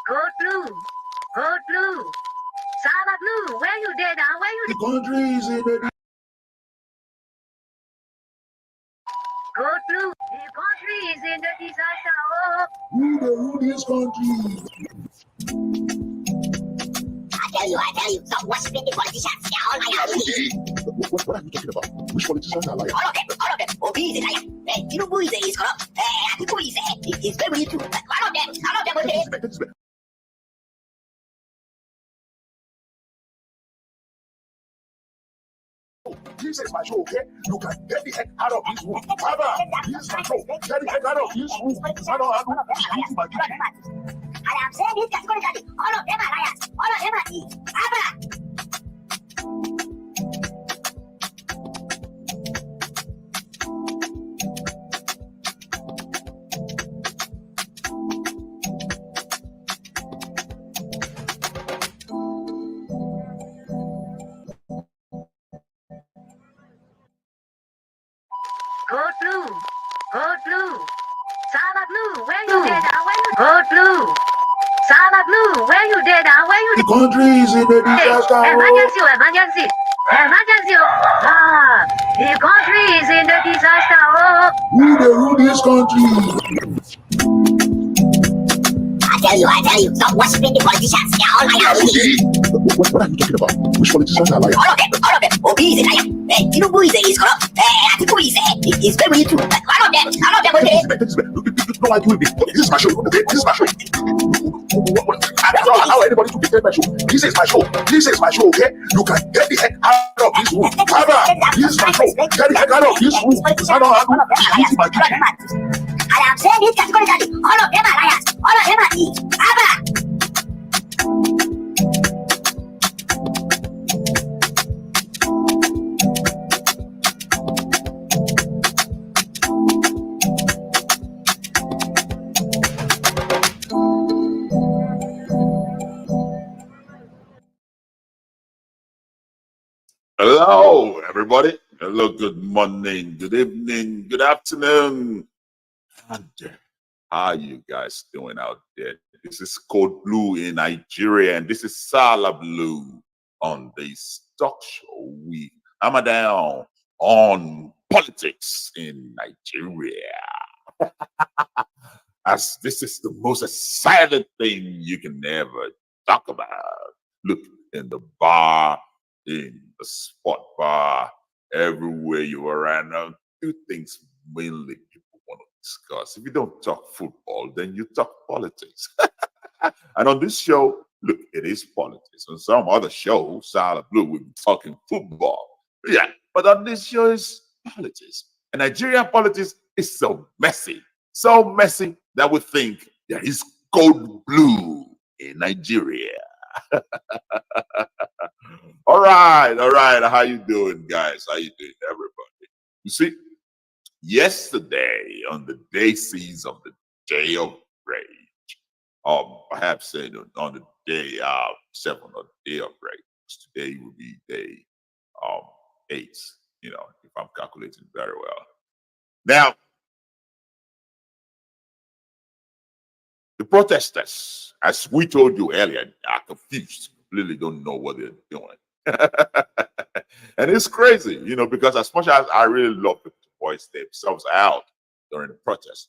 Go blue. Go blue. Saba blue. Where you there now? Where you? The country is in the Go blue. The country is in the disaster. Oh. who the rule this country. I tell you, stop worshiping the politicians. They are all liars. What are you talking about? Which politicians are liars? All of them. Obi is a liar. Tinubu is corrupt. Atiku is very true. All of them, okay? This is my show, okay? You can get the heck out of this room. Baba, this is my show. Get the heck out of this room. I don't have I am saying it categorically. All of them are liars. All of them are thieves. Baba. Go blue. Go blue. Saba blue. Where you there now? Where you? Go blue. Saba blue. Where you there now? Where you? the country is in the disaster. Emergency. Emergency. Ah, the country is in the disaster. Oh. Who the rule this country? I tell you, stop worshiping the politicians. They are all liars. What are you talking about? Which politicians are liars? All of them. Obi is a liar. Tinubu is corrupt. Atiku is very true. All of them, okay? Don't argue with me. This is my show, okay? This is my show. I don't allow anybody to dictate my show. This is my show. This is my show, okay? You can get the heck out of this room. Baba, this is my show. Get the heck out of this room. I don't have this is my duty. I am saying it categorically. All of them are liars. All of them are thieves. Baba. Hello, everybody. Hello, good morning, good evening, good afternoon. And how are you guys doing out there? This is Code Blue in Nigeria, and this is Lablu on the Stock Show. We hammer down on politics in Nigeria. As this is the most exciting thing you can ever talk about. Look, in the bar, in the sport bar, everywhere you are around now, two things mainly people want to discuss. If you don't talk football, then you talk politics. And on this show, look, it is politics. On some other shows, Solid Blue, we'll be talking football. Yeah, but on this show is politics. And Nigerian politics is so messy that we think there is code blue in Nigeria. All right. How you doing, guys? How you doing, everybody? You see, yesterday on the daisies of the day of rage, or perhaps say on the day 7 or day of rage, today will be day 8. You know, if I'm calculating very well. Now, the protesters, as we told you earlier, are confused. Really don't know what they're doing. And it's crazy, you know, because as much as I really love people to voice themselves out during the protest,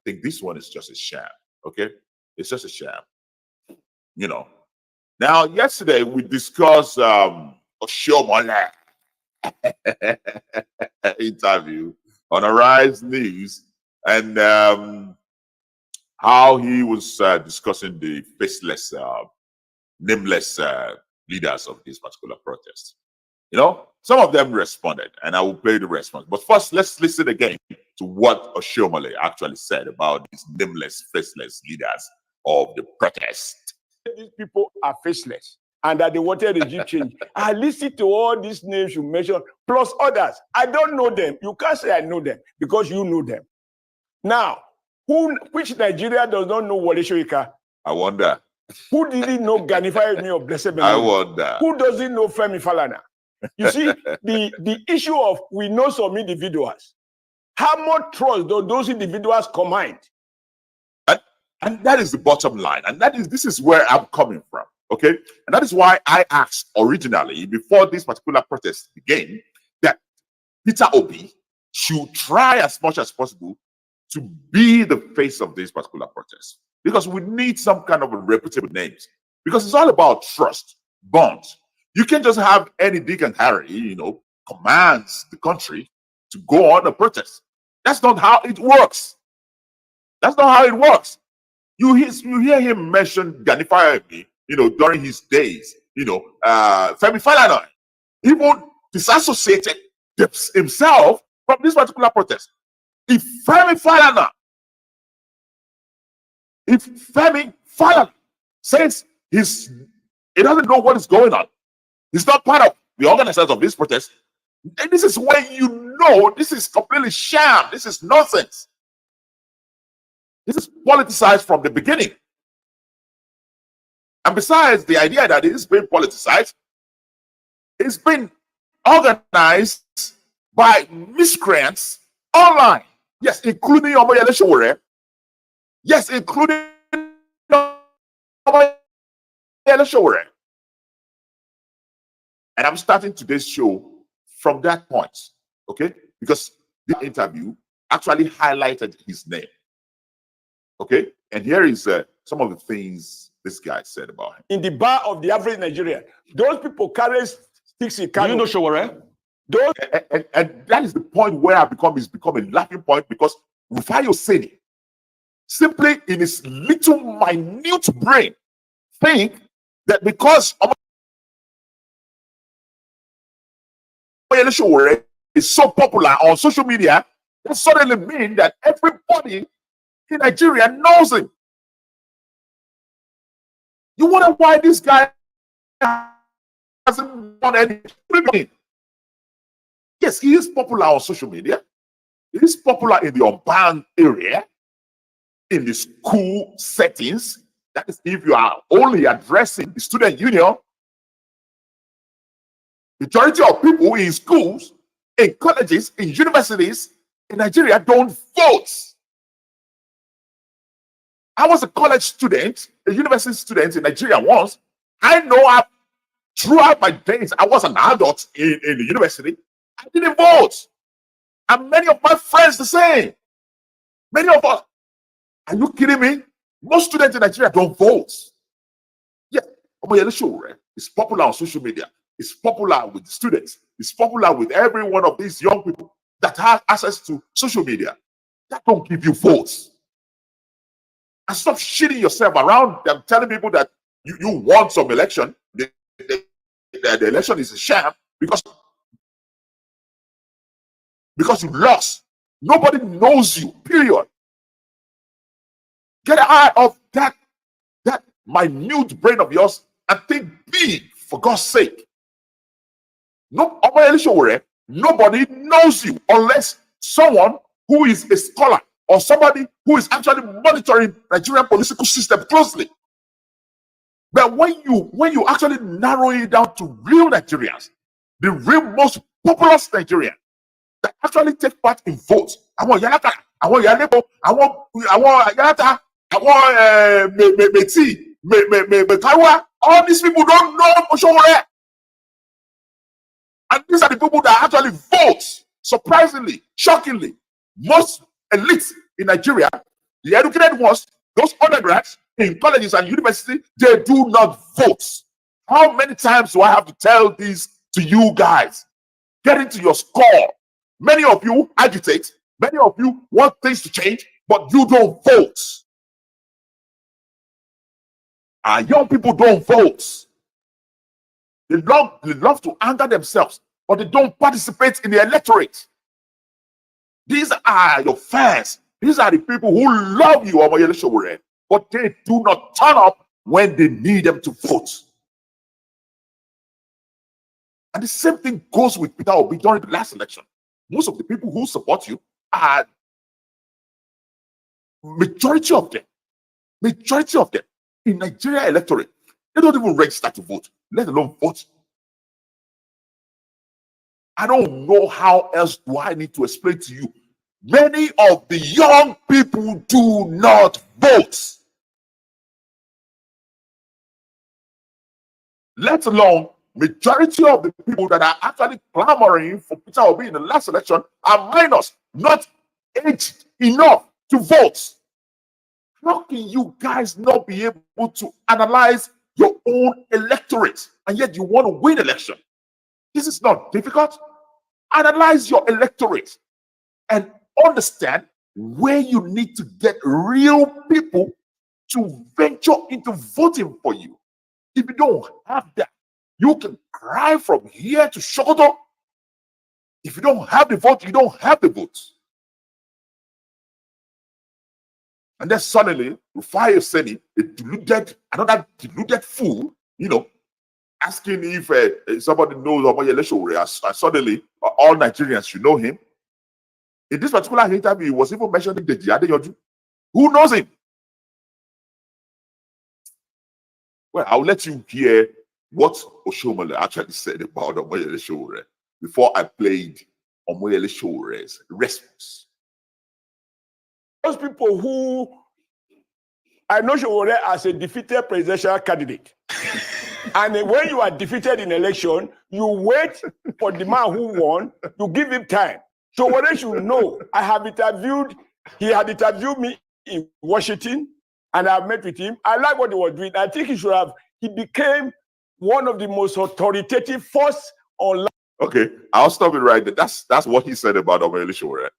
I think this one is just a sham, okay? It's just a sham, you know. Now, yesterday we discussed Oshomole interview on Arise News, and how he was discussing the faceless, nameless leaders of this particular protest. You know, some of them responded, and I will play the response. But first, let's listen again to what Oshomole actually said about these nameless, faceless leaders of the protest. These people are faceless and that they wanted regime change. I listened to all these names you mentioned, plus others. I don't know them. You can't say I know them because you know them. Now, which Nigeria does not know Wole Soyinka? I wonder. Who didn't know Ganifa Emi of Blessed Memory? I wonder. Who doesn't know Femi Falana? You see, the issue of we know some individuals. How much trust do those individuals command? And that is the bottom line. And this is where I'm coming from. Okay. And that is why I asked originally, before this particular protest began, that Peter Obi should try as much as possible to be the face of this particular protest. Because we need some kind of a reputable names. Because it's all about trust, bonds. You can't just have any Dick and Harry, commands the country to go on a protest. That's not how it works. That's not how it works. You hear him mention Gani Fayemi, during his days, Femi Falana, even disassociated himself from this particular protest. If Femi Falana says he doesn't know what is going on, he's not part of the organizers of this protest, and this is when this is completely sham, this is nonsense. This is politicized from the beginning. And besides, the idea that it is being politicized, it's been organized by miscreants online. Yes, including Omoyele Sowore. Yes, including Omoyele Sowore. And I'm starting today's show from that point, okay? Because the interview actually highlighted his name. Okay, and here is some of the things this guy said about him. In the bar of the average Nigerian, those people carry sticks in Kano. You know Sowore? Those And that is the point where it's become a laughing point, because Rufai Oseni, simply in his little minute brain, think that because Omoyele Sowore is so popular on social media, that suddenly means that everybody in Nigeria knows him. You wonder why this guy hasn't done anything. Yes, he is popular on social media. He is popular in the urban area, in the school settings. That is, if you are only addressing the student union. Majority of people in schools, in colleges, in universities in Nigeria don't vote. I was a college student, a university student in Nigeria once. I know throughout my days, I was an adult in the university. I didn't vote. And many of my friends the same. Many of us. Are you kidding me? Most students in Nigeria don't vote. Yeah, Omoyele Sowore is popular on social media. It's popular with the students. It's popular with every one of these young people that have access to social media. That don't give you votes. And stop shitting yourself around them, telling people that you won some election. The election is a sham because you lost. Nobody knows you, period. Get out of that minute brain of yours and think big, for God's sake. No, Omoyele Sowore, nobody knows you unless someone who is a scholar or somebody who is actually monitoring Nigerian political system closely. But when you actually narrow it down to real Nigerians, the real most populous Nigerians that actually take part in votes, àwọn Yalata, àwọn Yalebo, àwọn Yalata, àwọn Meti, Metawa, all these people don't know Sowore. And these are the people that actually vote. Surprisingly, shockingly, most elites in Nigeria, the educated ones, those undergrads in colleges and universities, they do not vote. How many times do I have to tell this to you guys? Get into your score. Many of you agitate. Many of you want things to change, but you don't vote. Our young people don't vote. They love to anger themselves, but they don't participate in the electorate. These are your fans. These are the people who love you, Omoyele Sowore, but they do not turn up when they need them to vote. And the same thing goes with Peter Obi during the last election. Most of the people who support you are majority of them in Nigeria electorate. They don't even register to vote, let alone vote. I don't know how else do I need to explain to you. Many of the young people do not vote. let alone majority of the people that are actually clamoring for Peter Obi in the last election are minors, not aged enough to vote. How can you guys not be able to analyze your own electorate and yet you want to win election? This is not difficult. Analyze your electorate and understand where you need to get real people to venture into voting for you. If you don't have that, you can cry from here to Sokoto. If you don't have the vote, you don't have the vote. And then suddenly, Rufai Oseni, another deluded fool, asking if somebody knows Omoyele Sowore, and suddenly all Nigerians should know him. In this particular interview, he was even mentioning the Adeyoju. Who knows him? Well, I'll let you hear what Oshomole actually said about Omoyele Sowore before I played Omoyele Sowore's response. Those people who I know Sowore as a defeated presidential candidate. And when you are defeated in election, you wait for the man who won, you give him time. Sowore should know. He had interviewed me in Washington, and I've met with him. I like what he was doing. I think he became one of the most authoritative force online. Okay, I'll stop it right there. That's what he said about Omoyele Sowore.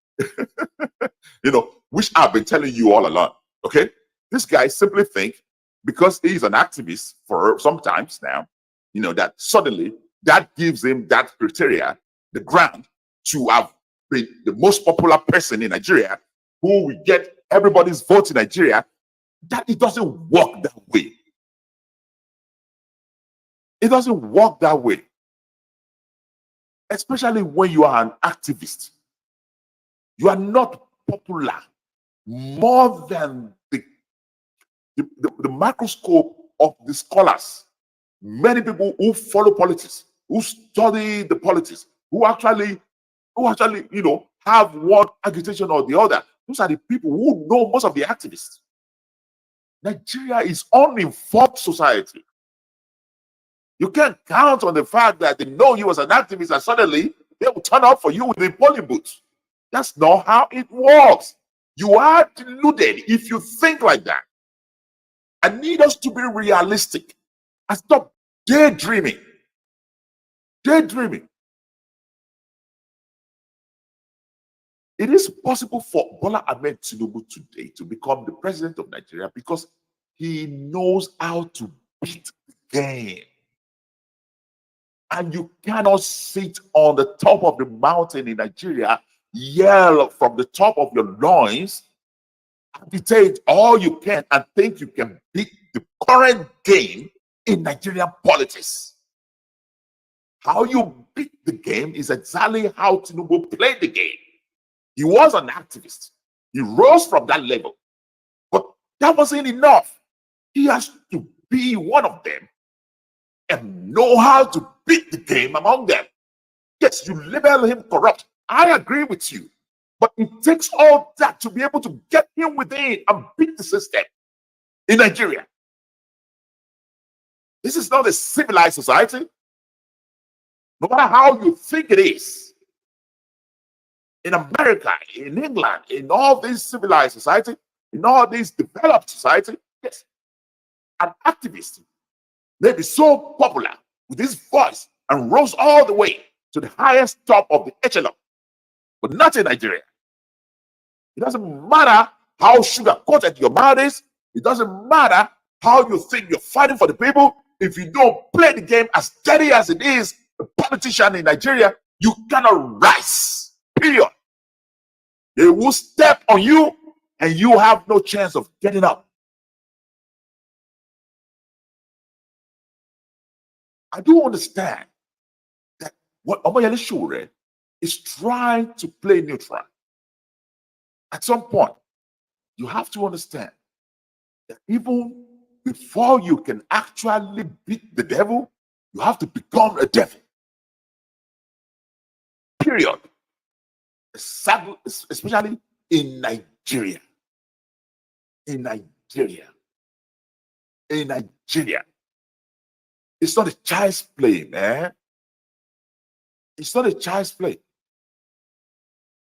Which I've been telling you all along. Okay, this guy simply think because he's an activist for sometimes now, that suddenly that gives him that criteria, the ground to have been the most popular person in Nigeria, who will get everybody's vote in Nigeria. That it doesn't work that way. It doesn't work that way. Especially when you are an activist. You are not popular more than the microscope of the scholars. Many people who follow politics, who study the politics, who actually, have one agitation or the other. Those are the people who know most of the activists. Nigeria is uninformed society. You can't count on the fact that they know you as an activist and suddenly they will turn up for you with a polling booth. That's not how it works. You are deluded if you think like that. I need us to be realistic and stop daydreaming. Daydreaming. It is possible for Bola Ahmed Tinubu today to become the president of Nigeria because he knows how to beat the game. And you cannot sit on the top of the mountain in Nigeria, yell from the top of your loins, agitate all you can, and think you can beat the current game in Nigerian politics. How you beat the game is exactly how Tinubu played the game. He was an activist. He rose from that level. But that wasn't enough. He has to be one of them and know how to beat the game among them. Yes, you label him corrupt. I agree with you. But it takes all that to be able to get him within and beat the system in Nigeria. This is not a civilized society. No matter how you think it is. In America, in England, in all these civilized society, in all these developed society, yes, an activist may be so popular with his voice and rose all the way to the highest top of the echelon, but not in Nigeria. It doesn't matter how sugar-coated your mouth is. It doesn't matter how you think you're fighting for the people. If you don't play the game as steady as it is, a politician in Nigeria, you cannot rise. Period. They will step on you and you have no chance of getting up. I do understand that what Omoyele Sowore is trying to play neutral. At some point, you have to understand that even before you can actually beat the devil, you have to become a devil. Period. Especially in Nigeria. In Nigeria. In Nigeria. It's not a child's play, man. It's not a child's play.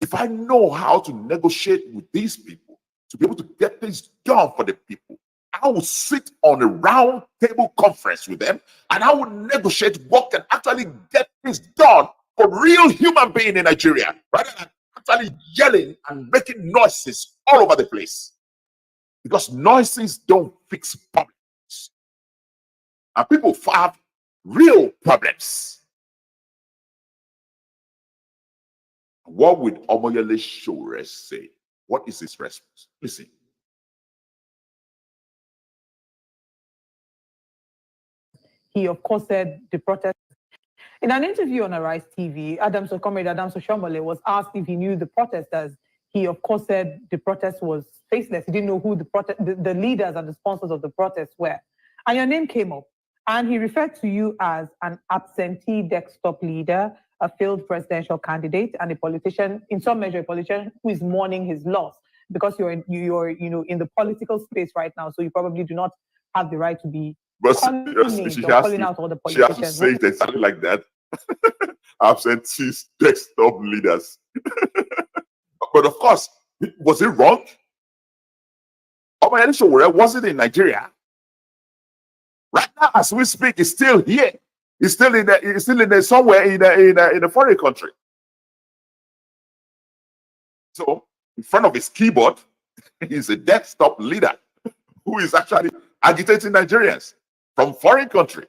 If I know how to negotiate with these people to be able to get things done for the people, I will sit on a round table conference with them and I will negotiate what can actually get things done for real human being in Nigeria, rather than actually yelling and making noises all over the place. Because noises don't fix problems. And people have real problems. What would Omoyele Sowore say? What is his response? Listen. He, of course, said the protest. In an interview on Arise TV, Comrade Adams Oshomole was asked if he knew the protesters. He, of course, said the protest was faceless. He didn't know who the leaders and the sponsors of the protest were. And your name came up. And he referred to you as an absentee desktop leader, a failed presidential candidate, and a politician, in some measure, a politician who is mourning his loss because you're in the political space right now. So you probably do not have the right to be calling out all the politicians. She has to say it exactly like that. Absentee desktop leaders. But of course, was it wrong? Omoyele Sowore wasn't in Nigeria. Right now, as we speak, he's still here. He's still somewhere in a foreign country. So, in front of his keyboard, he's a desktop leader who is actually agitating Nigerians from foreign country.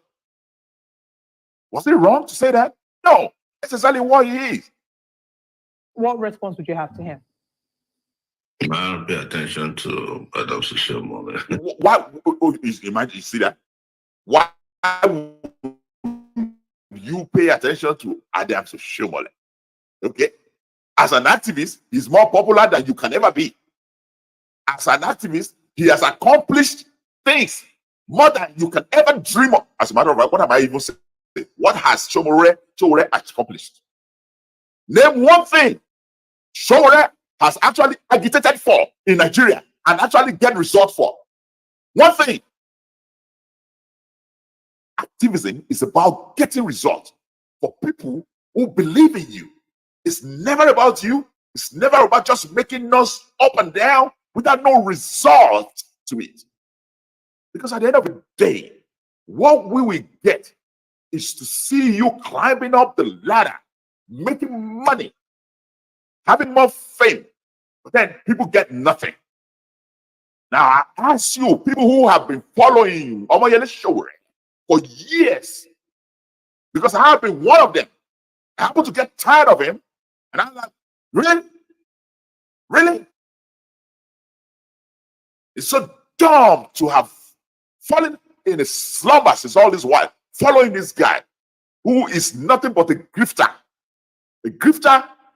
Was it wrong to say that? No, that's exactly what he is. What response would you have to him? Man, pay attention to Adams Oshomole. Why? Imagine, you see that? Why would you pay attention to Adams Oshomole? Okay, as an activist, he's more popular than you can ever be. As an activist, he has accomplished things more than you can ever dream of. As a matter of fact, what am I even saying? What has Sowore accomplished? Name one thing Sowore has actually agitated for in Nigeria and actually get results for. One thing. Activism is about getting results for people who believe in you. It's never about you. It's never about just making us up and down without no result to it. Because at the end of the day, what we will get is to see you climbing up the ladder, making money, having more fame, but then people get nothing. Now, I ask you, people who have been following Omoyele Sowore for years, because I have been one of them. I happen to get tired of him, and I'm like, really? Really? It's so dumb to have fallen in a slumber since all this while, following this guy who is nothing but a grifter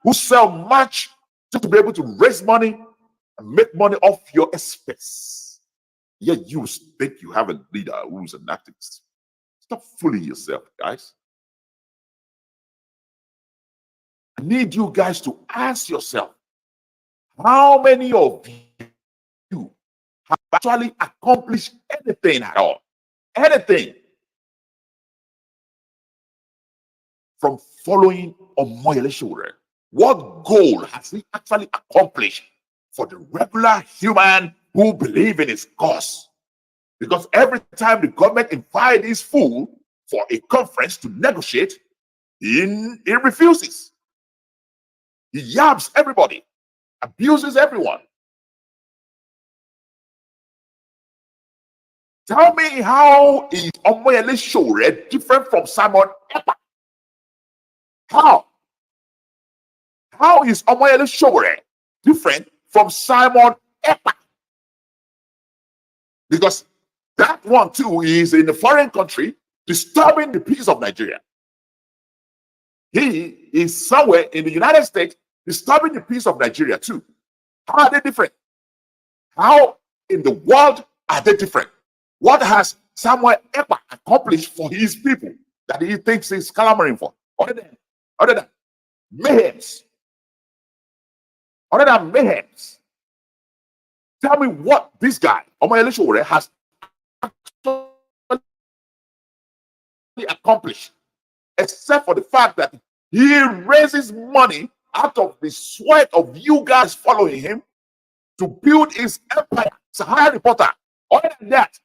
who sell much just to be able to raise money and make money off your expense. Yet you think you have a leader who's an activist. Stop fooling yourself, guys. I need you guys to ask yourself, how many of you have actually accomplished anything at all? Anything from following Omoyele Sowore? What goal has he actually accomplished for the regular human who believe in his cause? Because every time the government invites this fool for a conference to negotiate, he refuses. He yabs everybody, abuses everyone. Tell me, how is Omoyele Sowore different from Simon Ekpa? How? How is Omoyele Sowore different from Simon Ekpa? Because that one too is in a foreign country disturbing the peace of Nigeria. He is somewhere in the United States disturbing the peace of Nigeria too. How are they different? How in the world are they different? What has Samuel Ekpa accomplished for his people that he thinks he's clamoring for? Other than mayhems. Other than mayhems. Tell me what this guy, Omoyele Sowore, has accomplish, except for the fact that he raises money out of the sweat of you guys following him to build his empire. It's a high reporter. Other than that,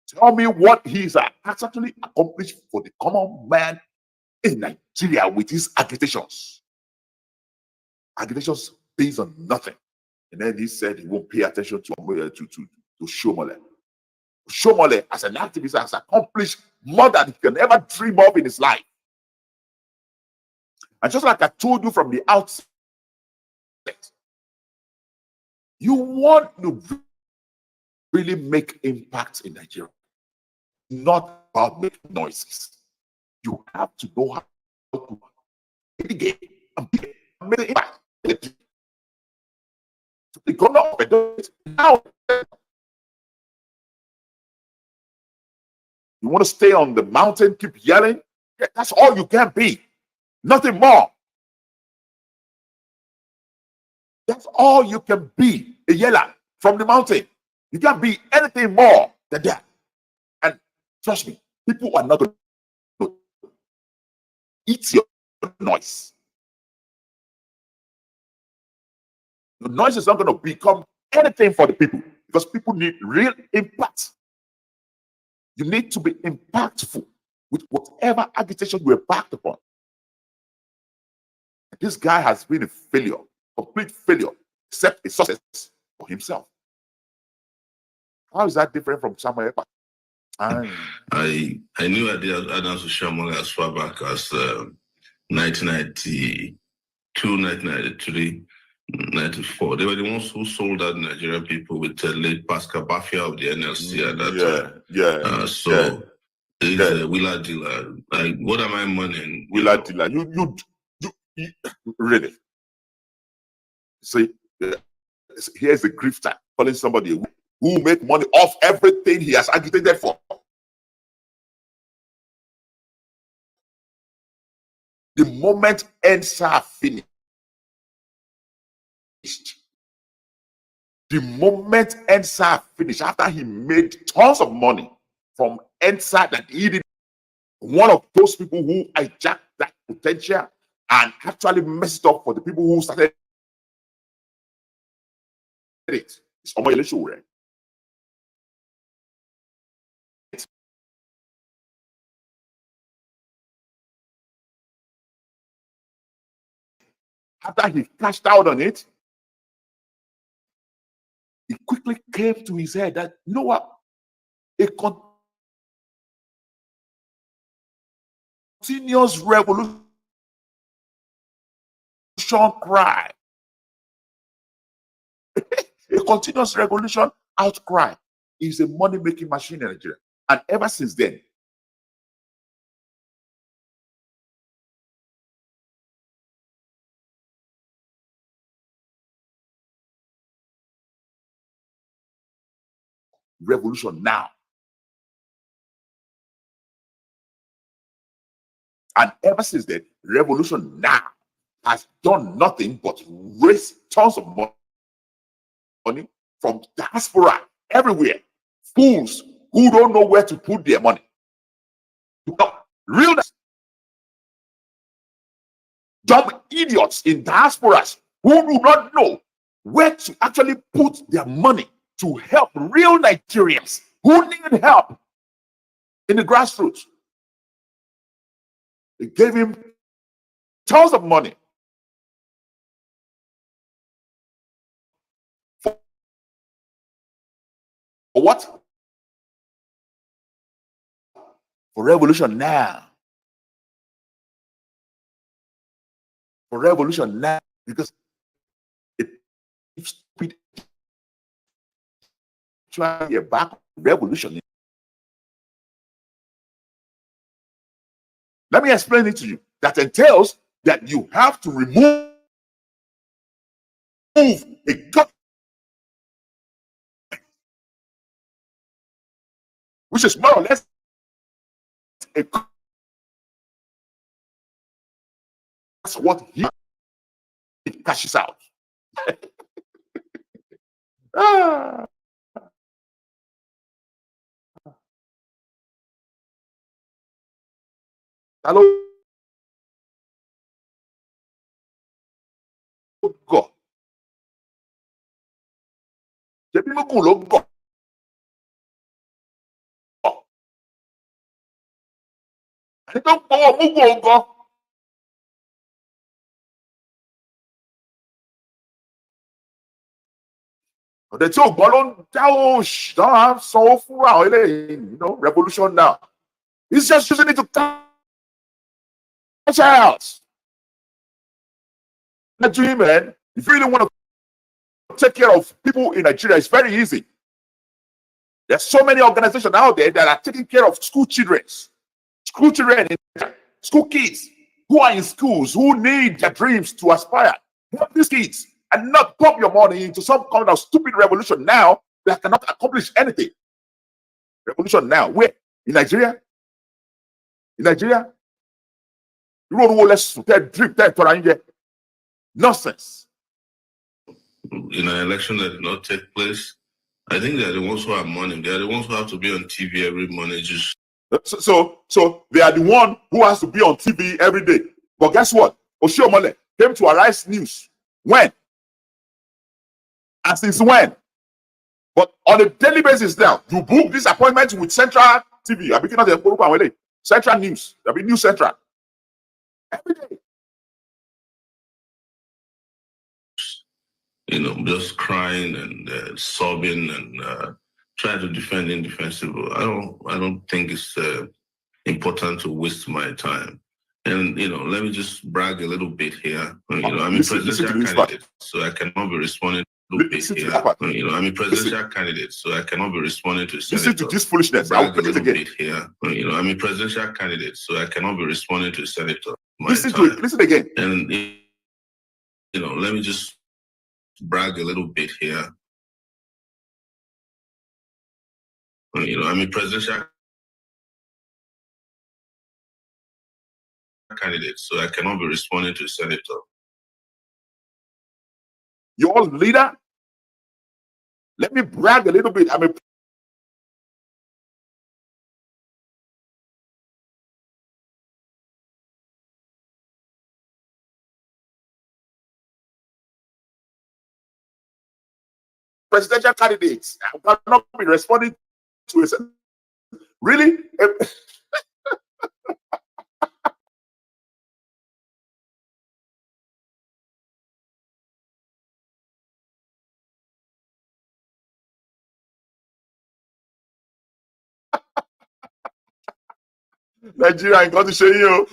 tell me what he's actually accomplished for the common man in Nigeria with his agitations. Agitations based on nothing. And then he said he won't pay attention to Shomole. Shomole, as an activist, has accomplished more than he can ever dream of in his life. And just like I told you from the outset, you want to really make impact in Nigeria, not about making noises. You have to know how to mitigate and make an impact. The governor of Edo now, you want to stay on the mountain, keep yelling? Yeah, that's all you can be. Nothing more. That's all you can be, a yeller from the mountain. You can't be anything more than that. And trust me, people are not going to eat your noise. The noise is not going to become anything for the people because people need real impact. You need to be impactful with whatever agitation you are backed upon. This guy has been a failure, complete failure, except a success for himself. How is that different from Samuel Ekpa? I knew I did Adams Oshiomhole as far back as 1992, 1993, 94. They were the ones who sold out Nigerian people with late Pascal Bafia of the NLC at that time. He's a wheeler dealer. Like, what am I mourning? Wheeler dealer. You really. See, here's a grifter calling somebody who make money off everything he has agitated for. The moment NSA finished, after he made tons of money from NSA that he did, one of those people who hijacked that potential and actually messed up for the people who started it. It's Omoyele Sowore. After he cashed out on it, it quickly came to his head that, you know what? A continuous revolution cry. A continuous revolution outcry is a money-making machine in Nigeria. And ever since then, revolution now. And ever since then, revolution now has done nothing but raise tons of money from diaspora everywhere. Fools who don't know where to put their money. Real dumb idiots in diasporas who do not know where to actually put their money to help real Nigerians who need help in the grassroots. They gave him tons of money for what? For revolution now. For revolution now, because it stupid trying to back revolution. Let me explain it to you. That entails that you have to remove a government which is more or less that's what he cashes out. Ta ló gọ̀? Ṣebí Mugun ló gọ̀? Ẹni tó ń gbowó Mugun ò gọ̀. Ọ̀dẹ̀ tí ò gbọ́ ló ń dáwọ́ òṣì náà sanwó fún àwọn eléyìí, revolution now. He's just using it to cash out. Nigeria, man, if you really want to take care of people in Nigeria, it's very easy. There's so many organizations out there that are taking care of school children, school kids who are in schools, who need their dreams to aspire. Help these kids and not pump your money into some kind of stupid revolution now that cannot accomplish anything. Revolution now, where? In Nigeria? In Nigeria? You don't know less drip there, nonsense. In an election that did not take place, I think they're the ones who have money. They're the ones who have to be on TV every morning. So they are the one who has to be on TV every day. But guess what? Oshiomhole came to Arise News. When? And since when? But on a daily basis now, you book this appointment with Central TV. I'm beginning of Central News. There'll be News Central. Every day. Just crying and sobbing and trying to defend indefensible. I don't think it's important to waste my time. And let me just brag a little bit here. I'm a presidential candidate, so I cannot be responding to I'm a presidential candidate, so I cannot be responding to senator. Listen to this foolishness. I'll put it again. Here. I'm a presidential candidate, so I cannot be responding to a senator. Listen to it. Listen again. And let me just brag a little bit here. I'm a presidential candidate, so I cannot be responding to a senator. Your leader? Let me brag a little bit. I'm a presidential candidate. I cannot be responding to it. Really? Nigeria ain't got to show you.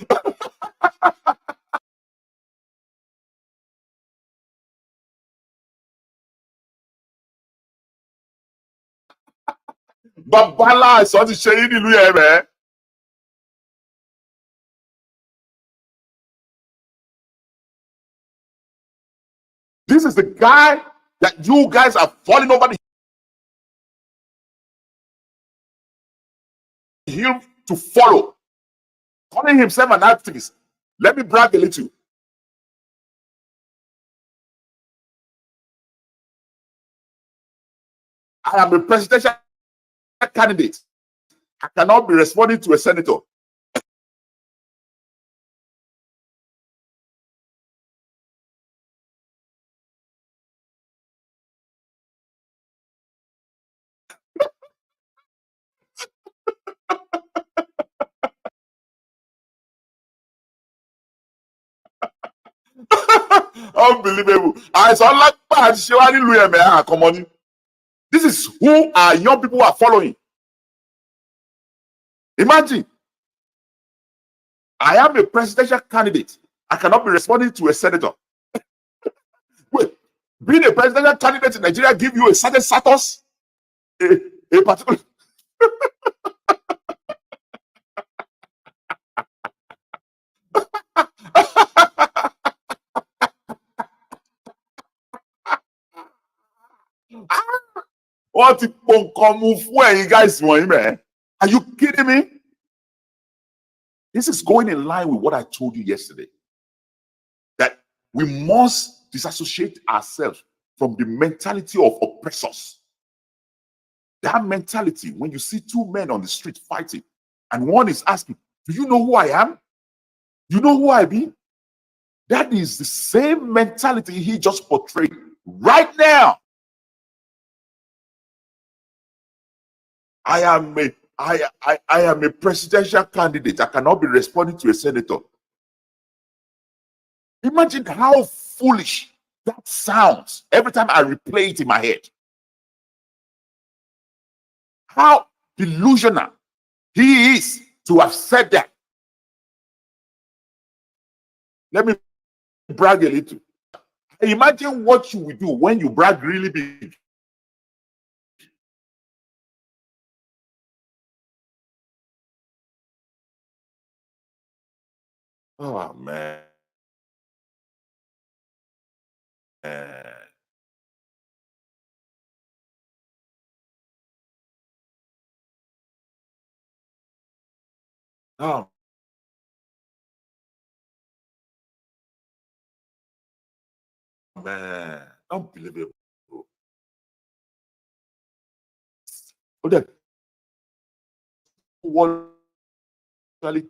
Babala is to show you, man. This is the guy that you guys are falling over the hill to follow, calling himself an activist. Let me brag a little. I am a presidential candidate. I cannot be responding to a senator. Unbelievable. This is who our young people are following. Imagine, I am a presidential candidate. I cannot be responding to a senator. Wait, being a presidential candidate in Nigeria give you a certain status? A particular... What you guys want, man? Are you kidding me? This is going in line with what I told you yesterday. That we must disassociate ourselves from the mentality of oppressors. That mentality, when you see two men on the street fighting, and one is asking, do you know who I am? You know who I be? That is the same mentality he just portrayed right now. I am a presidential candidate. I cannot be responding to a senator. Imagine how foolish that sounds every time I replay it in my head. How delusional he is to have said that. Let me brag a little. Imagine what you will do when you brag really big. Oh man. Oh man, unbelievable. Oh, that one actually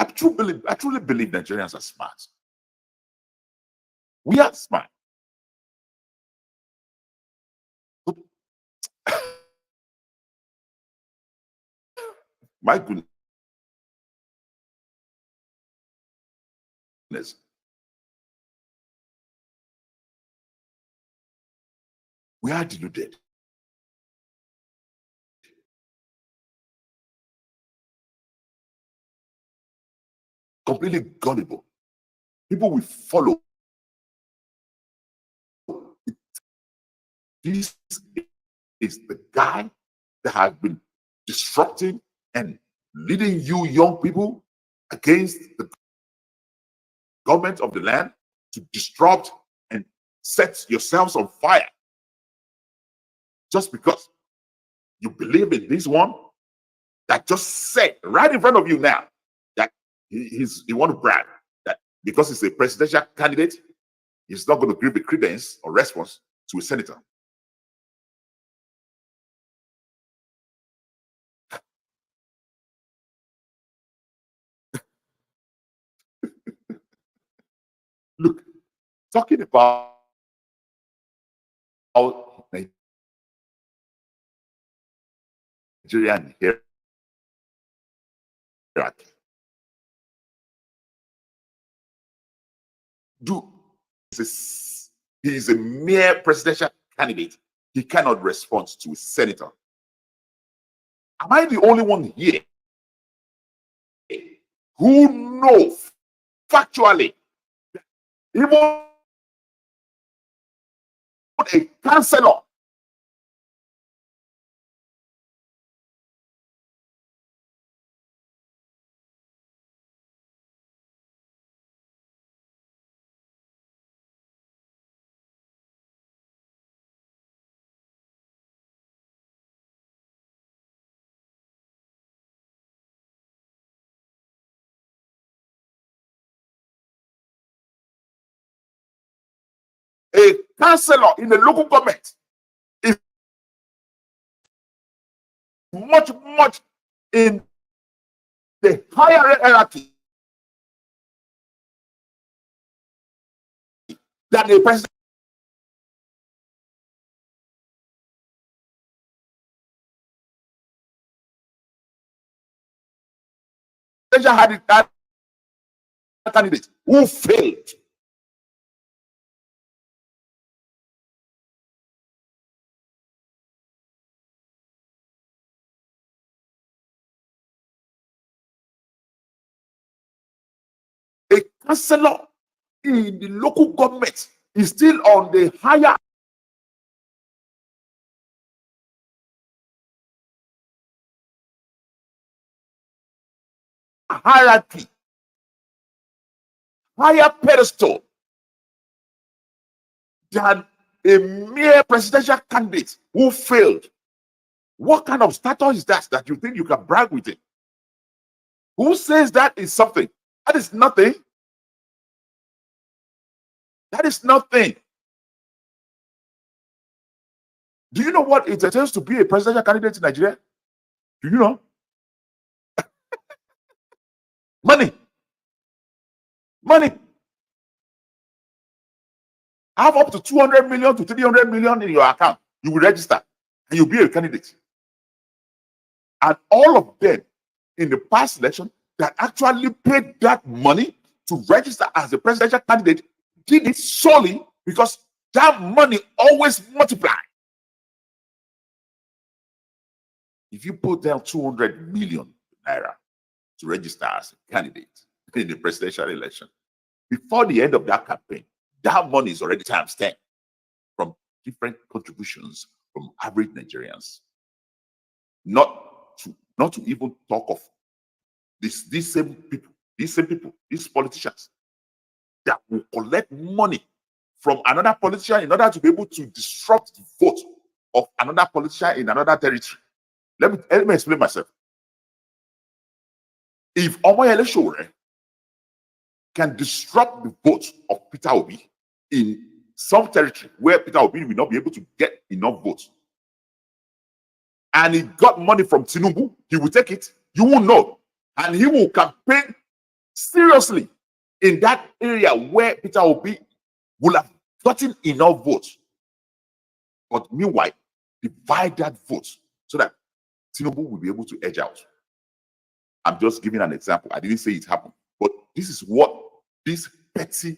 I truly believe Nigerians are smart. We are smart. My goodness. We are deluded. Completely gullible. People will follow. This is the guy that has been disrupting and leading you young people against the government of the land to disrupt and set yourselves on fire just because you believe in this one that just said right in front of you now that he want to brag that because he's a presidential candidate, he's not going to give a credence or response to a senator. Look, talking about Nigerian hierarchy. He is a mere presidential candidate. He cannot respond to a senator. Am I the only one here who knows factually that even a councillor in the local government is much in the higher hierarchy than the president. Had that candidate who failed. A councillor in the local government is still on the higher hierarchy, higher pedestal than a mere presidential candidate who failed. What kind of status is that you think you can brag with it? Who says that is something? That is nothing. That is nothing. Do you know what it entails to be a presidential candidate in Nigeria? Do you know? Money. Money. Have up to 200 million to 300 million in your account. You will register and you'll be a candidate. And all of them in the past election that actually paid that money to register as a presidential candidate did it solely because that money always multiplied. If you put down 200 million naira to register as a candidate in the presidential election, before the end of that campaign, that money is already times 10 from different contributions from average Nigerians. Not to even talk of these same people, these politicians that will collect money from another politician in order to be able to disrupt the vote of another politician in another territory. Let me explain myself. If Omoyele Sowore can disrupt the vote of Peter Obi in some territory where Peter Obi will not be able to get enough votes, and he got money from Tinubu, he will take it. You won't know. And he will campaign seriously in that area where Peter Obi will have gotten enough votes. But meanwhile, divide that vote so that Tinubu will be able to edge out. I'm just giving an example. I didn't say it happened. But this is what this petty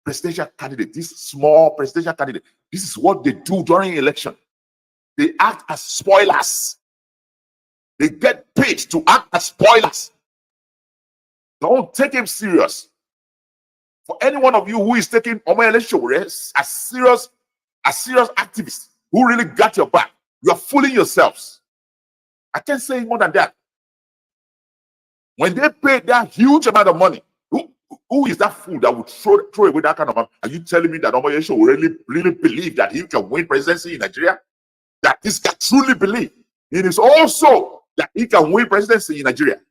presidential candidate, this small presidential candidate, this is what they do during election. They act as spoilers. They get paid to act as spoilers. Don't take him serious. For any one of you who is taking Omoyele Sowore as serious activist who really got your back, you are fooling yourselves. I can't say more than that. When they pay that huge amount of money, who is that fool that would throw away that kind of money? Are you telling me that Omoyele Sowore really believe that he can win presidency in Nigeria? That this guy truly believe it is also that he can win presidency in Nigeria?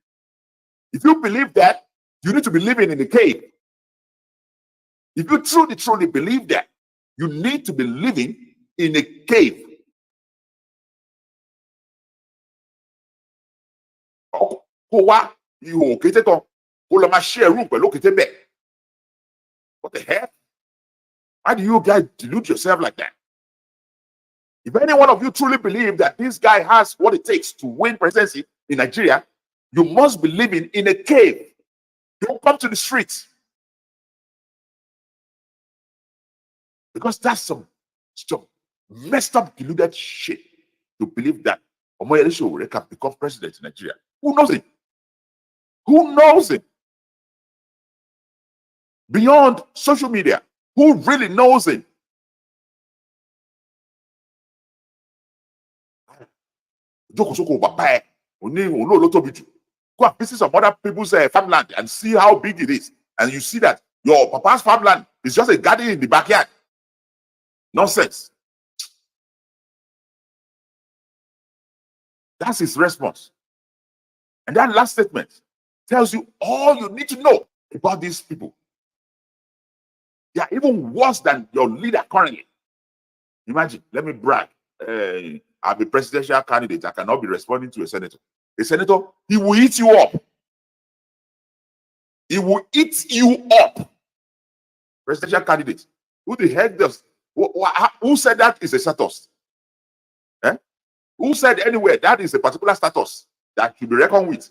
If you believe that, you need to be living in a cave. If you truly believe that, you need to be living in a cave. What the heck? Why do you guys delude yourself like that? If any one of you truly believe that this guy has what it takes to win presidency in Nigeria, you must be living in a cave. Don't come to the streets. Because that's some messed up, deluded shit to believe that Omoyele Sowore can become president in Nigeria. Who knows it? Who knows it? Beyond social media, who really knows it? Go and visit some other people's farmland and see how big it is. And you see that your papa's farmland is just a garden in the backyard. Nonsense. That's his response. And that last statement tells you all you need to know about these people. They are even worse than your leader currently. Imagine, let me brag. I'm a presidential candidate. I cannot be responding to a senator. A senator, he will eat you up. He will eat you up. Presidential candidate. Who the heck does? Who said that is a status? Eh? Who said anywhere that is a particular status that should be reckoned with?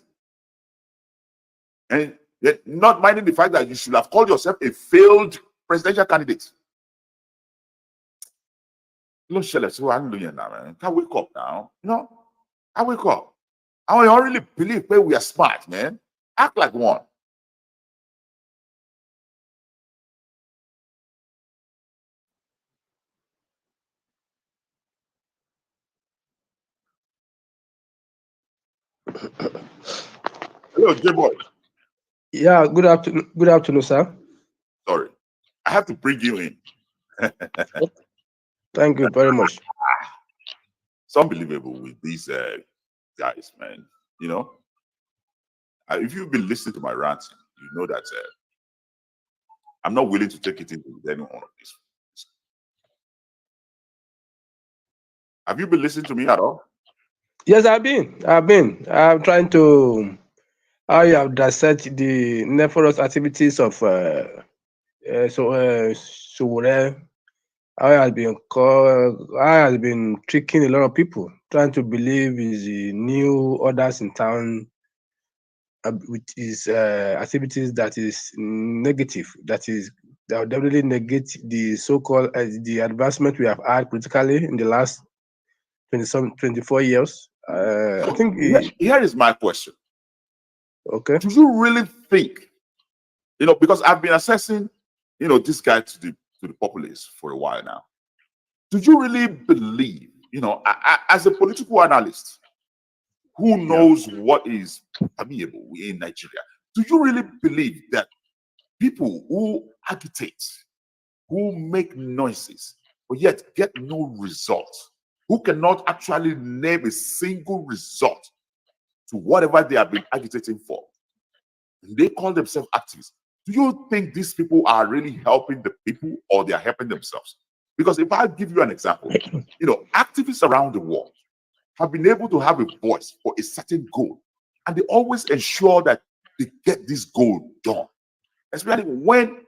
And yet not minding the fact that you should have called yourself a failed presidential candidate. Can't wake up now. No, I wake up. I really believe we are smart, man. Act like one. Hello, J-Boy. Yeah, good afternoon, sir. Sorry, I have to bring you in. Thank you very much. It's unbelievable with these guys, man. You know, if you've been listening to my rants, you know that I'm not willing to take it into any one of these. Have you been listening to me at all? Yes, I've been. I'm trying to how you have dissect the nefarious activities of Sowore, how he has been how he has been tricking a lot of people, trying to believe his new orders in town with his activities that is negative, that will definitely negate the so-called the advancement we have had politically in the last 24 years. I think Here is my question. okay. Do you really think, because I've been assessing, this guy to the populace for a while now. Do you really believe, as a political analyst who knows what is amiable in Nigeria, do you really believe that people who agitate, who make noises, but yet get no result, who cannot actually name a single result to whatever they have been agitating for, they call themselves activists? Do you think these people are really helping the people, or they are helping themselves? Because if I give you an example, activists around the world have been able to have a voice for a certain goal, and they always ensure that they get this goal done, especially when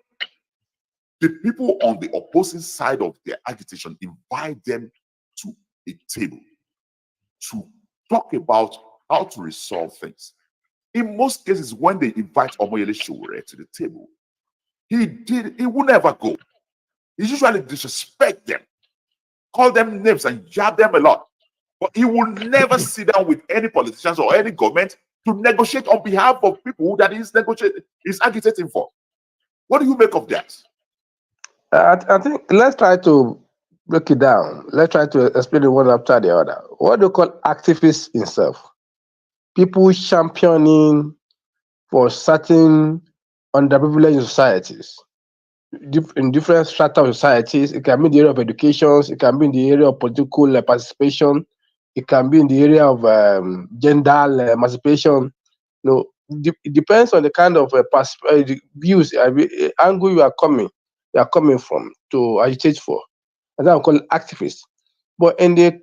the people on the opposing side of their agitation invite them to a table to talk about how to resolve things. In most cases, when they invite Omoyele Sowore to the table, he would never go. He usually disrespect them, call them names, and jab them a lot. But he will never sit down with any politicians or any government to negotiate on behalf of people that he's agitating for. What do you make of that? I think let's try to break it down. Let's try to explain it one after the other. What do you call activists itself? People championing for certain underprivileged societies. In different strata of societies, it can be in the area of education, it can be in the area of political participation, it can be in the area of gender emancipation. It depends on the kind of views, angle you are coming from to agitate for. And that we call activists. But in the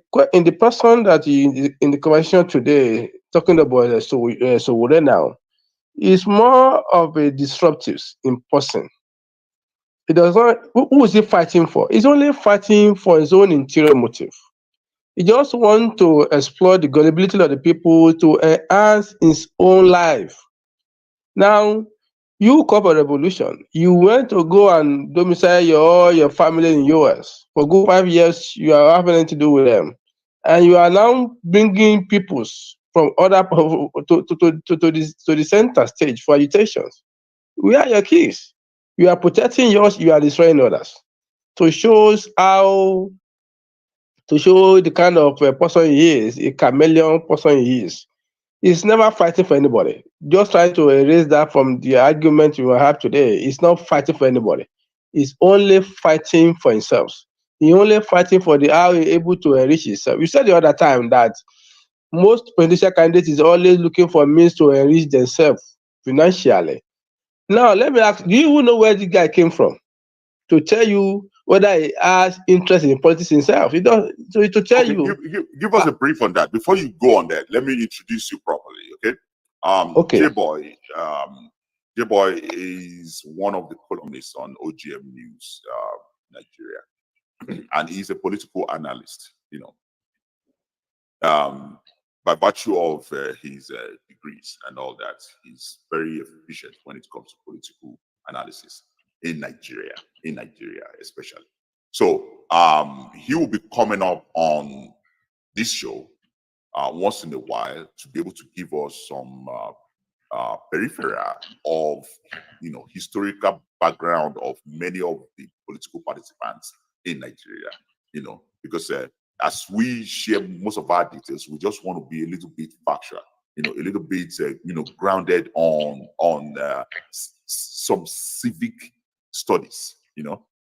person that in the conversation today, talking about Sowore now, is more of a disruptive in person. It does not. Who is he fighting for? He's only fighting for his own interior motive. He just wants to explore the gullibility of the people to enhance his own life. Now, you call for revolution. You went to go and domicile your family in US for good 5 years. You are having anything to do with them, and you are now bringing peoples from other to the center stage for agitations. We are your keys. You are protecting yours. You are destroying others. To shows how to show the kind of person he is, a chameleon person he is. He's never fighting for anybody. Just trying to erase that from the argument you will have today. He's not fighting for anybody. He's only fighting for himself. He's only fighting for how he's able to enrich himself. You said the other time that most political candidates is always looking for means to enrich themselves financially. Now, let me ask, do you even know where this guy came from? To tell you whether he has interest in politics himself. He does. So to tell you. Give us a brief on that. Before you go on that, let me introduce you properly, okay? Okay. J-Boy is one of the columnists on OGM News, Nigeria, and he's a political analyst. By virtue of his degrees and all that, he's very efficient when it comes to political analysis in Nigeria especially. So he will be coming up on this show once in a while to be able to give us some peripheral of historical background of many of the political participants in Nigeria. Because as we share most of our details, we just want to be a little bit factual, a little bit grounded on some civic studies,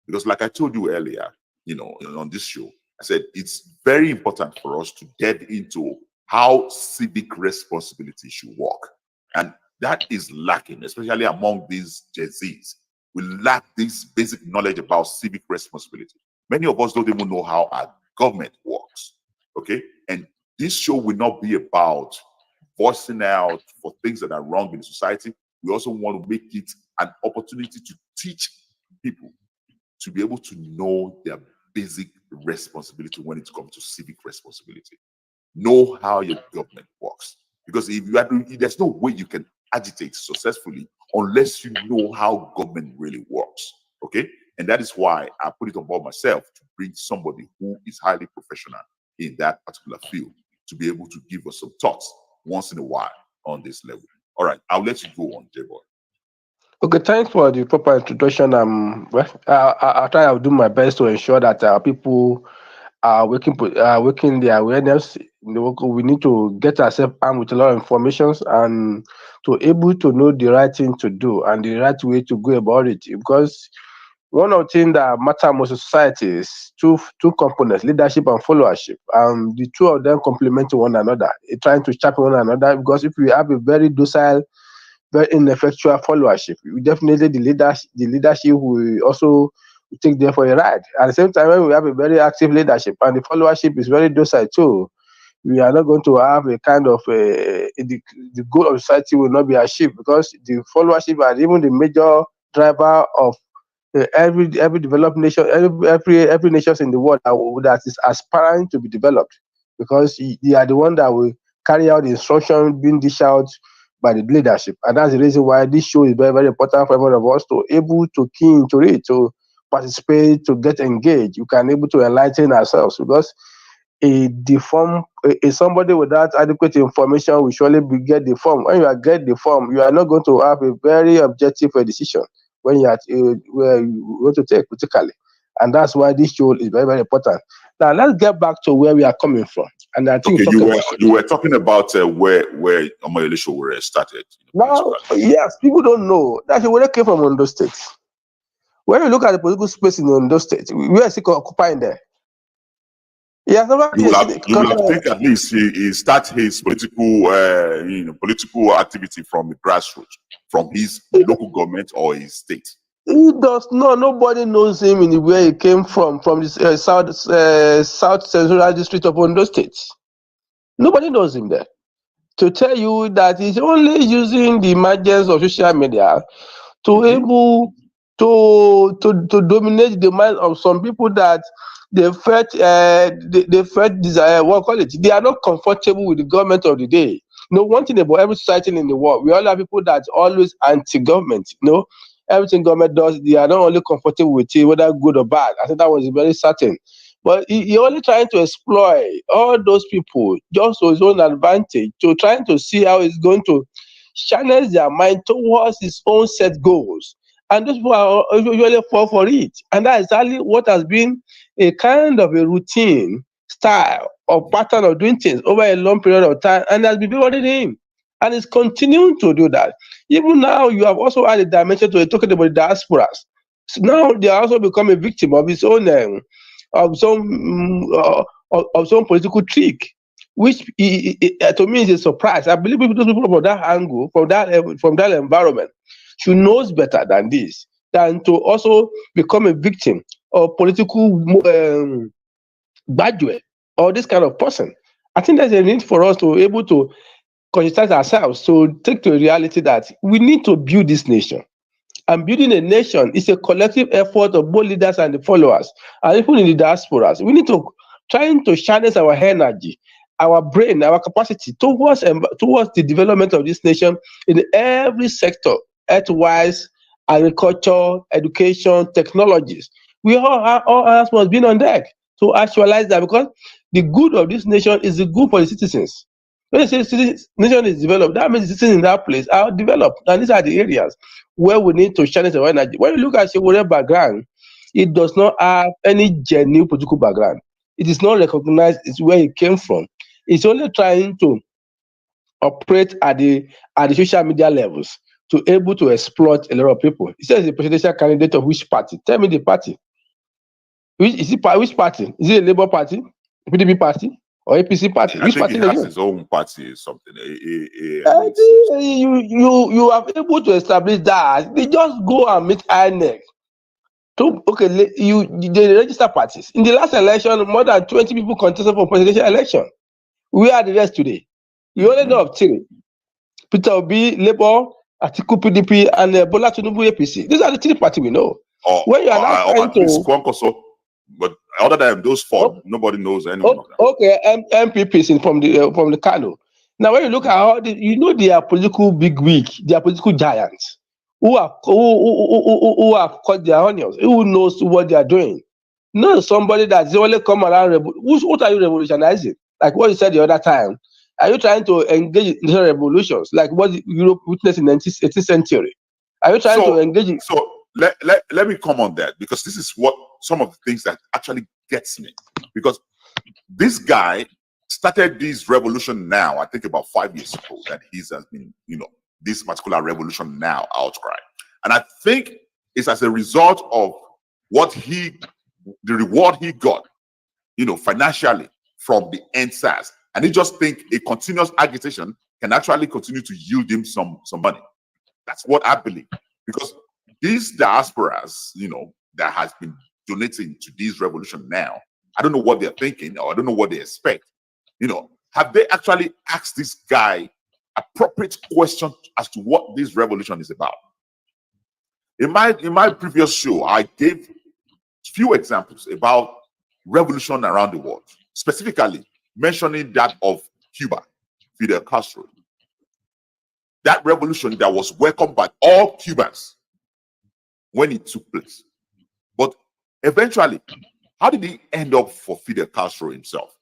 because like I told you earlier, on this show, I said it's very important for us to get into how civic responsibility should work. And that is lacking, especially among these Gen Zs. We lack this basic knowledge about civic responsibility. Many of us don't even know how our government works. Okay. And this show will not be about voicing out for things that are wrong in society. We also want to make it an opportunity to teach people to be able to know their basic responsibility when it comes to civic responsibility. Know how your government works. Because if you are, there's no way you can agitate successfully unless you know how government really works. Okay. And that is why I put it on board myself to bring somebody who is highly professional in that particular field to be able to give us some thoughts once in a while on this level. All right, I'll let you go on, J-Boy. Okay, thanks for the proper introduction. Well, I'll do my best to ensure that people are waking their awareness. We need to get ourselves armed with a lot of information and to able to know the right thing to do and the right way to go about it. Because one of the things that matter most in society is two components: leadership and followership. The two of them complement one another, trying to sharpen one another. Because if we have a very docile, very ineffectual followership, definitely the leadership will also take them for a ride. At the same time, when we have a very active leadership and the followership is very docile too, we are not going to have a kind of the goal of society will not be achieved, because the followership are even the major driver of every developed nation, every nations in the world that is aspiring to be developed, because they are the one that will carry out the instruction being dished out by the leadership. And that's the reason why this show is very, very important for every of us to able to key into it, to participate, to get engaged. You can able to enlighten ourselves, because somebody without adequate information will surely get the form. When you get the form, you are not going to have a very objective decision when you are where you want to take politically. And that's why this show is very, very important. Now let's get back to where we are coming from. And I think Okay, you were talking about where Omoyele Sowore started. Now, yes, people don't know that Sowore came from Ondo State. When you look at the political space in Ondo State, where is he occupying there? He has never You will have think at least he start his political political activity from the grassroots, from his local government or his state. He does not. Nobody knows him in where he came from the South Central District of Ondo State. Nobody knows him there. To tell you that he's only using the emergence of social media to able to dominate the mind of some people that they felt desire. What call it? They are not comfortable with the government of the day. One thing about every society in the world, we all have people that always anti-government. Everything government does, they are not only comfortable with it, whether good or bad. I think that was very certain. But he only trying to exploit all those people just to his own advantage, to trying to see how he's going to channel their mind towards his own set goals. And those people are usually fall for it. And that is exactly what has been a kind of a routine style or pattern of doing things over a long period of time, and has been rewarding him. And is continuing to do that. Even now, you have also added a dimension to talking about the diasporas. So now they are also become a victim of his own of some political trick, which to me is a surprise. I believe those people from that angle, from that environment, should knows better than this, than to also become a victim of political graduate or this kind of person. I think there's a need for us to be able to conscientize ourselves to take to a reality that we need to build this nation. And building a nation is a collective effort of both leaders and the followers, and even in the diasporas. We need to trying to channel our energy, our brain, our capacity towards the development of this nation in every sector, earthwise, agriculture, education, technologies. We all hands must be on deck to actualize that, because the good of this nation is the good for the citizens. When you say nation is developed, that means the citizens in that place are developed, and these are the areas where we need to channel our energy. When you look at Sowore background, it does not have any genuine political background. It is not recognized. It's where it came from. It's only trying to operate at the social media levels to able to exploit a lot of people. He says the presidential candidate of which party? Tell me the party. Which party? Is it a Labour Party, PDP party, or APC party? I Which think he party has again? his own party or something. I think you are able to establish that. They just go and meet INEC. So, okay, they register parties. In the last election, more than 20 people contested for presidential election. Where are the rest today? You only know of three: Peter Obi, Labour, Atiku PDP, and Bola Tinubu APC. These are the three parties we know. When you are now or trying at least to Kwankoso. But other than those four, nobody knows any one of them. okay, MPPs from the Kano. Now, when you look at how they are political bigwig, they are political giants who have cut their onions, who knows what they are doing. Not somebody that's only come around. What are you revolutionizing? Like what you said the other time. Are you trying to engage in revolutions like what Europe witnessed in the 18th century? Are you trying to engage in? So let me come on that, because this is what some of the things that actually gets me. Because this guy started this revolution now, I think about 5 years ago, that he's has been, this particular revolution now outcry. And I think it's as a result of the reward he got, financially from the NSAS. And he just think a continuous agitation can actually continue to yield him some money. That's what I believe. Because these diasporas, that has been donating to this revolution now, I don't know what they're thinking, or I don't know what they expect. Have they actually asked this guy appropriate question as to what this revolution is about? In my previous show, I gave few examples about revolution around the world, specifically mentioning that of Cuba, Fidel Castro. That revolution that was welcomed by all Cubans when it took place. But eventually, how did he end up for Fidel Castro himself?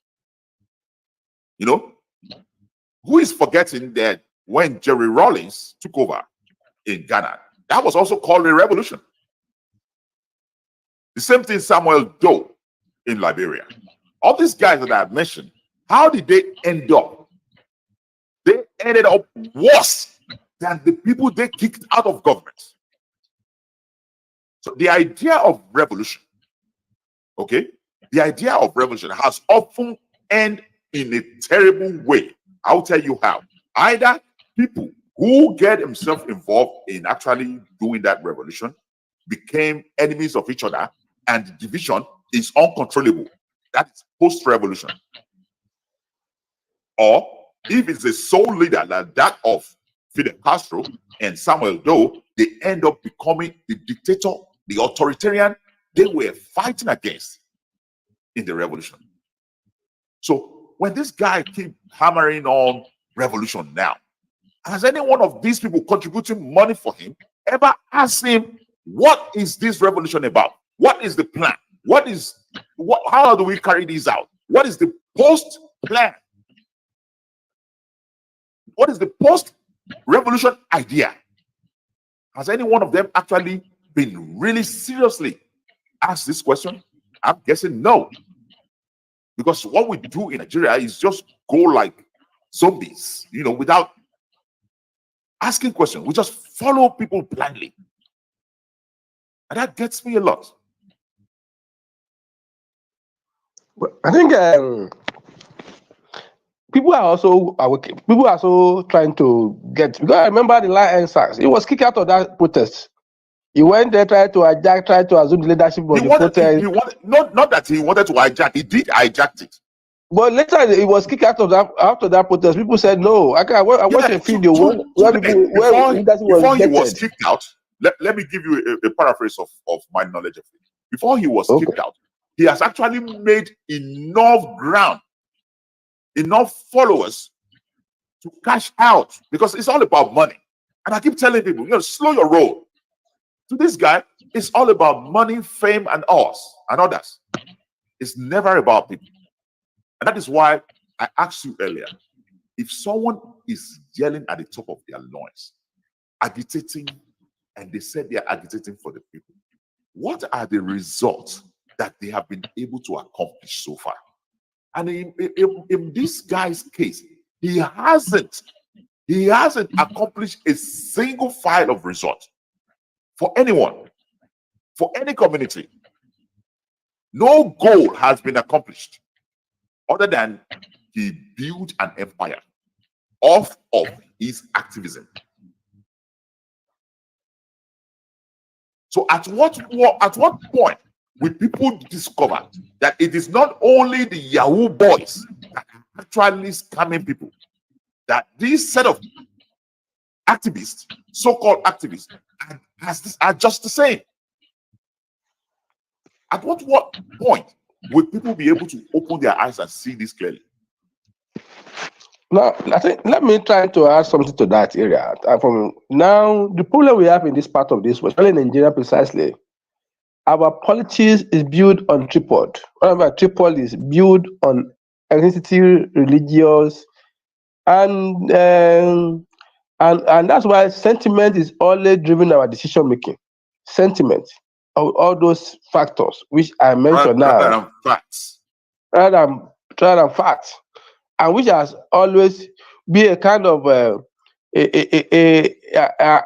Who is forgetting that when Jerry Rawlings took over in Ghana, that was also called a revolution. The same thing Samuel Doe in Liberia. All these guys that I have mentioned, how did they end up? They ended up worse than the people they kicked out of government. So the idea of revolution, the idea of revolution has often ended in a terrible way. I'll tell you how. Either people who get themselves involved in actually doing that revolution became enemies of each other, and the division is uncontrollable. That is post-revolution. Or if it's a sole leader like that of Fidel Castro and Samuel Doe, they end up becoming the dictator, the authoritarian they were fighting against in the revolution. So when this guy keep hammering on revolution now, has any one of these people contributing money for him ever asked him, what is this revolution about? What is the plan? How do we carry this out? What is the post plan? What is the post-revolution idea? Has any one of them actually been really seriously asked this question? I'm guessing no. Because what we do in Nigeria is just go like zombies, without asking questions. We just follow people blindly. And that gets me a lot. I think people are also trying to get, because I remember the line NSAS. He was kicked out of that protest. He went there, tried to assume the leadership of the protest. Not that he wanted to hijack, he did hijack it. But later he was kicked out of that protest. People said no. I watched a video where he was kicked out. Let me give you a paraphrase of my knowledge of it. Before he was kicked out, he has actually made enough ground, enough followers to cash out, because it's all about money. And I keep telling people, slow your roll. To this guy, it's all about money, fame, and others. It's never about people. And that is why I asked you earlier, if someone is yelling at the top of their lungs, agitating, and they said they are agitating for the people, what are the results that they have been able to accomplish so far? And in this guy's case, he hasn't accomplished a single file of result for anyone, for any community. No goal has been accomplished other than he built an empire off of his activism. So at what point will people discover that it is not only the Yahoo boys that are actually scamming people, that this set of activists, so-called activists, are just the same? At what point will people be able to open their eyes and see this clearly? Now, I think let me try to add something to that area. From now, the problem we have in this part of this, especially in Nigeria precisely, our politics is built on tripod. One of our tripod is built on ethnicity, religious, and that's why sentiment is always driven our decision making. Sentiment, all those factors which I mentioned Rather now, than facts. rather than facts, and which has always been a kind of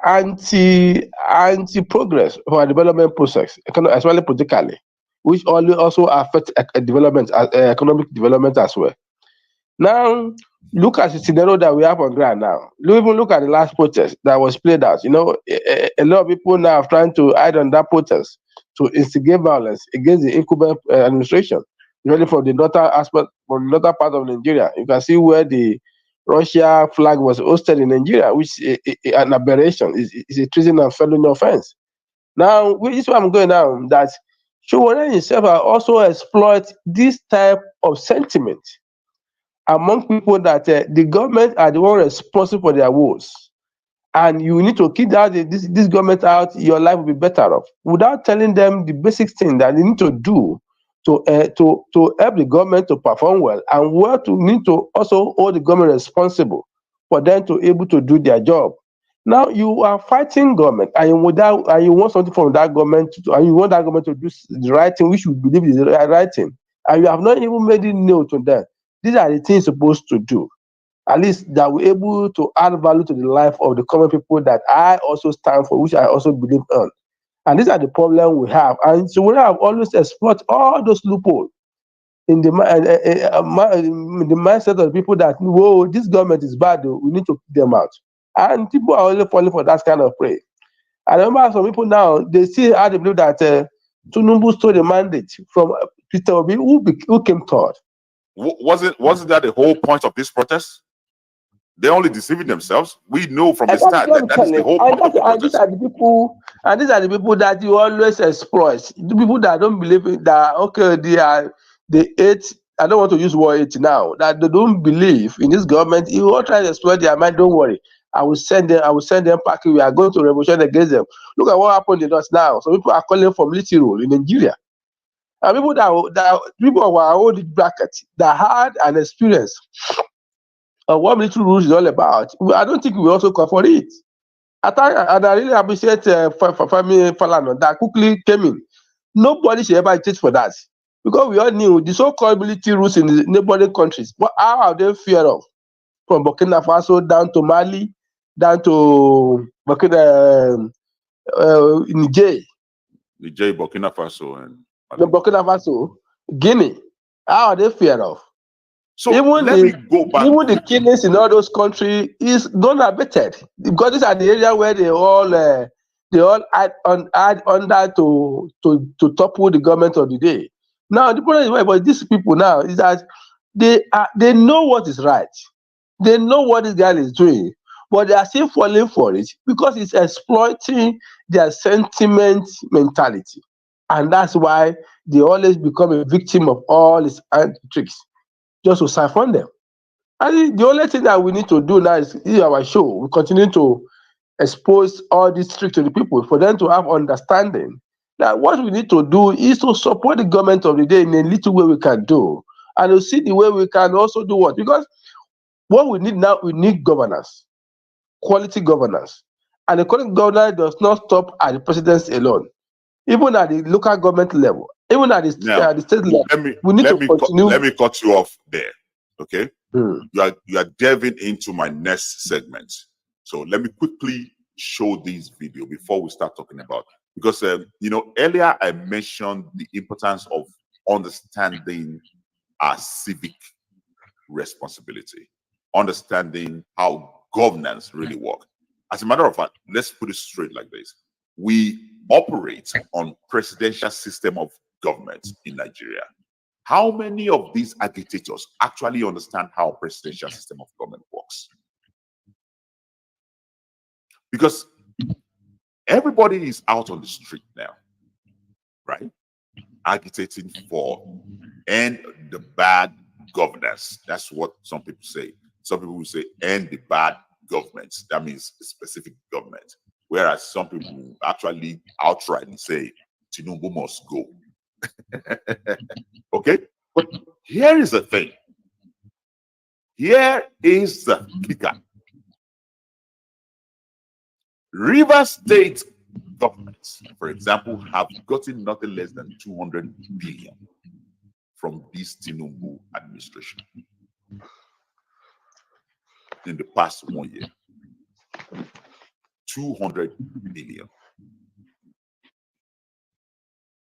anti progress for our development process, as well as politically, which also affects development, economic development as well. Now, look at the scenario that we have on ground now. Even look at the last protest that was played out. You know, a lot of people now are trying to hide on that protest to instigate violence against the incumbent administration, really from the northern aspect, from the northern part of Nigeria. You can see where the Russia flag was hosted in Nigeria, which is an aberration. It's a treason and felony offense. Now, which is where I'm going now, that Showore himself also exploit this type of sentiment among people that the government are the one responsible for their woes, and you need to keep this government out, your life will be better off, without telling them the basic thing that they need to do to help the government to perform well, and where to need to also hold the government responsible for them to able to do their job. Now you are fighting government, and you want something from that government, and you want that government to do the right thing, which you believe is the right thing, and you have not even made it known to them. These are the things supposed to do, at least that we're able to add value to the life of the common people that I also stand for, which I also believe on. And these are the problem we have. And so we have always exploit all those loopholes in the mindset of the people that, whoa, this government is bad, though, we need to kick them out. And people are only falling for that kind of prey. I remember some people now, they still had to believe that Tinubu stole the mandate from Peter Obi, who came third. Wasn't that the whole point of this protest? They're only deceiving themselves. We know from the start that is the whole point of the protest. These are the people that you always exploit. The people that don't believe in that, okay, they hate. I don't want to use word hate now. That they don't believe in this government. You all try to exploit their mind. Don't worry. I will send them packing. We are going to revolution against them. Look at what happened in us now. So people are calling for military rule in Nigeria. And people people of our old bracket that had an experience of what military rules is all about, I don't think we also call for it. And I really appreciate Femi Falana that quickly came in. Nobody should ever hesitate for that, because we all knew the so-called military rules in the neighboring countries. But how are they feared of? From Burkina Faso down to Mali, down to Niger, Burkina Faso, and Burkina Faso, Guinea. How are they feared of? So even let me go back. Even the killings in all those countries is gone abated, because these are the area where they all add under to topple the government of the day. Now the problem is, but these people now is that they know what is right, they know what this guy is doing, but they are still falling for it because it's exploiting their sentiment mentality, and that's why they always become a victim of all these tricks, just to siphon them. And the only thing that we need to do now is our show. We continue to expose all these tricks to the people for them to have understanding that what we need to do is to support the government of the day in a little way we can do, and to see the way we can also do what. Because what we need now, we need governance, quality governance. And the quality governance does not stop at the presidency alone. Even at the local government level, even at the state level, we need to continue. Let me cut you off there. Okay, you are delving into my next segment, so let me quickly show this video before we start talking about, because earlier I mentioned the importance of understanding our civic responsibility, understanding how governance really works. As a matter of fact, let's put it straight like this. We operate on presidential system of government in Nigeria. How many of these agitators actually understand how presidential system of government works? Because everybody is out on the street now, right? Agitating for end the bad governance. That's what some people say. Some people will say end the bad government. That means a specific government. Whereas some people actually outrightly say Tinubu must go. Okay? But here is the thing. Here is the kicker. River State governments, for example, have gotten nothing less than 200 billion from this Tinubu administration in the past 1 year. 200 billion.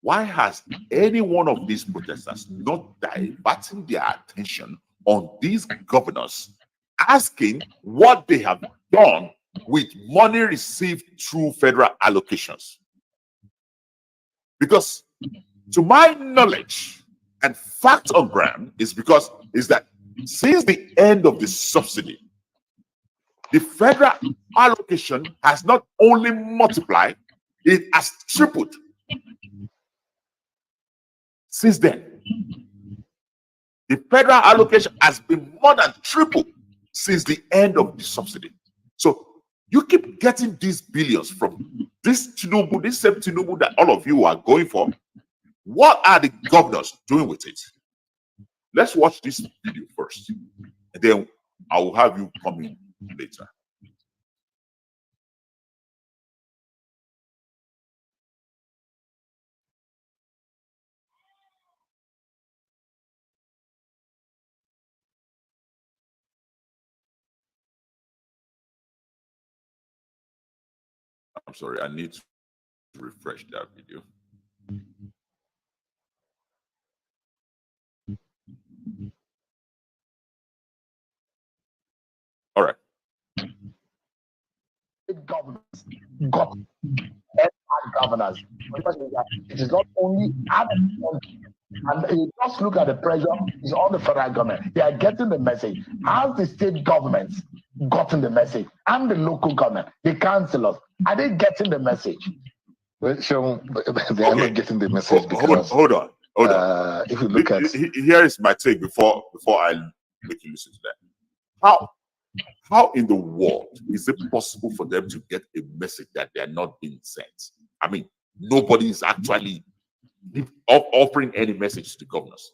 Why has any one of these protesters not diverting their attention on these governors, asking what they have done with money received through federal allocations? Because to my knowledge and fact on ground is that since the end of the subsidy, the federal allocation has not only multiplied, it has tripled. Since then, the federal allocation has been more than triple since the end of the subsidy. So you keep getting these billions from this Tinubu, this same Tinubu that all of you are going for. What are the governors doing with it? Let's watch this video first, and then I will have you come in later. I'm sorry, I need to refresh that video. All right. Governors got governors. It is not only and you just look at the pressure, it's on the federal government. They are getting the message. Has the state governments gotten the message? And the local government, the councillors, are they getting the message? Well, so they are not getting the message because hold on. If you look at here is my take before I make you listen to that. How in the world is it possible for them to get a message that they are not being sent? I mean, nobody is actually offering any message to the governors.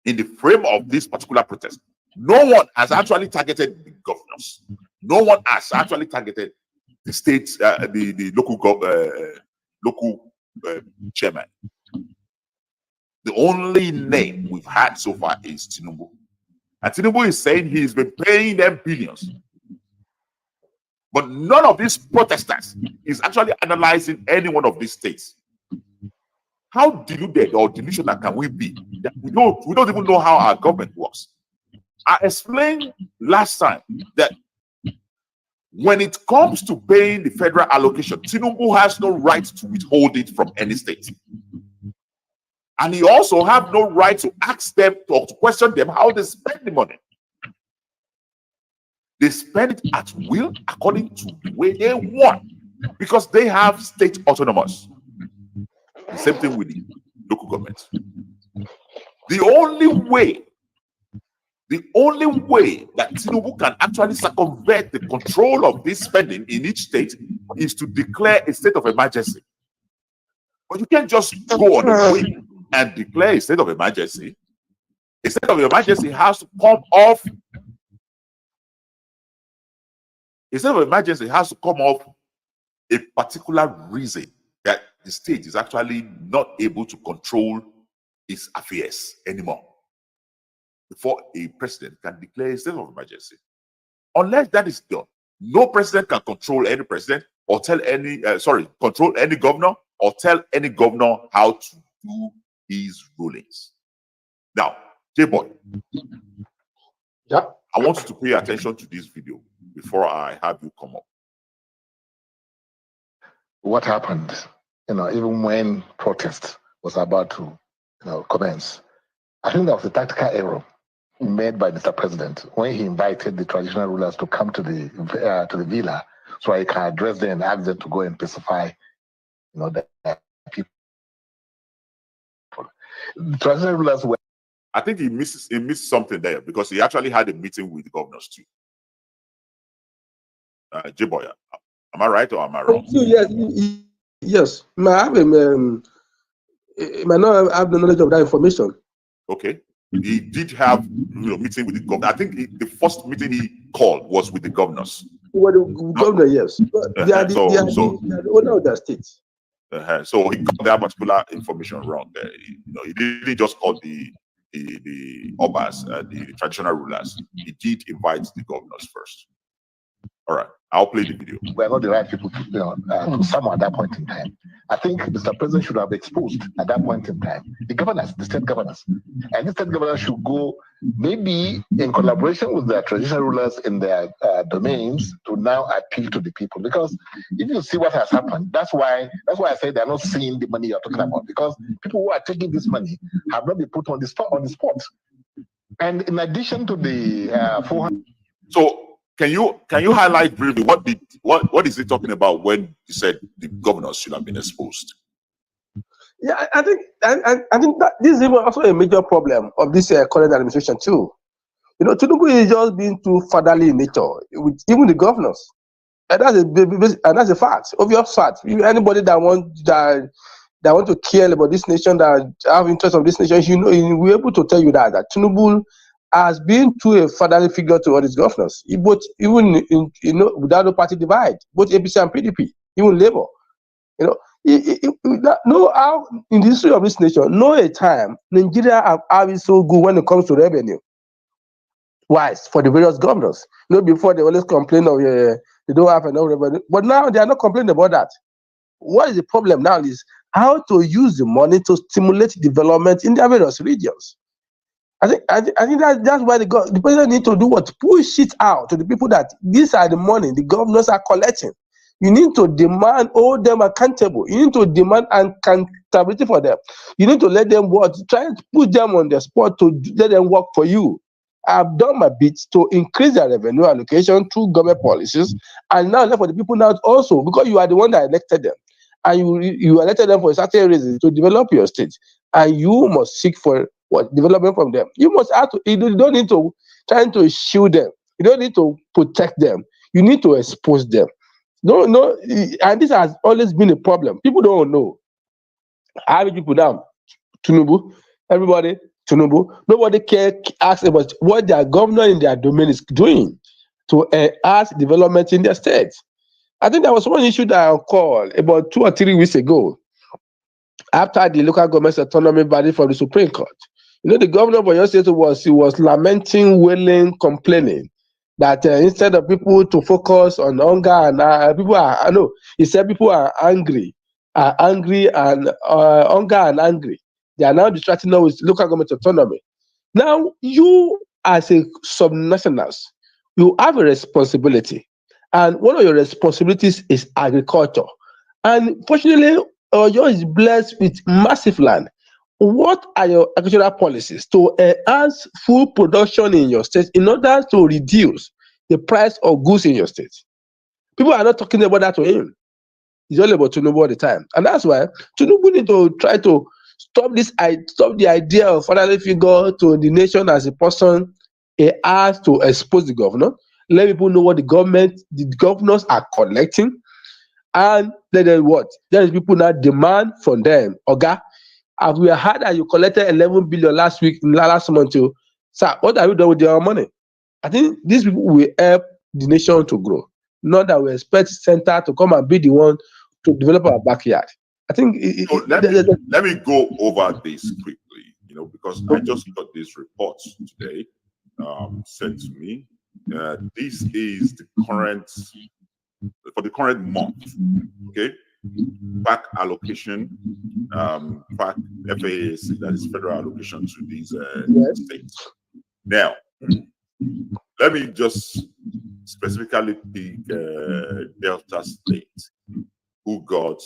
In the frame of this particular protest, no one has actually targeted the governors. No one has actually targeted the states, the local chairman. The only name we've had so far is Tinubu. And Tinubu is saying he's been paying them billions. But none of these protesters is actually analyzing any one of these states. How deluded or delusional can we be that we don't even know how our government works? I explained last time that when it comes to paying the federal allocation, Tinubu has no right to withhold it from any state. And he also have no right to ask them or to question them how they spend the money. They spend it at will according to the way they want because they have state autonomous. The same thing with the local government. The only way that Tinubu can actually circumvent the control of this spending in each state is to declare a state of emergency. But you can't just go on a whim and declare a state of emergency. A state of emergency has to come off. A state of emergency has to come off a particular reason that the state is actually not able to control its affairs anymore before a president can declare a state of emergency. Unless that is done, no president can control any president or tell any control any governor or tell any governor how to do his rulings. Now, J-Boy, Yeah. I want you to pay attention to this video before I have you come up. What happened, even when protest was about to, commence, I think that was a tactical error made by Mr. President when he invited the traditional rulers to come to the villa so he can address them and ask them to go and pacify, the people. The traditional rulers were. I think he missed something there because he actually had a meeting with the governors too. J-Boy, am I right or am I wrong? Yes. May I might not have the knowledge of that information. Okay. He did have meeting with the governor. I think the first meeting he called was with the governors. Well, the governor, yes. They are the owner of the state. So he got that particular information wrong. He didn't just call the Obas, the traditional rulers. He did invite the governors first. All right, I'll play the video. We're not the right people to summon at that point in time. I think Mr. President should have exposed at that point in time the governors, the state governors. And the state governors should go maybe in collaboration with their traditional rulers in their domains to now appeal to the people. Because if you see what has happened, that's why I say they're not seeing the money you're talking about. Because people who are taking this money have not been put on the spot. And in addition to the 400. So can you highlight briefly what is he talking about when he said the governors should have been exposed? Yeah, I think that this is even also a major problem of this current administration too. Tinubu is just being too fatherly in nature with even the governors, and that's a fact, obvious fact. Anybody that want to care about this nation, that have interest of this nation, we're able to tell you that Tinubu has been to a fatherly figure to all his governors, but even without a party divide, both APC and PDP, even Labour, no how in the history of this nation, no a time Nigeria have been so good when it comes to revenue wise for the various governors. Before they always complain of they don't have enough revenue, but now they are not complaining about that. What is the problem now is how to use the money to stimulate development in their various regions. I think that's why the president need to do what? Push it out to the people that these are the money the governors are collecting. You need to demand, hold them accountable. You need to demand accountability for them. You need to let them work, try to put them on the spot to let them work for you. I've done my bit to increase their revenue allocation through government policies, and now for the people now also, because you are the one that elected them, and you elected them for a certain reason to develop your state, and you must seek for development from them. You must have to. You don't need to try to shield them. You don't need to protect them. You need to expose them. No, and this has always been a problem. People don't know. How many people now? Tinubu, everybody, Tinubu. Nobody asks about what their governor in their domain is doing to enhance development in their state. I think there was one issue that I called about 2 or 3 weeks ago after the local government's autonomy verdict from the Supreme Court. The governor of your state was lamenting, wailing, complaining that instead of people to focus on hunger and he said people are angry and hunger and angry. They are now distracting us with local government autonomy. Now, you as a subnationals, you have a responsibility, and one of your responsibilities is agriculture. And fortunately, Oyo is blessed with massive land. What are your agricultural policies to enhance food production in your state in order to reduce the price of goods in your state? People are not talking about that to him. It's all about Tinubu all the time. And that's why Tinubu need to try to stop the idea of fatherly figure to the nation as a person. He has to expose the governor, let people know what the governors are collecting, and let them what? Then people now demand from them, Oga, as we heard that you collected 11 billion last month too. Sir, what have you done with your money? I think these people will help the nation to grow. Not that we expect center to come and be the one to develop our backyard. I think let me go over this quickly, because I just got this report today sent to me. This is for the current month. Okay, back allocation FAC, FAAC, that is federal allocation to these Yes. states. Now, let me just specifically pick Delta State, who got,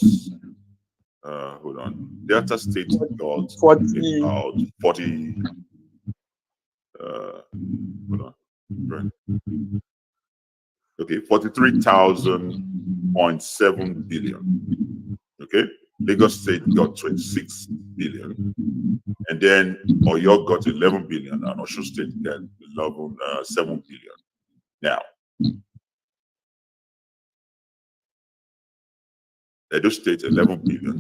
hold on, Delta State got 40. about 40, hold on, right. Okay, 43,000.7 billion. Okay, Lagos State got 26 billion, and then Oyo got 11 billion, and Osun State got 7 billion. Now, Edo State 11 billion,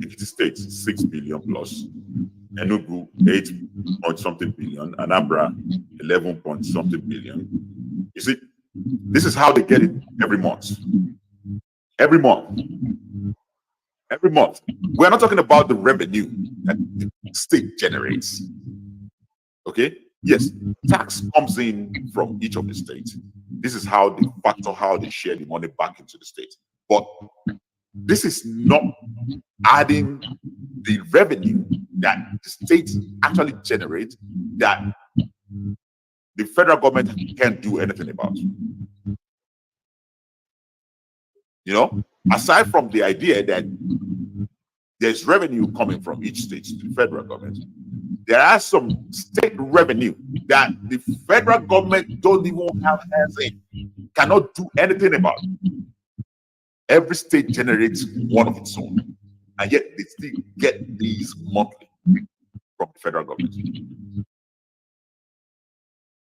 Ekiti State 6 billion plus, Enugu 8 point something billion, Anambra 11 point something billion. You see, this is how they get it every month. Every month. Every month. We're not talking about the revenue that the state generates. Okay? Yes, tax comes in from each of the states. This is how they factor, how they share the money back into the state. But this is not adding the revenue that the state actually generates that the federal government can't do anything about. You know, aside from the idea that there's revenue coming from each state to the federal government, there are some state revenue that the federal government don't even have hands in, cannot do anything about. Every state generates one of its own, and yet they still get these monthly from the federal government.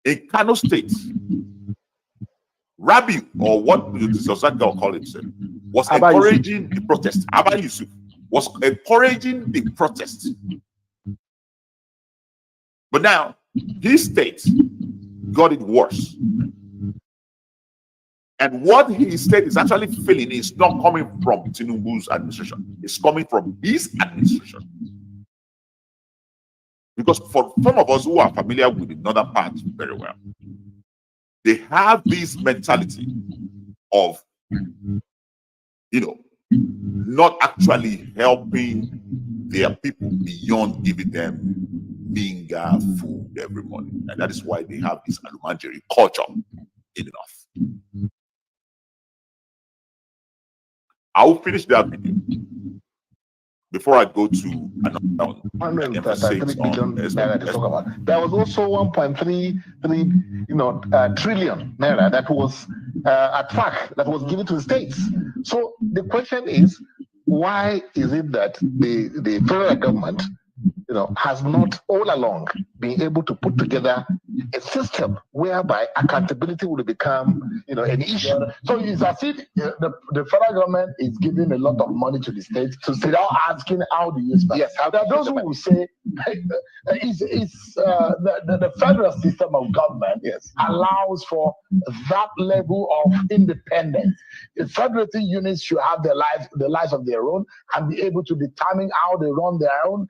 In Kano State, Rabiu, or what the Sosaka will call himself, was encouraging the protest. Abba Yusuf was encouraging the protest. But now, his state got it worse. And what his state is actually feeling is not coming from Tinubu's administration. It's coming from his administration. Because for some of us who are familiar with the northern part very well, they have this mentality of, you know, not actually helping their people beyond giving them binga food every morning. And that is why they have this alumanjeri culture in the north. I will finish that video before I go to another one. 133 billion naira to talk about. There was also 1.33 trillion naira that was at FAC that was given to the states. So the question is, why is it that the federal government has not all along been able to put together a system whereby accountability will become, an issue? So it's as if the federal government is giving a lot of money to the states without asking how do you spend. Yes, there are those who will say the federal system of government allows for that level of independence. The federative units should have the lives of their own and be able to determine how they run their own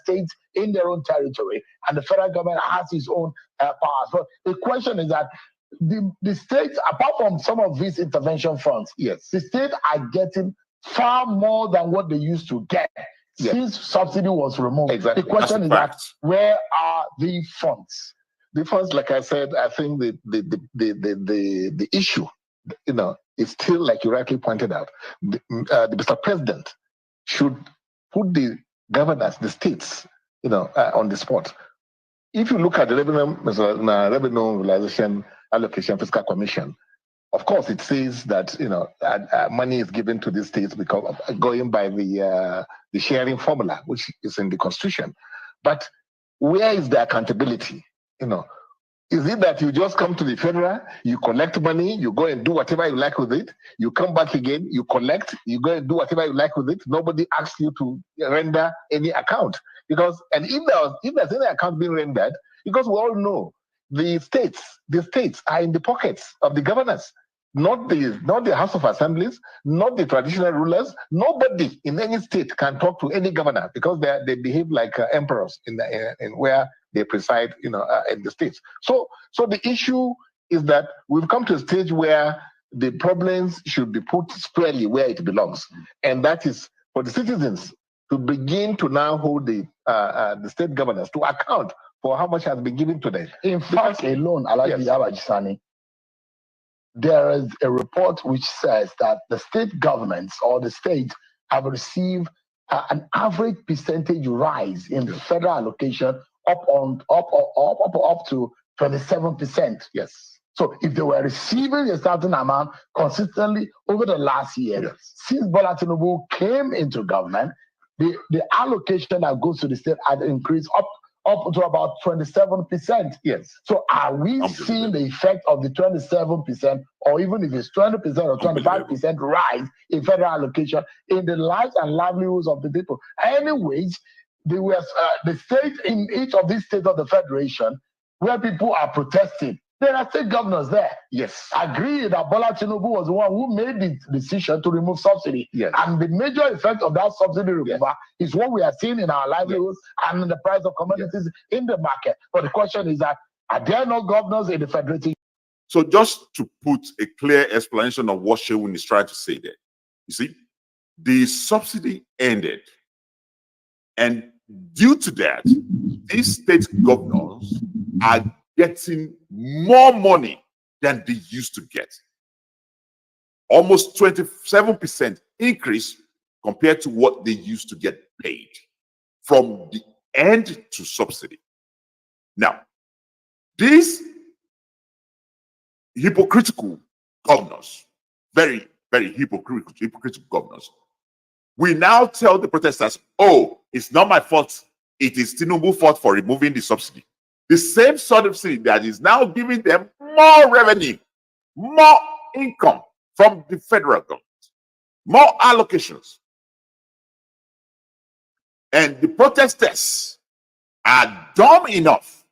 states in their own territory, and the federal government has its own powers. But the question is that the states, apart from some of these intervention funds, the states are getting far more than what they used to get since subsidy was removed. Exactly. The question is that where are the funds? The funds, like I said, I think the issue, is still, like you rightly pointed out, the Mr. President should put the governors, the states, on the spot. If you look at the Revenue Realization Allocation Fiscal Commission, of course, it says that money is given to the states because of going by the sharing formula, which is in the Constitution. But where is the accountability? Is it that you just come to the federal, you collect money, you go and do whatever you like with it, you come back again, you collect, you go and do whatever you like with it, nobody asks you to render any account? Because, and if there's any account being rendered, because we all know the states are in the pockets of the governors, not the House of Assemblies, not the traditional rulers. Nobody in any state can talk to any governor because they behave like emperors in where they preside, in the states. So the issue is that we've come to a stage where the problems should be put squarely where it belongs, and that is for the citizens to begin to now hold the state governors to account for how much has been given to them. In fact, alone, Alaji Abajisani, there is a report which says that the state governments or the states have received an average percentage rise in federal allocation up to 27%. Yes. So if they were receiving a certain amount consistently over the last year, since Bola Tinubu came into government, the allocation that goes to the state had increased up to about 27%. Yes. So are we seeing the effect of the 27%, or even if it's 20% or 25% rise in federal allocation in the lives and livelihoods of the people? Anyways, the state in each of these states of the federation where people are protesting, there are state governors there. Yes. Agree that Bola Tinubu was the one who made the decision to remove subsidy. Yes. And the major effect of that subsidy removal is what we are seeing in our livelihoods and in the price of commodities in the market. But the question is that, are there no governors in the federative? So just to put a clear explanation of what Shewin is trying to say there, you see, the subsidy ended. And due to that, these state governors are getting more money than they used to get. Almost 27% increase compared to what they used to get paid from the end to subsidy. Now, these hypocritical governors, very, very hypocritical governors, we now tell the protesters, oh, it's not my fault. It is Tinubu's fault for removing the subsidy. The same subsidy that is now giving them more revenue, more income from the federal government, more allocations. And the protesters are dumb enough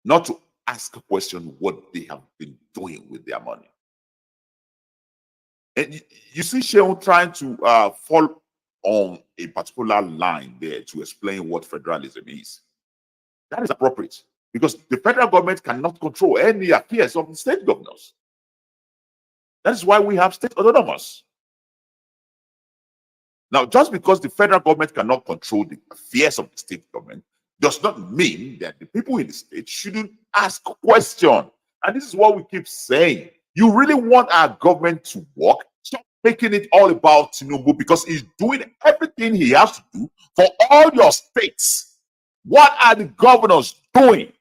not to ask a question what they have been doing with their money. And you see Shehu trying to fall on a particular line there to explain what federalism is. That is appropriate because the federal government cannot control any affairs of the state governors. That is why we have state autonomous. Now, just because the federal government cannot control the affairs of the state government does not mean that the people in the state shouldn't ask questions. And this is what we keep saying. You really want our government to work? Stop making it all about Tinubu because he's doing everything he has to do for all your states. What are the governors doing?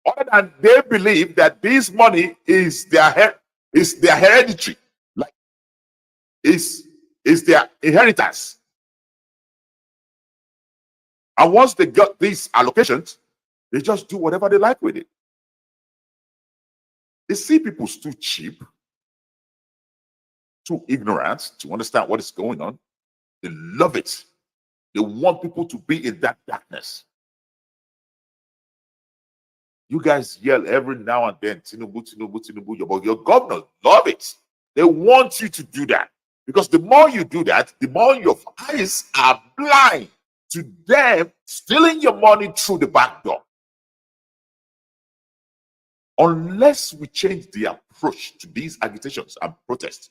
Other than they believe that this money is their hereditary, like is their inheritance. And once they got these allocations, they just do whatever they like with it. They see people too cheap, too ignorant to understand what is going on. They love it. They want people to be in that darkness. You guys yell every now and then, Tinubu, Tinubu, Tinubu, but your governors love it. They want you to do that. Because the more you do that, the more your eyes are blind to them stealing your money through the back door. Unless we change the approach to these agitations and protests,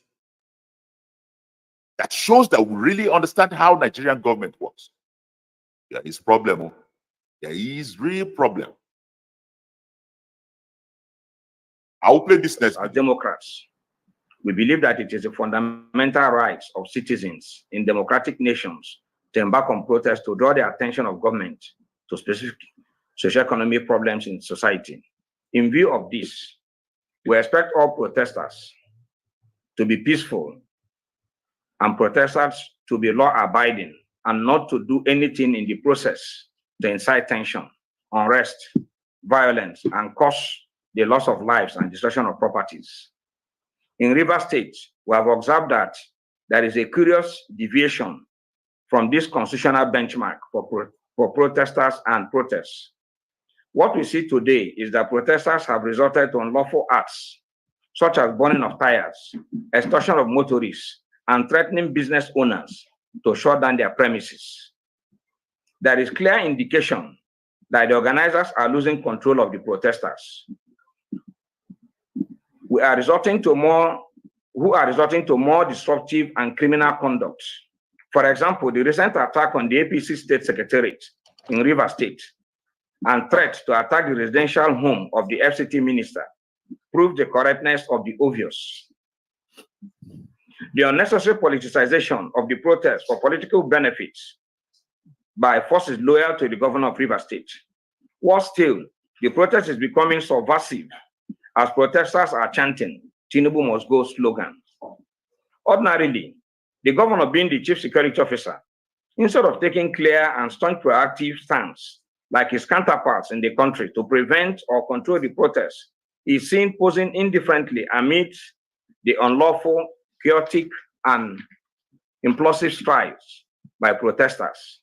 that shows that we really understand how Nigerian government works. There is problem. There is real problem. I will play this next. As Democrats, we believe that it is a fundamental right of citizens in democratic nations to embark on protests to draw the attention of government to specific socio-economic problems in society. In view of this, we expect all protesters to be peaceful and protesters to be law-abiding and not to do anything in the process to incite tension, unrest, violence, and cause the loss of lives and destruction of properties. In Rivers State, we have observed that there is a curious deviation from this constitutional benchmark for protesters and protests. What we see today is that protesters have resorted to unlawful acts, such as burning of tires, extortion of motorists, and threatening business owners to shut down their premises. There is clear indication that the organizers are losing control of the protesters. We are resorting to more who are resorting to more disruptive and criminal conduct. For example, the recent attack on the APC State Secretariat in Rivers State and threat to attack the residential home of the FCT minister prove the correctness of the obvious. The unnecessary politicization of the protest for political benefits by forces loyal to the governor of Rivers State. Worse still, the protest is becoming subversive as protesters are chanting Tinubu must go slogan. Ordinarily, the governor being the chief security officer, instead of taking clear and staunch proactive stance like his counterparts in the country to prevent or control the protest, is seen posing indifferently amid the unlawful, chaotic, and implosive strikes by protesters.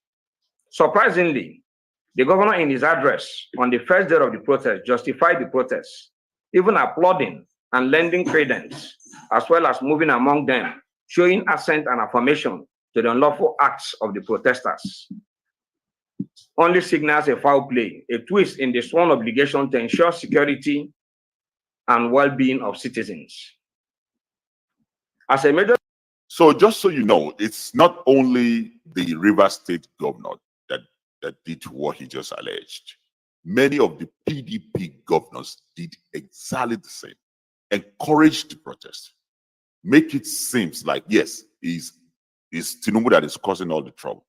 Surprisingly, the governor in his address on the first day of the protest justified the protest, even applauding and lending credence, as well as moving among them, showing assent and affirmation to the unlawful acts of the protesters. Only signals a foul play, a twist in the sworn obligation to ensure security and well-being of citizens. As a major... So just so you know, it's not only the River State governor that did what he just alleged. Many of the PDP governors did exactly the same. Encourage the protest. Make it seem like, yes, it's Tinubu that is causing all the trouble.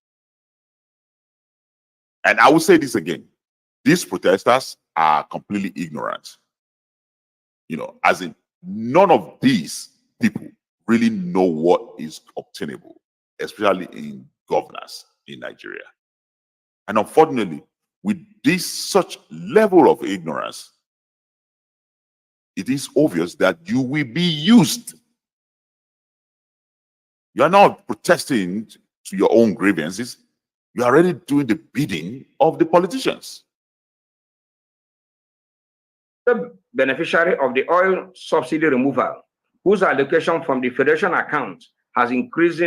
And I will say this again. These protesters are completely ignorant. You know, as in, none of these people really know what is obtainable, especially in governance in Nigeria. And unfortunately, with this such level of ignorance, it is obvious that you will be used. You are not protesting to your own grievances. You are already doing the bidding of the politicians. The beneficiary of the oil subsidy removal, whose allocation from the federation account has increased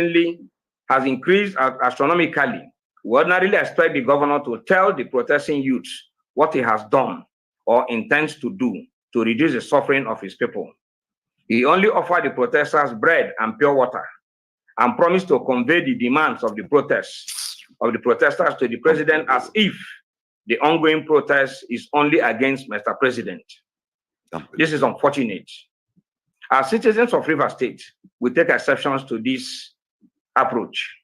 astronomically, we ordinarily expect the governor to tell the protesting youths what he has done or intends to do to reduce the suffering of his people. He only offered the protesters bread and pure water and promised to convey the demands of the protesters to the president as if the ongoing protest is only against Mr. President. This is unfortunate. As citizens of Rivers State, we take exceptions to this approach.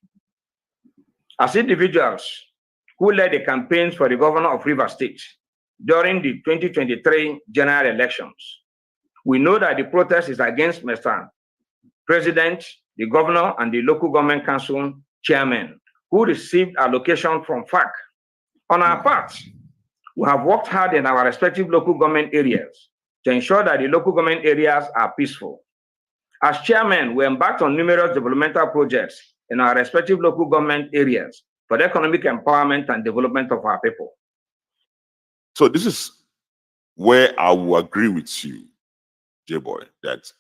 As individuals who led the campaigns for the governor of Rivers State during the 2023 general elections, we know that the protest is against Mr. President, the governor, and the local government council chairman who received allocation from FAC. On our part, we have worked hard in our respective local government areas to ensure that the local government areas are peaceful. As chairman, we embarked on numerous developmental projects in our respective local government areas for the economic empowerment and development of our people. So this is where I will agree with you, J-Boy, that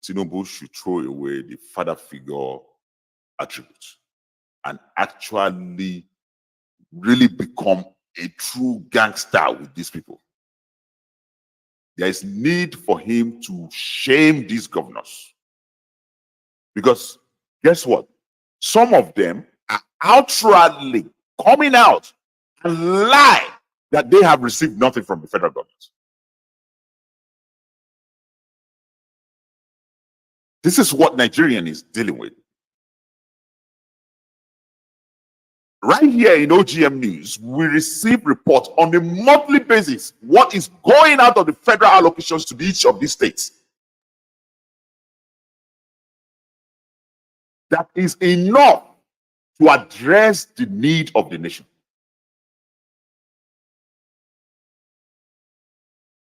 Tinubu should throw away the father figure attributes and actually really become a true gangster with these people. There is need for him to shame these governors. Because guess what? Some of them are outrightly coming out and lie that they have received nothing from the federal government. This is what Nigerian is dealing with. Right here in OGM News, we receive reports on a monthly basis what is going out of the federal allocations to each of these states. That is enough to address the need of the nation.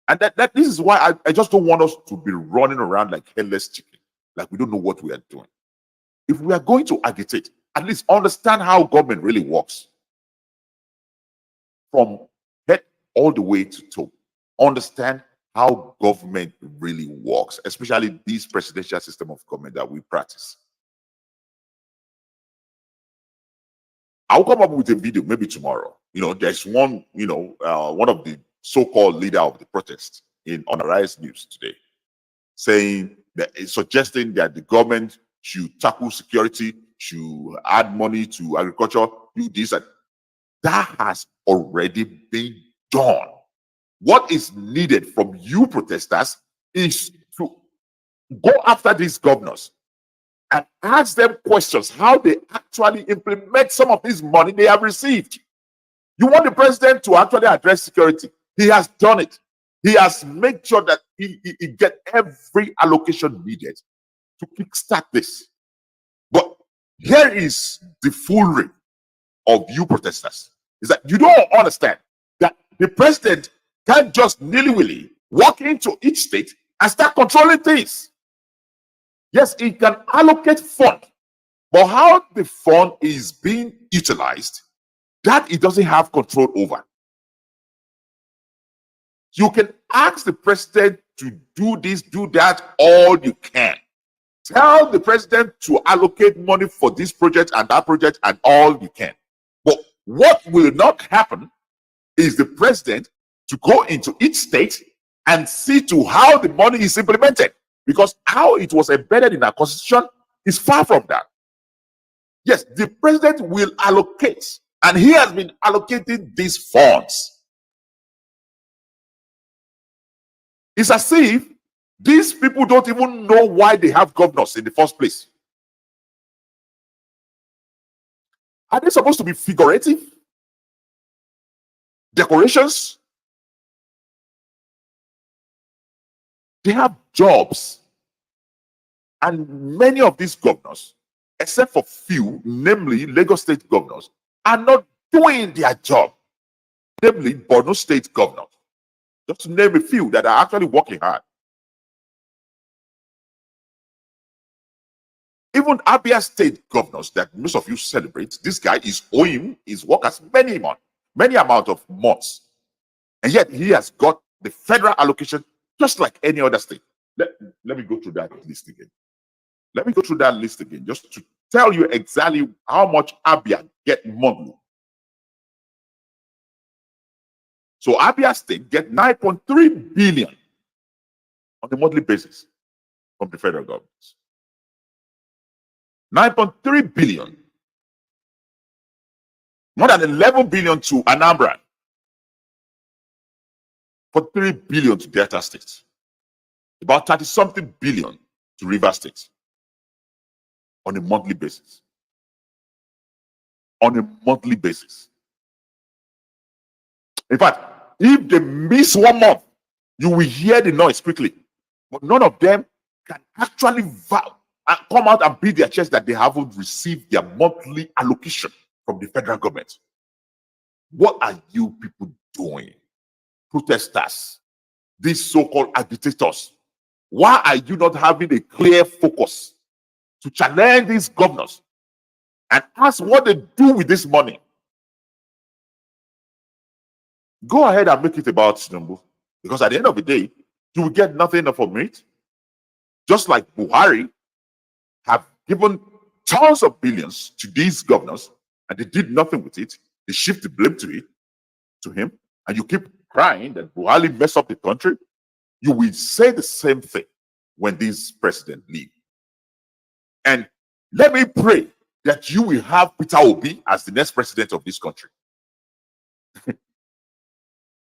And this is why I just don't want us to be running around like headless chicken, like we don't know what we are doing. If we are going to agitate, at least understand how government really works. From head all the way to toe. Understand how government really works, especially this presidential system of government that we practice. I'll come up with a video maybe tomorrow. You know, there's one, one of the so-called leader of the protest on Arise News today saying suggesting that the government should tackle security, should add money to agriculture, do this, and that has already been done. What is needed from you protesters is to go after these governors and ask them questions how they actually implement some of this money they have received. You want the president to actually address security. He has done it. He has made sure that he get every allocation needed to kickstart this. But here is the foolery of you protesters, is that you don't understand that the president can't just nilly-willy walk into each state and start controlling things. Yes, he can allocate fund, but how the fund is being utilized, that he doesn't have control over. You can ask the president to do this, do that, all you can. Tell the president to allocate money for this project and that project and all you can. But what will not happen is the president to go into each state and see to how the money is implemented, because how it was embedded in our constitution is far from that. Yes, the president will allocate, and he has been allocating these funds. It's as if these people don't even know why they have governors in the first place. Are they supposed to be figurative? Decorations? They have jobs. And many of these governors, except for few, namely Lagos State governors, are not doing their job. Namely Borno State governors. Just to name a few that are actually working hard. Even Abia State governors that most of you celebrate, this guy is owing his workers many amount of months. And yet he has got the federal allocation just like any other state. Let me go through that list again. Let me go through that list again just to tell you exactly how much Abia get monthly. So Abia State get 9.3 billion on a monthly basis from the federal government. 9.3 billion. More than 11 billion to Anambra. For 3 billion to Delta State. About 30-something billion to River State. On a monthly basis. On a monthly basis. In fact, if they miss 1 month, you will hear the noise quickly. But none of them can actually vow and come out and beat their chest that they haven't received their monthly allocation from the federal government. What are you people doing? Protesters, these so-called agitators. Why are you not having a clear focus to challenge these governors and ask what they do with this money? Go ahead and make it about Tinubu, because at the end of the day, you will get nothing from it. Just like Buhari have given tons of billions to these governors and they did nothing with it. They shift the blame to him, and you keep crying that Buhari messed up the country. You will say the same thing when this president leaves. And let me pray that you will have Peter Obi as the next president of this country.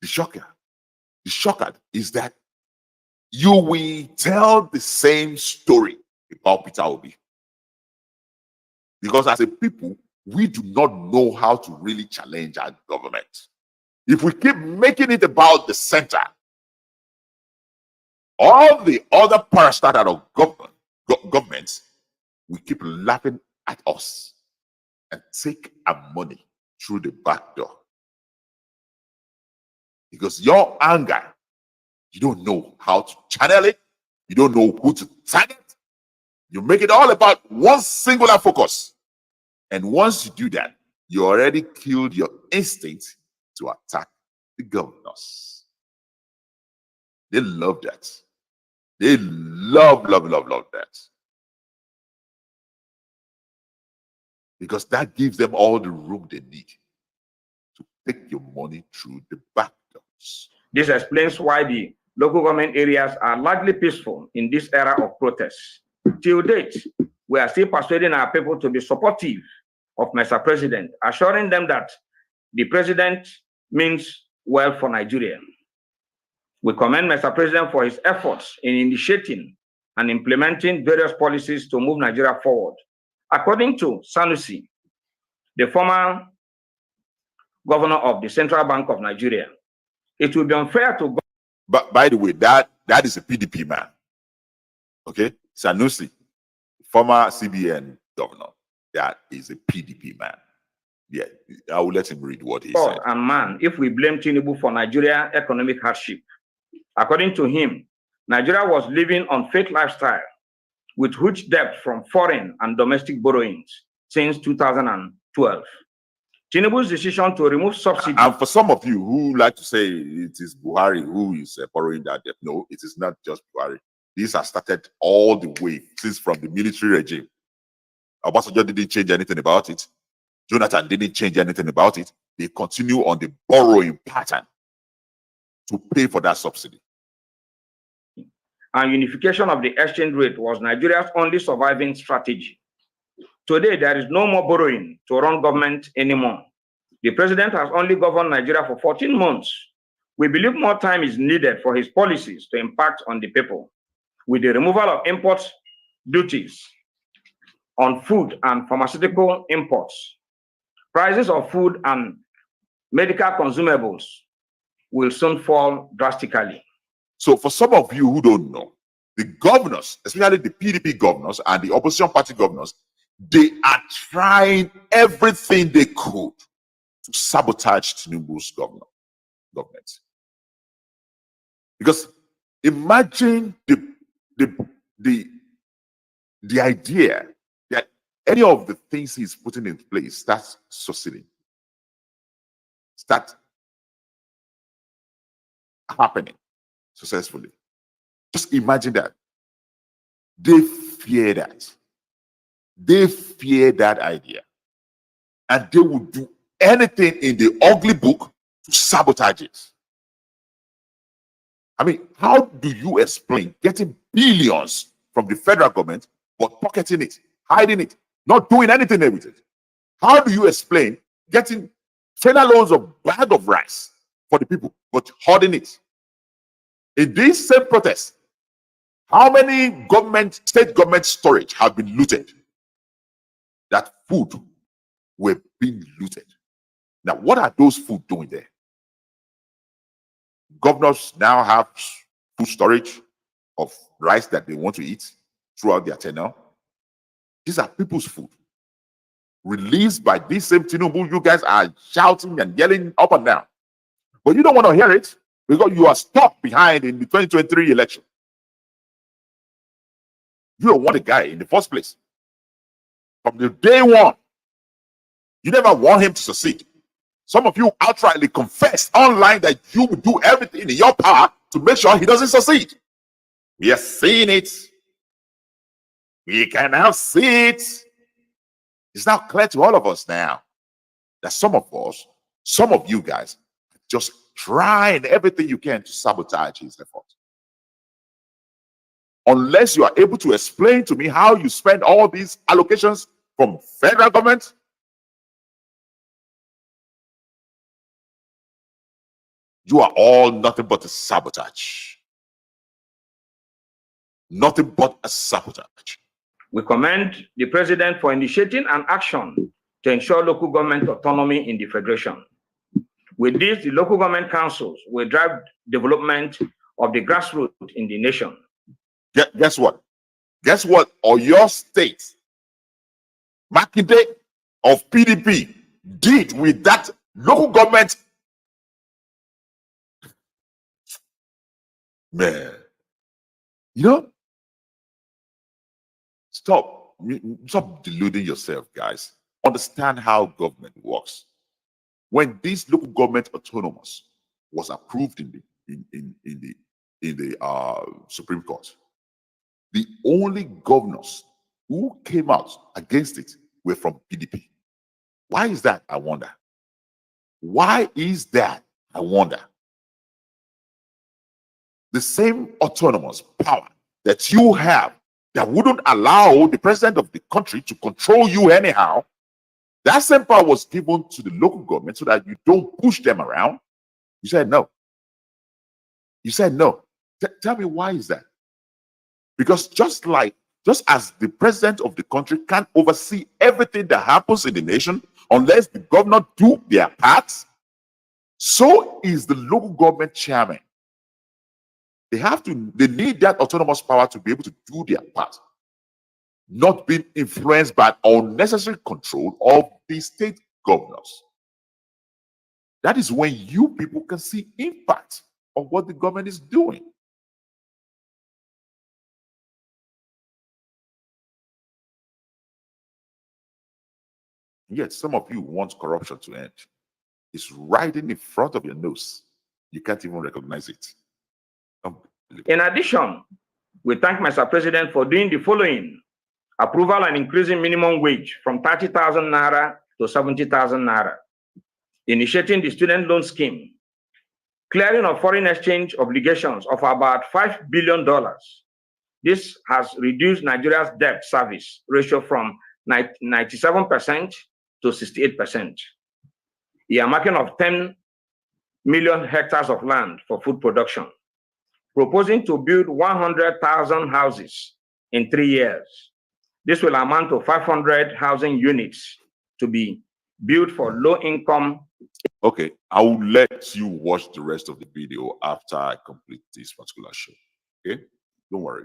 The shocker is that you will tell the same story about Peter Obi. Because as a people, we do not know how to really challenge our government. If we keep making it about the center, all the other parastatal of governments will keep laughing at us and take our money through the back door. Because your anger, you don't know how to channel it. You don't know who to target. You make it all about one singular focus. And once you do that, you already killed your instinct to attack the governors. They love that. They love that. Because that gives them all the room they need to take your money through the back doors. This explains why the local government areas are largely peaceful in this era of protests. Till date, we are still persuading our people to be supportive of Mr. President, assuring them that the president means well for Nigeria. We commend Mr. President for his efforts in initiating and implementing various policies to move Nigeria forward. According to Sanusi, the former governor of the Central Bank of Nigeria, it will be unfair to... But by the way, that is a PDP man. Okay? Sanusi, former CBN governor, that is a PDP man. Yeah, I will let him read what he said. And man, if we blame Tinubu for Nigeria economic hardship, according to him, Nigeria was living on fake lifestyle with huge debt from foreign and domestic borrowings since 2012. Tinubu's decision to remove subsidies. And for some of you who like to say it is Buhari who is borrowing that debt, no, it is not just Buhari. These have started all the way since from the military regime. Obasanjo didn't change anything about it. Jonathan didn't change anything about it. They continue on the borrowing pattern to pay for that subsidy. And unification of the exchange rate was Nigeria's only surviving strategy. Today, there is no more borrowing to run government anymore. The president has only governed Nigeria for 14 months. We believe more time is needed for his policies to impact on the people. With the removal of import duties on food and pharmaceutical imports, prices of food and medical consumables will soon fall drastically. So for some of you who don't know, the governors, especially the PDP governors and the opposition party governors, they are trying everything they could to sabotage Tinubu's government. Because imagine the idea that any of the things he's putting in place starts succeeding, start happening successfully. Just imagine that. They fear that. They fear that idea. And they will do anything in the ugly book to sabotage it. I mean, how do you explain getting billions from the federal government, but pocketing it, hiding it, not doing anything with it? How do you explain getting trailer loads of bag of rice for the people, but hoarding it? In these same protests, how many state government storage have been looted? That food were being looted. Now, what are those food doing there? Governors now have food storage of rice that they want to eat throughout their tenure. These are people's food. Released by this same Tinubu, you guys are shouting and yelling up and down. But you don't want to hear it because you are stuck behind in the 2023 election. You don't want the guy in the first place. From the day one, you never want him to succeed. Some of you outrightly confessed online that you would do everything in your power to make sure he doesn't succeed. We are seeing it. We can now see it. It's now clear to all of us now that some of you guys, just trying everything you can to sabotage his effort. Unless you are able to explain to me how you spend all these allocations from federal government, you are all nothing but a sabotage. Nothing but a sabotage. We commend the president for initiating an action to ensure local government autonomy in the federation. With this, the local government councils will drive development of the grassroots in the nation. Guess what? Guess what? Or your state, Makinde of PDP, did with that local government. Man, stop deluding yourself, guys. Understand how government works. When this local government autonomous was approved in the Supreme Court, the only governors who came out against it were from PDP. Why is that? I wonder. Why is that? I wonder. the same autonomous power that you have that wouldn't allow the president of the country to control you anyhow, that same power was given to the local government so that you don't push them around. You said no. You said no. Tell me, why is that? Because just as the president of the country can't oversee everything that happens in the nation unless the governor do their parts, so is the local government chairman. They need that autonomous power to be able to do their part, not being influenced by unnecessary control of the state governors. That is when you people can see impact of what the government is doing. Yet some of you want corruption to end. It's right in front of your nose. You can't even recognize it. In addition, we thank Mr. President for doing the following: approval and increasing minimum wage from 30,000 naira to 70,000 naira, initiating the student loan scheme, clearing of foreign exchange obligations of about $5 billion. This has reduced Nigeria's debt service ratio from 97% to 68%. Earmarking of 10 million hectares of land for food production, proposing to build 100,000 houses in 3 years. This will amount to 500 housing units to be built for low-income. Okay, I will let you watch the rest of the video after I complete this particular show. Okay, don't worry.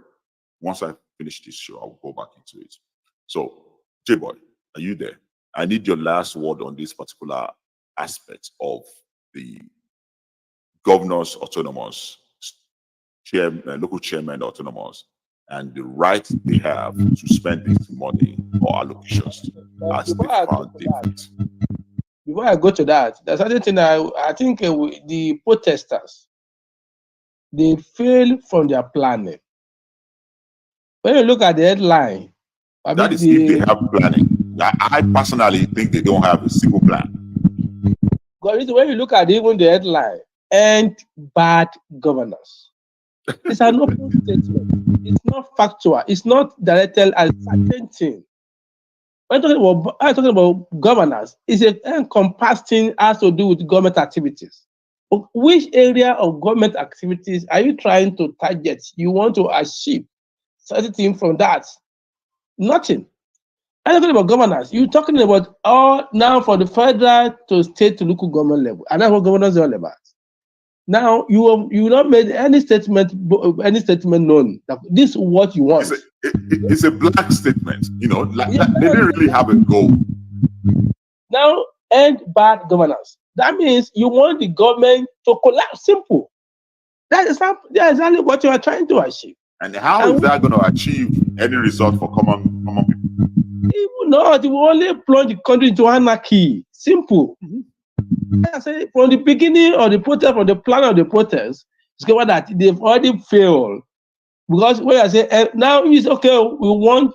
Once I finish this show, I'll go back into it. So, J-Boy, are you there? I need your last word on this particular aspect of the governor's autonomous, local chairman autonomous, and the right they have to spend this money or allocations as they found different. Before I go to that, there's another thing I think the protesters, they fail from their planning. When you look at the headline, That is if they have planning. I personally think they don't have a single plan. When you look at even the headline, "End bad governance," it's an open statement. It's not factual. It's not directed at certain thing. When talking about governance, it's encompassing has to do with government activities. Which area of government activities are you trying to target? You want to achieve certain thing from that? Nothing. I'm talking about governance. You're talking about all now for the federal to state to local government level, and that's what governance is all about. Now you not made any statement known that this is what you want. It's a black statement, like they didn't really have a goal. Now, end bad governance. That means you want the government to collapse. Simple. That's exactly what you are trying to achieve. And how is that going to achieve any result for common people? It will not. It will only plunge the country into anarchy. Simple. I say from the beginning of the protest, from the plan of the protest, discover that they've already failed. Because when I say now it's okay, we want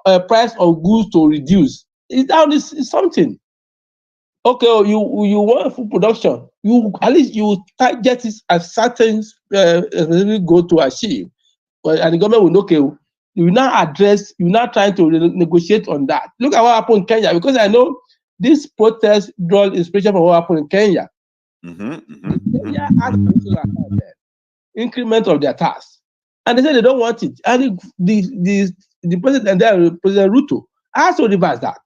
a price of goods to reduce. It's something. Okay, you want food production. You at least you target it a certain goal to achieve. And the government will know, okay, you will now address, you now trying to negotiate on that. Look at what happened in Kenya, because I know this protest draw inspiration from what happened in Kenya. Kenya asked the increment of their tax, and they said they don't want it. And the president there, President Ruto, has to reverse that,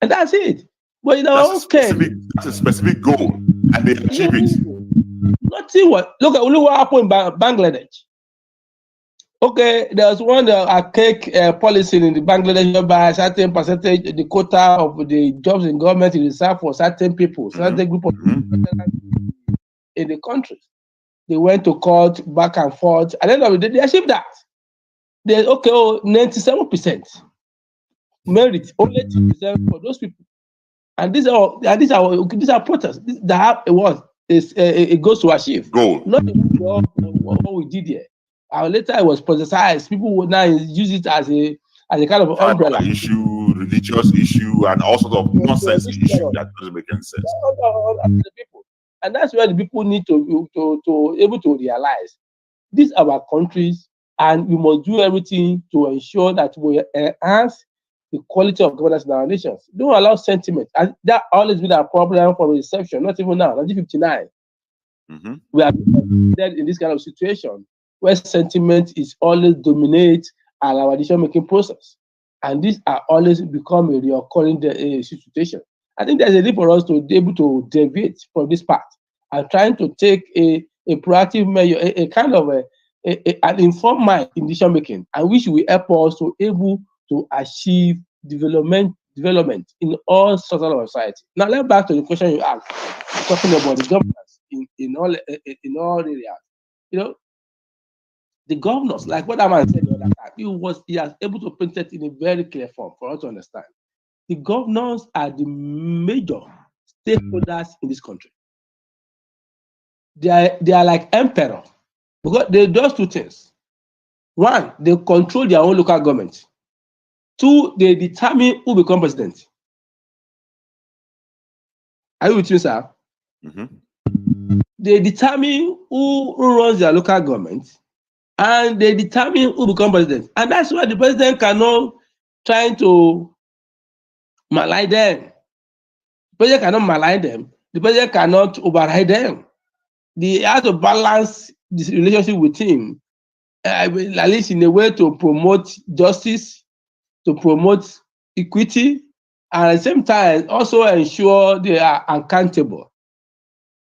and that's it. But that's a specific goal, and they achieve it. Nothing. Look at what happened in Bangladesh. Okay, there's one archaic policy in the Bangladesh whereby a certain percentage, the quota of the jobs in government is reserved for certain people, certain group of people in the country. They went to court, back and forth. At the end of the day, they achieved that. 97% merit, only 2% for those people. And these are protests. That have it goes to achieve. Goal. Not what we did here. Later it was politicized. People would now use it as a kind of umbrella issue, religious issue, and all sorts of nonsense issue that doesn't make any sense. And that's where the people need to able to realize These are our countries, and we must do everything to ensure that we enhance the quality of governance in our nations. Don't allow sentiment. And that always been our problem from inception, not even now, 1959. We are in this kind of situation where sentiment is always dominate our decision-making process. And these are always become a recurring situation. I think there's a need for us to be able to deviate from this path and trying to take a proactive measure, a kind of an informed mind in decision making, and which will help us to able to achieve development in all sorts of society. Now let's back to the question you asked, talking about the governance in all areas. You know, the governors, like what that man said the other time, he has able to paint it in a very clear form for us to understand. The governors are the major stakeholders in this country. They are like emperor because they do two things. One, they control their own local government. Two, they determine who become president. Are you with me, sir? They determine who runs their local government, and they determine who become president. And that's why the president cannot try to malign them. The president cannot malign them. The president cannot override them. They have to balance this relationship with him, at least in a way to promote justice, to promote equity, and at the same time also ensure they are accountable.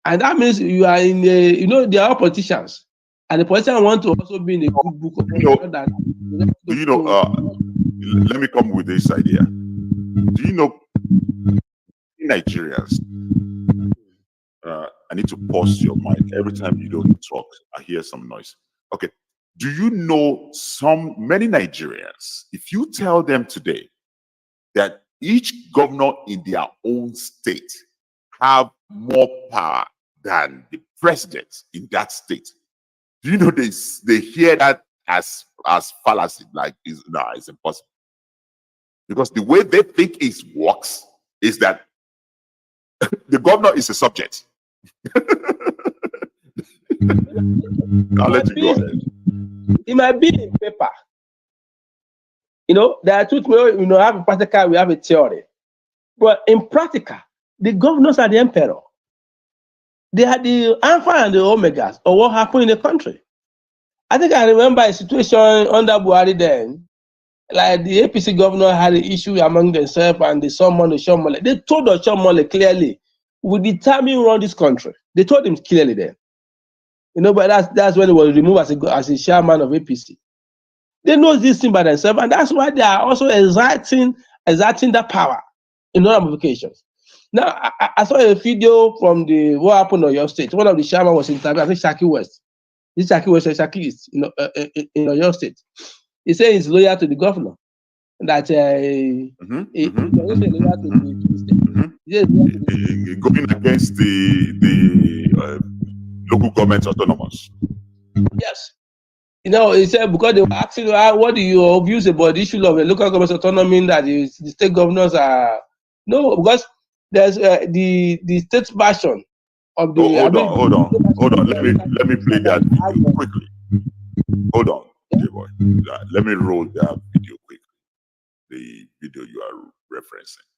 And that means you are in a, they are politicians, and the politicians want to also be in a good book of that. Let me come with this idea. Do you know, Nigerians, I need to pause your mic. Every time you don't talk, I hear some noise. Okay. Do you know many Nigerians, if you tell them today that each governor in their own state have more power than the president in that state, do you know they hear that as fallacy? Like, it's impossible. Because the way they think it works is that the governor is a subject. I'll let you go ahead. It might be in paper. There are two ways, have a practical, we have a theory. But in practical, the governors are the emperor. They are the alpha and the omegas of what happened in the country. I think I remember a situation under Buhari then, like the APC governor had an issue among themselves and the Shomole. They told the Shomole clearly, we determine run this country. They told him clearly then. But that's when he was removed as a chairman of APC. They know this thing by themselves, and that's why they are also exerting that power in other ramifications. Now, I saw a video from what happened in your state. One of the chairman was interviewed, I think Shaki West. This Shaki West, Shaki East, in your state. He said he's loyal to the governor. That he's loyal to the state. Going against the local government autonomous. Yes. He said because they were asking, what do you views about the issue of the local government autonomy, that the state governors are no, because there's the state version of the. Hold on. Let me play that video quickly. Hold on, J-Boy. Let me roll that video quickly. The video you are referencing.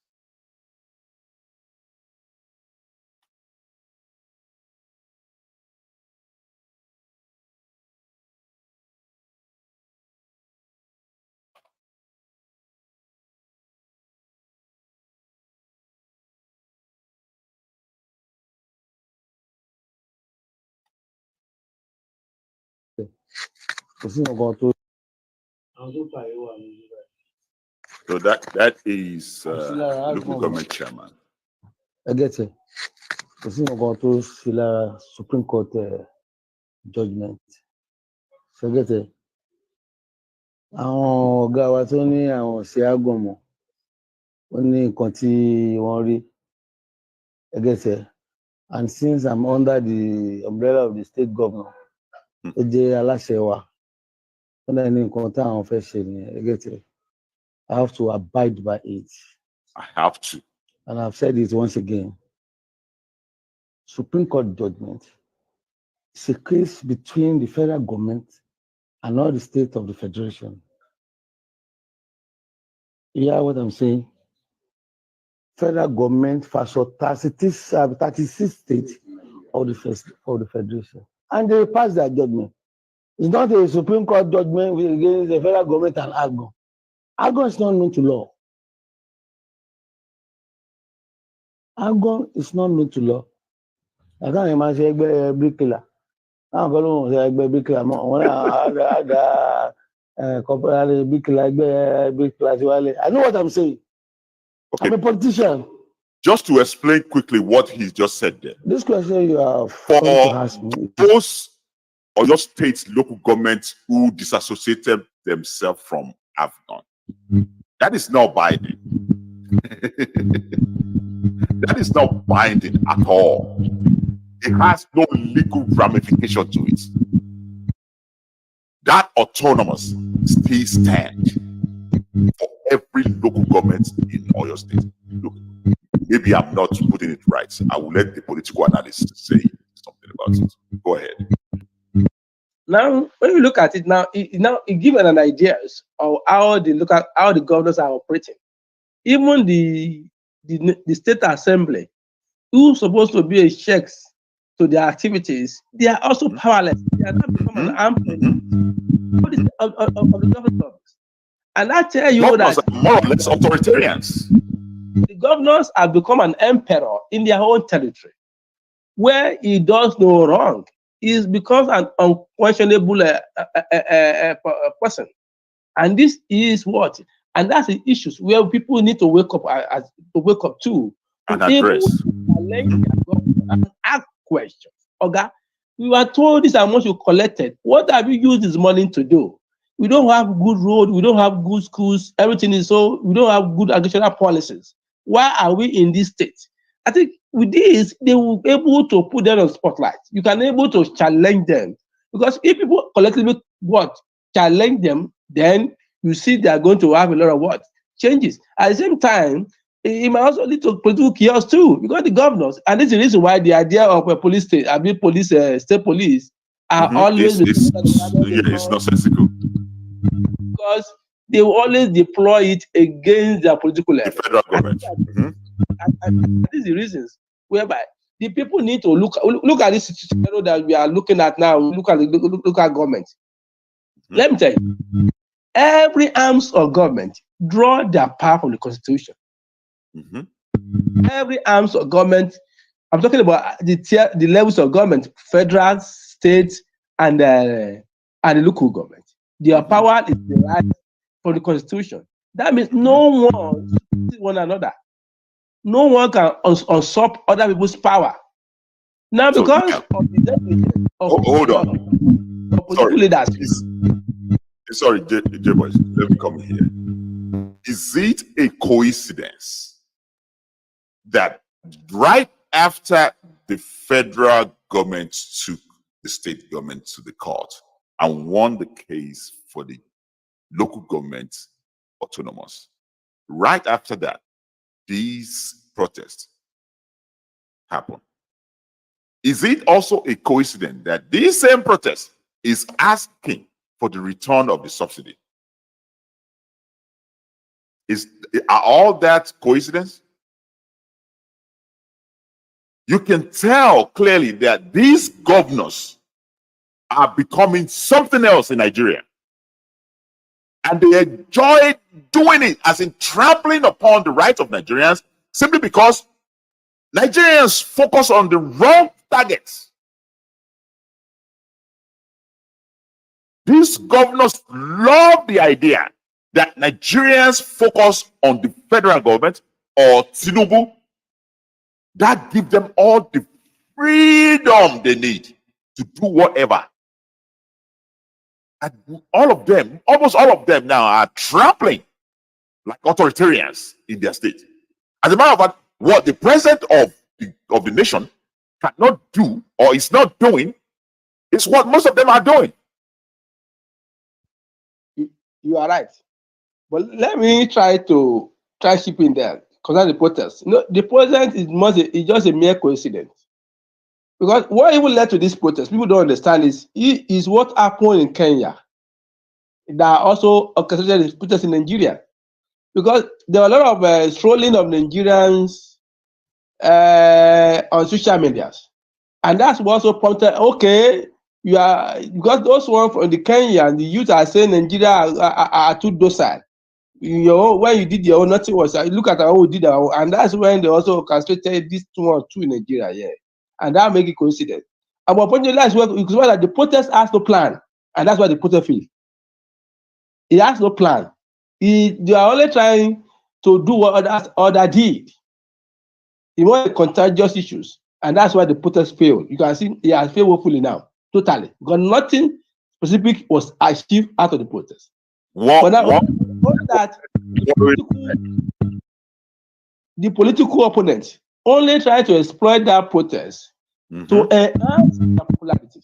So that is local government chairman. I get it. Kò sí nǹkan tó ṣe lára Supreme Court judgment. Forget it. Àwọn ọ̀gá wa tó ní àwọn ṣe àgọ̀mọ̀, wọ́n ní nǹkan tí wọ́n rí. I get it. And since I'm under the umbrella of the state governor, ó jẹ́ aláṣẹ wa. Wọ́n náà ní nǹkan táwọn fẹ́ ṣe nìyẹn. I get it. I have to abide by it. I have to. And I've said it once again. Supreme Court judgment It's a case between the federal government and all the states of the federation. You hear what I'm saying? Federal government versus 36 states of the federation. And they pass their judgment. It's not a Supreme Court judgment against the federal government and AGO. AGO is not known to law. AGO is not known to law. I can't imagine a bricklayer. I'm going to say a bricklayer. I know what I'm saying. Okay. I'm a politician. Just to explain quickly what he just said there. This question you are For to ask me. those or your state's local governments who disassociated themselves from Afghan, that is not binding. That is not binding at all. It has no legal ramification to it. That autonomous still stands for every local government in Oyo State. Look, maybe I'm not putting it right. I will let the political analyst say something about it. Go ahead. Now, when you look at it now, it gives an idea of how the governors are operating. Even the state assembly, who's supposed to be a checks to their activities, they are also powerless. They are not become an arm of the governors. And I tell you Governors that are more or less authoritarians. the governors have become an emperor in their own territory, where he does no wrong. He is becomes an unquestionable person, and this is what, and that's the issues where people need to wake up to And able address. to challenge their government and ask questions. Okay, we were told this amount you collected. What have you used this money to do? We don't have good road. We don't have good schools. Everything is so. We don't have good agricultural policies. Why are we in this state? I think with this, they will be able to put them on spotlight. You can be able to challenge them. Because if people collectively challenge them, then you see they are going to have a lot of changes. At the same time, it might also lead to political chaos too, because the governors, and this is the reason why the idea of a police state, state police, are always It's nonsensical. because they will always deploy it against their political level. The federal government. And these are the reasons whereby the people need to look at this scenario that we are looking at now. Look at government. Let me tell you, every arms of government draw their power from the constitution. Every arms of government, I'm talking about the levels of government, federal, state, and the local government. Their power is derived from the constitution. That means no one sees one another. No one can usurp other people's power. Now, because of the hold on. political leaders. Sorry, J boys, let me come here. Is it a coincidence that right after the federal government took the state government to the court and won the case for the local government autonomous, right after that, these protests happen? Is it also a coincidence that this same protest is asking for the return of the subsidy? Are all that coincidence? You can tell clearly that these governors are becoming something else in Nigeria. And they enjoy doing it, as in trampling upon the rights of Nigerians, simply because Nigerians focus on the wrong targets. These governors love the idea that Nigerians focus on the federal government or Tinubu. That gives them all the freedom they need to do whatever. And all of them, almost all of them now, are trampling like authoritarians in their state. As a matter of fact, what the president of the nation cannot do or is not doing is what most of them are doing. You are right. But let me try chip in there concerning the protest. The president is just a mere coincidence. Because what even led to this protest, people don't understand is what happened in Kenya that also orchestrated this protest in Nigeria. Because there were a lot of strolling of Nigerians on social medias. And that's what also prompted, okay, you are, because those ones from the Kenya and the youth are saying Nigeria are too docile. When you did your own, nothing was, look at how we did our own. And that's when they also orchestrated this one too in Nigeria, yeah. And that make it coincidence. And what point is that the protest has no plan. And that's why the protest failed. It has no plan. They are only trying to do what others did. He want contagious issues, and that's why the protest failed. You can see he has failed woefully now, totally. Because nothing specific was achieved out of the protest. But now, that the political opponents only try to exploit that protest to enhance their popularity,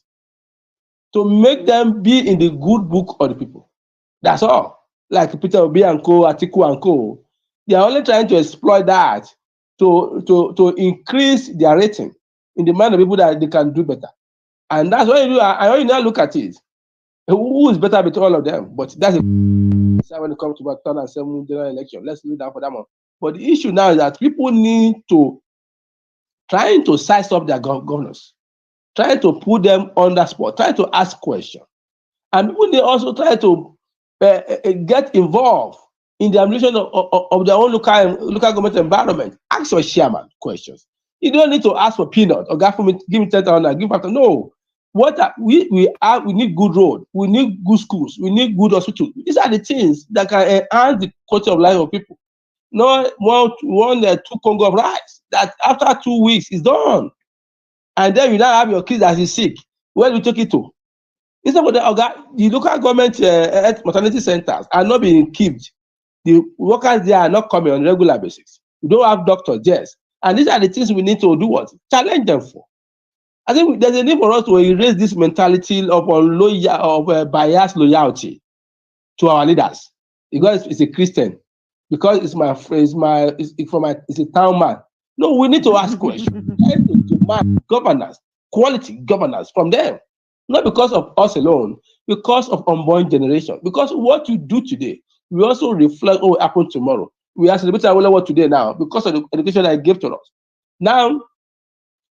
to make them be in the good book of the people. That's all. Like Peter Obi and Co, Atiku and Co, they are only trying to exploit that to increase their rating in the mind of people that they can do better. And that's what you do. I want you now look at it. Who is better between all of them? But that's when it comes to 2007 general election. Let's leave that for that one. But the issue now is that people need to trying to size up their governors, trying to put them on the spot, trying to ask questions. And people they also try to get involved in the administration of their own local government environment. Ask your chairman questions. You don't need to ask for peanut or give me 10,000, give after. No. We need good road, we need good schools, we need good hospitals. These are the things that can enhance the quality of life of people. No one 2 Congo of rice that after 2 weeks is done. And then you now have your kids that is sick. Where do you take it to? Instead of the local government maternity centers are not being kept. The workers there are not coming on a regular basis. We don't have doctors, yes. And these are the things we need to do what? Challenge them for. I think there's a need for us to erase this mentality of biased loyalty to our leaders. Because it's a Christian, because it's a town man. No, we need to ask questions. We need to demand governance, quality governance from them. Not because of us alone, because of unborn generation. Because what you do today, we also reflect what will happen tomorrow. We are celebrating Awolowo today now because of the education that he gave to us. Now,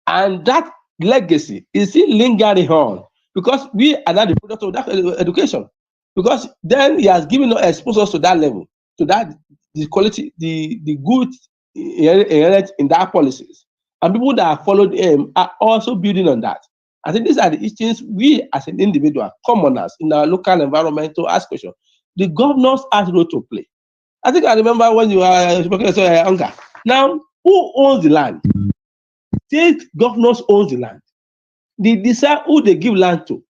and that legacy is still lingering on because we are not the product of that education. Because then he has given us, exposed us to that level, to that the quality, the good inherent in that policies. And people that have followed him are also building on that. I think these are the things we as an individual, commoners in our local environment to ask questions. The governors has a role to play. I think I remember when you were speaking about hunger. Now, who owns the land? State governors own the land. They decide who they give land to.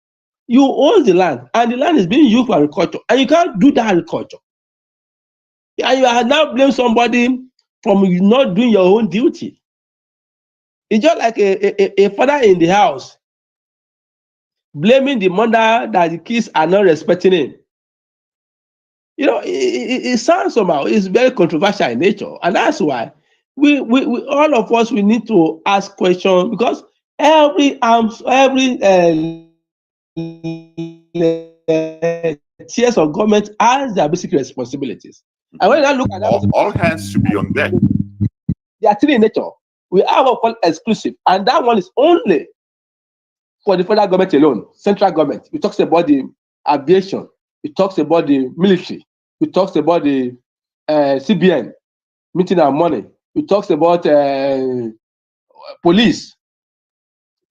You own the land, and the land is being used for agriculture, and you can't do that agriculture. And you are now blame somebody from not doing your own duty. It's just like a father in the house blaming the mother that the kids are not respecting him. You know, it sounds somehow, it's very controversial in nature. And that's why we all of us, we need to ask questions because every tiers of government has their basic responsibilities. And when I look at that, all hands should be on deck. They are three in nature. We have what we call exclusive, and that one is only for the federal government alone, central government. We talk about the aviation, we talk about the military, we talk about the CBN, meeting our money, we talk about police.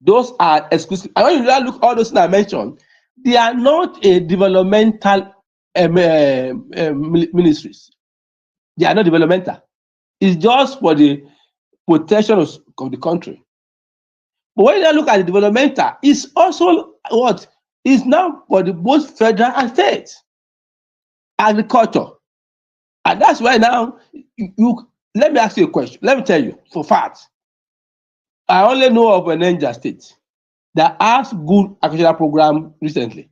Those are exclusive. And when you look at all those that I mentioned, they are not a developmental ministries. They are not developmental. It's just for the protection of the country. But when you look at the developmental, it's also what is now for the both federal and state agriculture. And that's why now let me ask you a question. Let me tell you for fact. I only know of an Niger state that has good agricultural program recently.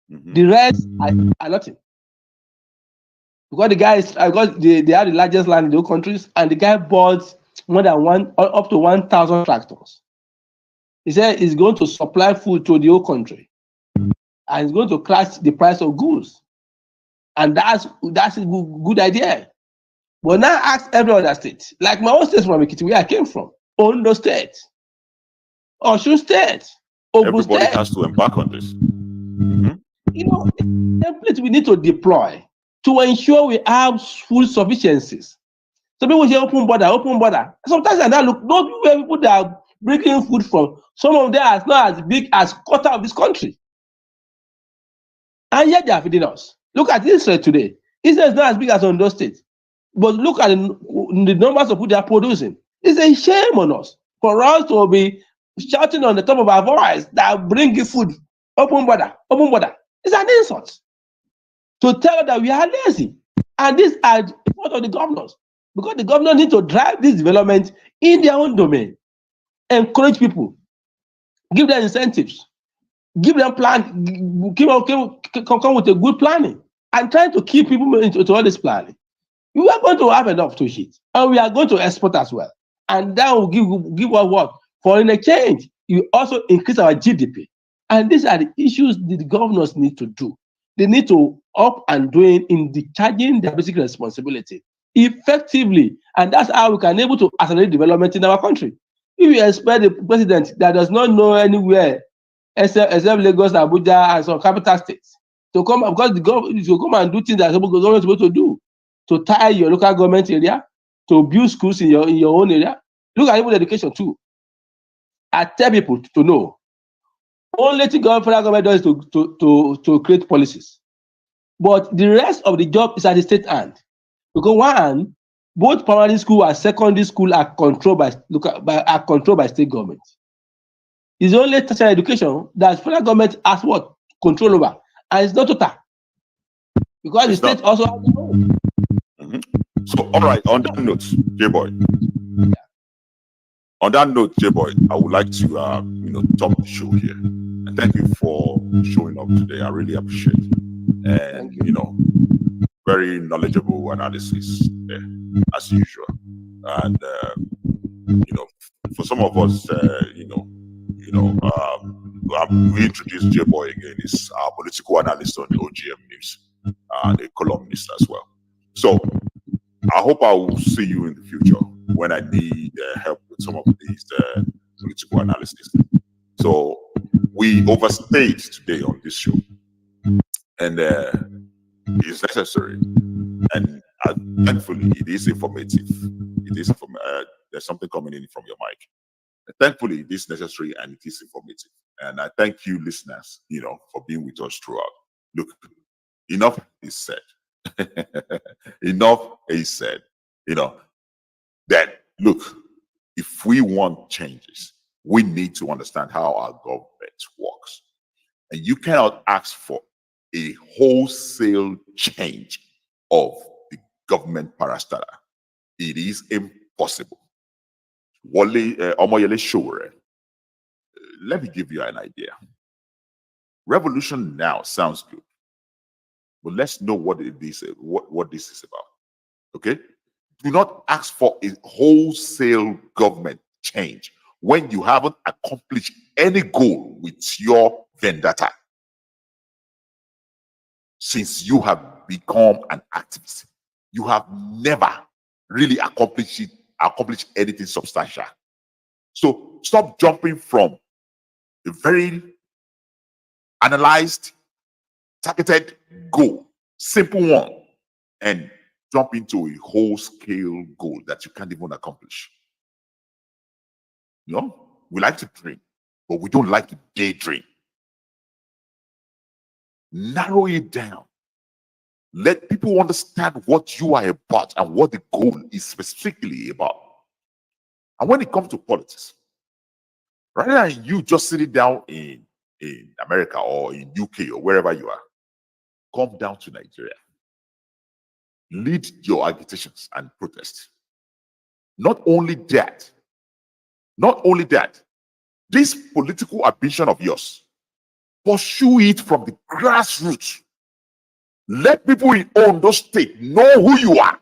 The rest are nothing. Because the guys, because they are the largest land in the whole countries, and the guy bought more than up to 1,000 tractors. He said he's going to supply food to the whole country, and he's going to crash the price of goods, and that's a good idea. But now ask every other state, like my own state from Ekiti, where I came from, Ondo State, Osun State, Ogun Everybody State. has to embark on this. You know, template we need to deploy to ensure we have food sufficiencies. Some people say open border, open border. Sometimes I now look, those people that are bringing food from, some of them are not as big as quarter of this country. And yet they are feeding us. Look at Israel today. Israel is not as big as Ondo State. But look at the numbers of food they are producing. It's a shame on us for us to be shouting on the top of our voice that bring food, open border, open border. It's an insult to tell that we are lazy. And these are the fault of the governors, because the governors need to drive this development in their own domain, encourage people, give them incentives, give them plan, come with a good planning, and trying to keep people into all this planning. We are going to have enough to eat, and we are going to export as well. And that will give us what? Foreign exchange. You also increase our GDP. And these are the issues that the governors need to do. They need to up and doing in discharging their basic responsibility effectively. And that's how we can able to accelerate development in our country. If you expect the president that does not know anywhere except Lagos, Abuja, and some capital states to come, because the government will come and do things that the government is supposed to do, to tie your local government area, to build schools in your own area. Look at even education too. I tell people to know, only thing federal government does is to create policies. But the rest of the job is at the state hand. Because one, both primary school and secondary school are controlled by state government. It's only tertiary education that federal government has what? Control over. And it's not total. Because the state also has their own. So, all right, on that note, J-Boy. On that note, J-Boy, I would like to, top the show here. And thank you for showing up today. I really appreciate it. And, very knowledgeable analysis there, as usual. And, for some of us, we introduced J-Boy again. He's our political analyst on the OGM News and a columnist as well. So, I hope I will see you in the future when I need help with some of these political analysis. So we overstayed today on this show, and it's necessary. And thankfully, it is informative. There's something coming in from your mic. Thankfully, it is necessary and it is informative. And I thank you, listeners, for being with us throughout. Look, enough is said. Enough is said. That look, if we want changes, we need to understand how our government works. And you cannot ask for a wholesale change of the government parastatal. It is impossible. Omoyele Shore, let me give you an idea. Revolution now sounds good. But let's know what it is, what this is about. Okay? Do not ask for a wholesale government change when you haven't accomplished any goal with your vendetta. Since you have become an activist, you have never really accomplished anything substantial. So stop jumping from a very analyzed, targeted goal, simple one, and jump into a whole-scale goal that you can't even accomplish. We like to dream, but we don't like to daydream. Narrow it down. Let people understand what you are about and what the goal is specifically about. And when it comes to politics, rather than you just sitting down in America or in UK or wherever you are, come down to Nigeria. Lead your agitations and protests. Not only that, this political ambition of yours, pursue it from the grassroots. Let people in Ondo State know who you are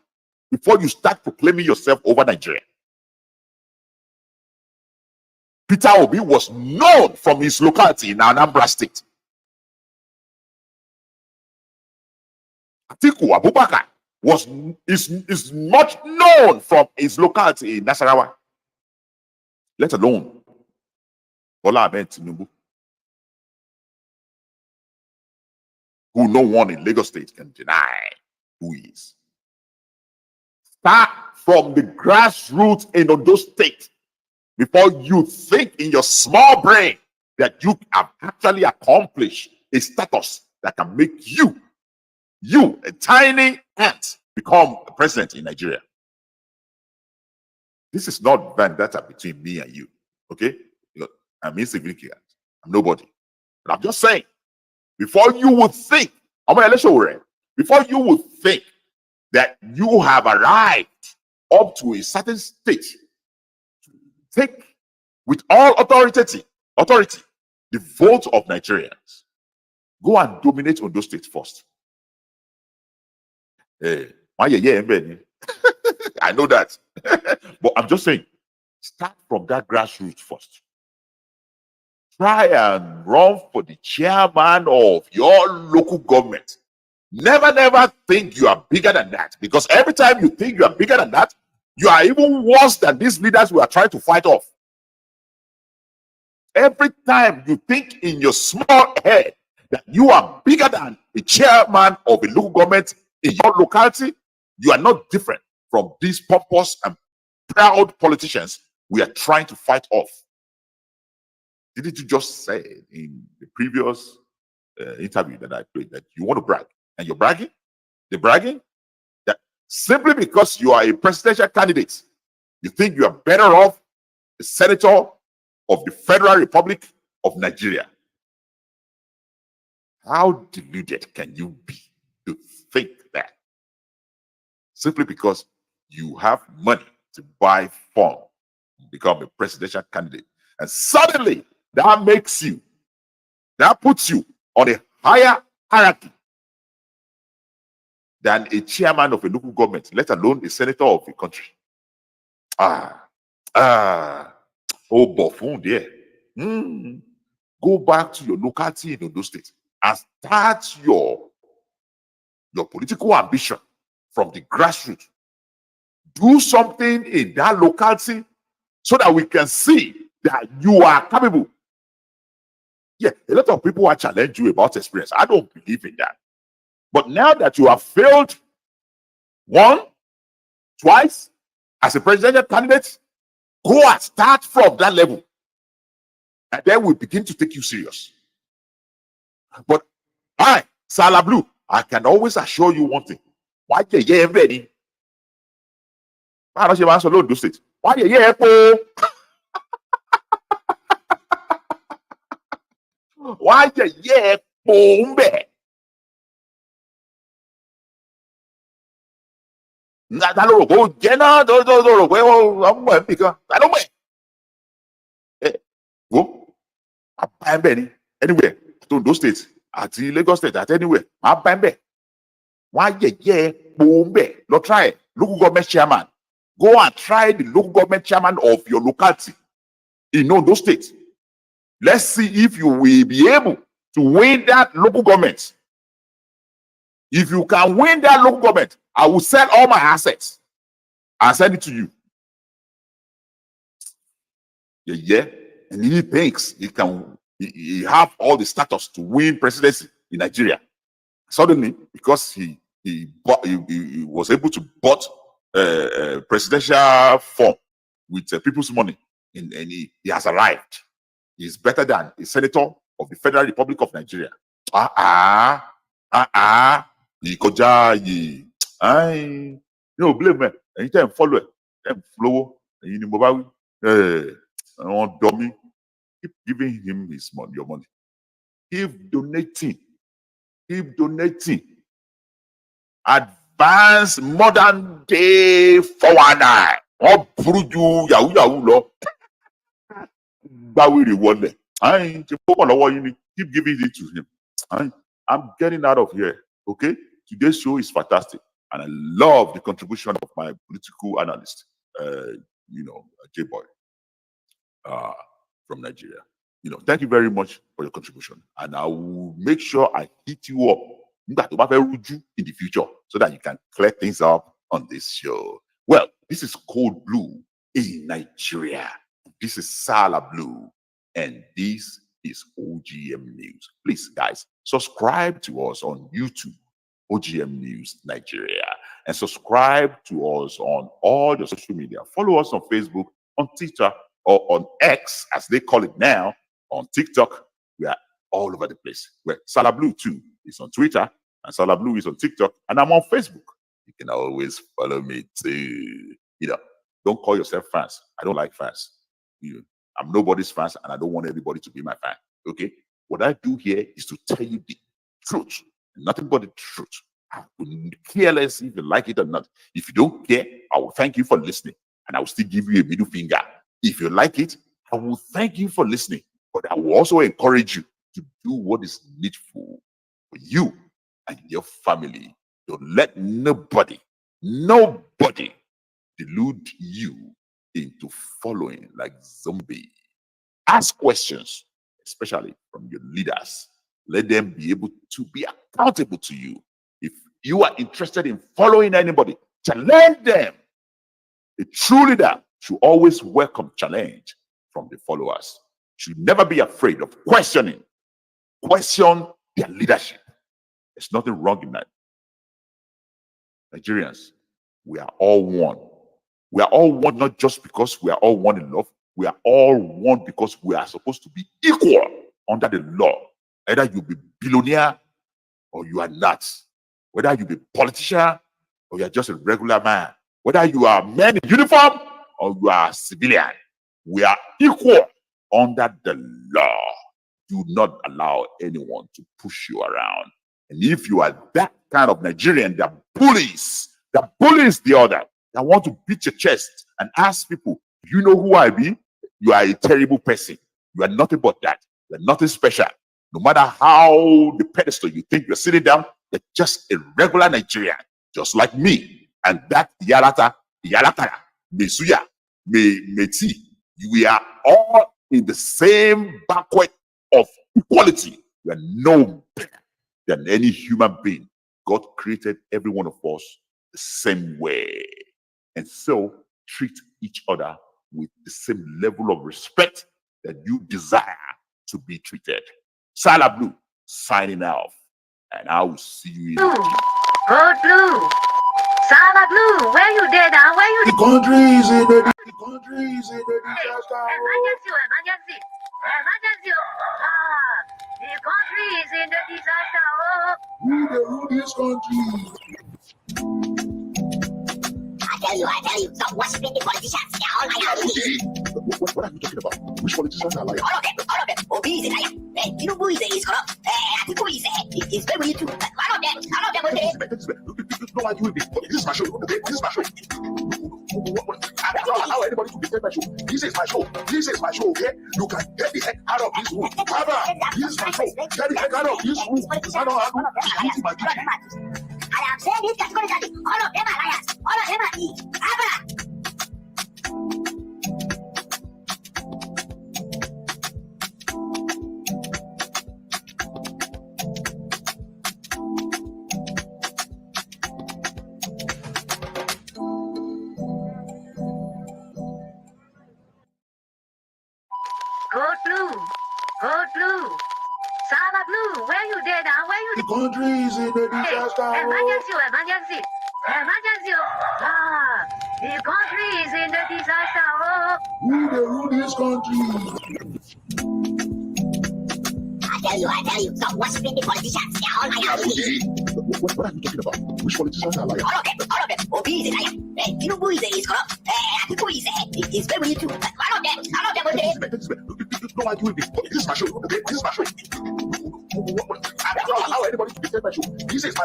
before you start proclaiming yourself over Nigeria. Peter Obi was known from his locality in Anambra State. Atiku Abubakar is much known from his locality in Nasarawa. Let alone Bola Ahmed Tinubu, who no one in Lagos State can deny who he is. Start from the grassroots in Ondo State before you think in your small brain that you have actually accomplished a status that can make you, a tiny ant, become a president in Nigeria. This is not vendetta between me and you, okay? Because I'm insignificant. I'm nobody. But I'm just saying, before you would think, before you would think that you have arrived up to a certain stage, take with all authority the vote of Nigerians. Go and dominate Ondo State first. I know that. But I'm just saying, start from that grassroots first. Try and run for the chairman of your local government. Never think you are bigger than that. Because every time you think you are bigger than that, you are even worse than these leaders we are trying to fight off. Every time you think in your small head that you are bigger than the chairman of a local government in your locality, you are not different from these pompous and proud politicians we are trying to fight off. Didn't you just say in the previous interview that I played that you want to brag? And you're bragging? They're bragging that simply because you are a presidential candidate, you think you are better off a senator of the Federal Republic of Nigeria. How deluded can you be to think that? Simply because you have money to buy form, become a presidential candidate. And suddenly that puts you on a higher hierarchy than a chairman of a local government, let alone a senator of the country. Oh, buffoon there. Go back to your locality in Ondo State and start your political ambition from the grassroots. Do something in that locality so that we can see that you are capable. Yeah, a lot of people are challenging you about experience. I don't believe in that. But now that you have failed once, twice as a presidential candidate, go and start from that level. And then we begin to take you serious. But Lablu, I can always assure you one thing. Why you ready? Why don't you answer Ondo State? Why you po? Why you po? Ta ló rò pé ó jẹ́ náà tó rò pé ọmọ ẹ̀ nìkan ta ló mọ̀ ẹ̀ wo máa bá ẹ bẹ́ẹ̀ ni anywhere to Ondo State àti Lagos State àti anywhere máa bá ẹ bẹ́ẹ̀ wọ́n á yẹ̀yẹ́ epo ń bẹ̀ lọ try local government chairman go and try the local government chairman of your locality in Ondo State. Let's see if you will be able to win that local government. If you can win that local government, I will sell all my assets and send it to you. Yeah. And he thinks he have all the status to win presidency in Nigeria. Suddenly, because he was able to bought presidential form with people's money, and he has arrived. He's better than a senator of the Federal Republic of Nigeria. Ìkọjá yìí no blame me. Ẹ̀yin tẹ́ ń follow ẹ̀ tẹ́ ń flow ẹ̀yin ni mo bá wí àwọn dummy. Keep giving him his money, your money. Keep donating. Advanced modern day forward. Wọ́n burú ju yahoo lọ. Gbáwìrì wọlé. Ṣe fọ́pọ̀ lọ́wọ́ yín ni. Keep giving it to him. I'm getting out of here. Okay? Today's show is fantastic. And I love the contribution of my political analyst, J-Boy. from Nigeria. Thank you very much for your contribution. And I will make sure I hit you up in the future so that you can clear things up on this show. Well, this is Code Blue in Nigeria. This is Lablu, and this is OGM News. Please, guys, subscribe to us on YouTube, OGM News Nigeria, and subscribe to us on all the social media. Follow us on Facebook, on Twitter, or on X, as they call it now, on TikTok. We are all over the place. Where Lablu too is on Twitter, and Lablu is on TikTok, and I'm on Facebook. You can always follow me too. Don't call yourself fans. I don't like fans. I'm nobody's fans, and I don't want everybody to be my fan. Okay? What I do here is to tell you the truth, nothing but the truth. I will care less if you like it or not. If you don't care, I will thank you for listening, and I will still give you a middle finger. If you like it, I will thank you for listening, but I will also encourage you to do what is needful for you and your family. Don't let nobody delude you into following like zombie. Ask questions, especially from your leaders. Let them be able to be accountable to you. If you are interested in following anybody, challenge them. A true leader should always welcome challenge from the followers. Should never be afraid of questioning. Question their leadership. There's nothing wrong in that. Nigerians, we are all one. We are all one, not just because we are all one in love. We are all one because we are supposed to be equal under the law. Either you be billionaire or you are not. Whether you be politician or you are just a regular man. Whether you are man in uniform or you are a civilian. We are equal under the law. Do not allow anyone to push you around. And if you are that kind of Nigerian, that bullies the other, that want to beat your chest and ask people, do you know who I be? You are a terrible person. You are nothing but that. You are nothing special. No matter how the pedestal you think you're sitting down, you're just a regular Nigerian, just like me. And that Yalatara, Mesuya, Meti, we are all in the same banquet of equality. We are no better than any human being. God created every one of us the same way. And so treat each other with the same level of respect that you desire to be treated. Lablu signing off. And I will see you in Code Blue. Lablu, where you dead now? Where you The countries in the disaster. Emergency. The country is in the disaster. Who the rule this country? I tell you, stop worshiping the politicians. They're all liars. What are you talking about? Which politicians are liars? All of them. Obi is a liar. Tinubu is corrupt. Atiku is very too. All of them. Okay. No arguing this. This is my show. Okay, this is my show. I don't allow anybody to defend my show. This is my show. Okay, you can get the heck out of this room. Baba, this is my show. Get the heck out of this room. I don't have my duty. I am saying this categorically. All of them are liars. All of them are thieves. Code Blue. Lablu, where you dead now? Where you The country is in the disaster. Emergency. The country is in the disaster. Who the rule this country? I tell you, stop worshiping the politicians. They're all liars. What are you talking about? Which politicians are liars? All of them. Obi is a liar. Tinubu is corrupt. Atiku is very too. All of them. Okay. No arguing this. This is my show. Okay, this is my show. I don't allow anybody to defend my show. This is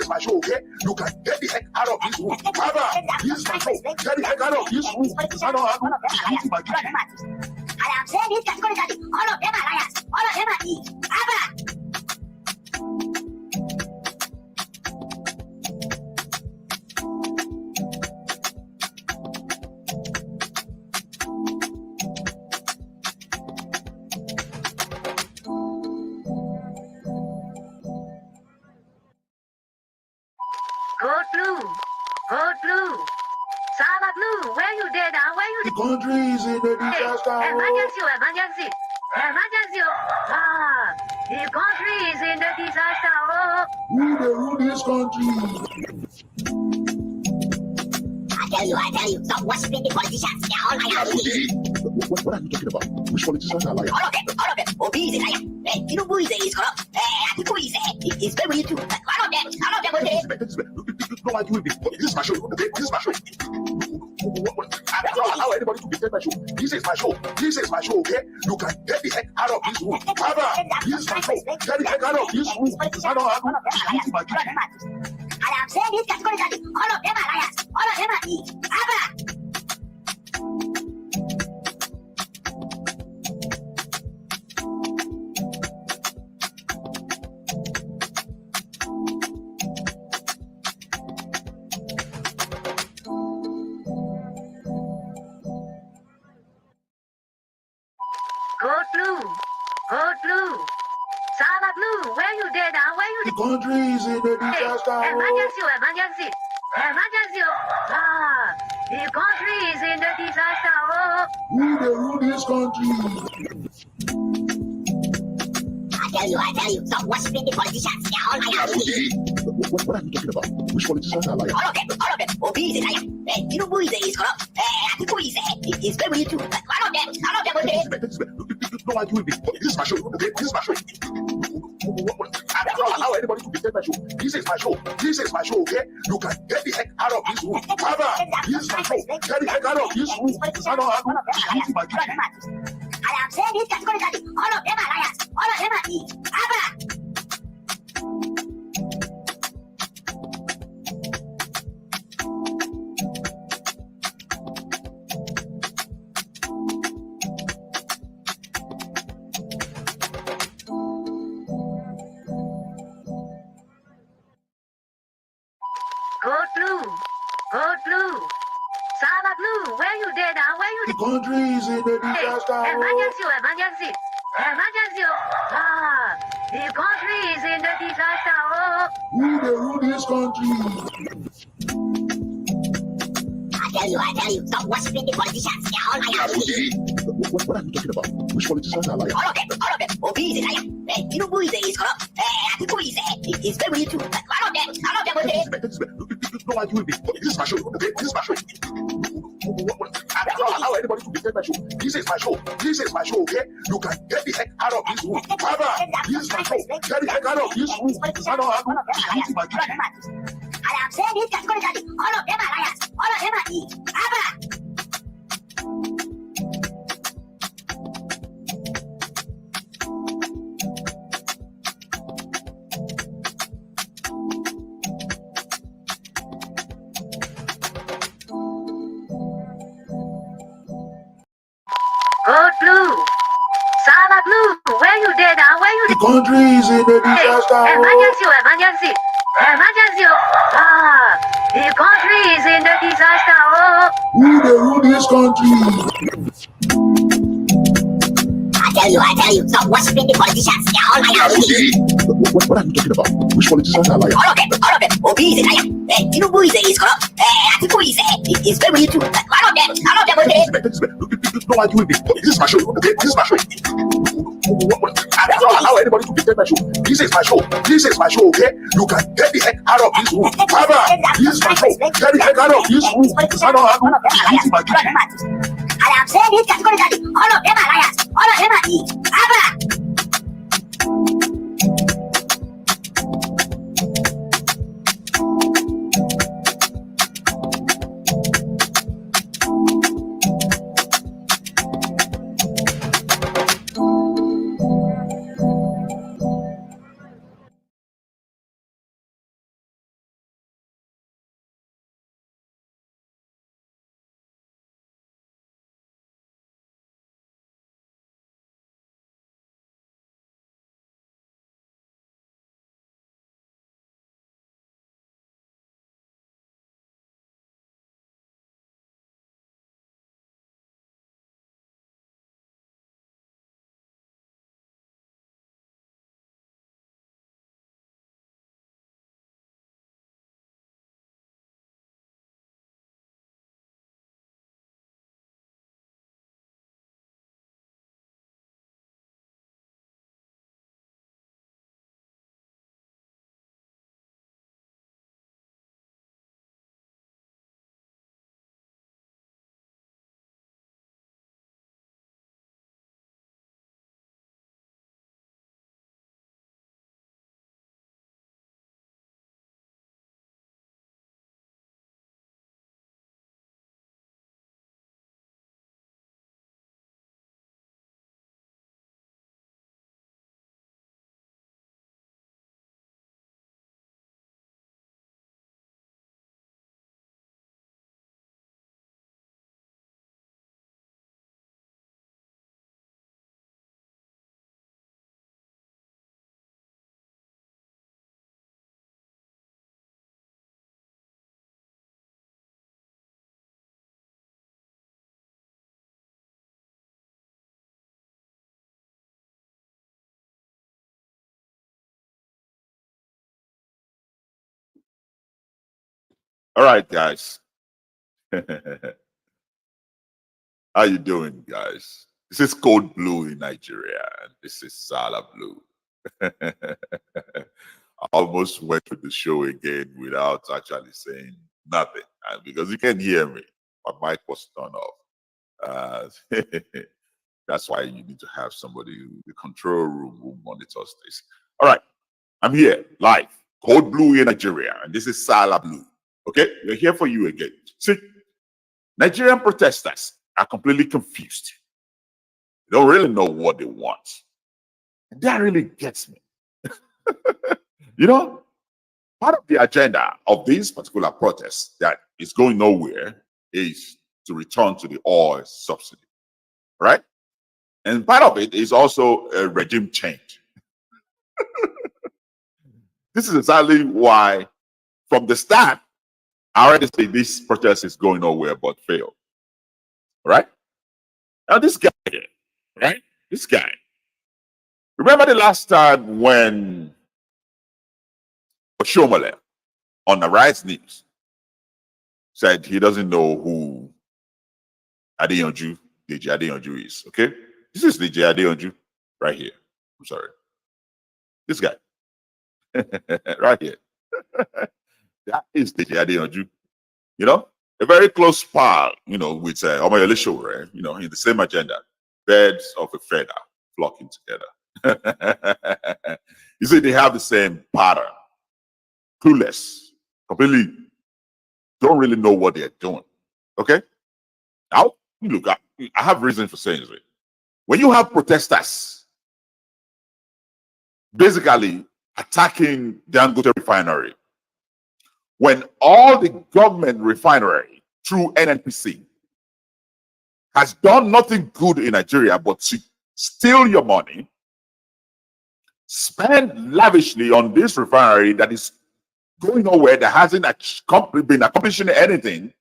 my show. Okay, you can get the heck out of this room. Baba, this is my show. Get the heck out of this room. I don't have my duty. I am saying this categorically. All of them are liars. All of them are thieves. country is in a disaster. Emergency, emergency, emergency. Ah, the country is in a disaster. Who they rule this country? I tell you, stop worshiping the politicians. They're all liars. What are you talking about? Which politicians are liars? All of them, all of them. Obi is a liar. Tinubu is corrupt. Atiku is very too. All of them, okay? Don't argue with me. This is my show, okay? This is my show. I don't allow anybody to dictate my show. This is my show. This is my show, okay? You can get the heck out of this room. Abba, this is my show. Get the heck out of this room. I don't have to. My duty. I am saying this categorically. All of them are liars. All of them are thieves. Abba. Code blue, code blue. Sama blue, where you dead now? Where you The country is in a disaster. Emergency, emergency, emergency. Ah, the country is in a disaster. Who they rule this country? I tell you, stop worshiping the politicians. They're all liars. What are you talking about? Which politicians are liars? All of them, all of them. Obi is a liar. Tinubu is corrupt. Atiku is very too. All of them, okay? Don't argue with me. This is my show, okay? This is my show. I don't allow anybody to dictate my show. This is my show. This is my show, okay? You can get the heck out of this room. Abba, this is my show. Get the heck out of this room. I don't have to. This is my duty. I am saying this categorically. All of them are liars. All of them are thieves. Abba. Code blue, code blue. Sama blue, where you dead now? Where you The country is in a disaster. Emergency, emergency, emergency. Ah, the country is in a disaster. Who they rule this country? I tell you, stop worshiping the politicians. They're all liars. What are you talking about? Which politicians are liars? All of them, all of them. Obi is a liar. Tinubu is corrupt. Atiku is very too. All of them, okay? Don't argue with me. This is my show, okay? This is my show. I don't allow anybody to dictate my show. This is my show. This is my show, okay? You can get the heck out of this room. Abba, this is my show. Get the heck out of this room. I don't have to. This is my duty. I am saying this categorically. All of them are liars. All of them are thieves. Abba. Code blue. Sama blue, where you dead now? Where you The country is in a disaster. Emergency, emergency, emergency. Ah, the country is in a disaster. Who they rule this country? I tell you, stop worshiping the politicians. They're all liars. What are you talking about? Which politicians are liars? All of them, all of them. Obi is a liar. Tinubu is corrupt. Atiku is very too. All of them, okay? Don't argue with me. This is my show, okay? This is my show. I don't allow anybody to dictate my show. This is my show. This is my show, okay? You can get the heck out of this room. Abba, this is my show. Get the heck out of this room. I don't have to. This is my duty. I am saying this categorically. All of them are liars. All of them are thieves. Abba. All right, guys. How you doing, guys? This is Code Blue in Nigeria, and this is Lablu. I almost went to the show again without actually saying nothing, and because you can't hear me. My mic was turned off. That's why you need to have somebody in the control room who monitors this. All right, I'm here live, Code Blue in Nigeria, and this is Lablu. Okay, we're here for you again. See, Nigerian protesters are completely confused. They don't really know what they want. And that really gets me. You know, part of the agenda of this particular protest that is going nowhere is to return to the oil subsidy, right? And part of it is also a regime change. This is exactly why, from the start, I already say this protest is going nowhere but fail. Right? Now, this guy here, right? This guy. Remember the last time when Oshomole on the Rise News said he doesn't know who Deji Adeyanju is, okay? This is Deji Adeyanju right here. I'm sorry. This guy. Right here. That is Deji Adeyanju. You know, a very close pal, you know, with Omoyele Sowore, you know, in the same agenda. Birds of a feather flocking together. You see, they have the same pattern. Clueless, completely don't really know what they're doing. Okay? Now, look, I have reason for saying this. When you have protesters basically attacking Dangote refinery, when all the government refinery through NNPC has done nothing good in Nigeria but to steal your money, spend lavishly on this refinery that is going nowhere, that hasn't been accomplishing anything.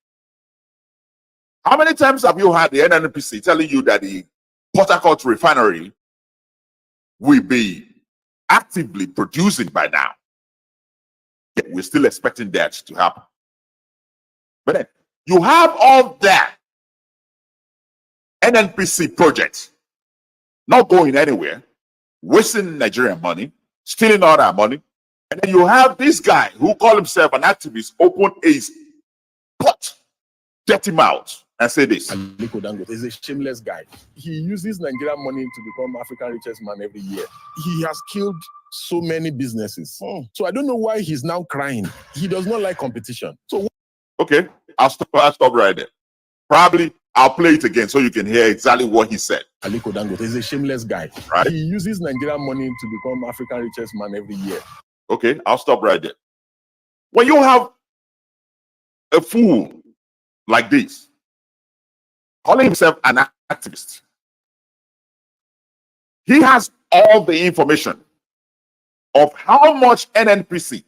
How many times have you had the NNPC telling you that the Port Harcourt refinery will be actively producing by now? Yet we're still expecting that to happen. But then you have all that NNPC project not going anywhere, wasting Nigerian money, stealing all that money. And then you have this guy who call himself an activist, open his pot, dirty mouth, and say this. Aliko Dangote is a shameless guy. He uses Nigerian money to become African richest man every year. He has killed so many businesses. So I don't know why he's now crying. He does not like competition. So okay, I'll stop right there. Probably I'll play it again so you can hear exactly what he said. Aliko Dangote is a shameless guy. Right? He uses Nigerian money to become African richest man every year. Okay, I'll stop right there. When you have a fool like this, calling himself an activist, he has all the information of how much NNPC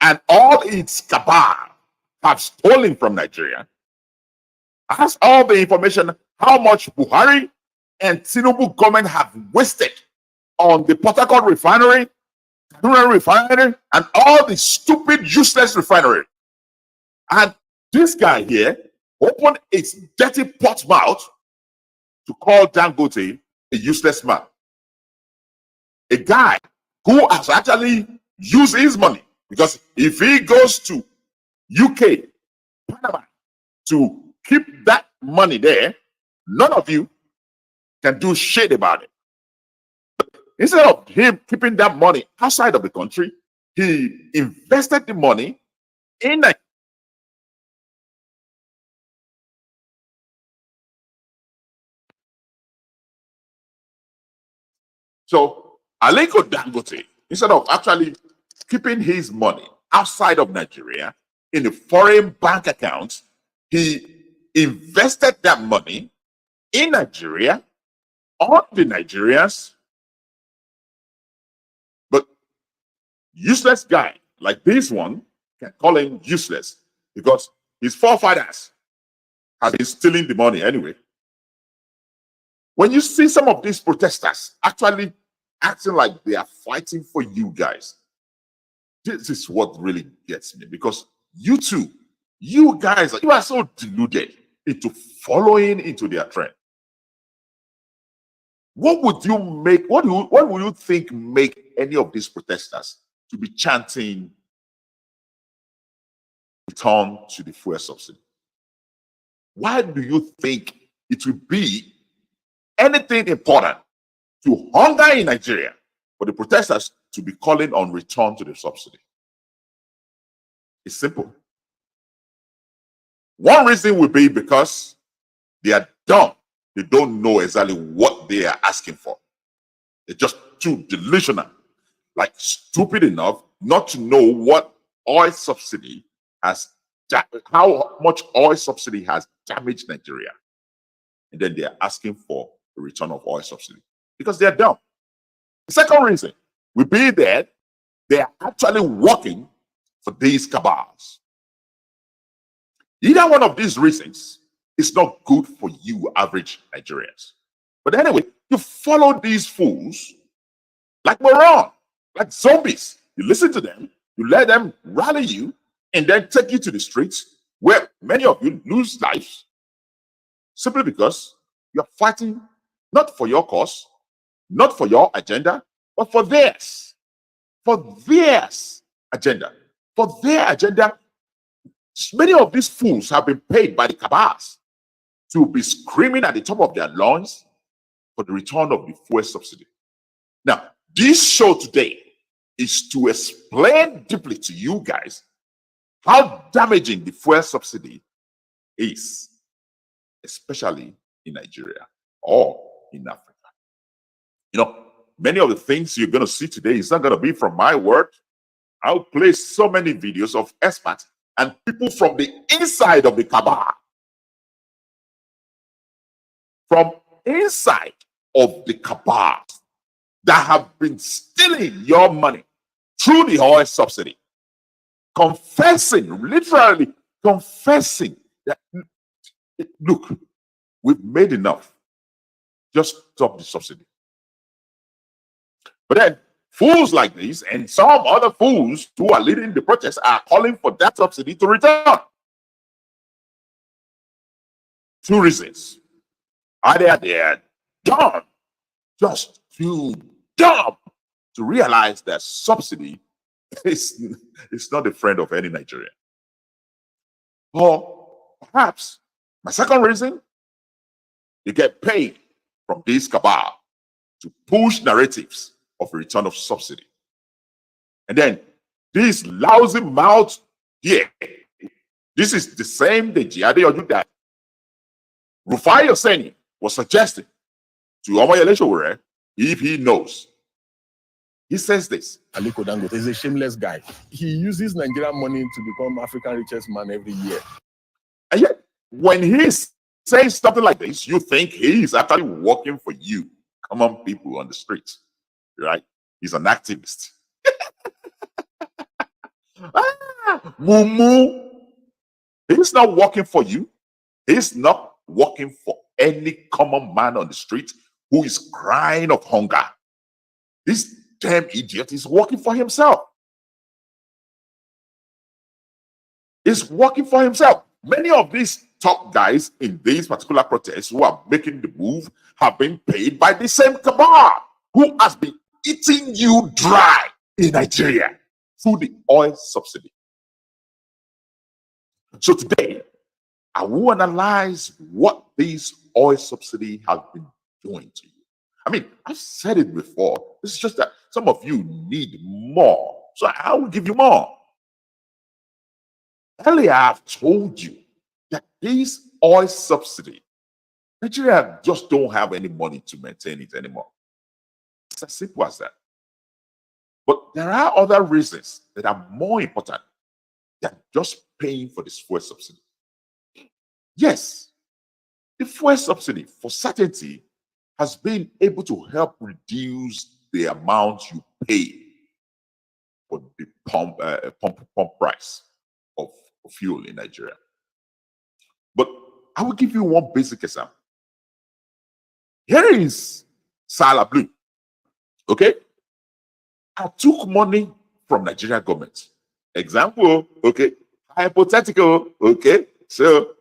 and all its cabal have stolen from Nigeria, has all the information how much Buhari and Tinubu government have wasted on the Port Harcourt refinery, refinery, and all the stupid, useless refinery. And this guy here opened its dirty pot mouth to call Dangote a useless man. A guy who has actually used his money, because if he goes to UK, Panama, to keep that money there, none of you can do shit about it. Instead of him keeping that money outside of the country, he invested the money in a So Aliko Dangote, instead of actually keeping his money outside of Nigeria in a foreign bank account, he invested that money in Nigeria on the Nigerians. But useless guy like this one can call him useless because his forefathers have been stealing the money anyway. When you see some of these protesters actually acting like they are fighting for you guys, this is what really gets me, because You two, you guys, you are so deluded into following into their trend. What would you make? What would you think make any of these protesters to be chanting return to the fuel subsidy? Why do you think it will be anything important to hunger in Nigeria for the protesters to be calling on return to the subsidy? It's simple. One reason would be because they are dumb. They don't know exactly what they are asking for. They're just too delusional, like stupid enough not to know what oil subsidy has, how much oil subsidy has damaged Nigeria. And then they're asking for a return of oil subsidy because they're dumb. The second reason would be that they're actually working for these cabals. Either one of these reasons is not good for you average Nigerians. But anyway, you follow these fools like moron, like zombies. You listen to them, you let them rally you, and then take you to the streets where many of you lose lives simply because you're fighting not for your cause, not for your agenda, but for theirs. For theirs agenda. For their agenda. Many of these fools have been paid by the cabals to be screaming at the top of their lungs for the return of the fuel subsidy. Now, this show today is to explain deeply to you guys how damaging the fuel subsidy is, especially in Nigeria or in Africa. You know, many of the things you're going to see today is not going to be from my word. I'll play so many videos of experts and people from the inside of the cabal. From inside of the cabal that have been stealing your money through the oil subsidy. Confessing, literally confessing that, look, we've made enough. Just stop the subsidy. But then fools like these and some other fools who are leading the protests are calling for that subsidy to return. Two reasons. Either they're dumb, just too dumb to realize that subsidy is not a friend of any Nigerian. Or perhaps my second reason, they get paid from this cabal to push narratives of a return of subsidy. And then these lousy mouths here, this is the same the Jihadi Oju that Rufai Oseni was suggesting to Omoyele Sowore if he knows. He says this. Aliko Dangote is a shameless guy. He uses Nigerian money to become African richest man every year. And yet, when he's saying something like this, you think he's actually working for you, common people on the streets, right? He's an activist. Mumu. He's not working for you. He's not working for any common man on the street who is crying of hunger. This damn idiot is working for himself. He's working for himself. Many of these top guys in these particular protests who are making the move have been paid by the same cabal who has been eating you dry in Nigeria through the oil subsidy. So today, I will analyze what these oil subsidy have been doing to you. I mean, I've said it before. It's just that some of you need more. So I will give you more. Earlier, I've told you that this oil subsidy, Nigeria just don't have any money to maintain it anymore. It's as simple as that. But there are other reasons that are more important than just paying for this fuel subsidy. Yes, the fuel subsidy for certainty has been able to help reduce the amount you pay for the pump price of fuel in Nigeria. But I will give you one basic example. Here is Lablu. Okay? I took money from Nigerian government. Example, okay? hypothetical, okay? So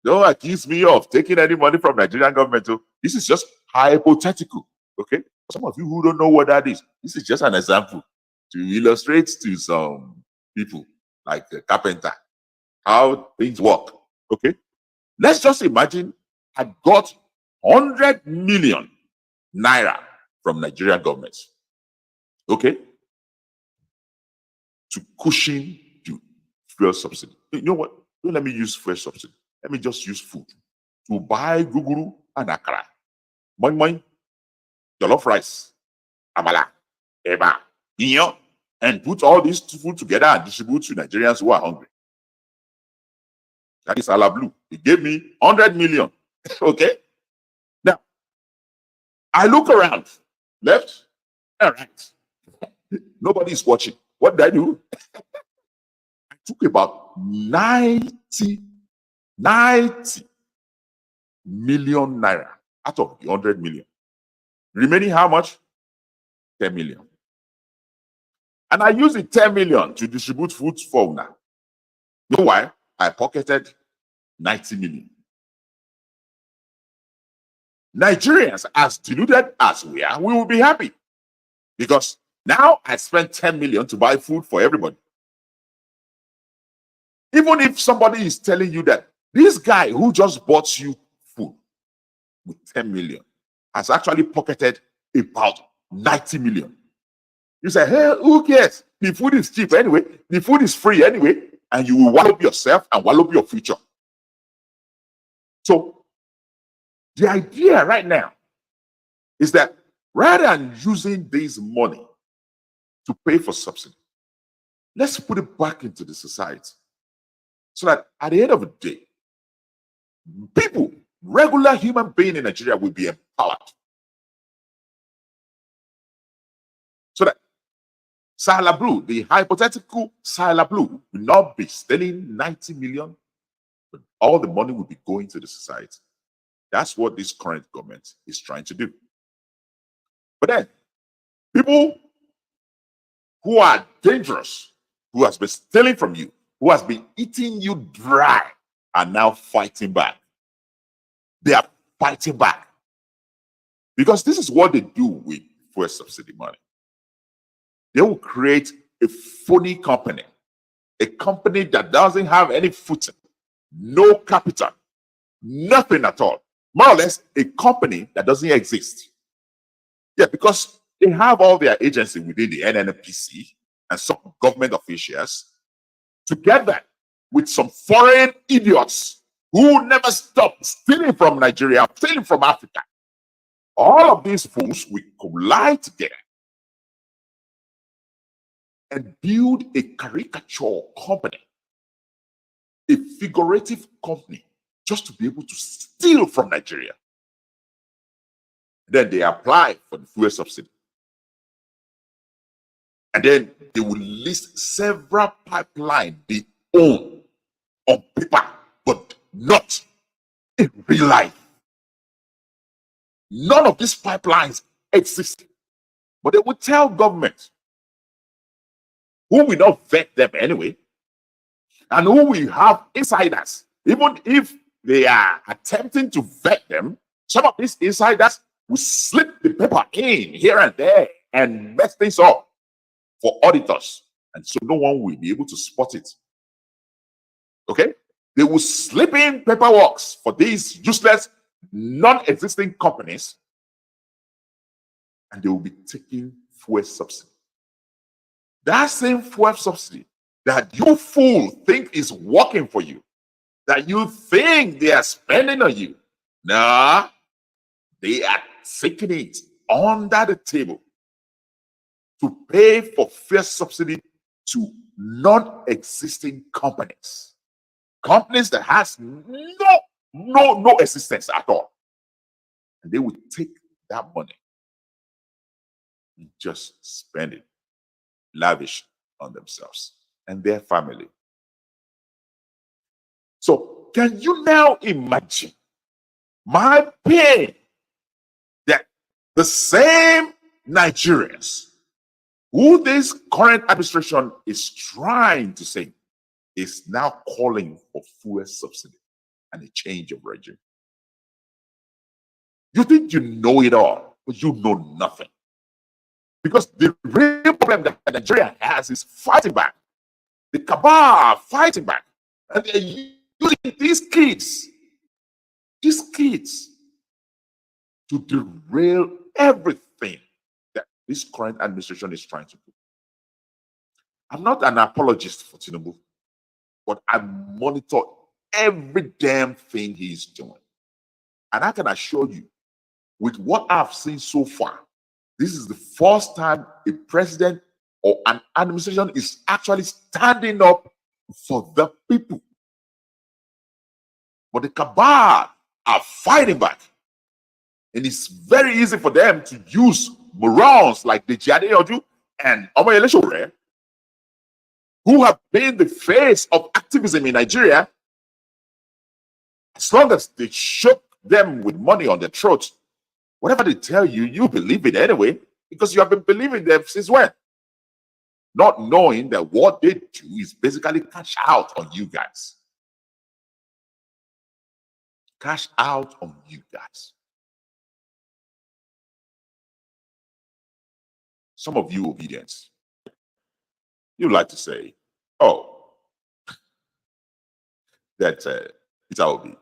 don't accuse me of taking any money from Nigerian government. This is just hypothetical, okay? Some of you who don't know what that is, this is just an example to illustrate to some people like a carpenter how things work, okay? Let's just imagine I got 100 million naira from Nigerian government, okay, to cushion the fuel subsidy. You know what? Don't let me use fuel subsidy. Let me just use food to buy guguru and akara, moi, jollof rice, amala, eba, iyo, and put all these food together and distribute to Nigerians who are hungry. That is Lablu. He gave me 100 million. Okay. Now, I look around, left and right. Nobody is watching. What did I do? I took about 90 million naira out of the 100 million. Remaining how much? 10 million. And I used the 10 million to distribute food for now. You know why? I pocketed 90 million. Nigerians, as deluded as we are, we will be happy because now I spent 10 million to buy food for everybody. Even if somebody is telling you that this guy who just bought you food with 10 million has actually pocketed about 90 million. You say, hey, who cares? The food is cheap anyway. The food is free anyway. And you will wallow yourself and wallow your future. So the idea right now is that rather than using this money to pay for subsidy, let's put it back into the society so that at the end of the day, people, regular human beings in Nigeria will be empowered. So that Lablu, the hypothetical Lablu, will not be stealing 90 million, but all the money will be going to the society. That's what this current government is trying to do. But then, people who are dangerous, who has been stealing from you, who has been eating you dry, are now fighting back. They are fighting back. Because this is what they do with fuel subsidy money. They will create a phony company, a company that doesn't have any footing, no capital, nothing at all. More or less, a company that doesn't exist. Yeah, because they have all their agency within the NNPC and some government officials together with some foreign idiots who never stop stealing from Nigeria, stealing from Africa. All of these fools will collide together and build a caricature company, a figurative company, just to be able to steal from Nigeria. Then they apply for the fuel subsidy. And then they will list several pipelines they own on paper, but not in real life. None of these pipelines exist. But they will tell government, who will not vet them anyway, and who will have insiders. Even if they are attempting to vet them, some of these insiders will slip the paper in here and there and mess things up for auditors. And so no one will be able to spot it. Okay? They will slip in paperwork for these useless, non-existing companies, and they will be taking fuel subsidy. That same fuel subsidy that you fool think is working for you, that you think they are spending on you, nah, they are taking it under the table to pay for fuel subsidy to non-existing companies. Companies that has no existence at all. And they will take that money and just spend it, lavish on themselves and their family. So can you now imagine my pain that the same Nigerians who this current administration is trying to say is now calling for fuel subsidy and a change of regime. You think you know it all, but you know nothing. Because the real problem that Nigeria has is fighting back. The cabal are fighting back. And they're using these kids to derail everything that this current administration is trying to do. I'm not an apologist for Tinubu, but I monitor every damn thing he's doing. And I can assure you, with what I've seen so far, this is the first time a president or an administration is actually standing up for the people. But the cabal are fighting back. And it's very easy for them to use morons like the Adeoju and Omoyele Sowore, who have been the face of activism in Nigeria. As long as they shook them with money on their throats, whatever they tell you, you believe it anyway, because you have been believing them since when? Not knowing that what they do is basically cash out on you guys. Cash out on you guys. Some of you obedience, you like to say, oh, that Peter Obi.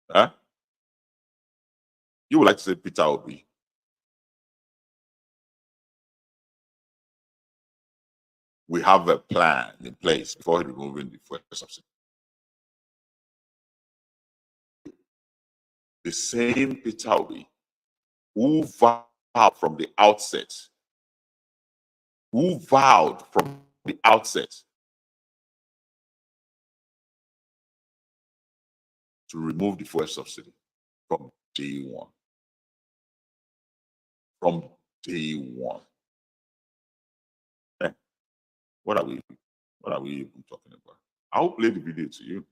Huh? You would like to say Peter Obi. We have a plan in place before removing the fuel subsidy. The same Peter Obi who vowed from the outset, to remove the fuel subsidy from day one. From day one. What are we even talking about? I'll play the video to you.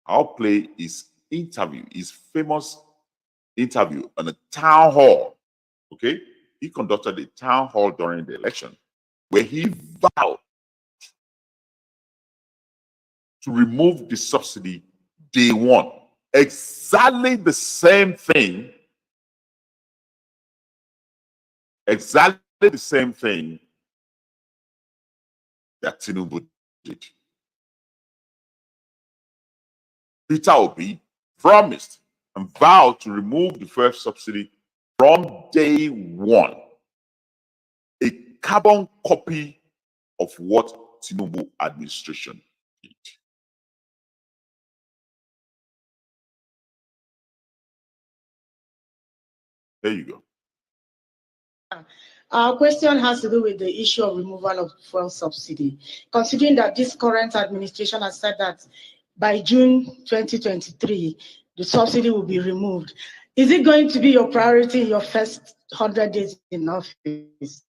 I'll play his interview, his famous interview on a town hall. Okay? He conducted a town hall during the election where he vowed to remove the subsidy day one. Exactly the same thing. Exactly the same thing that Tinubu did. Peter Obi promised and vowed to remove the fuel subsidy from day one. A carbon copy of what Tinubu administration did. There you go. Our question has to do with the issue of removal of fuel subsidy. Considering that this current administration has said that by June 2023, the subsidy will be removed, is it going to be your priority in your first 100 days in office?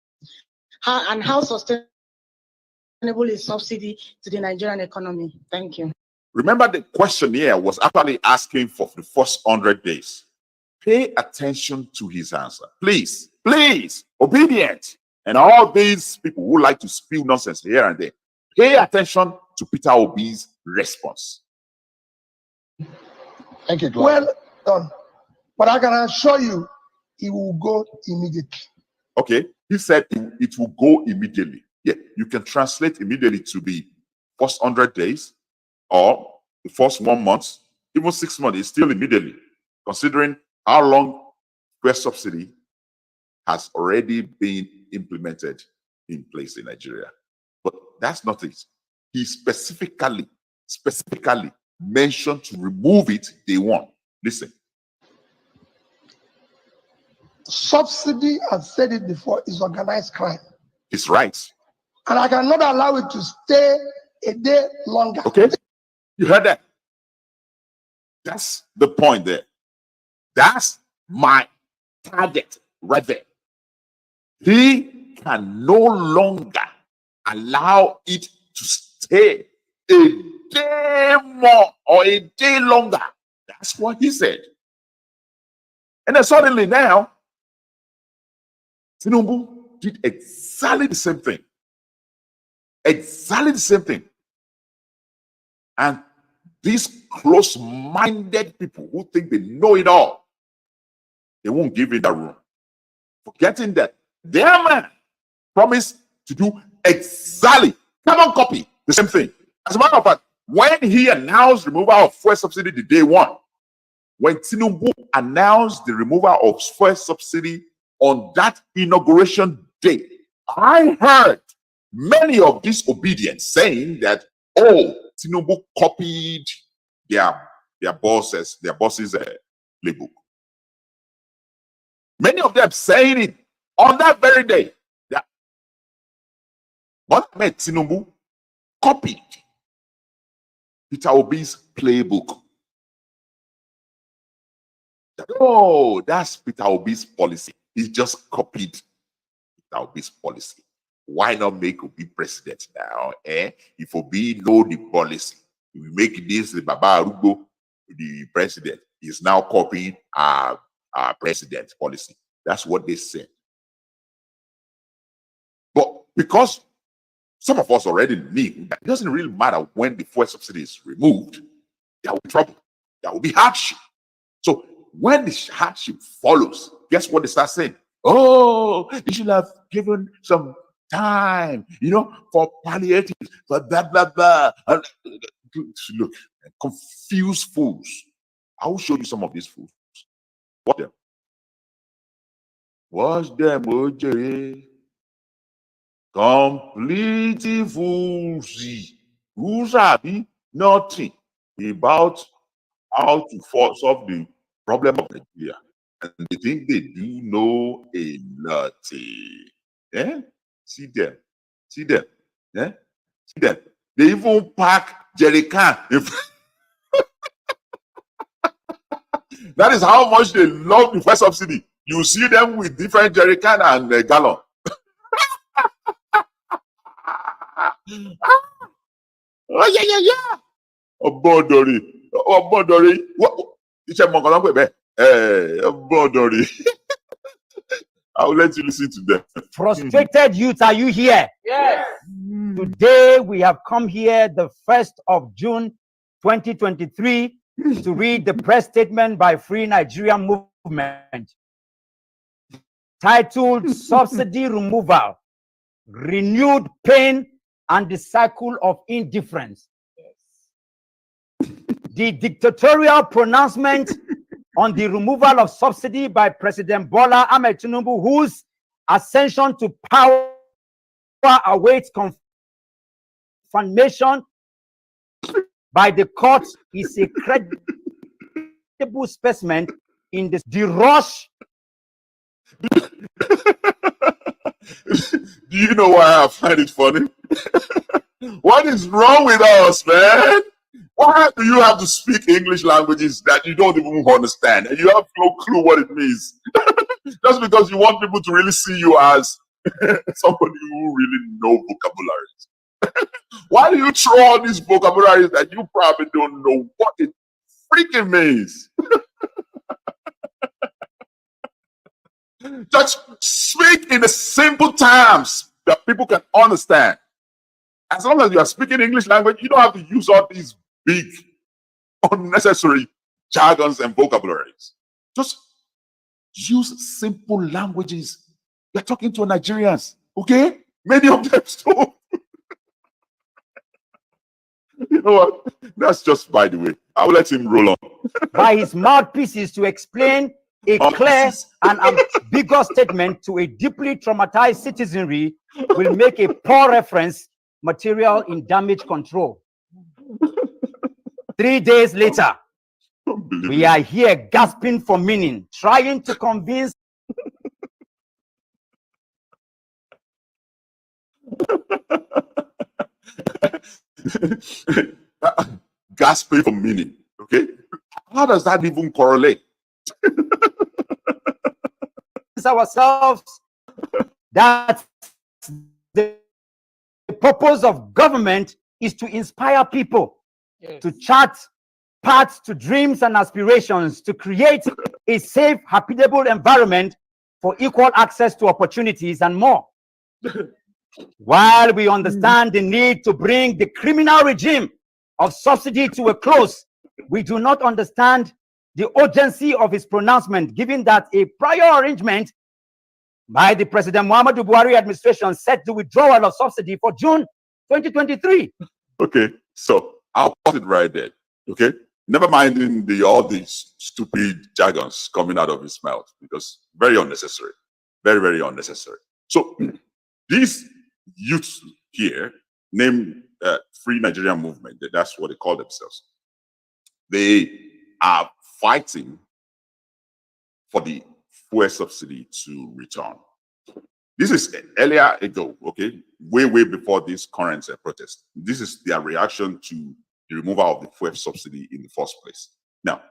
How sustainable is subsidy to the Nigerian economy? Thank you. Remember, the question here was actually asking for the first 100 days. Pay attention to his answer. Please, please, obedient. And all these people who like to spew nonsense here and there, pay attention to Peter Obi's response. Thank you, Well done. But I can assure you, it will go immediately. Okay, he said it will go immediately. Yeah, you can translate immediately to be first 100 days or the first 1 month, even 6 months. It's still immediately, considering how long fuel subsidy has already been implemented in place in Nigeria. But that's not it. He specifically mentioned to remove it day one. Listen. Subsidy, I've said it before, is organized crime. It's right. And I cannot allow it to stay a day longer. Okay? You heard that? That's the point there. That's my target right there. He can no longer allow it to stay a day more or a day longer. That's what he said. And then suddenly now, Tinubu did exactly the same thing. Exactly the same thing. And these close-minded people who think they know it all, they won't give it that room. Forgetting that their man promised to do exactly, come on, copy the same thing. As a matter of fact, when he announced removal of fuel subsidy the day one, when Tinubu announced the removal of fuel subsidy on that inauguration day, I heard many of disobedience saying that, oh, Tinubu copied their bosses' playbook. Many of them saying it on that very day. That Mohammed Tinubu copied Peter Obi's playbook. Oh, that's Peter Obi's policy. He just copied Peter Obi's policy. Why not make Obi president now? If Obi know the policy, we make this the Baba Arugo, the president. Is now copying our president's policy. That's what they said. But because some of us already knew that it doesn't really matter when the fuel subsidy is removed, there will be trouble. There will be hardship. So when the hardship follows, guess what they start saying? Oh, you should have given some time, for palliative, for blah, blah, blah. Look, confused fools. I will show you some of these fools. Watch them. Watch them, OJ. Completely fools. Who sabi nothing about how to solve the problem of Nigeria. And they think they do know a lot. See them. See them. See them. They even pack jerry can. That is how much they love the first subsidy. You see them with different jerry can and gallon. Oh, yeah. Obodori. What? Obodori. I will let you listen to them. Frustrated youth, are you here? Yes. Today we have come here the 1st of June 2023 to read the press statement by Free Nigerian Movement titled Subsidy Removal, Renewed Pain and the Cycle of Indifference. The dictatorial pronouncement on the removal of subsidy by President Bola Ahmed Tinubu, whose ascension to power awaits confirmation by the court, is a credible specimen in the rush. Do you know why I find it funny? What is wrong with us, man? Why do you have to speak English languages that you don't even understand and you have no clue what it means? Just because you want people to really see you as somebody who really know vocabularies. Why do you throw all these vocabularies that you probably don't know what it freaking means? Just speak in the simple terms that people can understand. As long as you are speaking English language, you don't have to use all these big, unnecessary jargons and vocabularies. Just use simple languages. You're talking to Nigerians, okay? Many of them still. You know what? That's just by the way. I will let him roll on. By his mouthpieces to explain a clear and ambiguous statement to a deeply traumatized citizenry will make a poor reference material in damage control. 3 days later, we are here gasping for meaning, trying to convince gasping for meaning. Okay, how does that even correlate? ourselves that the purpose of government is to inspire people, to chart paths to dreams and aspirations, to create a safe, habitable environment for equal access to opportunities and more. While we understand the need to bring the criminal regime of subsidy to a close, we do not understand the urgency of his pronouncement, given that a prior arrangement by the President Muhammadu Buhari administration set the withdrawal of subsidy for June 2023. Okay, so I'll put it right there. Okay, never mind all these stupid jargons coming out of his mouth, because very unnecessary, very, very unnecessary. So these youths here, named Free Nigerian Movement, that's what they call themselves. They are fighting for the fuel subsidy to return. This is earlier ago, okay, way before this current protest. This is their reaction to the removal of the fuel subsidy in the first place. Now,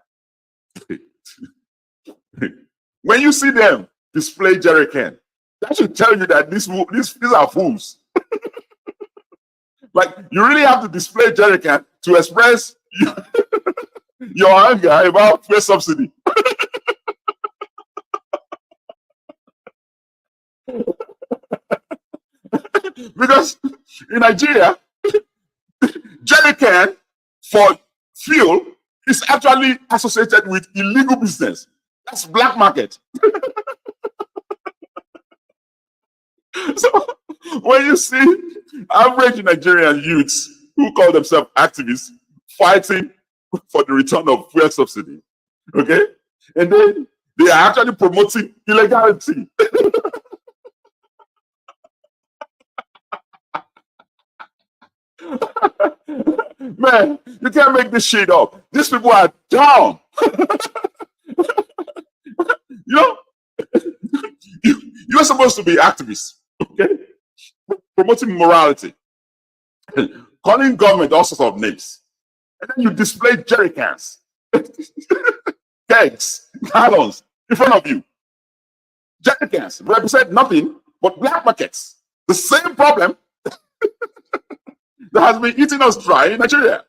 when you see them display jerry can, that should tell you that these are fools. Like, you really have to display jerry can to express your anger about fuel subsidy. Because in Nigeria, jerry can for fuel is actually associated with illegal business. That's black market. So when you see average Nigerian youths who call themselves activists fighting for the return of fuel subsidy, okay, and then they are actually promoting illegality. Man, you can't make this shit up. These people are dumb. You know, you're supposed to be activists, okay? Promoting morality, calling government all sorts of names. And then you display jerry cans, kegs, gallons in front of you. Jerry cans represent nothing but black markets. The same problem that has been eating us dry in Nigeria.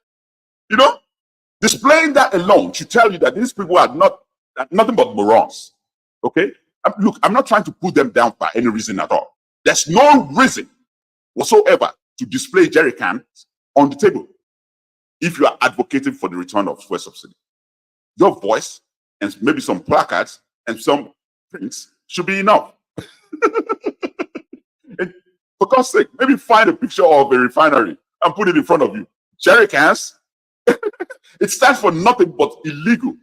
You know, displaying that alone should tell you that these people are nothing but morons. Okay? Look, I'm not trying to put them down for any reason at all. There's no reason whatsoever to display jerry cans on the table if you are advocating for the return of fuel subsidy. Your voice and maybe some placards and some prints should be enough. And for God's sake, maybe find a picture of a refinery and put it in front of you. Jerry cans, it stands for nothing but illegal.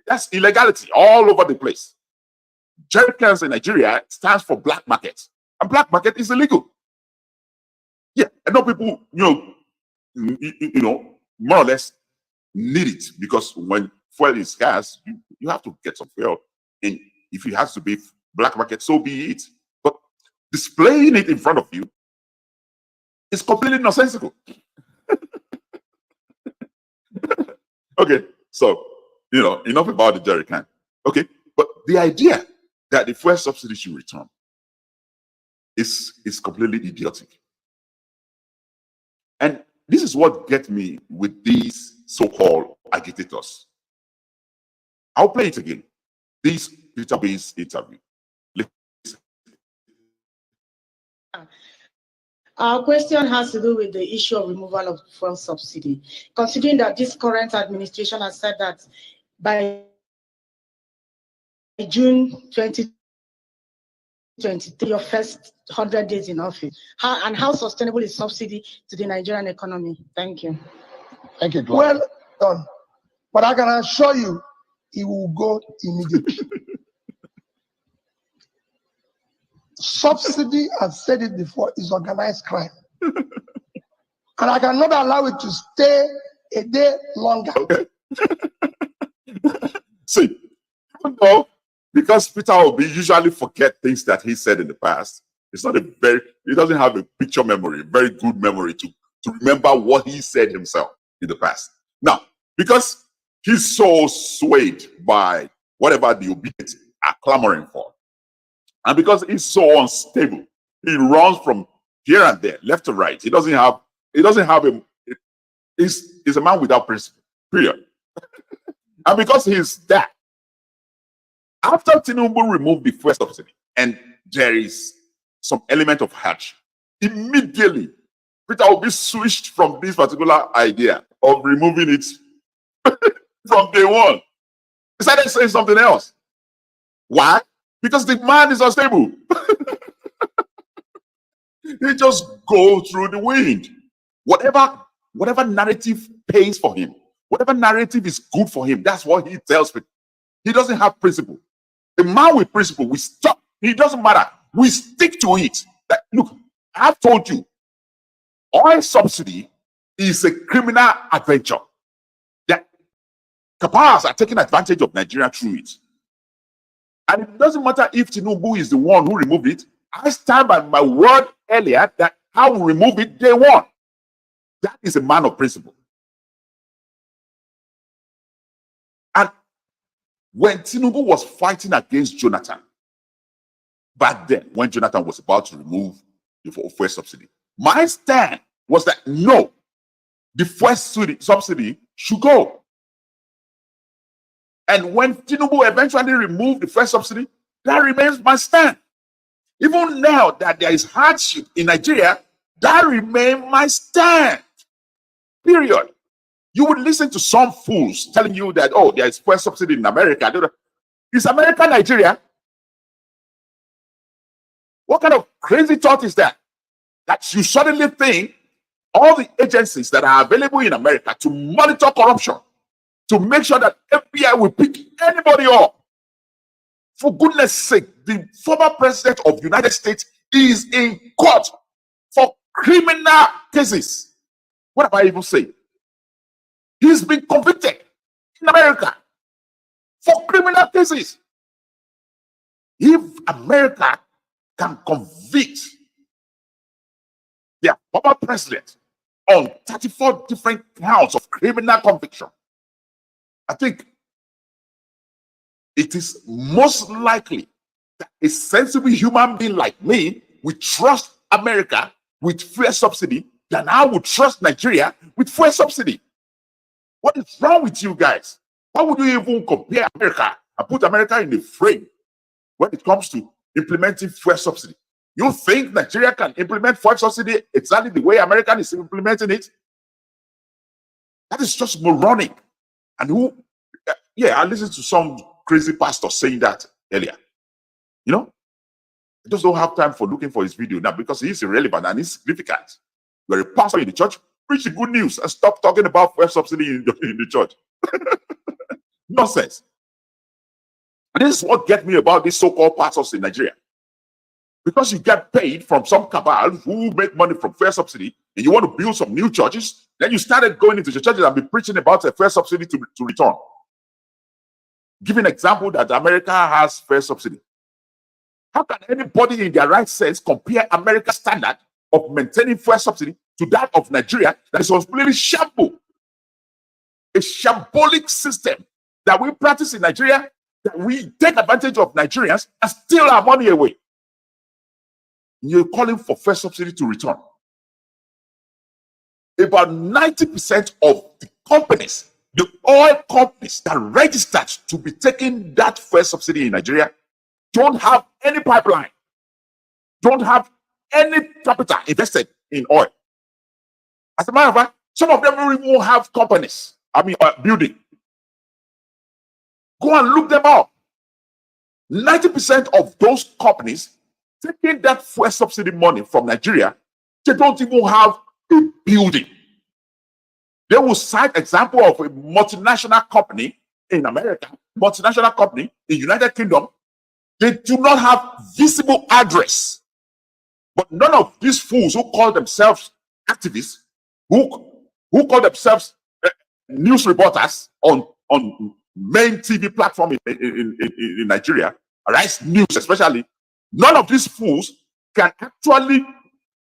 That's illegality all over the place. Jerry cans in Nigeria stands for black market, and black market is illegal. Yeah, I know people, you know, more or less need it, because when fuel is scarce, you have to get some fuel, and if it has to be black market, so be it. But displaying it in front of you is completely nonsensical. Okay, so, you know, enough about the jerry can. Okay, but the idea that the fuel subsidy should return is completely idiotic. And this is what gets me with these so-called agitators. I'll play it again. This Peter-based interview. Our question has to do with the issue of removal of fuel subsidy. Considering that this current administration has said that by June 2023, your first 100 days in office, how sustainable is subsidy to the Nigerian economy? Thank you. Thank you. Well done. But I can assure you, it will go immediately. Subsidy, I've said it before, is organized crime. And I cannot allow it to stay a day longer. Okay. See, even though, because Peter Obi usually forget things that he said in the past, he doesn't have a picture memory, a very good memory to remember what he said himself in the past. Now, because he's so swayed by whatever the obedience are clamoring for, and because he's so unstable, he runs from here and there, left to right. He's a man without principle, period. And because he's that, after Tinubu removed the fuel subsidy, and there is some element of hardship, immediately Peter Obi switched from this particular idea of removing it from day one. He started saying something else. Why? Because the man is unstable. He just go through the wind. Whatever narrative pays for him, whatever narrative is good for him, that's what he tells people. He doesn't have principle. A man with principle, we stop. It doesn't matter. We stick to it. Look, I've told you, oil subsidy is a criminal adventure. That cabals are taking advantage of Nigeria through it. And it doesn't matter if Tinubu is the one who removed it. I stand by my word earlier that I will remove it day one. That is a man of principle. And when Tinubu was fighting against Jonathan, back then, when Jonathan was about to remove the fuel subsidy, my stand was that no, the fuel subsidy should go. And when Tinubu eventually removed the fuel subsidy, that remains my stand. Even now that there is hardship in Nigeria, that remains my stand. Period. You would listen to some fools telling you that, oh, there is fuel subsidy in America. Is America Nigeria? What kind of crazy thought is that? That you suddenly think all the agencies that are available in America to monitor corruption, to make sure that FBI will pick anybody up. For goodness sake, the former president of the United States is in court for criminal cases. What have I even said? He's been convicted in America for criminal cases. If America can convict their former president on 34 different counts of criminal conviction, I think it is most likely that a sensible human being like me will trust America with fuel subsidy than I would trust Nigeria with fuel subsidy. What is wrong with you guys? Why would you even compare America and put America in the frame when it comes to implementing fuel subsidy? You think Nigeria can implement fuel subsidy exactly the way America is implementing it? That is just moronic. And I listened to some crazy pastor saying that earlier. You know, I just don't have time for looking for his video now because he is irrelevant and insignificant. You're a pastor in the church, preach the good news and stop talking about fuel subsidy in the church. Nonsense. And this is what gets me about these so-called pastors in Nigeria. Because you get paid from some cabal who make money from fuel subsidy and you want to build some new churches, then you started going into the churches and be preaching about a fuel subsidy to return. Give an example that America has fuel subsidy. How can anybody in their right sense compare America's standard of maintaining fuel subsidy to that of Nigeria that is completely shameful? A shambolic system that we practice in Nigeria, that we take advantage of Nigerians and steal our money away. You're calling for fuel subsidy to return. About 90% of the companies, the oil companies that registered to be taking that fuel subsidy in Nigeria, don't have any pipeline, don't have any capital invested in oil. As a matter of fact, some of them don't even have companies, building. Go and look them up. 90% of those companies taking that fuel subsidy money from Nigeria, they don't even have a building. They will cite example of a multinational company in America, multinational company in United Kingdom. They do not have visible address. But none of these fools who call themselves activists, who call themselves news reporters on main TV platform in Nigeria, Rice News especially, none of these fools can actually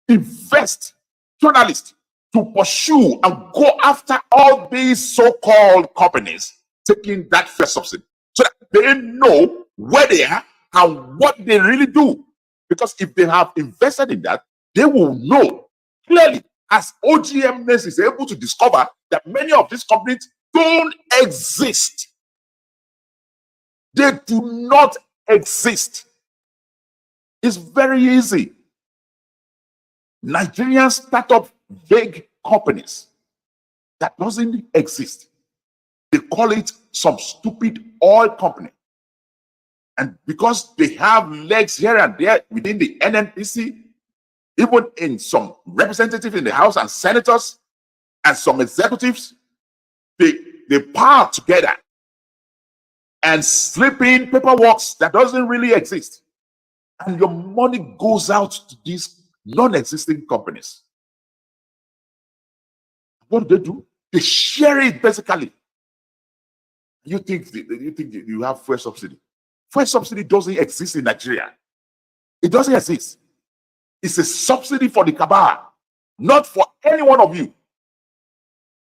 invest journalists to pursue and go after all these so-called companies taking that fuel subsidy so that they know where they are and what they really do. Because if they have invested in that, they will know clearly, as OGMness is able to discover, that many of these companies don't exist. They do not exist. It's very easy. Nigerians start up vague companies that doesn't exist. They call it some stupid oil company. And because they have legs here and there within the NNPC, even in some representatives in the House and senators and some executives, they power together and slip in paperwork that doesn't really exist. And your money goes out to these non-existing companies. What do? They share it basically. You think you have fuel subsidy? Fuel subsidy doesn't exist in Nigeria. It doesn't exist. It's a subsidy for the cabal, not for any one of you.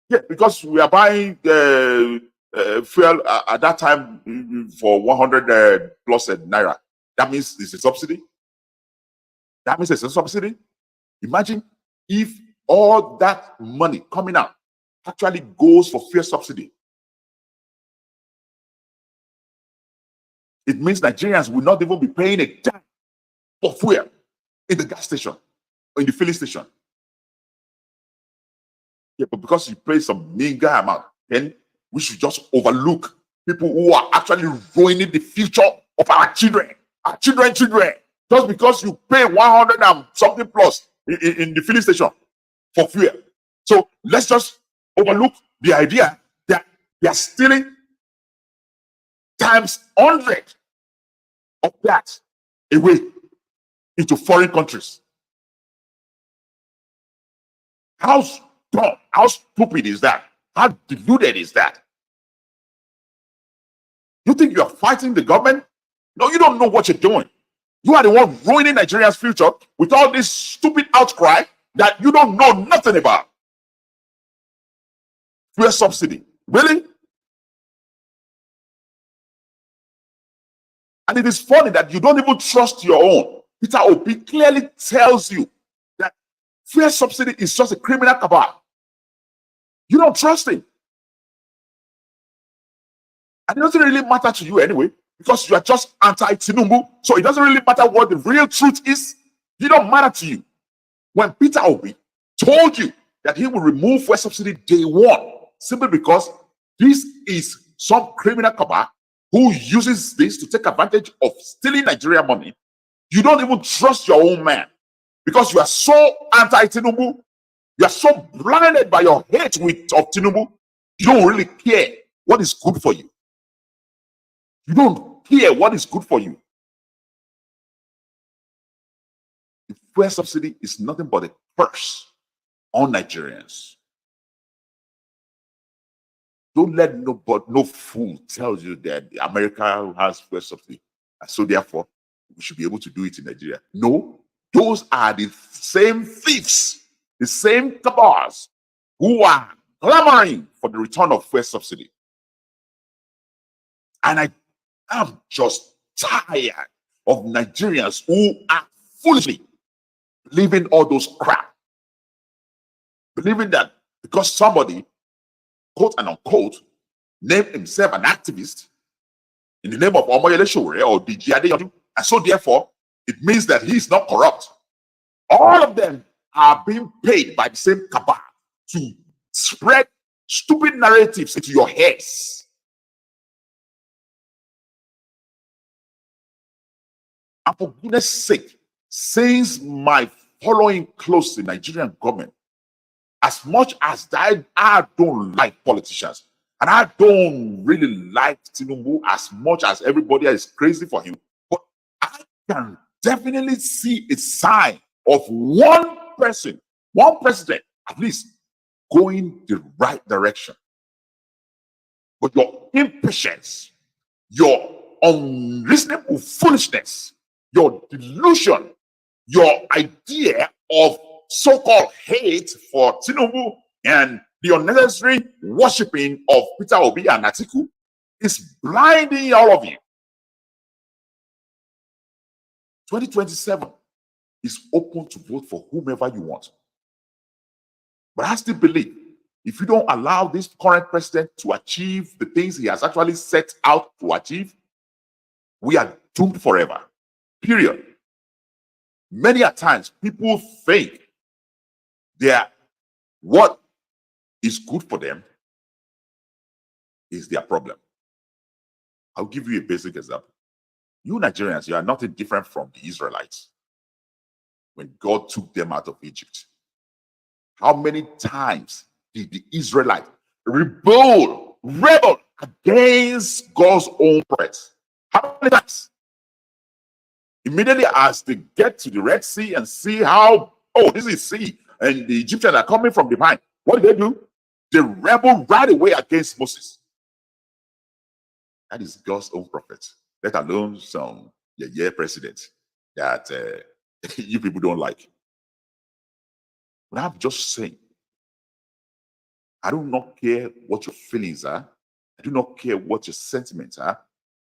Yeah, because we are buying fuel at that time for 100 plus naira. That means it's a subsidy. That means it's a subsidy. Imagine if all that money coming out actually goes for fuel subsidy. It means Nigerians will not even be paying a dime for fuel in the gas station or in the filling station. Yeah, but because you pay some meager amount, then we should just overlook people who are actually ruining the future of our children, children. Just because you pay 100 and something plus in the filling station for fuel. So let's just overlook the idea that they are stealing times 100 of that away into foreign countries. How dumb, how stupid is that? How deluded is that? You think you are fighting the government? No, you don't know what you're doing. You are the one ruining Nigeria's future with all this stupid outcry that you don't know nothing about. Fuel subsidy. Really? And it is funny that you don't even trust your own. Peter Obi clearly tells you that fuel subsidy is just a criminal cabal. You don't trust him. And it doesn't really matter to you anyway, because you are just anti-Tinubu. So it doesn't really matter what the real truth is. It don't matter to you. When Peter Obi told you that he will remove fuel subsidy day one, simply because this is some criminal cabal who uses this to take advantage of stealing Nigeria money, you don't even trust your own man because you are so anti-Tinubu. You are so blinded by your hate of Tinubu. You don't really care what is good for you. You don't care what is good for you. The fuel subsidy is nothing but a curse on Nigerians. Don't let no fool tell you that America has fuel subsidy, and so therefore we should be able to do it in Nigeria. No, those are the same thieves, the same cabals who are clamoring for the return of fuel subsidy. And I am just tired of Nigerians who are foolishly believing all those crap, believing that because somebody, quote and unquote, named himself an activist in the name of Omoyele Sowore or DJ Adeyanju, and so therefore it means that he is not corrupt. All of them are being paid by the same cabal to spread stupid narratives into your heads. And for goodness sake, since my following close the Nigerian government, as much as I don't like politicians, and I don't really like Tinubu as much as everybody is crazy for him, but I can definitely see a sign of one person, one president at least, going the right direction. But your impatience, your unreasonable foolishness, your delusion, your idea of so-called hate for Tinubu and the unnecessary worshipping of Peter Obi and Atiku is blinding all of you. 2027 is open to vote for whomever you want. But I still believe if you don't allow this current president to achieve the things he has actually set out to achieve, we are doomed forever. Period. Many a times people think what is good for them is their problem. I'll give you a basic example. You Nigerians, you are nothing different from the Israelites when God took them out of Egypt. How many times did the Israelites rebel against God's own presence? How many times? Immediately as they get to the Red Sea and see how, oh, this is sea, and the Egyptians are coming from behind, what do? They rebel right away against Moses. That is God's own prophet, let alone some president that you people don't like. But I'm just saying, I do not care what your feelings are. I do not care what your sentiments are.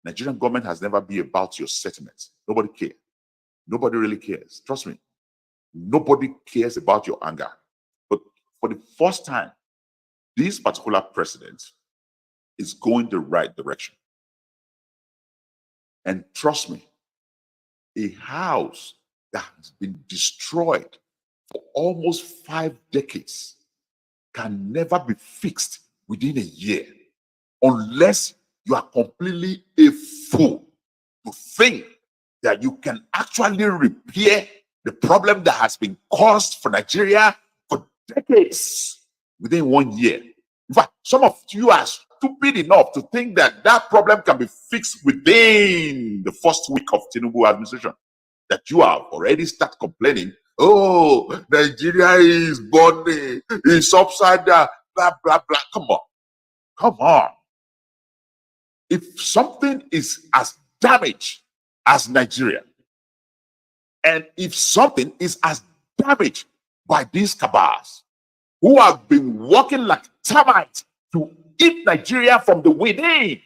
Nigerian government has never been about your sentiments. Nobody cares. Nobody really cares. Trust me. Nobody cares about your anger. But for the first time, this particular president is going the right direction. And trust me, a house that has been destroyed for almost 5 decades can never be fixed within a year unless you are completely a fool to think that you can actually repair the problem that has been caused for Nigeria for decades within 1 year. In fact, some of you are stupid enough to think that that problem can be fixed within the first week of Tinubu administration, that you have already started complaining, oh, Nigeria is burning, it's upside down, blah, blah, blah. Come on. Come on. If something is as damaged as Nigeria, and if something is as damaged by these cabals who have been working like termites to eat Nigeria from the within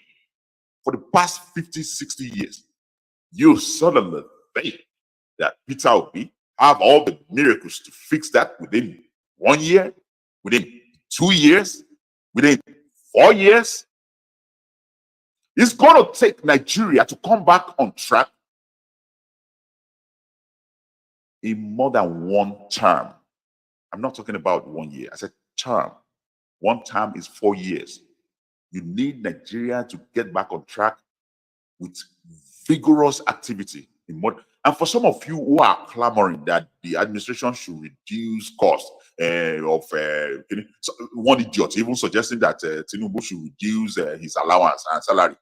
for the past 50, 60 years, you suddenly think that Peter Obi have all the miracles to fix that within 1 year, within 2 years, within 4 years. It's going to take Nigeria to come back on track in more than 1 term. I'm not talking about 1 year. I said term. 1 term is 4 years. You need Nigeria to get back on track with vigorous activity in more. And for some of you who are clamoring that the administration should reduce cost of so one idiot even suggesting that Tinubu should reduce his allowance and salary.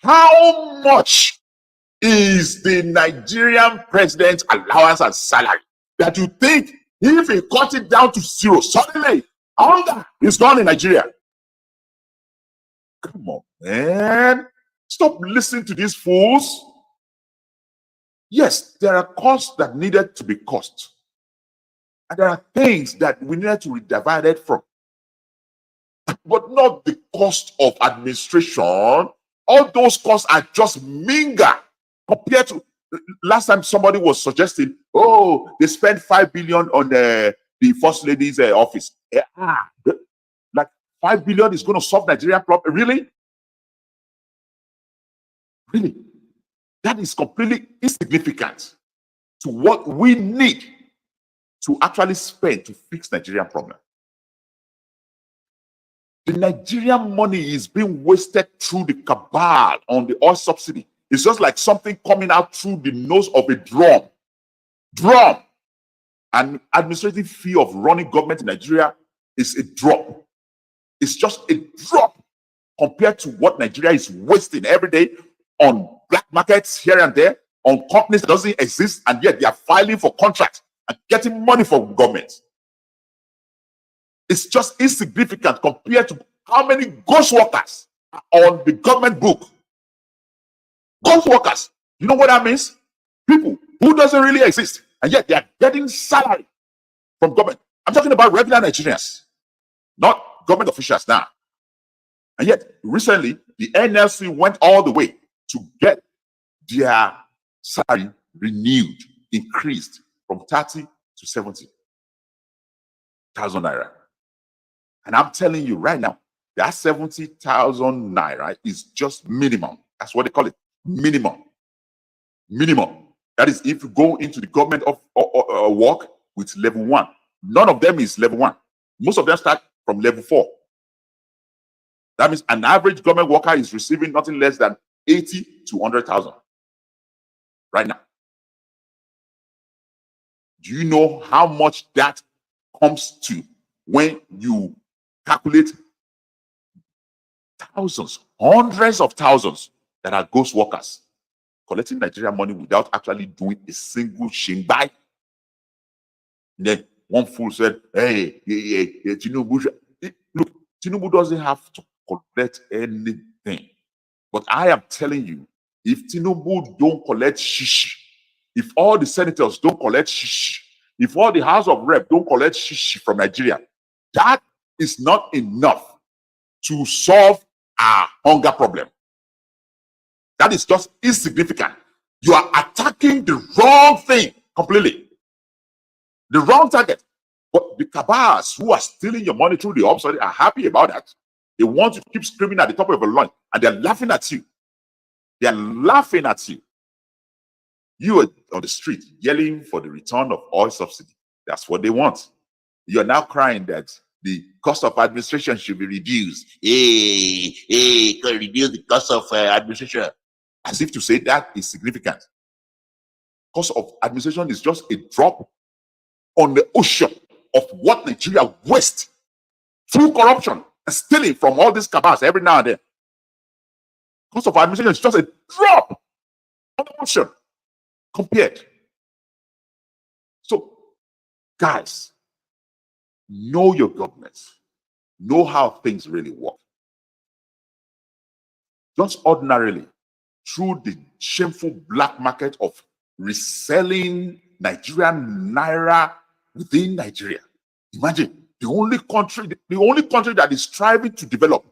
How much is the Nigerian president's allowance and salary that you think if he cut it down to 0, suddenly hunger is gone in Nigeria? Come on, man. Stop listening to these fools. Yes, there are costs that needed to be cost. And there are things that we needed to be divided from. But not the cost of administration. All those costs are just meager compared to last time somebody was suggesting, oh, they spent 5 billion on the First Lady's office. Like 5 billion is going to solve Nigerian problem. Really? Really? That is completely insignificant to what we need to actually spend to fix Nigerian problem. The Nigerian money is being wasted through the cabal on the oil subsidy. It's just like something coming out through the nose of a drum. An administrative fee of running government in Nigeria is a drop. It's just a drop compared to what Nigeria is wasting every day on black markets here and there, on companies that doesn't exist, and yet they are filing for contracts and getting money from government. It's just insignificant compared to how many ghost workers are on the government book. Ghost workers, you know what that means? People who doesn't really exist, and yet they are getting salary from government. I'm talking about regular Nigerians, not government officials now. And yet, recently, the NLC went all the way to get their salary renewed, increased from 30 to 70,000 naira. And I'm telling you right now, that 70,000 naira is just minimum. That's what they call it, minimum. Minimum. That is if you go into the government of work with level 1. None of them is level 1. Most of them start from level 4. That means an average government worker is receiving nothing less than 80 to 100,000 right now. Do you know how much that comes to when you calculate thousands, hundreds of thousands that are ghost workers collecting Nigerian money without actually doing a single shingbai? Then one fool said, hey, Tinubu, look, Tinubu doesn't have to collect anything. But I am telling you, if Tinubu don't collect shishi, if all the senators don't collect shishi, if all the House of Rep don't collect shishi from Nigeria, that is not enough to solve our hunger problem. That is just insignificant. You are attacking the wrong thing completely. The wrong target. But the cabals who are stealing your money through the upside are happy about that. They want to keep screaming at the top of your lungs, and they're laughing at you. They're laughing at you. You are on the street yelling for the return of oil subsidy. That's what they want. You're now crying that the cost of administration should be reduced. Can reduce the cost of administration. As if to say that is significant. Cost of administration is just a drop on the ocean of what Nigeria wastes through corruption and stealing from all these cabals every now and then. Cost of administration is just a drop on the ocean compared. So, guys, know your government. Know how things really work. Just ordinarily, through the shameful black market of reselling Nigerian naira within Nigeria. Imagine the only country that is striving to develop,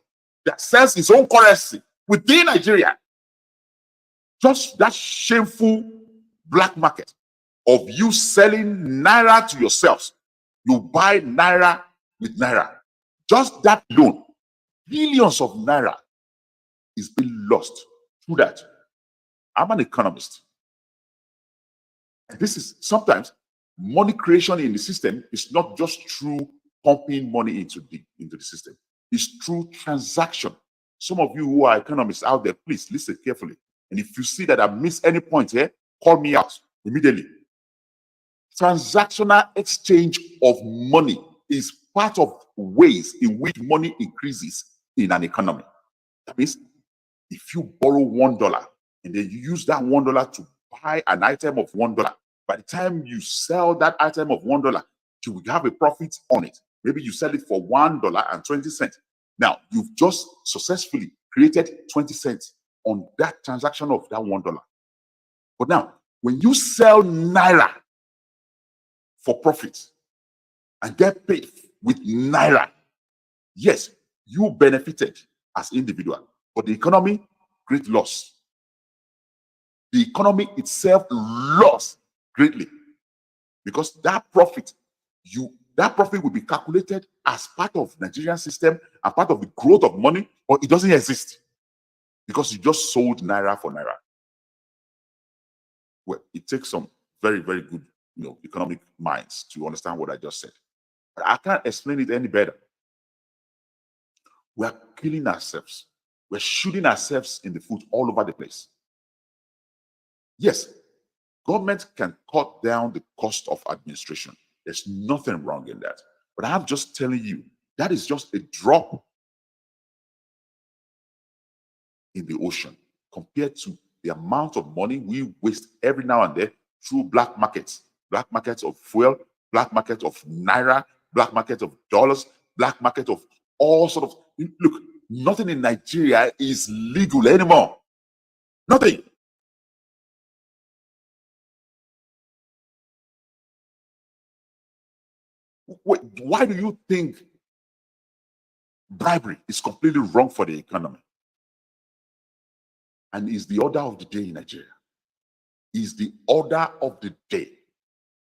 that sells its own currency within Nigeria. Just that shameful black market of you selling naira to yourselves. You buy naira with naira. Just that alone, billions of naira is being lost through that. I'm an economist. This is sometimes money creation in the system is not just through pumping money into the system. It's through transaction. Some of you who are economists out there, please listen carefully. And if you see that I missed any point here, call me out immediately. Transactional exchange of money is part of ways in which money increases in an economy. That means if you borrow $1 and then you use that $1 to buy an item of $1, by the time you sell that item of $1, you will have a profit on it. Maybe you sell it for $1.20. Now, you've just successfully created 20 cents on that transaction of that $1. But now, when you sell naira for profit and get paid with naira, yes, you benefited as individual, but the economy, great loss. The economy itself lost greatly because that profit will be calculated as part of Nigerian system and part of the growth of money, but it doesn't exist because you just sold naira for naira. Well, it takes some very, very good, economic minds to understand what I just said. But I can't explain it any better. We are killing ourselves. We're shooting ourselves in the foot all over the place. Yes, government can cut down the cost of administration. There's nothing wrong in that. But I'm just telling you, that is just a drop in the ocean compared to the amount of money we waste every now and then through black markets of fuel, black market of naira, black market of dollars, black market of all sort of. Look, nothing in Nigeria is legal anymore. Nothing. Wait, why do you think bribery is completely wrong for the economy? And is the order of the day in Nigeria. Is the order of the day.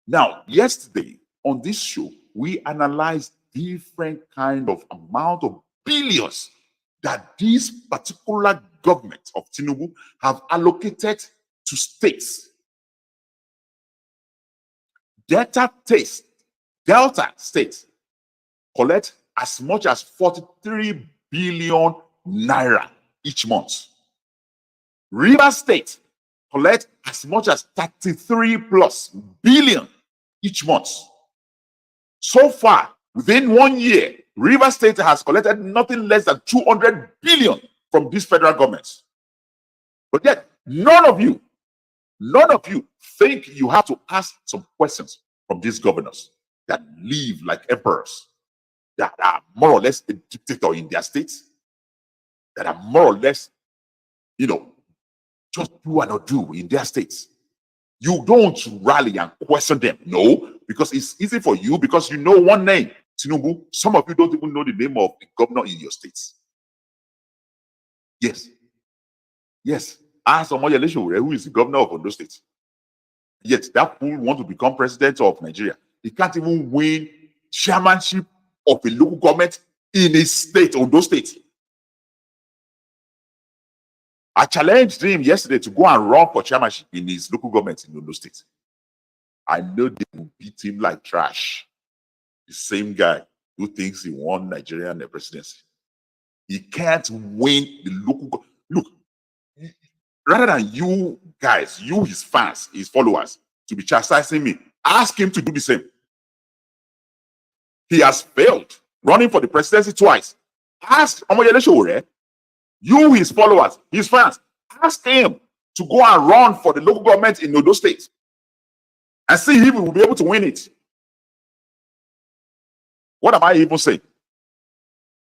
Now, yesterday on this show, we analyzed different kind of amount of billions that this particular government of Tinubu have allocated to states. Delta State Delta State collect as much as 43 billion naira each month. Rivers State collect as much as 33 plus billion each month. So far, within 1 year, Rivers State has collected nothing less than 200 billion from these federal governments. But yet, none of you think you have to ask some questions from these governors that live like emperors, that are more or less a dictator in their states, that are more or less, just do and not do in their states. You don't rally and question them. No, because it's easy for you because you know one name, Tinubu. Some of you don't even know the name of the governor in your states. Yes. Ask Omoyele Sowore, who is the governor of Ondo State. Yet that fool want to become president of Nigeria. He can't even win chairmanship of a local government in his state, Ondo State. I challenged him yesterday to go and run for chairmanship in his local government in Ondo State. I know they will beat him like trash. The same guy who thinks he won Nigerian presidency. He can't win the local. Look, rather than you guys, you his fans, his followers, to be chastising me, ask him to do the same. He has failed running for the presidency twice. Ask Omoyele Sowore, you his followers, his fans, ask him to go and run for the local government in Ondo State and see if he will be able to win it. What am I even saying?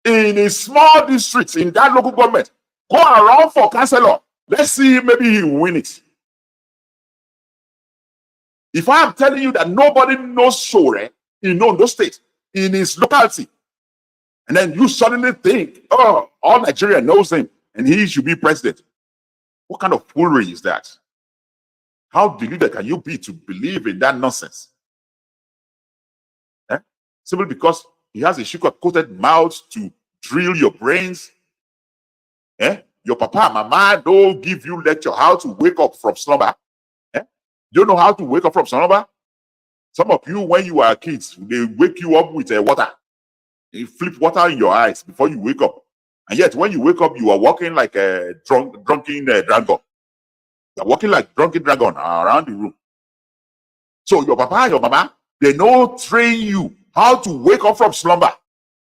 In a small district in that local government, go and run for councillor. Let's see, maybe he will win it. If I am telling you that nobody knows Sowore in Ondo State, in his locality, and then you suddenly think, oh, all Nigeria knows him and he should be president, what kind of foolery is that? How deluded can you be to believe in that nonsense? Simply because he has a sugar-coated mouth to drill your brains? Your papa and mama don't give you lecture how to wake up from slumber. You don't know how to wake up from slumber? Some of you, when you are kids, they wake you up with water. They flip water in your eyes before you wake up. And yet, when you wake up, you are walking like a drunken dragon. You're walking like drunken dragon around the room. So your papa and your mama, they don't train you how to wake up from slumber.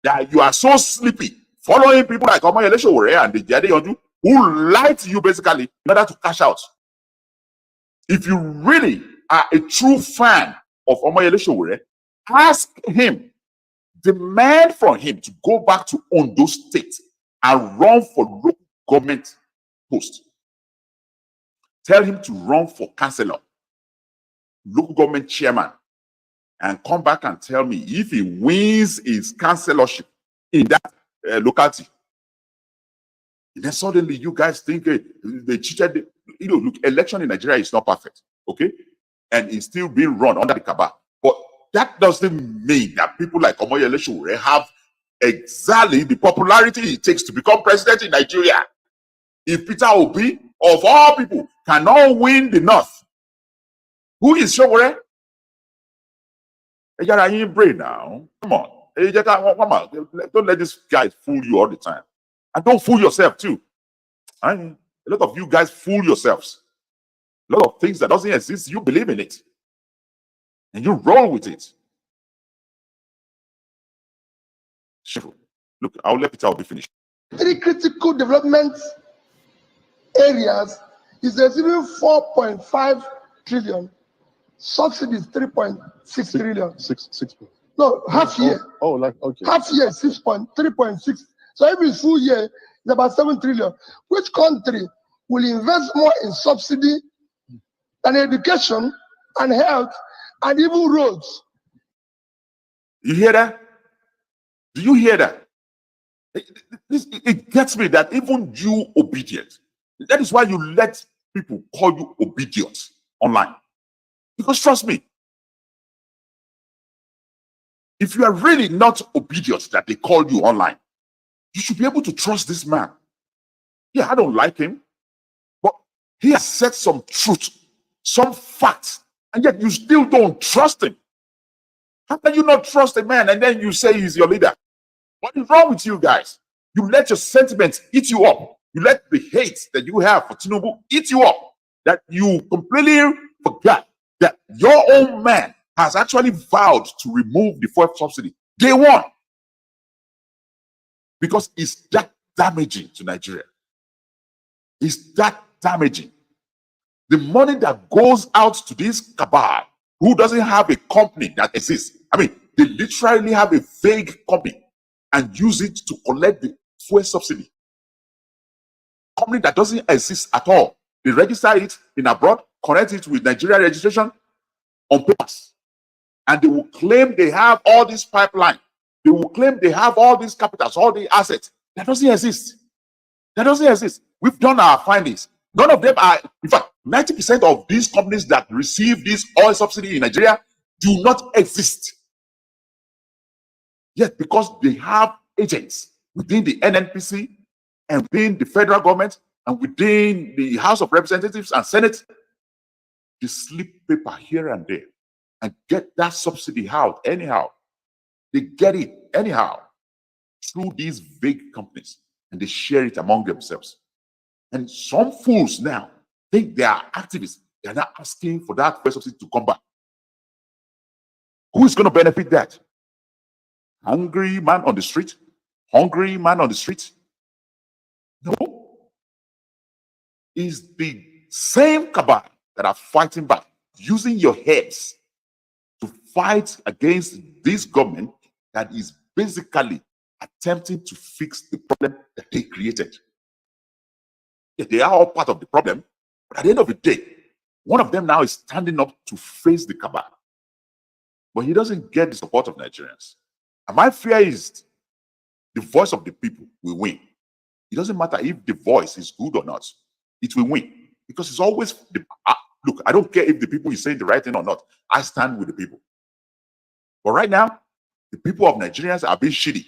That you are so sleepy, following people like Omoyele Sowore and the Jade Yonju, who lie to you basically in order to cash out. If you really are a true fan of Omoyele Sowore, ask him, demand from him to go back to Ondo State and run for local government post. Tell him to run for councillor, local government chairman, and come back and tell me if he wins his councillorship in that locality. And then suddenly you guys think they cheated. Look, election in Nigeria is not perfect, okay? And it's still being run under the cabal. But that doesn't mean that people like Omoyele Sowore have exactly the popularity it takes to become president in Nigeria. If Peter Obi, of all people, cannot win the North, who is Sowore? You got your brain now. Come on. Don't let this guy fool you all the time. And don't fool yourself too. A lot of you guys fool yourselves. A lot of things that doesn't exist, you believe in it. And you roll with it. Sure. Look, I'll let Peter be finished. 3 critical development areas is receiving 4.5 trillion. Subsidies 3.6 trillion. Six. No, half year. Okay. Half year 3.6. So every full year is about 7 trillion. Which country will invest more in subsidy than education and health and even roads? You hear that? Do you hear that? It gets me that even you obedient. That is why you let people call you obedient online. Because trust me, if you are really not obedient that they call you online, you should be able to trust this man. Yeah, I don't like him, but he has said some truth, some facts, and yet you still don't trust him. How can you not trust a man and then you say he's your leader? What is wrong with you guys? You let your sentiments eat you up. You let the hate that you have for Tinubu eat you up. That you completely forgot that your own man has actually vowed to remove the fuel subsidy day one, because it's that damaging to Nigeria. It's that damaging. The money that goes out to this cabal who doesn't have a company that exists. I mean, they literally have a vague company and use it to collect the fuel subsidy. Company that doesn't exist at all. They register it in abroad, connect it with Nigeria registration on papers, and they will claim they have all this pipeline. They will claim they have all these capitals, all the assets. That doesn't exist. That doesn't exist. We've done our findings. None of them are, in fact, 90% of these companies that receive this oil subsidy in Nigeria do not exist. Yet, because they have agents within the NNPC and within the federal government and within the House of Representatives and Senate, they slip paper here and there and get that subsidy out anyhow. They get it anyhow through these vague companies, and they share it among themselves. And some fools now think they are activists. They are not asking for that fuel subsidy to come back. Who is going to benefit that? Hungry man on the street? Hungry man on the street? No. It's the same cabal that are fighting back, using your heads to fight against this government that is basically attempting to fix the problem that they created. Yeah, they are all part of the problem, but at the end of the day, one of them now is standing up to face the cabal. But he doesn't get the support of Nigerians. And my fear is the voice of the people will win. It doesn't matter if the voice is good or not, it will win. Because it's always, look, I don't care if the people is saying the right thing or not. I stand with the people. But right now, the people of Nigerians are being shitty.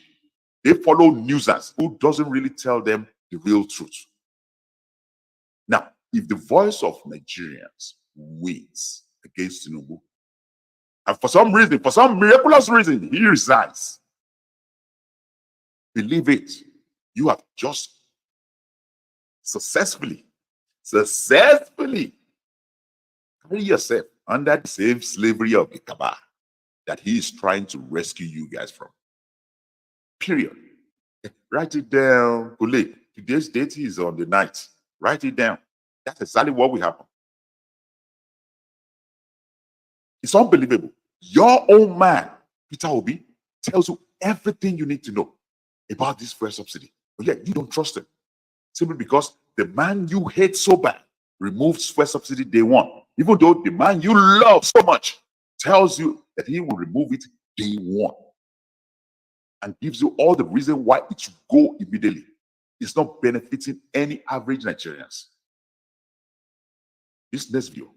They follow newsers who doesn't really tell them the real truth. Now, if the voice of Nigerians wins against Tinubu, and for some reason, for some miraculous reason, he resigns, believe it, you have just successfully carry yourself under the same slavery of the cabal that he is trying to rescue you guys from. Period. Write it down. Kule, today's date is on the 9th. Write it down. That's exactly what will happen. It's unbelievable. Your own man, Peter Obi, tells you everything you need to know about this fuel subsidy. But yet you don't trust him. Simply because the man you hate so bad removes fuel subsidy day one. Even though the man you love so much tells you that he will remove it day one. And gives you all the reason why it should go immediately. It's not benefiting any average Nigerians. This next video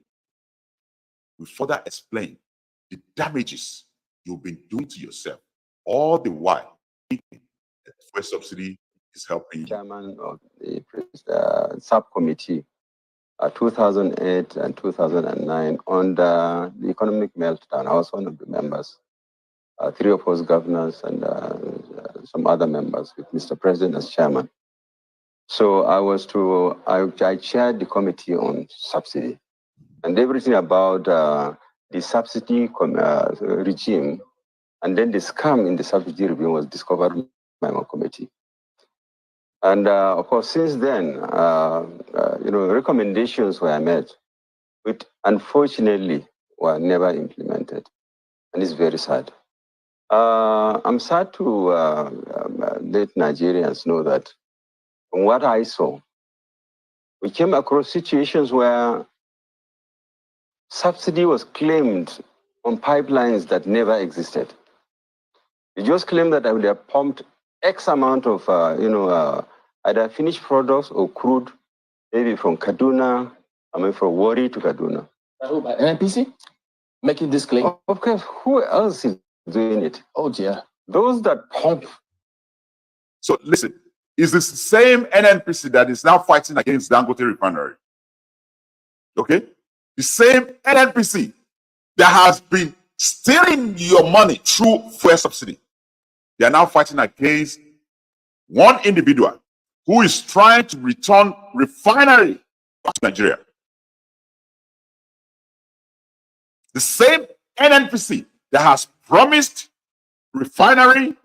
will further explain the damages you've been doing to yourself, all the while thinking that fuel subsidy is helping you. Chairman of the subcommittee 2008 and 2009 on the economic meltdown. I was one of the members, 3 of us governors and some other members with Mr. President as chairman. So I chaired the committee on subsidy, and everything about the subsidy regime, and then the scam in the subsidy regime was discovered by my committee. And of course, since then, recommendations were made, which unfortunately were never implemented, and it's very sad. I'm sad to let Nigerians know that from what I saw, we came across situations where subsidy was claimed on pipelines that never existed. You just claim that I would have pumped X amount of, either finished products or crude, maybe from Kaduna, from Wari to Kaduna. By NNPC? Making this claim? Of course, who else is doing it? Oh dear. Those that pump. So listen, it's the same NNPC that is now fighting against Dangote Refinery. Okay? The same NNPC that has been stealing your money through fuel subsidy. They are now fighting against one individual who is trying to return refinery back to Nigeria. The same NNPC that has promised refinery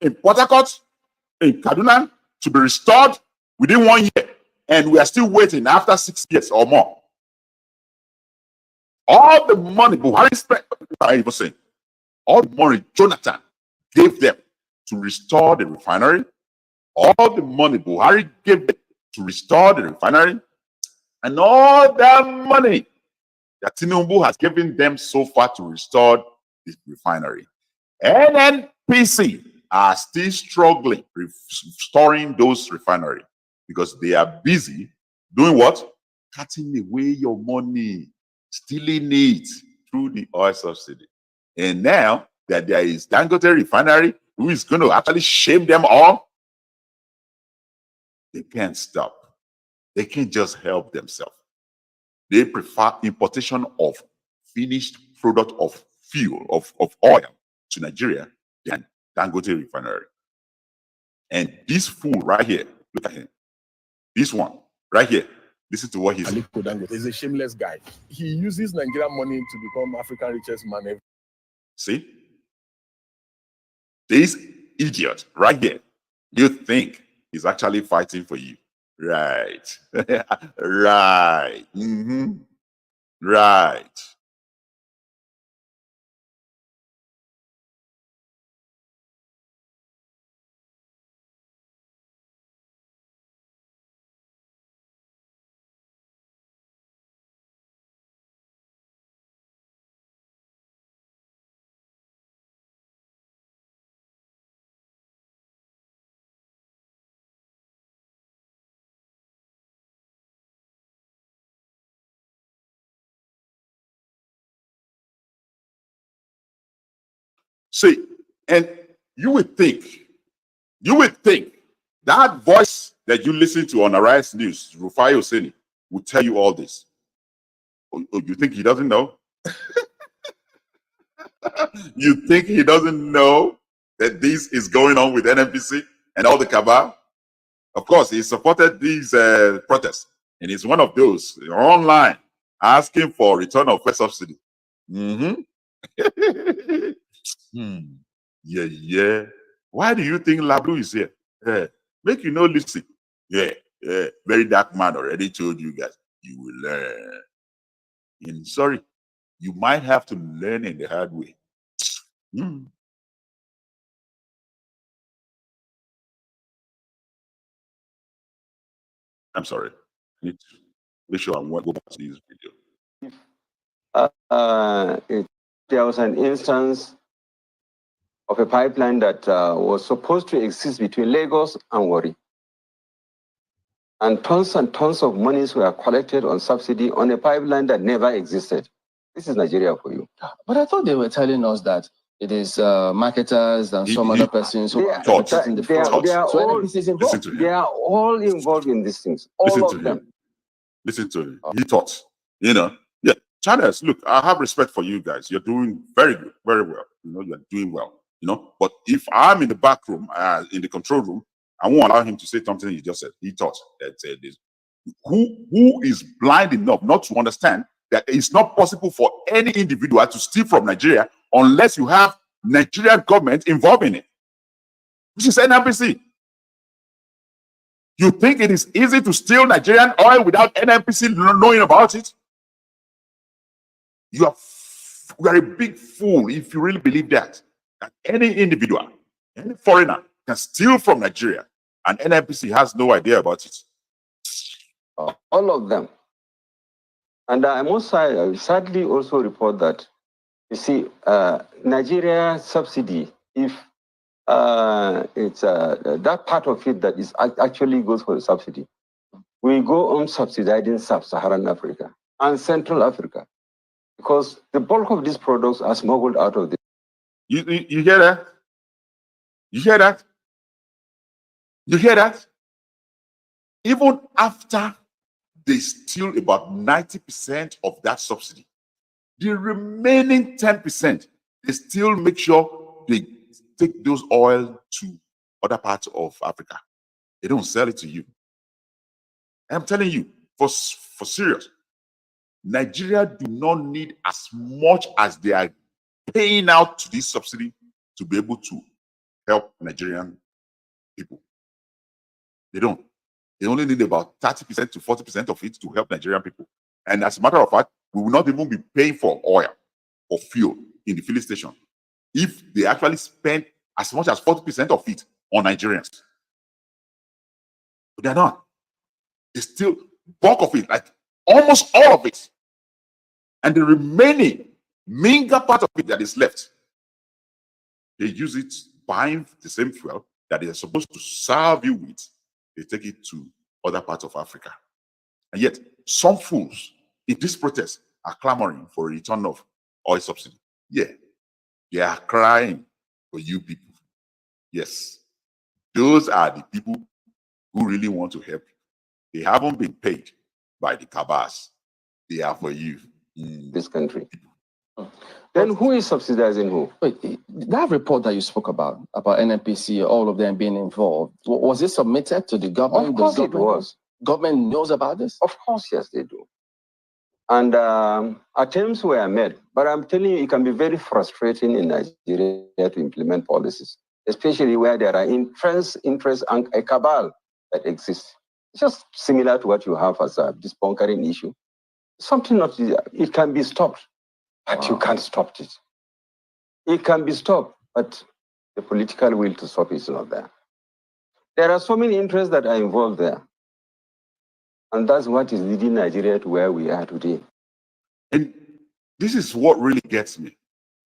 in Port Harcourt, in Kaduna, to be restored within 1 year, and we are still waiting after 6 years or more. All the money Buhari spent, I even saying, all the money Jonathan gave them to restore the refinery, all the money Buhari gave them to restore the refinery, and all that money that Tinubu has given them so far to restore the refinery. NNPC are still struggling restoring those refineries because they are busy doing what? Cutting away your money, stealing it through the oil subsidy. And now that there is Dangote refinery who is going to actually shame them all, they can't stop. They can't just help themselves. They prefer importation of finished product of fuel, of oil to Nigeria than Dangote refinery. And this fool right here, look at him. This one right here. Listen to what he's saying. Aliko Dangote is a shameless guy. He uses Nigerian money to become African richest man ever. See? This idiot right here, you think he's actually fighting for you. Right. Right. Right. See, and you would think that voice that you listen to on Arise News, Rufai Oseni, will tell you all this. Oh, you think he doesn't know? You think he doesn't know that this is going on with NNPC and all the cabal? Of course, he supported these protests, and he's one of those online asking for return of fuel subsidy. Yeah. Why do you think Lablu is here? Make you know, listen. Very dark man already told you guys. You will learn. And sorry, you might have to learn in the hard way. I'm sorry. I need to make sure I want to go back to this video. There was an instance of a pipeline that was supposed to exist between Lagos and Warri. And tons of monies were collected on subsidy on a pipeline that never existed. This is Nigeria for you. But I thought they were telling us that it is marketers and some other persons who are in the fraud. They are all involved in these things. All of them. Listen to him. He thought, Channels, look, I have respect for you guys. You're doing very good, very well. You're doing well. But if I'm in the back room, in the control room, I won't allow him to say something he just said. He thought that this. Who is blind enough not to understand that it's not possible for any individual to steal from Nigeria unless you have Nigerian government involved in it, which is NNPC. You think it is easy to steal Nigerian oil without NNPC knowing about it? You are a big fool if you really believe that any individual, any foreigner can steal from Nigeria and NNPC has no idea about it. All of them. And I must sadly also report that, you see, Nigeria subsidy, if it's that part of it that is actually goes for the subsidy, we go on subsidizing sub-Saharan Africa and Central Africa, because the bulk of these products are smuggled out of the. You hear that? You hear that? You hear that? Even after they steal about 90% of that subsidy, the remaining 10% they still make sure they take those oil to other parts of Africa. They don't sell it to you. I'm telling you, for serious, Nigeria do not need as much as they are paying out to this subsidy to be able to help Nigerian people. They don't. They only need about 30% to 40% of it to help Nigerian people. And as a matter of fact, we will not even be paying for oil or fuel in the filling station if they actually spend as much as 40% of it on Nigerians. But they're not. They still, bulk of it, like almost all of it. And the remaining meager part of it that is left, they use it buying the same fuel that they are supposed to serve you with. They take it to other parts of Africa. And yet, some fools in this protest are clamoring for a return of oil subsidy. Yeah, they are crying for you people. Yes, those are the people who really want to help you. They haven't been paid by the cabals. They are for you. This country. Then who is subsidizing who? Wait, that report that you spoke about NNPC, all of them being involved, was it submitted to the government? Of course it was. Government knows about this? Of course, yes, they do. And attempts were made. But I'm telling you, it can be very frustrating in Nigeria to implement policies, especially where there are interest and a cabal that exists. It's just similar to what you have as this bunkering issue. Something not, it can be stopped, but you can't stop it. It can be stopped, but the political will to stop is not there. There are so many interests that are involved there. And that's what is leading Nigeria to where we are today. And this is what really gets me.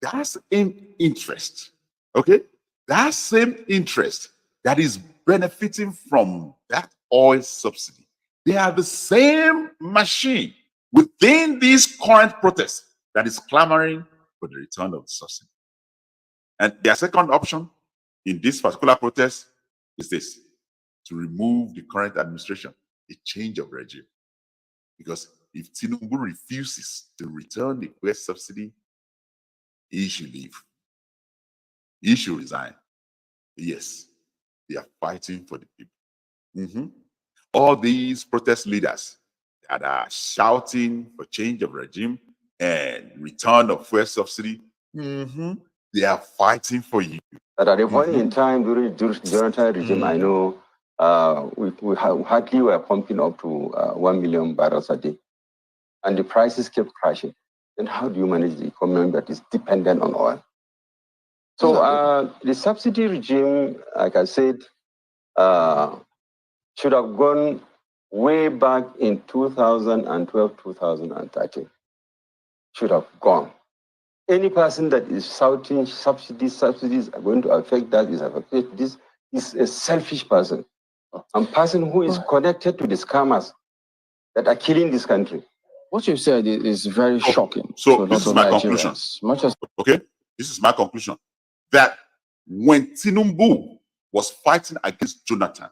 That same interest, okay? That same interest that is benefiting from that oil subsidy, they are the same machine within these current protests that is clamoring for the return of the subsidy. And their second option in this particular protest is this: to remove the current administration, a change of regime. Because if Tinubu refuses to return the fuel subsidy, he should leave. He should resign. Yes, they are fighting for the people. All these protest leaders that are shouting for change of regime and return of fuel subsidy, they are fighting for you. But at a point in time during the Jonathan regime, I know we hardly were pumping up to 1 million barrels a day. And the prices kept crashing. Then how do you manage the economy that is dependent on oil? So the subsidy regime, like I said, should have gone way back in 2012, 2013. Should have gone. Any person that is shouting subsidies are going to affect that, is affected this, is a selfish person. A person who is connected to the scammers that are killing this country. What you've said is very shocking. So this is my conclusion. Okay, this is my conclusion. That when Tinubu was fighting against Jonathan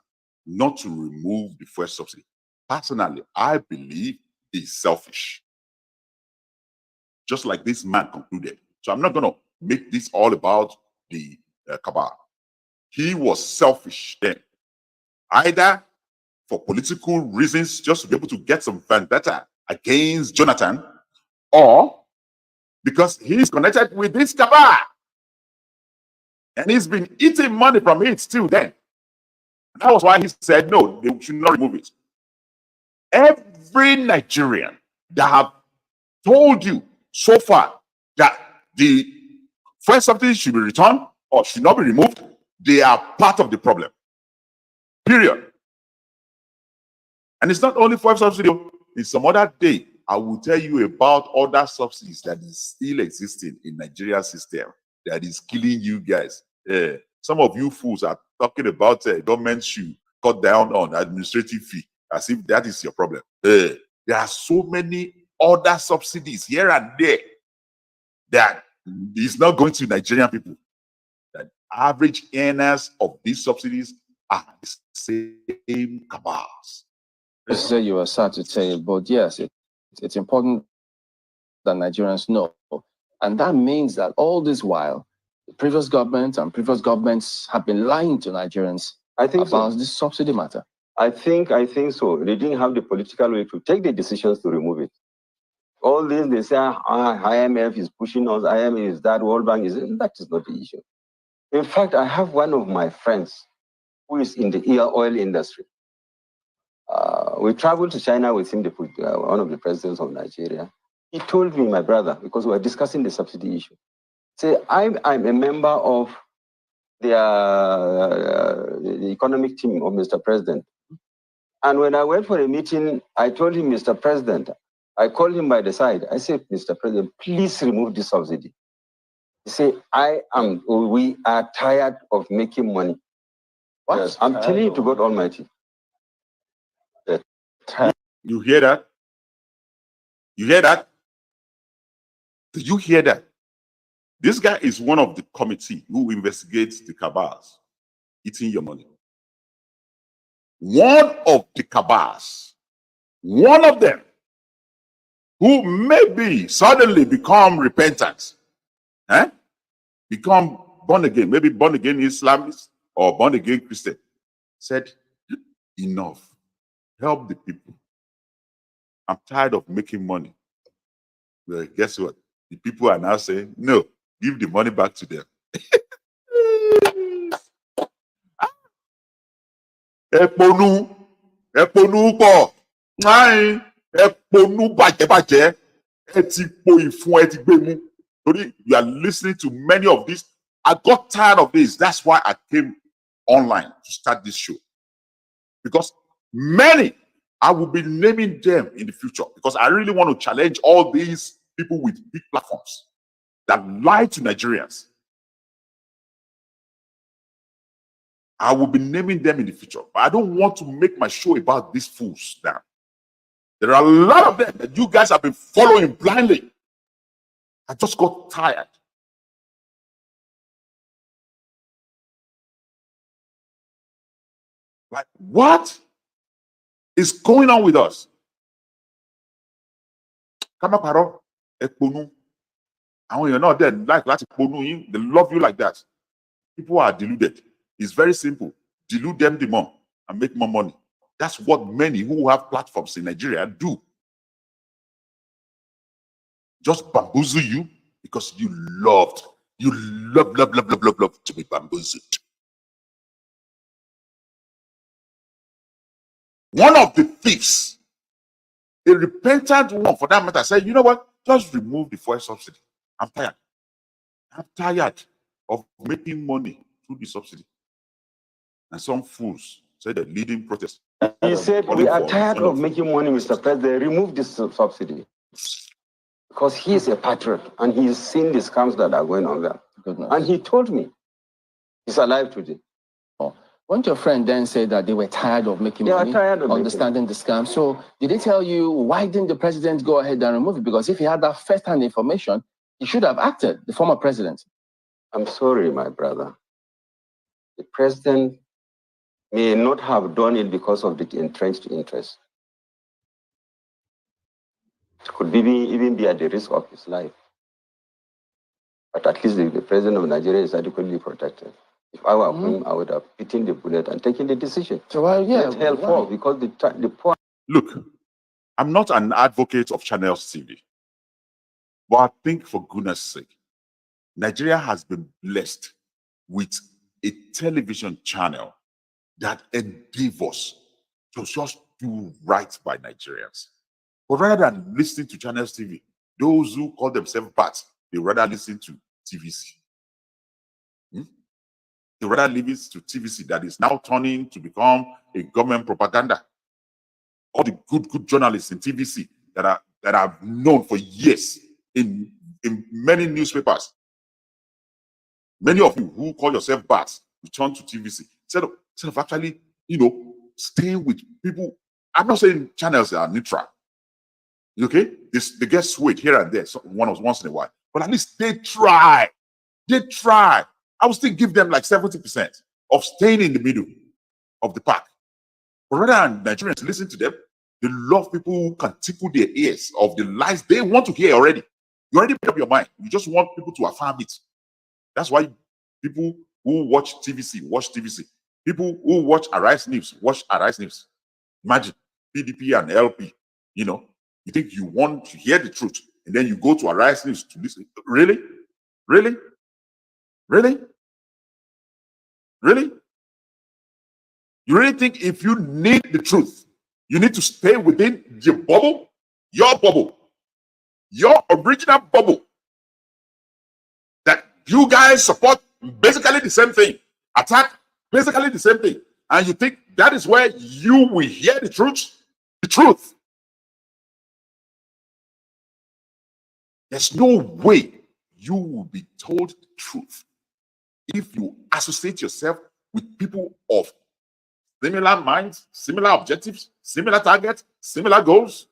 not to remove the fuel subsidy, personally, I believe he's selfish. Just like this man concluded. So I'm not going to make this all about the cabal. He was selfish then. Either for political reasons, just to be able to get some vendetta against Jonathan, or because he's connected with this cabal. And he's been eating money from it still then. That was why he said, no, they should not remove it. Every Nigerian that have told you so far that the fuel subsidy should be returned or should not be removed, they are part of the problem. Period. And it's not only fuel subsidy. In some other day, I will tell you about other subsidies that is still existing in Nigeria system that is killing you guys. Some of you fools are talking about government should cut down on administrative fee as if that is your problem. There are so many other subsidies here and there that is not going to Nigerian people. The average earners of these subsidies are the same cabals. You say you are sad to say, but yes, it's important that Nigerians know And that means that all this while, the previous government and previous governments have been lying to Nigerians about this subsidy matter. I think so. They didn't have the political will to take the decisions to remove it. All this, they say, IMF is pushing us, IMF is that, World Bank is, that is not the issue. In fact, I have one of my friends who is in the oil industry. We traveled to China with him, one of the presidents of Nigeria. He told me, my brother, because we were discussing the subsidy issue, say, I'm a member of the economic team of Mr. President. And when I went for a meeting, I told him, Mr. President, I called him by the side. I said, Mr. President, please remove this subsidy. He said, we are tired of making money. What? Yes, I'm telling you to God Almighty. You hear that? You hear that? Do you hear that? This guy is one of the committee who investigates the cabals eating your money. One of the cabals, one of them, who maybe suddenly become repentant, become born again, maybe born again Islamist or born again Christian, said, enough, help the people. I'm tired of making money. Well, guess what? The people are now saying, no, give the money back to them. Eponu po, eponu baje. You are listening to many of these. I got tired of this. That's why I came online to start this show. Because many, I will be naming them in the future, because I really want to challenge all these people with big platforms that lie to Nigerians. I will be naming them in the future, but I don't want to make my show about these fools now. There are a lot of them that you guys have been following blindly. I just got tired. Like, what is going on with us? Kamaparo, Ekponu. And when you're not there, they love you like that. People are deluded. It's very simple. Delude them the more and make more money. That's what many who have platforms in Nigeria do. Just bamboozle you because you love to be bamboozled. One of the thieves, a repentant one for that matter, said, you know what? Just remove the fuel subsidy. I'm tired. I'm tired of making money through the subsidy. And some fools said they're leading protests. He said, we are tired of making money, Mr. President. Remove this subsidy. Because he is a patriot and he's seen the scams that are going on there. Goodness. And he told me he's alive today. Won't your friend then say that they were tired of making money, understanding the scam? So did they tell you, why didn't the president go ahead and remove it? Because if he had that first-hand information, he should have acted, the former president. I'm sorry, my brother. The president may not have done it because of the entrenched interest. It could even be at the risk of his life. But at least the president of Nigeria is adequately protected. If I were him, I would have bitten the bullet and taken the decision. So let hell fall, because the poor. Look, I'm not an advocate of Channels TV, but I think, for goodness sake, Nigeria has been blessed with a television channel that endeavors to just do right by Nigerians. But rather than listening to Channels TV, those who call themselves bats, they rather listen to TVC. They rather listen to TVC that is now turning to become a government propaganda. All the good journalists in TVC that are known for years in many newspapers. Many of you who call yourself bats, you turn to TVC instead of actually, staying with people. I'm not saying channels are neutral. Okay, they get swayed here and there, once in a while, but at least they try. They try. I would still give them like 70% of staying in the middle of the pack. But rather than Nigerians listen to them, they love people who can tickle their ears of the lies they want to hear already. You already made up your mind. You just want people to affirm it. That's why people who watch TVC watch TVC. People who watch Arise News watch Arise News. Imagine PDP and LP. You know, you think you want to hear the truth, and then you go to Arise News to listen. Really? Really? Really? Really? You really think if you need the truth, you need to stay within your bubble, your original bubble, that you guys support basically the same thing, attack basically the same thing, and you think that is where you will hear the truth? The truth. There's no way you will be told the truth if you associate yourself with people of similar minds, similar objectives, similar targets, similar goals.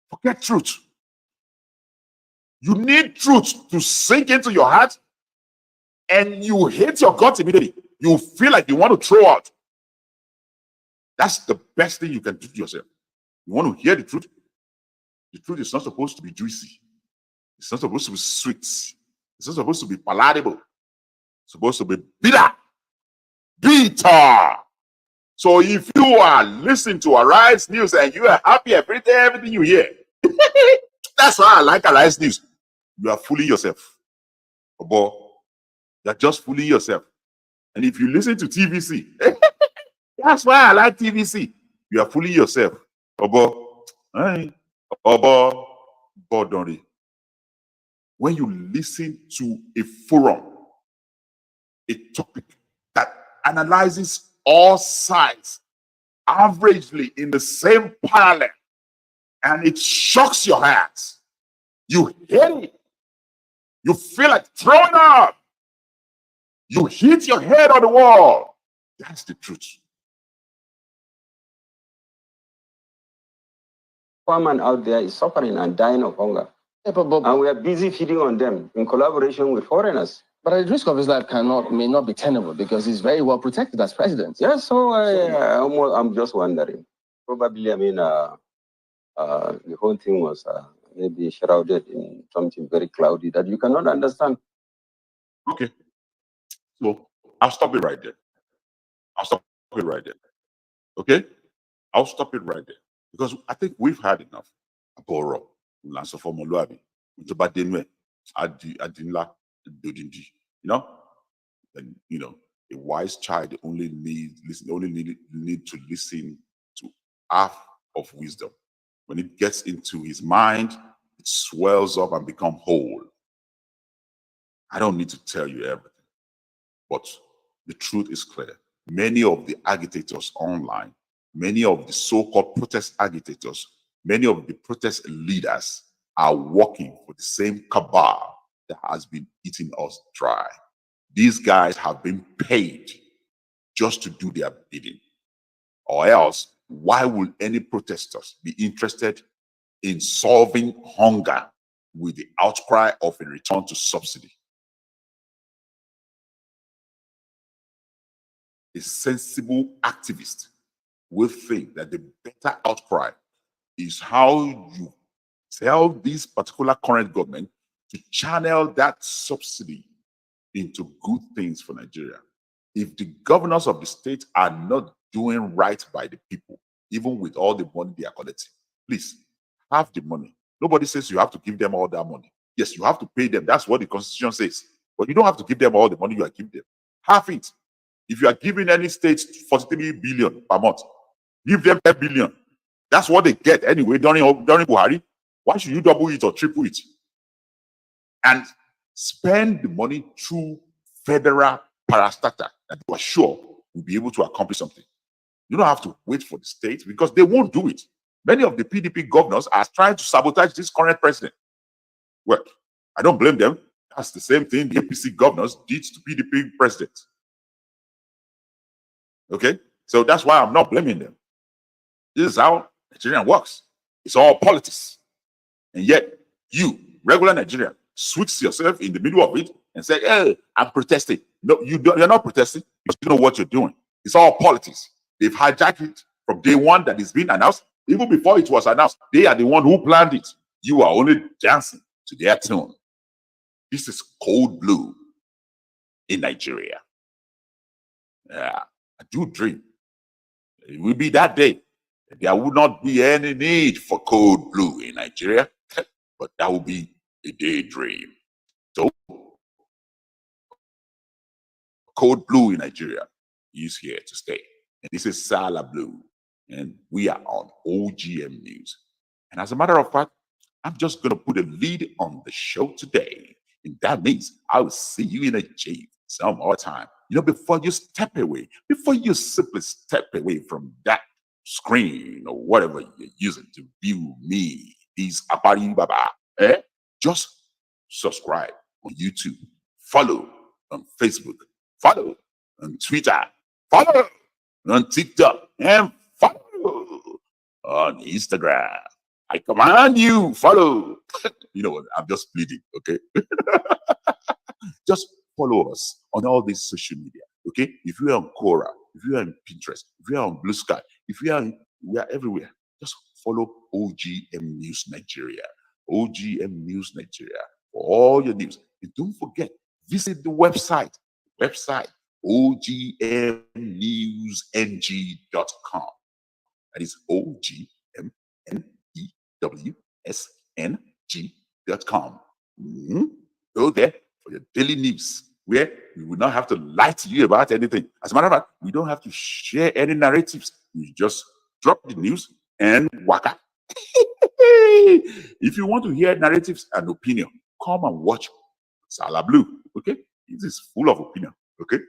Forget truth. You need truth to sink into your heart, and you hate your gut immediately. You feel like you want to throw out. That's the best thing you can do to yourself. You want to hear the truth? The truth is not supposed to be juicy. It's not supposed to be sweet. It's not supposed to be palatable. It's supposed to be bitter. Bitter. So if you are listening to Arise News and you are happy everything you hear, that's why I like Arise News. You are fooling yourself. But you're just fooling yourself. And if you listen to TVC, that's why I like TVC. You are fooling yourself. But don't worry. When you listen to a forum, a topic that analyzes all sides averagely in the same parallel, and it shocks your heart, you hate it, you feel like throwing up, you hit your head on the wall. That's the truth. Farmer out there is suffering and dying of hunger. And we are busy feeding on them in collaboration with foreigners. But the risk of his life may not be tenable because he's very well protected as president. Yes, so I'm just wondering. Probably, I mean, the whole thing was maybe shrouded in something very cloudy that you cannot understand. Okay. So I'll stop it right there. Okay? I'll stop it right there. Because I think we've had enough. Aboro, Lancer for Moluabi, Utobadenwe, Adinla, Dodindi. You know? And a wise child only need to listen to half of wisdom. When it gets into his mind, it swells up and becomes whole. I don't need to tell you everything. But the truth is clear. Many of the agitators online, many of the so-called protest agitators, many of the protest leaders are working for the same cabal that has been eating us dry. These guys have been paid just to do their bidding. Or else, why would any protesters be interested in solving hunger with the outcry of a return to subsidy? A sensible activist will think that the better outcry is how you tell this particular current government to channel that subsidy into good things for Nigeria. If the governors of the state are not doing right by the people, even with all the money they are collecting, please have the money. Nobody says you have to give them all that money. Yes, you have to pay them. That's what the Constitution says. But you don't have to give them all the money you are giving them. Half it. If you are giving any state 43 billion per month, give them 10 billion. That's what they get anyway during Buhari. Why should you double it or triple it? And spend the money through federal parastatal that you are sure will be able to accomplish something. You don't have to wait for the state because they won't do it. Many of the PDP governors are trying to sabotage this current president. Well, I don't blame them. That's the same thing the APC governors did to PDP president. Okay? So that's why I'm not blaming them. This is how Nigerian works. It's all politics. And yet, you, regular Nigerian, switch yourself in the middle of it and say, hey, I'm protesting. No, you're not protesting. You know what you're doing. It's all politics. They've hijacked it from day one that it's been announced. Even before it was announced, they are the one who planned it. You are only dancing to their tune. This is Cold Blue in Nigeria. Yeah, I do dream it will be that day. There will not be any need for Cold Blue in Nigeria, but that will be a daydream. So, Cold Blue in Nigeria is here to stay. And this is Lablu, and we are on OGM News. And as a matter of fact, I'm just going to put a lead on the show today. And that means I will see you in a jiff some more time. You know, before you step away, before you simply step away from that screen or whatever you're using to view me, these Abari Baba, just subscribe on YouTube, follow on Facebook, follow on Twitter, follow on TikTok, and follow on Instagram. I command you, follow. You know what? I'm just pleading, okay? Just follow us on all these social media, okay? If you're on Quora, if you're on Pinterest, if you're on Blue Sky, we are everywhere. Just follow OGM News Nigeria. OGM News Nigeria for all your news. And don't forget, visit the website ogmnewsng.com. That is OGMNEWSNG.com. Go there for your daily news, where we will not have to lie to you about anything. As a matter of fact, we don't have to share any narratives. We just drop the news and waka. If you want to hear narratives and opinion, come and watch Lablu. Okay, it is full of opinion. Okay,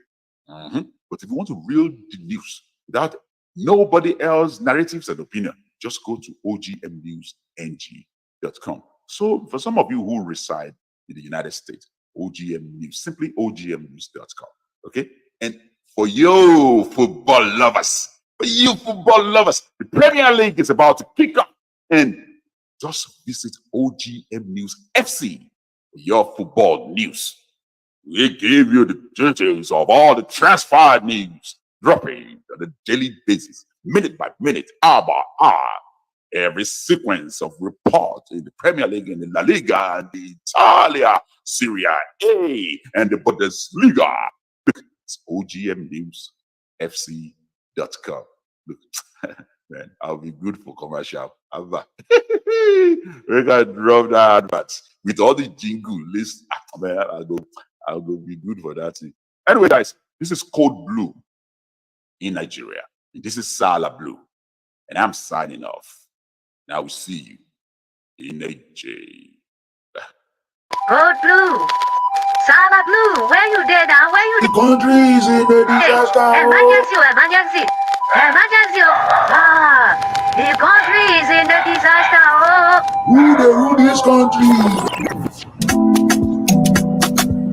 but if you want to read the news without nobody else narratives and opinion, just go to ogmnewsng.com. So for some of you who reside in the United States, OGM News, simply ogmnews.com. Okay, and for you football lovers, the Premier League is about to kick off, and just visit OGM News FC for your football news. We give you the details of all the transfer news dropping on a daily basis, minute by minute, hour by hour. Every sequence of report in the Premier League, and the La Liga, and the Italia, Serie A, and the Bundesliga. It's OGMNewsFC.com. Look, man, I'll be good for commercial. We can drop that advert with all the jingle list. Man, I'll go be good for that thing. Anyway, guys, this is Cold Blue in Nigeria. This is Lablu, and I'm signing off. Now we see you in a J. Cold Blue. Lablu, where you there now? Where you? The country is in a disaster. Emergency. Emergency. The country is in a disaster. Who they rule this country?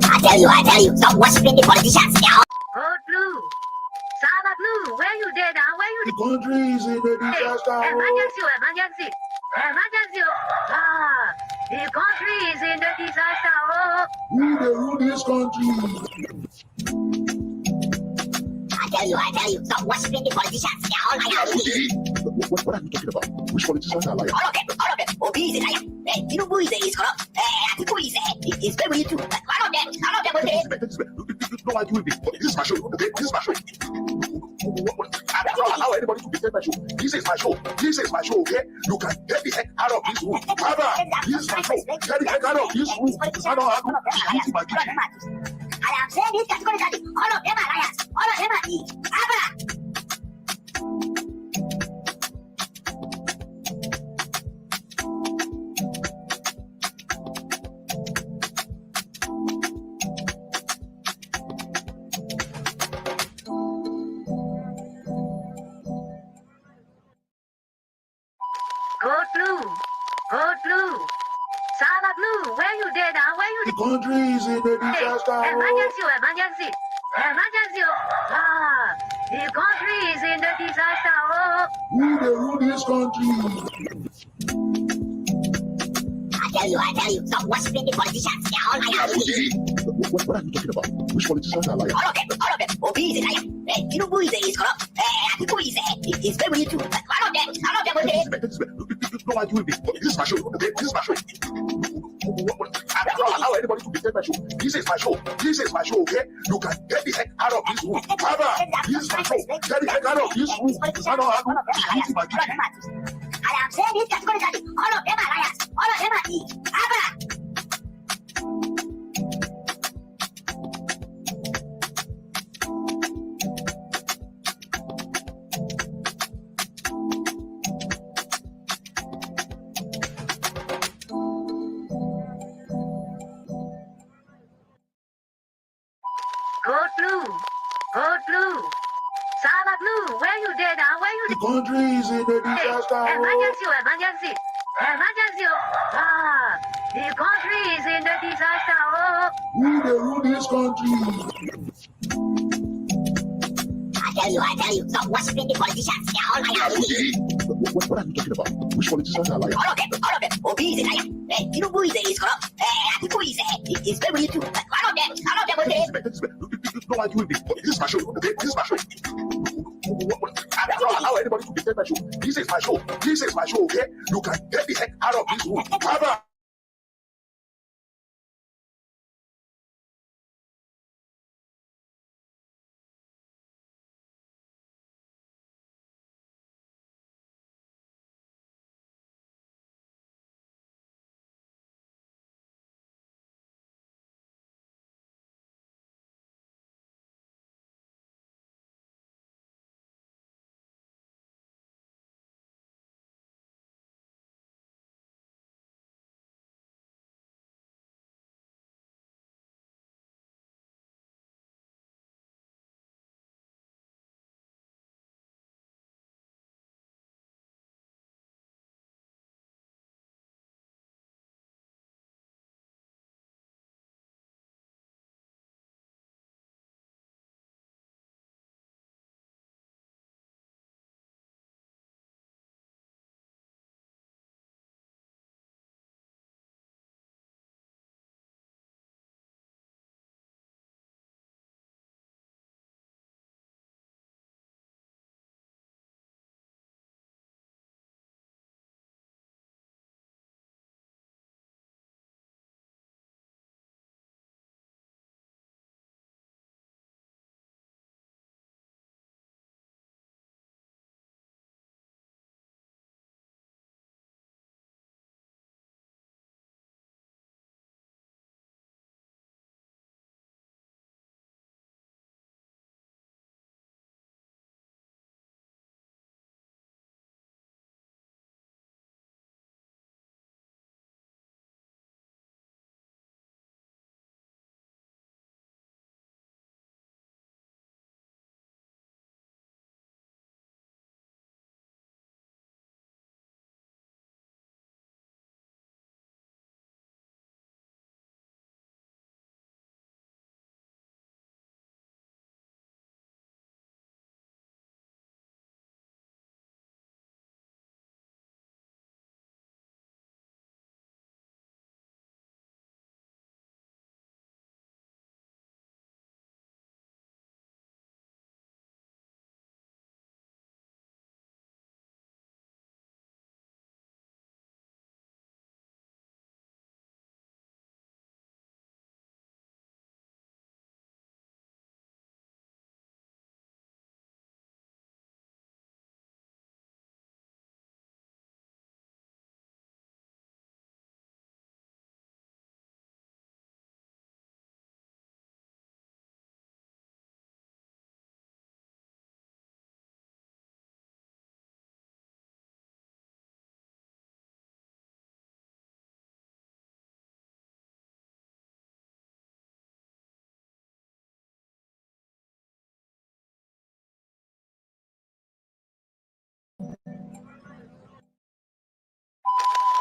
I tell you, stop worshiping the politicians now. Cold Blue. Lablu, where you there now? Where you? The country is in a disaster. Emergency. The country is in a disaster. Who they rule this country? I tell you, stop worshiping the politicians now. What are you talking about? Which politicians are liars? All of them. Obi is a liar. Tinubu is corrupt. Atiku is very too. All of them, okay? Don't argue with me. This is my show, okay? This is my show. I don't allow anybody to defend my show. This is my show. Okay? You can get the heck out of this room. This is my show. Get the heck out of this room. I don't have to. I am saying this categorically. All of them are liars. All of them are thieves. Cold Blue. Lablu, where you there now? Where you? The country is in a disaster. Emergency. The country is in a disaster. Who they rule this country? I tell you, stop worshiping the politicians. They are all liars. What are you talking about? Which politicians are liars? All of them. Obi is a liar. Tinubu is corrupt. Atiku is very too. All of them, okay? Don't argue with me. This is my show, okay? This is my show. disturb my show. This is my show. This is my show, okay? You can get the heck out of this room. Abba, this is my show. Get the heck out of this room. I know how to eat my kitchen. I am saying it categorically. All of them are liars. All of them are thieves. Abba! Code blue. Code blue. Saba blue. Where you dead now? Where you The country is in a disaster. Emergency, emergency. Emergency. Ah, the country is in the disaster. Oh. Who they rule this country? I tell you, stop worshiping the politicians. They are all liars. What are you talking about? Which politicians are liars? All of them. Obi is a liar. Tinubu is corrupt. Atiku is very too. All of them, okay? Don't argue with me. This is my show, okay? This is my show. I don't allow anybody to disturb my show. This is my show. This is my show, okay? You can get the heck out of this room. Abba!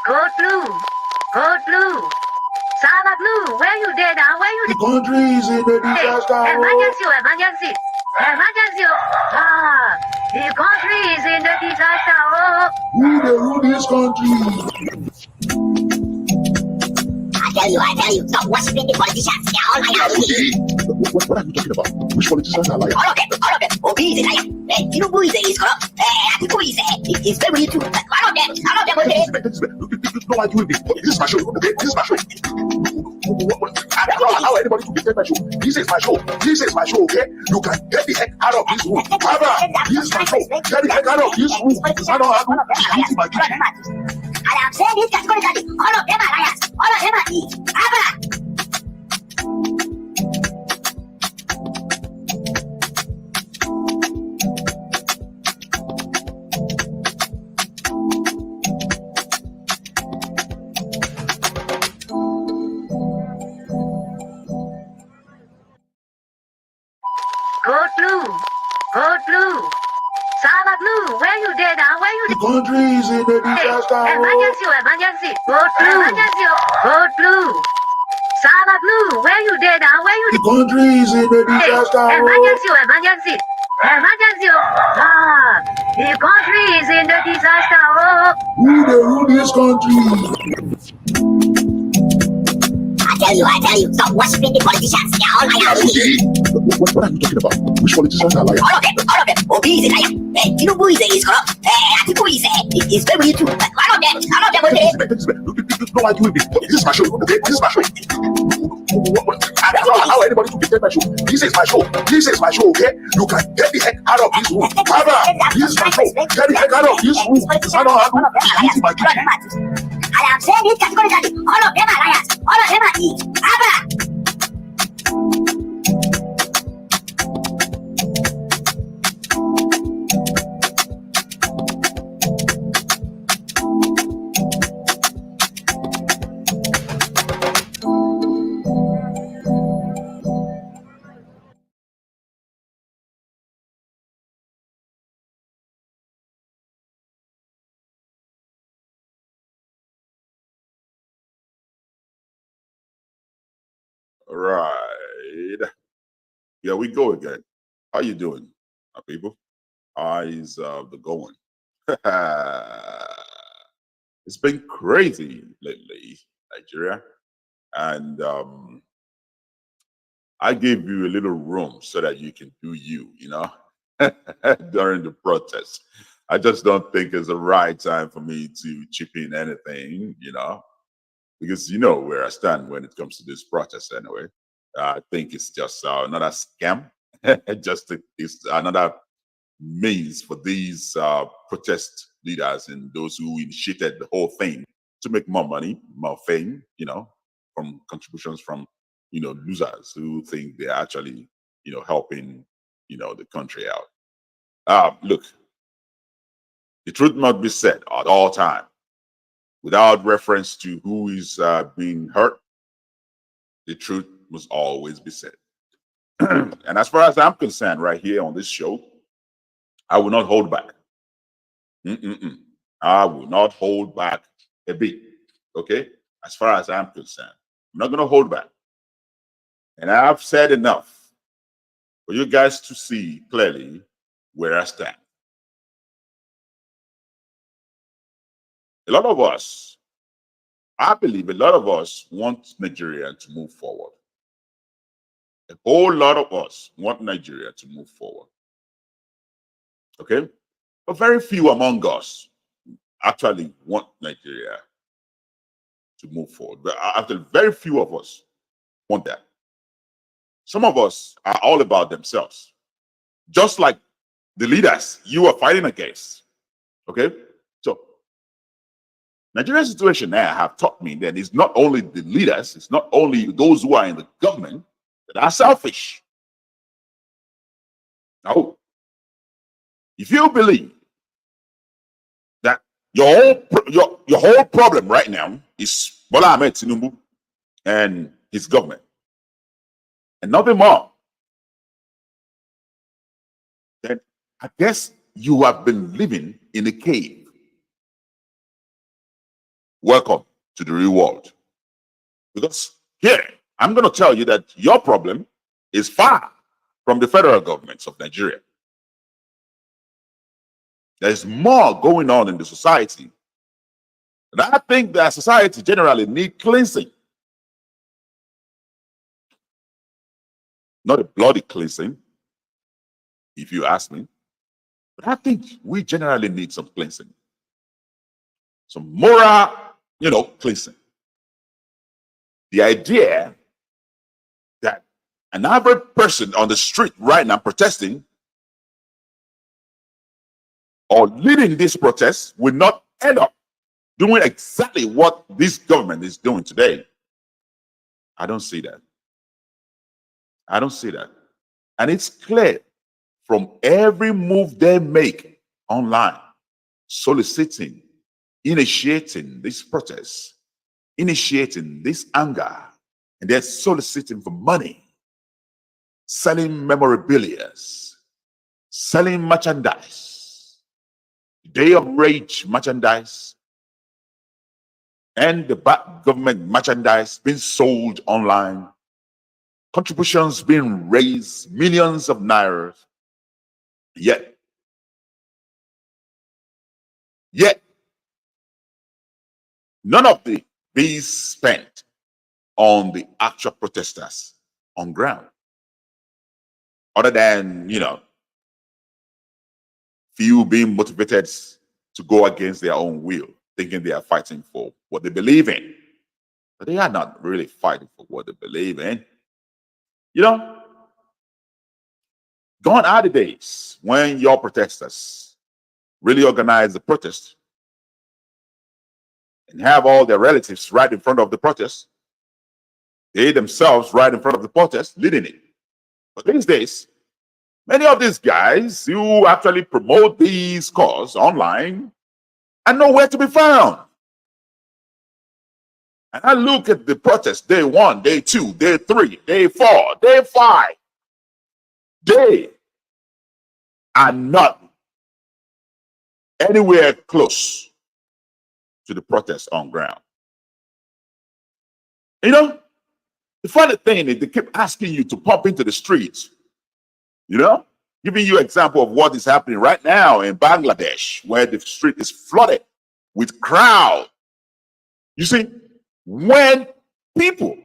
Code blue. Code blue. Saba blue. Where you dead now? Where you The country is in a disaster. Emergency, emergency. Emergency. Ah, the country is in the disaster. Oh. Who they rule this country? I tell you, stop worshiping the politicians. They are all liars. What are you talking about? Which politicians are liars? All of them. Obi is a liar. Tinubu is corrupt. Atiku is very too. All of them, okay? Don't argue with me. This is my show, okay? This is my show. don't allow anybody to dictate my show. This is my show. This is my show, okay? You can get the heck out of this room. Barbara, this is my show. Get the heck out of this room. I don't have to my kitchen. And I'm saying this categorically. All of them are liars. All of them are thieves. Abba! Code blue. Code blue. Saba blue. Where you dead now? Where you The country is in a disaster. Emergency, emergency. Code blue. Emergency. Code blue. Saba blue. Where you dead now? Where you The country is in a disaster. Emergency, emergency. Emergency. Ah, the country is in the disaster. Oh. Who they rule this country? I tell you, stop worshiping the politicians. They are all liars. What are you talking about? Which politicians are liars? All of them, all of them. Obi is a liar. Tinubu is corrupt. Atiku is very true. All of them, okay? Don't argue with me. This is my show, okay? This is my show. I don't allow anybody to dictate my show. This is my show. This is my show, okay? You can get the heck out of this room. Barbara, this is my show. Get the heck out of this room. I don't have to my kitchen. And I'm saying this categorically. All of them are liars. All of them are thieves. Abba! Right. Here we go again. How you doing, my people? How is the going? It's been crazy lately, Nigeria. And I gave you a little room so that you can do you know, during the protest. I just don't think it's the right time for me to chip in anything, you know, because you know where I stand when it comes to this protest anyway. I think it's just another scam. It's another means for these protest leaders and those who initiated the whole thing to make more money, more fame, you know, from contributions from, you know, losers who think they're actually, you know, helping, you know, the country out. Look, the truth must be said at all time, without reference to who is being hurt. The truth must always be said. And as far as I'm concerned, right here on this show, I will not hold back. I will not hold back a bit. Okay? As far as I'm concerned, I'm not going to hold back. And I've said enough for you guys to see clearly where I stand. A lot of us, I believe a lot of us want Nigeria to move forward. A whole lot of us want Nigeria to move forward. Okay? But very few among us actually want Nigeria to move forward. But actually, very few of us want that. Some of us are all about themselves, just like the leaders you are fighting against. Okay? So, Nigeria's situation now have taught me that it's not only the leaders, it's not only those who are in the government that are selfish. No. If you believe that your whole problem right now is Bola Ahmed Tinubu and his government, and nothing more, then I guess you have been living in a cave. Welcome to the real world. Because here, I'm going to tell you that your problem is far from the federal governments of Nigeria. There's more going on in the society. And I think that society generally needs cleansing. Not a bloody cleansing, if you ask me. But I think we generally need some cleansing. Some moral, cleansing. the idea that an average person on the street right now protesting or leading this protest will not end up doing exactly what this government is doing today. I don't see that. I don't see that. And it's clear from every move they make online, soliciting, initiating this protest, initiating this anger, and they're soliciting for money, selling memorabilia, selling merchandise, Day of Rage merchandise, and the back government merchandise being sold online, contributions being raised, millions of naira. Yet, none of these spent on the actual protesters on ground, other than, few being motivated to go against their own will, thinking they are fighting for what they believe in. But they are not really fighting for what they believe in. Gone are the days when your protesters really organize the protest and have all their relatives right in front of the protest. They themselves right in front of the protest, leading it. But these days, many of these guys who actually promote these cause online are nowhere to be found. And I look at the protest day 1, day 2, day 3, day 4, day 5. They are not anywhere close to the protest on ground. The funny thing is they keep asking you to pump into the streets, giving you an example of what is happening right now in Bangladesh, where the street is flooded with crowd. You see, when people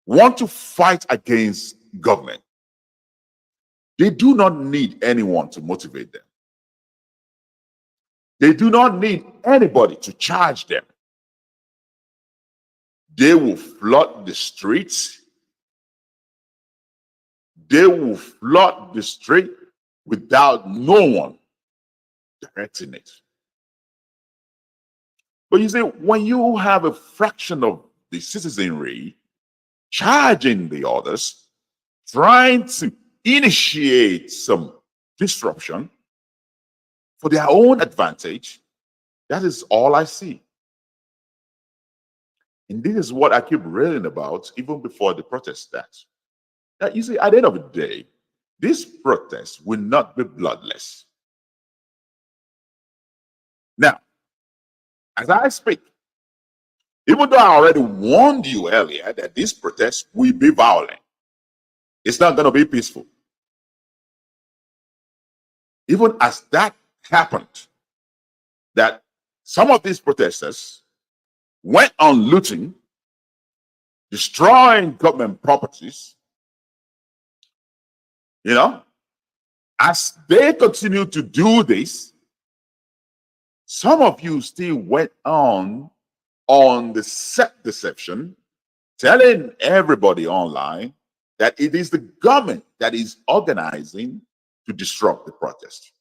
want to fight against government, they do not need anyone to motivate them. They do not need anybody to charge them. They will flood the streets. They will flood the street without no one directing it. But you see, when you have a fraction of the citizenry charging the others, trying to initiate some disruption for their own advantage, that is all I see. And this is what I keep reading about even before the protest starts. That you see, at the end of the day, this protest will not be bloodless. Now, as I speak, even though I already warned you earlier that this protest will be violent, it's not going to be peaceful. Even as that happened, that some of these protesters went on looting, destroying government properties, as they continue to do this, some of you still went on the set deception, telling everybody online that it is the government that is organizing to disrupt the protest.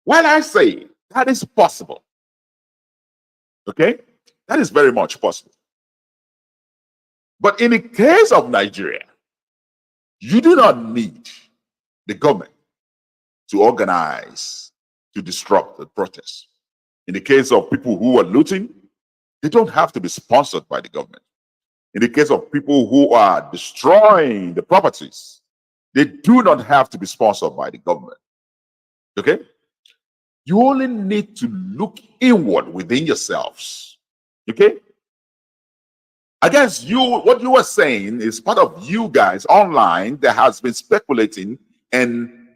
Well, I say that is possible. Okay? That is very much possible. But in the case of Nigeria, you do not need the government to organize to disrupt the protest. In the case of people who are looting, they don't have to be sponsored by the government. In the case of people who are destroying the properties, they do not have to be sponsored by the government. Okay? You only need to look inward within yourselves. Okay? I guess what you were saying is part of you guys online that has been speculating and,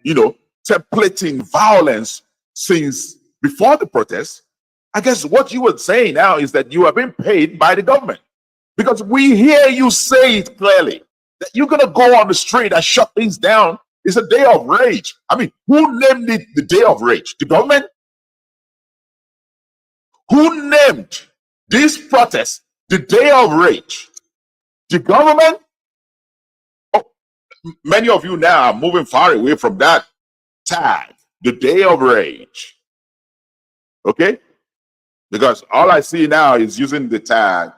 templating violence since before the protest. I guess what you were saying now is that you are being paid by the government. Because we hear you say it clearly that you're going to go on the street and shut things down. It's a day of rage. I mean, who named it the day of rage? The government? Who named this protest the day of rage? The government, oh, many of you now are moving far away from that tag, the day of rage. Okay? Because all I see now is using the tag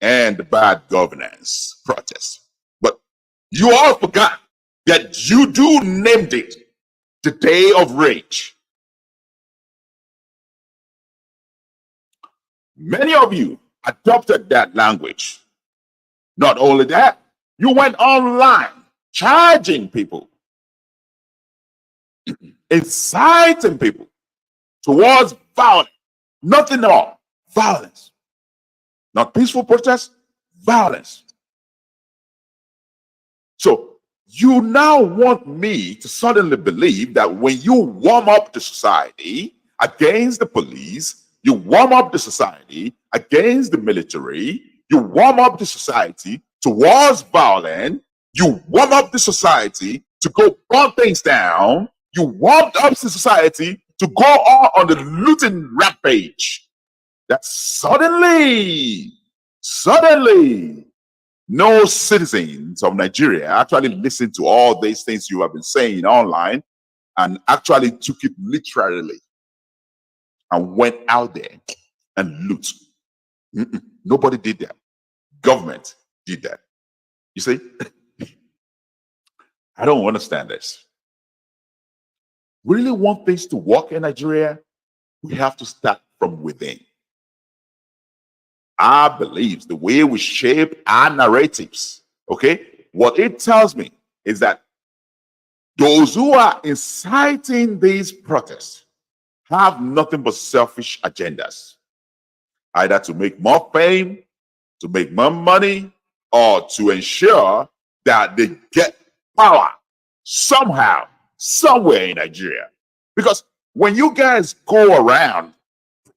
and the bad governance protest. But you all forgot that you do named it the day of rage. Many of you adopted that language. Not only that, you went online charging people, inciting people towards violence. Nothing at all. Violence. Not peaceful protest, violence. So you now want me to suddenly believe that when you warm up the society against the police, you warm up the society against the military, you warm up the society towards violence, you warm up the society to go burn things down, you warmed up the society to go on the looting rampage, that suddenly, no citizens of Nigeria actually listened to all these things you have been saying online and actually took it literally and went out there and loot. Nobody did that. Government did that. You see, I don't understand this. We really want things to work in Nigeria, we have to start from within. I believe the way we shape our narratives, okay, what it tells me is that those who are inciting these protests have nothing but selfish agendas, either to make more fame, to make more money, or to ensure that they get power somehow, somewhere in Nigeria. Because when you guys go around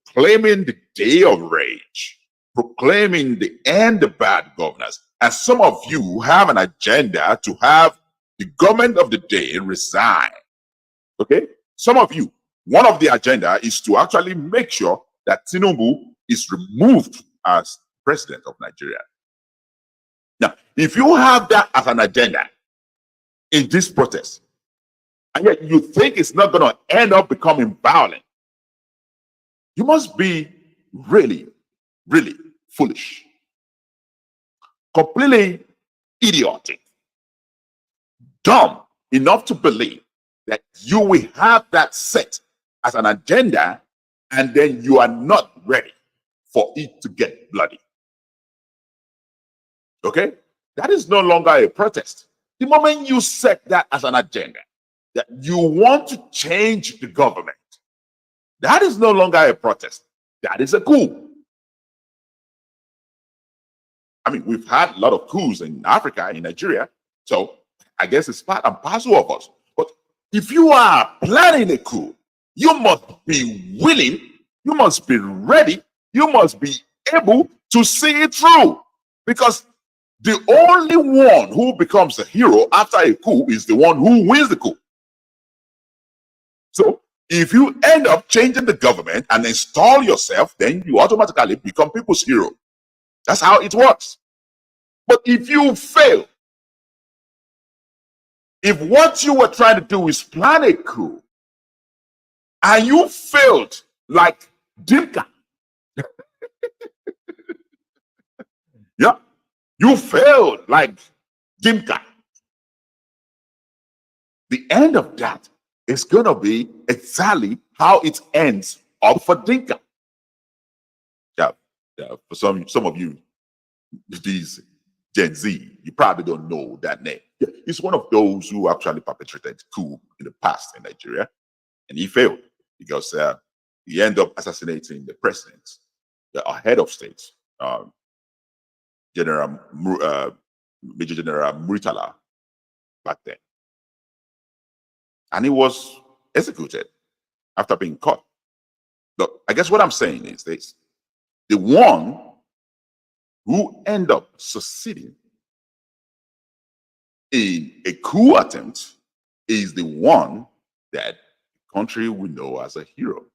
claiming the day of rage, proclaiming the end of bad governance, and some of you have an agenda to have the government of the day resign. Okay? Some of you, one of the agenda is to actually make sure that Tinubu is removed as president of Nigeria. Now, if you have that as an agenda in this protest, and yet you think it's not going to end up becoming violent, you must be really, really foolish, completely idiotic, dumb enough to believe that you will have that set as an agenda and then you are not ready for it to get bloody. Okay? That is no longer a protest. The moment you set that as an agenda, that you want to change the government, that is no longer a protest. That is a coup. I mean, we've had a lot of coups in Africa, in Nigeria, so I guess it's part and parcel of us. But if you are planning a coup, you must be willing, you must be ready, you must be able to see it through. Because the only one who becomes a hero after a coup is the one who wins the coup. So if you end up changing the government and install yourself, then you automatically become people's hero. That's how it works. But if you fail, if what you were trying to do is plan a coup, and you failed like Dimka, yeah, you failed like Dimka, the end of that is going to be exactly how it ends up for Dinka. Yeah, for some of you, these Gen Z, you probably don't know that name. Yeah, he's one of those who actually perpetrated coup in the past in Nigeria, and he failed because he ended up assassinating the president, the head of state, Major General Muritala, back then. And he was executed after being caught. Look, I guess what I'm saying is this: the one who end up succeeding in a coup attempt is the one that the country will know as a hero.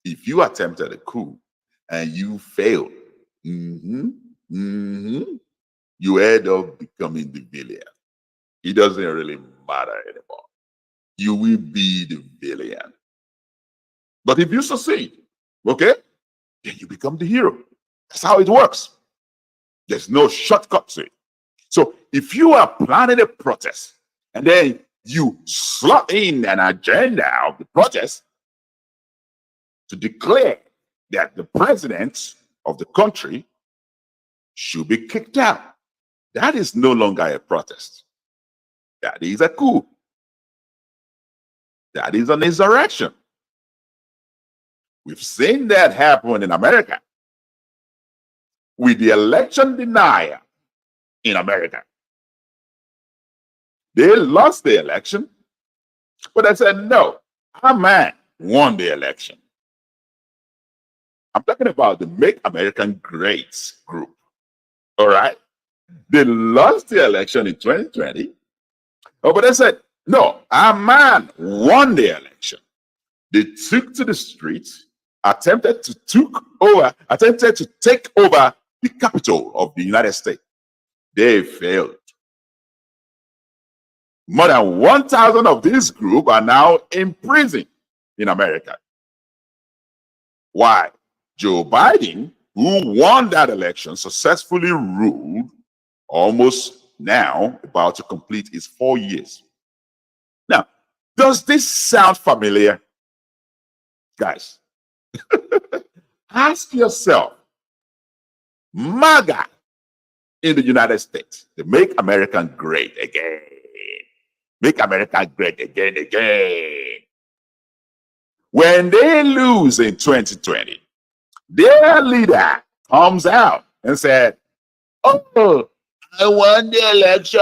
If you attempted a coup and you failed, you end up becoming the villain. It doesn't really matter anymore. You will be the villain. But if you succeed, okay, then you become the hero. That's how it works. There's no shortcut to it. So if you are planning a protest and then you slot in an agenda of the protest to declare that the president of the country should be kicked out, that is no longer a protest. That is a coup. That is an insurrection. We've seen that happen in America with the election denier in America. They lost the election, but I said, no, our man won the election. I'm talking about the Make America Great group. All right? They lost the election in 2020. Oh, but I said, no, our man won the election. They took to the streets, attempted to take over the capital of the United States. They failed. More than 1,000 of this group are now in prison in America. Why? Joe Biden, who won that election, successfully ruled almost now about to complete his 4 years. Now, does this sound familiar? Guys, ask yourself, MAGA in the United States, they make America great again. Make America great again. When they lose in 2020, their leader comes out and said, oh, I won the election.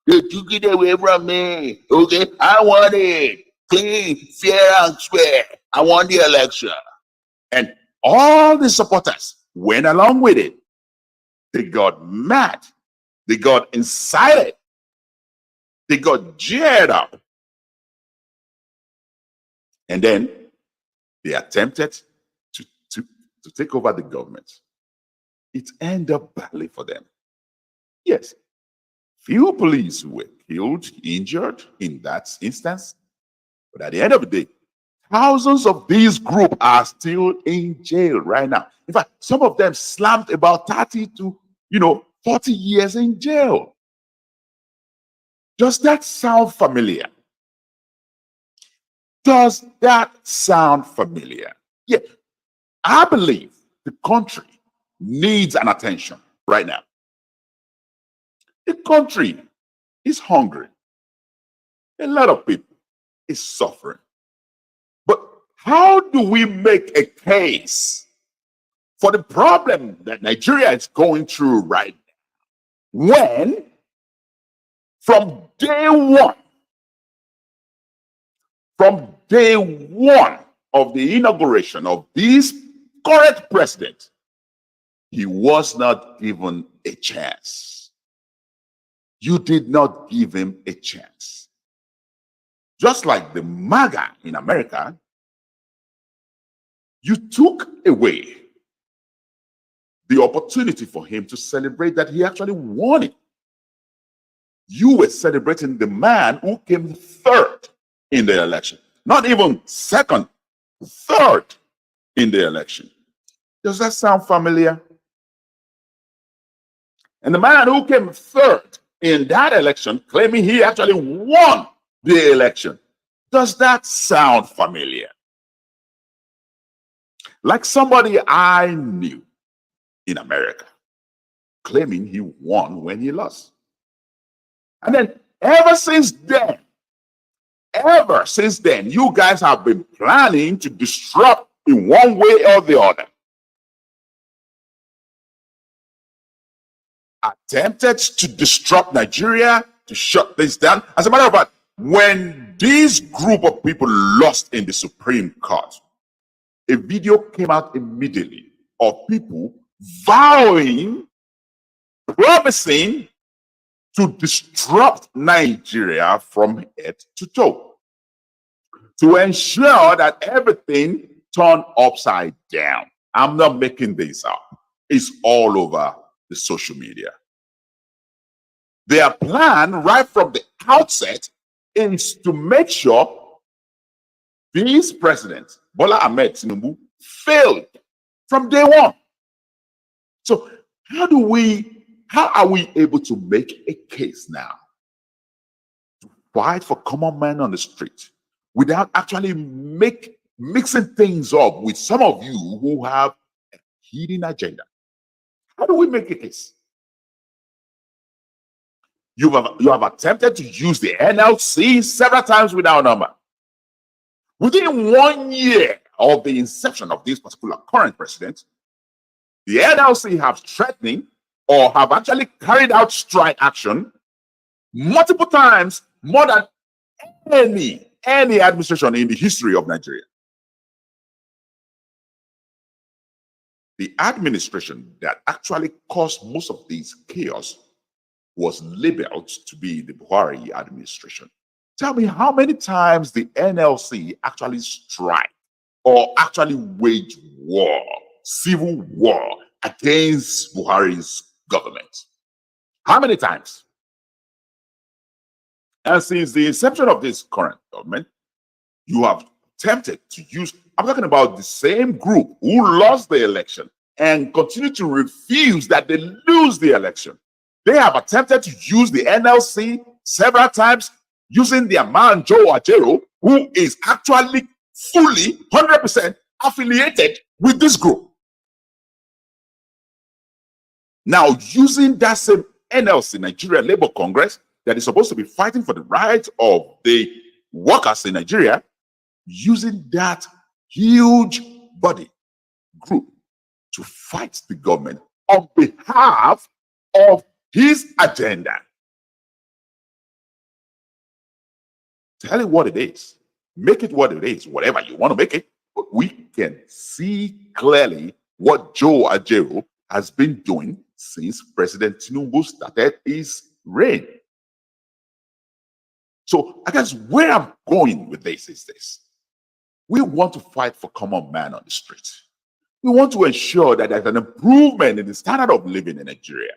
They took it away from me. Okay, I won it. Clean, fair, and square. I won the election. And all the supporters went along with it. They got mad. They got incited. They got jeered up. And then they attempted to take over the government. It ended up badly for them. Yes, few police were killed, injured in that instance. But at the end of the day, thousands of these groups are still in jail right now. In fact, some of them slammed about 30 to 40 years in jail. Does that sound familiar? Does that sound familiar? Yeah, I believe the country needs an attention right now. The country is hungry. A lot of people is suffering. But how do we make a case for the problem that Nigeria is going through right now when from day one of the inauguration of this current president, he was not given a chance. You did not give him a chance. Just like the MAGA in America, you took away the opportunity for him to celebrate that he actually won it. You were celebrating the man who came third in the election. Not even second, third in the election. Does that sound familiar? And the man who came third in that election, claiming he actually won the election. Does that sound familiar? Like somebody I knew in America, claiming he won when he lost. And then ever since then, you guys have been planning to disrupt in one way or the other. Attempted to disrupt Nigeria, to shut this down. As a matter of fact, when this group of people lost in the Supreme Court, a video came out immediately of people vowing, promising to disrupt Nigeria from head to toe, to ensure that everything turned upside down. I'm not making this up. It's all over the social media. Their plan right from the outset is to make sure this president, Bola Ahmed Tinubu, failed from day one. So how are we able to make a case now to fight for common man on the street without actually mixing things up with some of you who have a hidden agenda? How do we make a case? You have attempted to use the NLC several times without number. Within 1 year of the inception of this particular current president, the NLC have threatening or have actually carried out strike action multiple times, more than any administration in the history of Nigeria. The administration that actually caused most of these chaos was labeled to be the Buhari administration. Tell me how many times the NLC actually strike or actually wage war, civil war against Buhari's government? How many times? And since the inception of this current government, you have attempted to use, I'm talking about the same group who lost the election and continue to refuse that they lose the election. They have attempted to use the NLC several times using their man Joe Ajero, who is actually fully 100% affiliated with this group. Now, using that same NLC, Nigeria Labour Congress, that is supposed to be fighting for the rights of the workers in Nigeria, using that huge body group to fight the government on behalf of his agenda. Tell it what it is. Make it what it is, whatever you want to make it. But we can see clearly what Joe Ajero has been doing since President Tinubu started his reign. So I guess where I'm going with this is this. We want to fight for common man on the street. We want to ensure that there's an improvement in the standard of living in Nigeria.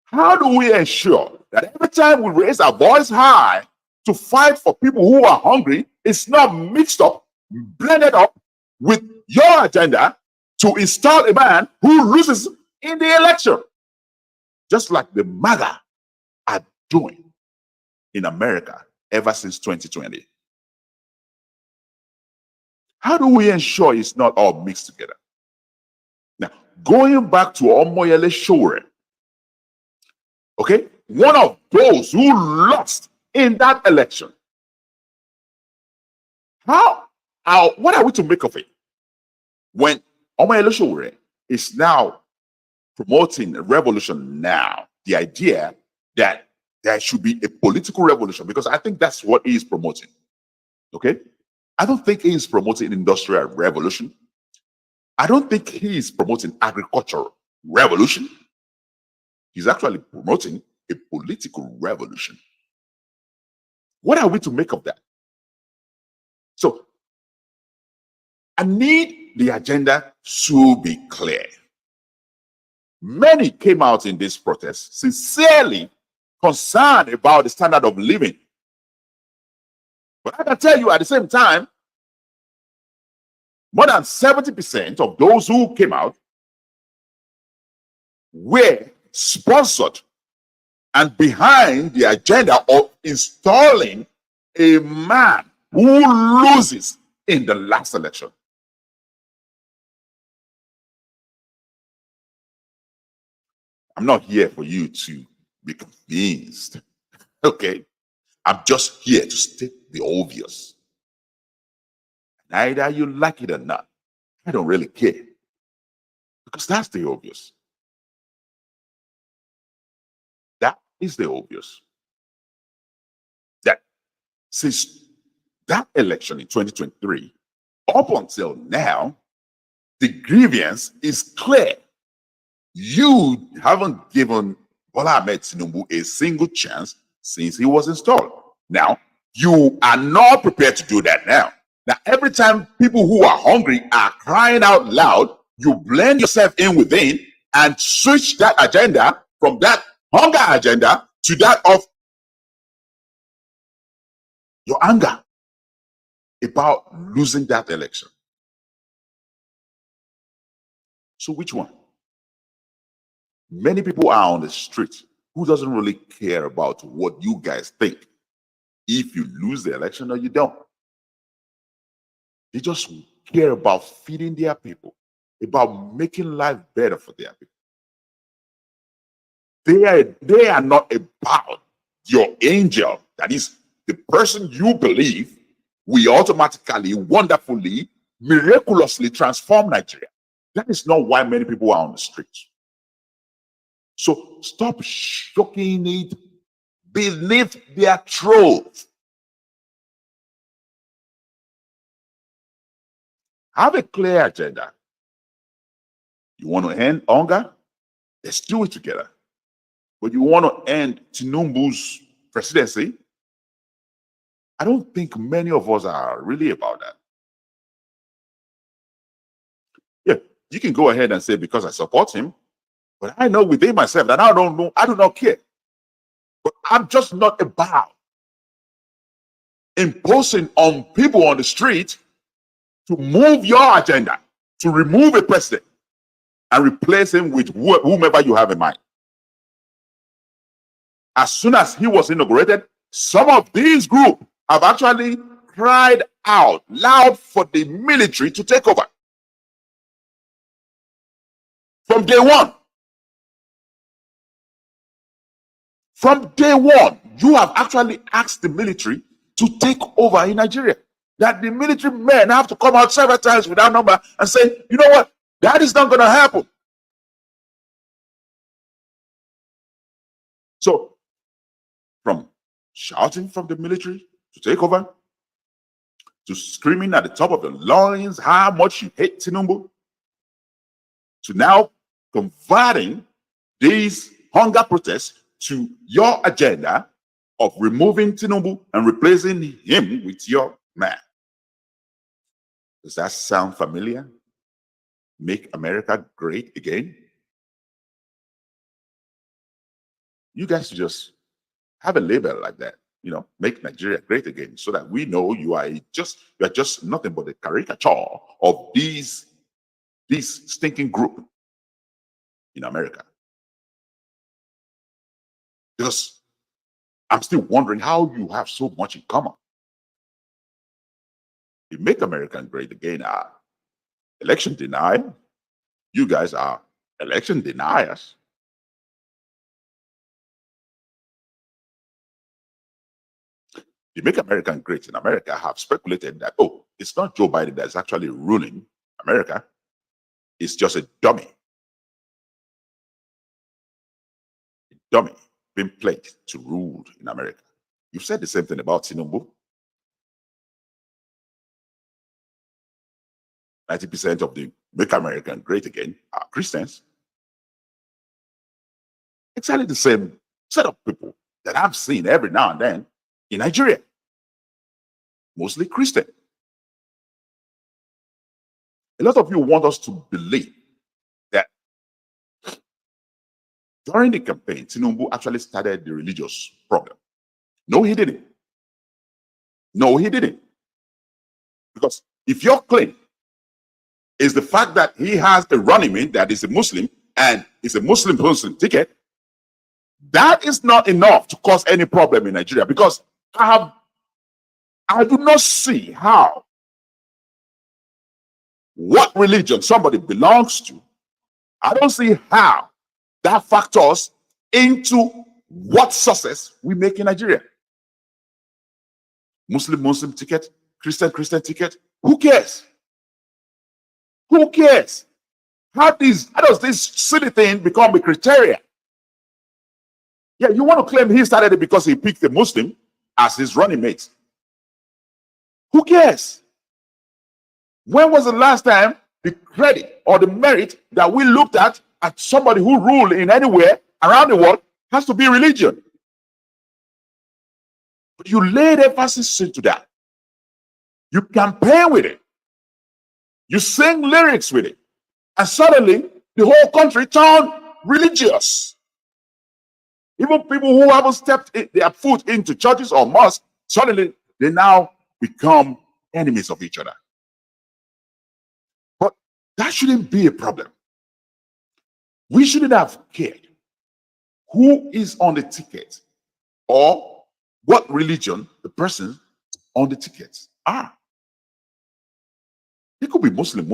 How do we ensure that every time we raise our voice high to fight for people who are hungry, it's not mixed up, blended up with your agenda to install a man who loses in the election? Just like the MAGA are doing in America ever since 2020. How do we ensure it's not all mixed together? Now, going back to Omoyele Sowore, okay, one of those who lost in that election. What are we to make of it? When Omoyele Sowore is now promoting a revolution now, the idea that there should be a political revolution, because I think that's what he is promoting, okay? I don't think he is promoting an industrial revolution. I don't think he is promoting agricultural revolution. He's actually promoting a political revolution. What are we to make of that? So I need the agenda to be clear. Many came out in this protest sincerely concerned about the standard of living. But I can tell you at the same time, more than 70% of those who came out were sponsored and behind the agenda of installing a man who loses in the last election. I'm not here for you to be convinced, okay? I'm just here to state the obvious. Either you like it or not, I don't really care, because that's the obvious. That is the obvious. That since that election in 2023, up until now, the grievance is clear. You haven't given Bola Ahmed Tinubu a single chance since he was installed. Now, you are not prepared to do that now. Now, every time people who are hungry are crying out loud, you blend yourself in within and switch that agenda from that hunger agenda to that of your anger about losing that election. So which one? Many people are on the street who doesn't really care about what you guys think if you lose the election or you don't. They just care about feeding their people, about making life better for their people. They are not about your angel, that is the person you believe will automatically, wonderfully, miraculously transform Nigeria. That is not why many people are on the streets. So stop shocking it beneath their throat. Have a clear agenda. You want to end hunger? Let's do it together. But you want to end Tinubu's presidency? I don't think many of us are really about that. Yeah, you can go ahead and say because I support him, but I know within myself that I do not care. But I'm just not about imposing on people on the street to move your agenda, to remove a president and replace him with whomever you have in mind. As soon as he was inaugurated, some of these groups have actually cried out loud for the military to take over. From day one. From day one, you have actually asked the military to take over in Nigeria. That the military men have to come out several times without number and say, you know what, that is not going to happen. So, from shouting from the military to take over, to screaming at the top of the lungs how much you hate Tinubu, to now converting these hunger protests to your agenda of removing Tinubu and replacing him with your man. Does that sound familiar? Make America great again? You guys should just have a label like that, you know, make Nigeria great again, so that we know you are just nothing but a caricature of this stinking group in America. Because I'm still wondering how you have so much in common. You make America great again are election denial. You guys are election deniers. The Make America Great in America have speculated that, oh, it's not Joe Biden that's actually ruling America. It's just a dummy. A dummy being played to rule in America. You've said the same thing about Tinubu. 90% of the Make America Great Again are Christians. Exactly the same set of people that I've seen every now and then in Nigeria. Mostly Christian. A lot of you want us to believe that during the campaign, Tinubu actually started the religious problem. No, he didn't. No, he didn't. Because if your claim is the fact that he has a running mate that is a Muslim and is a Muslim ticket, that is not enough to cause any problem in Nigeria, because I do not see how what religion somebody belongs to, I don't see how that factors into what success we make in Nigeria. Muslim ticket, Christian ticket, who cares? Who cares? How does this silly thing become a criteria? Yeah, you want to claim he started it because he picked a Muslim as his running mate. Who cares? When was the last time the credit or the merit that we looked at somebody who ruled in anywhere around the world has to be religion? But you laid emphasis into that. You campaign with it. You sing lyrics with it. And suddenly, the whole country turned religious. Even people who haven't stepped their foot into churches or mosques, suddenly they now become enemies of each other. But that shouldn't be a problem. We shouldn't have cared who is on the ticket or what religion the person on the tickets are. They could be Muslim.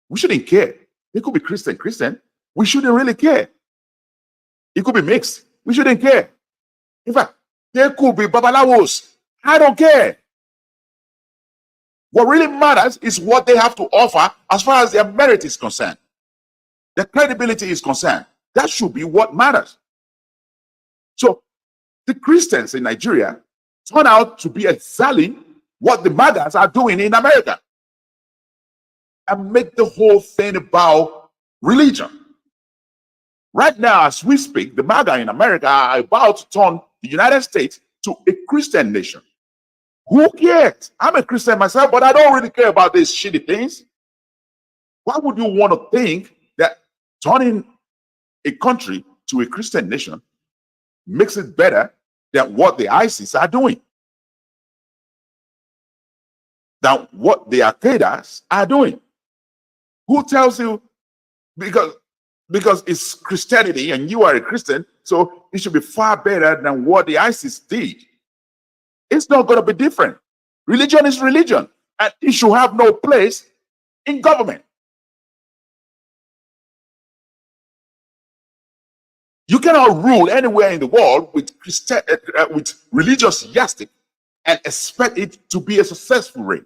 We shouldn't care. They could be Christian. We shouldn't really care. It could be mixed. We shouldn't care. In fact, there could be babalawos. I don't care. What really matters is what they have to offer as far as their merit is concerned. Their credibility is concerned. That should be what matters. So the Christians in Nigeria turn out to be exactly what the MAGAs are doing in America and make the whole thing about religion. Right now, as we speak, the MAGA in America are about to turn the United States to a Christian nation. Who cares? I'm a Christian myself, but I don't really care about these shitty things. Why would you want to think that turning a country to a Christian nation makes it better than what the ISIS are doing? Than what the Al-Qaeda are doing? Who tells you because it's Christianity and you are a Christian, so it should be far better than what the ISIS did? It's not going to be different. Religion is religion, and it should have no place in government. You cannot rule anywhere in the world with religious yardstick and expect it to be a successful reign.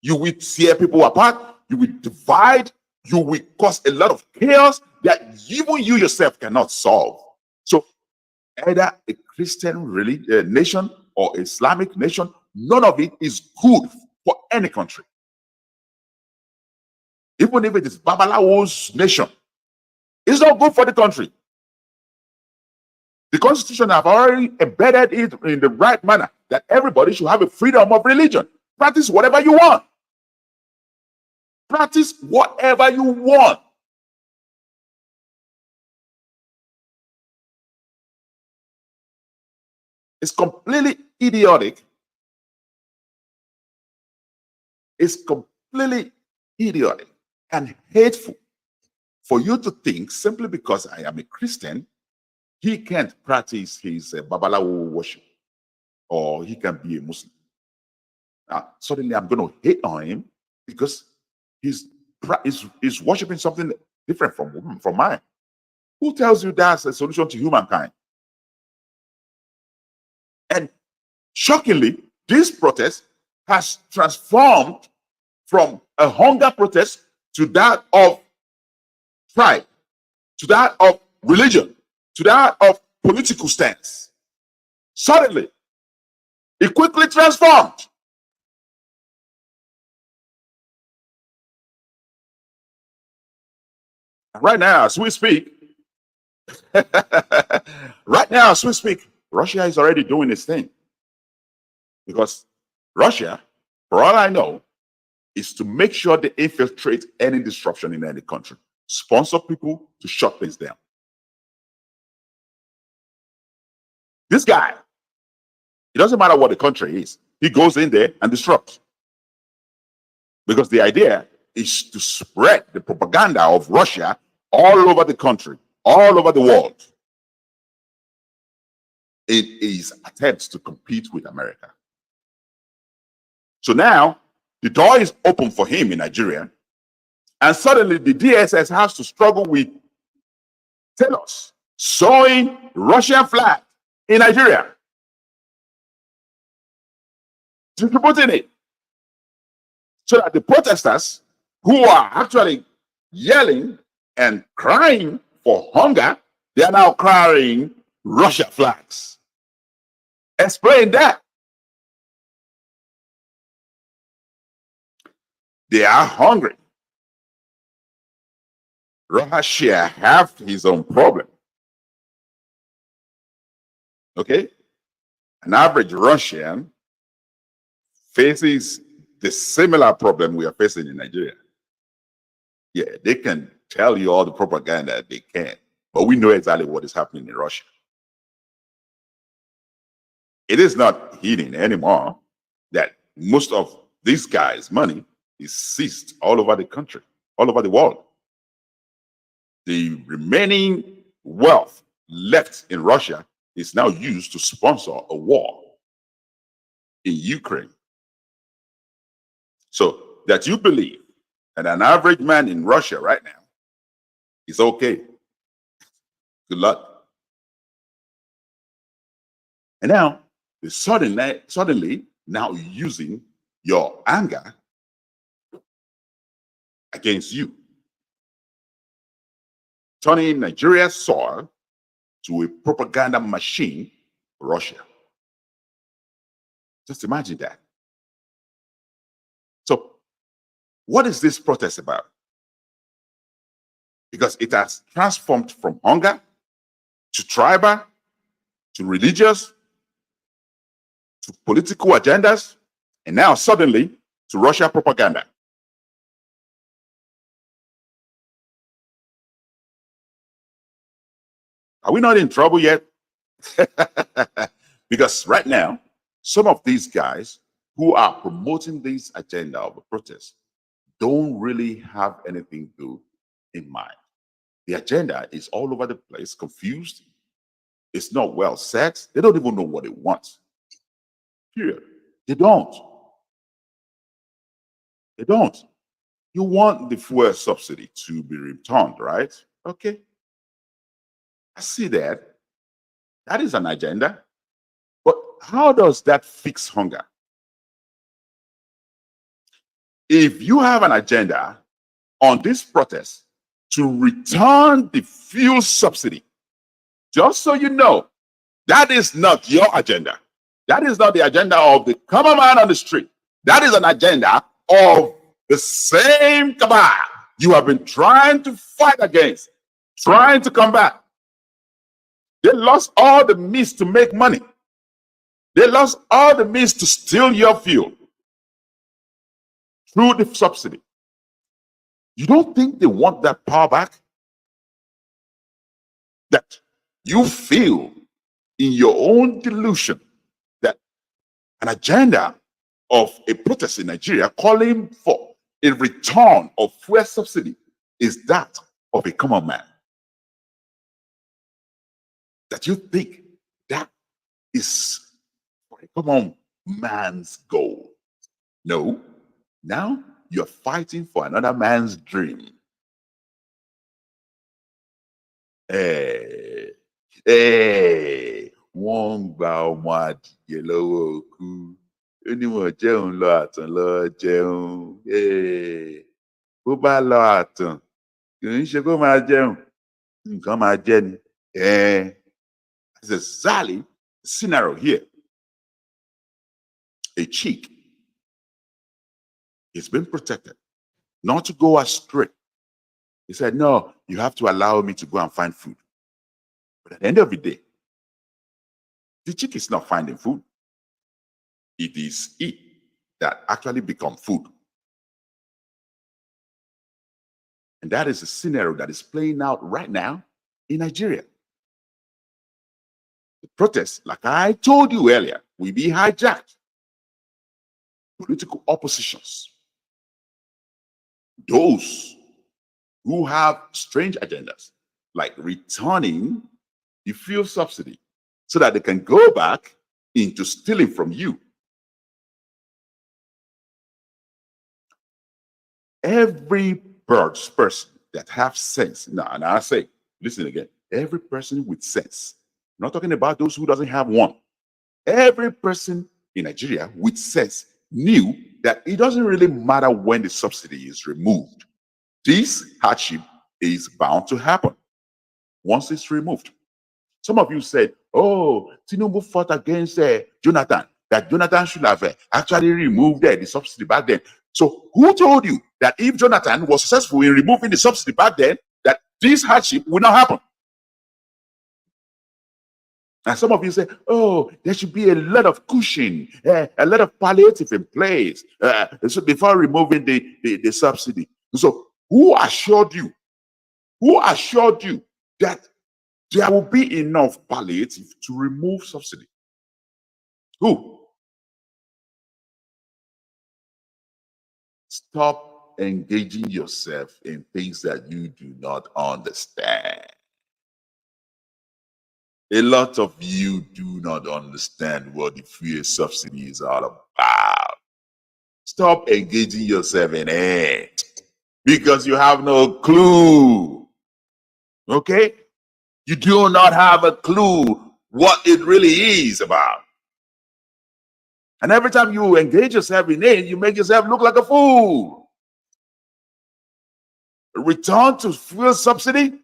You will tear people apart. You will divide. You will cause a lot of chaos that even you yourself cannot solve. So either a Christian nation or Islamic nation, none of it is good for any country. Even if it is Babalawo's nation, it's not good for the country. The Constitution have already embedded it in the right manner that everybody should have a freedom of religion. Practice whatever you want. Practice whatever you want. It's completely idiotic. It's completely idiotic and hateful for you to think simply because I am a Christian, he can't practice his Babalawo worship or he can be a Muslim. Now, suddenly I'm going to hate on him because he's worshiping something different from mine. Who tells you that's a solution to humankind? And shockingly, this protest has transformed from a hunger protest to that of pride, to that of religion, to that of political stance. Suddenly, it quickly transformed. Right now, as we speak, Russia is already doing its thing. Because Russia, for all I know, is to make sure they infiltrate any disruption in any country, sponsor people to shut things down. This guy, it doesn't matter what the country is, he goes in there and disrupts. Because the idea is to spread the propaganda of Russia all over the country, all over the world. It is attempts to compete with America. So now the door is open for him in Nigeria, and suddenly the DSS has to struggle with tailors sewing Russian flag in Nigeria, distributing it, so that the protesters who are actually yelling and crying for hunger, they are now crying Russia flags. Explain that. They are hungry. Russia have his own problem. Okay? An average Russian faces the similar problem we are facing in Nigeria. Yeah, they can tell you all the propaganda they can, but we know exactly what is happening in Russia. It is not hidden anymore that most of these guys' money is seized all over the country, all over the world. The remaining wealth left in Russia is now used to sponsor a war in Ukraine. So that you believe that an average man in Russia right now is okay. Good luck. And now they're suddenly now using your anger against you, turning Nigeria's soil to a propaganda machine for Russia. Just imagine that. So, what is this protest about? Because it has transformed from hunger to tribal to religious to political agendas, and now suddenly to Russia propaganda. Are we not in trouble yet? Because right now, some of these guys who are promoting this agenda of the protest don't really have anything good in mind. The agenda is all over the place, confused. It's not well set. They don't even know what they want. Period. They don't. They don't. You want the fuel subsidy to be returned, right? Okay. I see that. That is an agenda. But how does that fix hunger? If you have an agenda on this protest to return the fuel subsidy, just so you know, that is not your agenda. That is not the agenda of the common man on the street. That is an agenda of the same cabal you have been trying to fight against, trying to combat. They lost all the means to make money. They lost all the means to steal your fuel through the subsidy. You don't think they want that power back? That you feel in your own delusion that an agenda of a protest in Nigeria calling for a return of fuel subsidy is that of a common man. That you think that is for a common man's goal. No, now you're fighting for another man's dream. Wọ́n gba ọmọ adìyẹ lọ́wọ́ òkú. Ó ní wọ́n jẹun lọ àtàn lọ jẹun. Bó bá lọ àtàn, kì í ṣe kó máa jẹun. Nǹkan máa jẹ ni. It's exactly the scenario here. A chick is being protected, not to go astray. He said, no, you have to allow me to go and find food. But at the end of the day, the chick is not finding food. It is it that actually becomes food. And that is a scenario that is playing out right now in Nigeria. The protests, like I told you earlier, will be hijacked. Political oppositions, those who have strange agendas, like returning the fuel subsidy so that they can go back into stealing from you. Every person that have sense, now, and I say, listen again, every person with sense, I'm not talking about those who doesn't have one. Every person in Nigeria with sense knew that it doesn't really matter when the subsidy is removed. This hardship is bound to happen once it's removed. Some of you said, oh, Tinubu fought against Jonathan, that Jonathan should have actually removed the subsidy back then. So who told you that if Jonathan was successful in removing the subsidy back then, that this hardship would not happen? And some of you say, oh, there should be a lot of cushion, a lot of palliative in place so before removing the subsidy. So who assured you that there will be enough palliative to remove subsidy? Who? Stop engaging yourself in things that you do not understand. A lot of you do not understand what the fuel subsidy is all about. Stop engaging yourself in it because you have no clue. Okay? You do not have a clue what it really is about. And every time you engage yourself in it, you make yourself look like a fool. Return to fuel subsidy.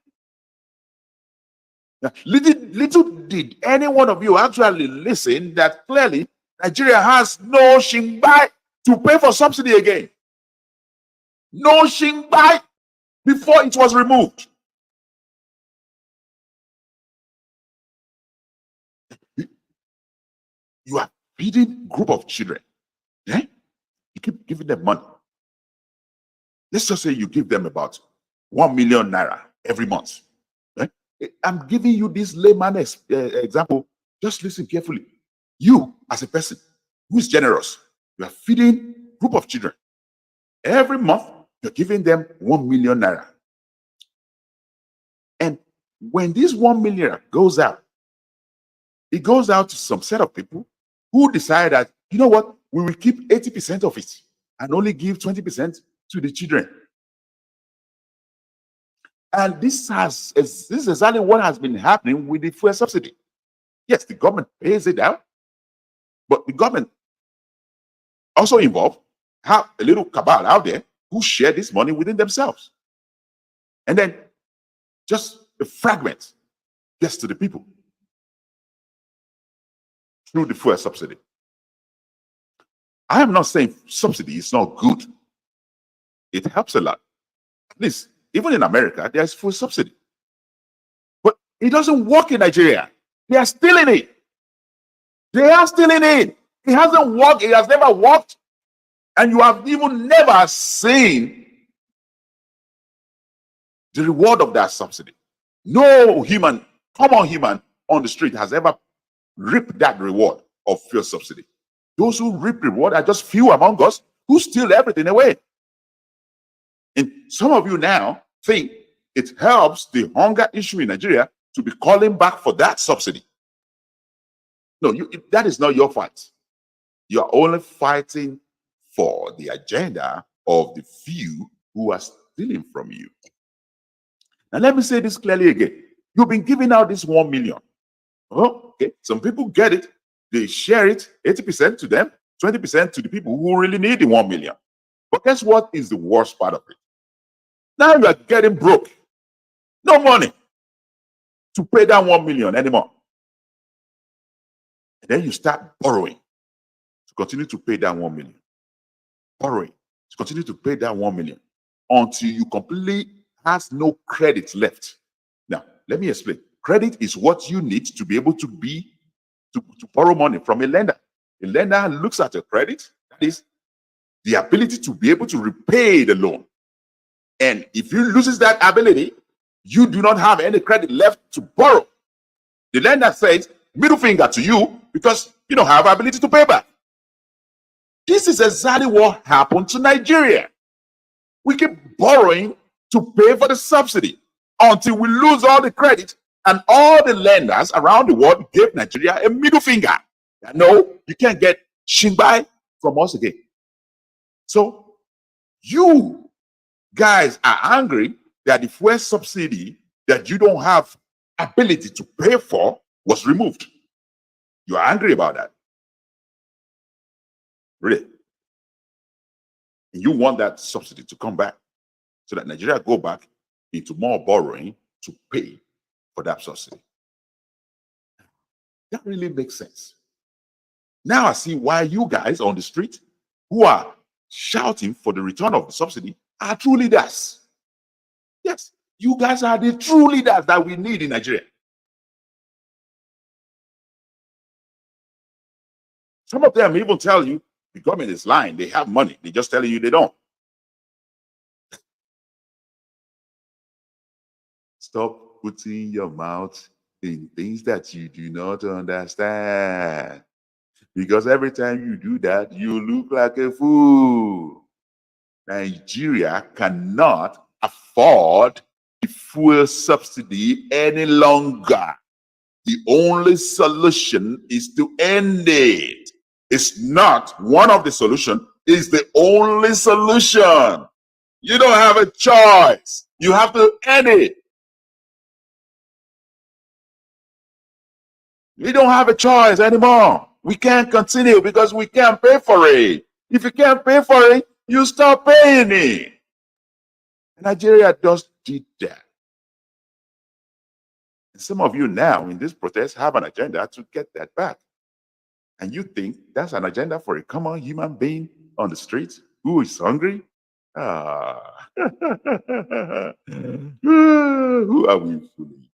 Little did any one of you actually listen that clearly Nigeria has no shingbai to pay for subsidy again. No shingbai before it was removed. You are feeding a group of children. Yeah? You keep giving them money. Let's just say you give them about 1 million naira every month. Eh? I'm giving you this layman example. Just listen carefully. You, as a person who is generous, you are feeding a group of children. Every month, you're giving them 1 million naira. And when this 1 million goes out, it goes out to some set of people who decide that, you know what, we will keep 80% of it and only give 20% to the children. And this is exactly what has been happening with the fuel subsidy. Yes, the government pays it out, but the government also involved have a little cabal out there who share this money within themselves. And then just a fragment gets to the people through the fuel subsidy. I am not saying subsidy is not good. It helps a lot. At least, even in America, there's fuel subsidy. But it doesn't work in Nigeria. They are stealing it. They are stealing it. It hasn't worked. It has never worked. And you have even never seen the reward of that subsidy. No common human on the street has ever reaped that reward of fuel subsidy. Those who reap reward are just few among us who steal everything away. And some of you now think it helps the hunger issue in Nigeria to be calling back for that subsidy. No, that is not your fight. You're only fighting for the agenda of the few who are stealing from you. Now, let me say this clearly again. You've been giving out this 1 million. Oh, okay. Some people get it. They share it, 80% to them, 20% to the people who really need the 1 million. But guess what is the worst part of it? Now you are getting broke. No money to pay that 1 million anymore. And then you start borrowing to continue to pay that 1 million. Borrowing to continue to pay that 1 million until you completely has no credit left. Now, let me explain. Credit is what you need to be able to borrow money from a lender. A lender looks at your credit, that is the ability to be able to repay the loan. And if you loses that ability, you do not have any credit left to borrow. The lender says, middle finger to you because you don't have ability to pay back. This is exactly what happened to Nigeria. We keep borrowing to pay for the subsidy until we lose all the credit, and all the lenders around the world gave Nigeria a middle finger. No, you can't get shingbai from us again. So you guys are angry that the fuel subsidy that you don't have ability to pay for was removed. You are angry about that. Really. And you want that subsidy to come back so that Nigeria go back into more borrowing to pay for that subsidy. That really makes sense. Now I see why you guys on the street who are shouting for the return of the subsidy are true leaders. Yes, you guys are the true leaders that we need in Nigeria. Some of them even tell you the government is lying. They have money. They're just telling you they don't. Stop putting your mouth in things that you do not understand. Because every time you do that, you look like a fool. Nigeria cannot afford the fuel subsidy any longer. The only solution is to end it. It's not one of the solutions, it's the only solution. You don't have a choice. You have to end it. We don't have a choice anymore. We can't continue because we can't pay for it. If you can't pay for it, you stop paying it. Nigeria just did that. And some of you now in this protest have an agenda to get that back. And you think that's an agenda for a common human being on the streets who is hungry? Ah. Who are we fooling?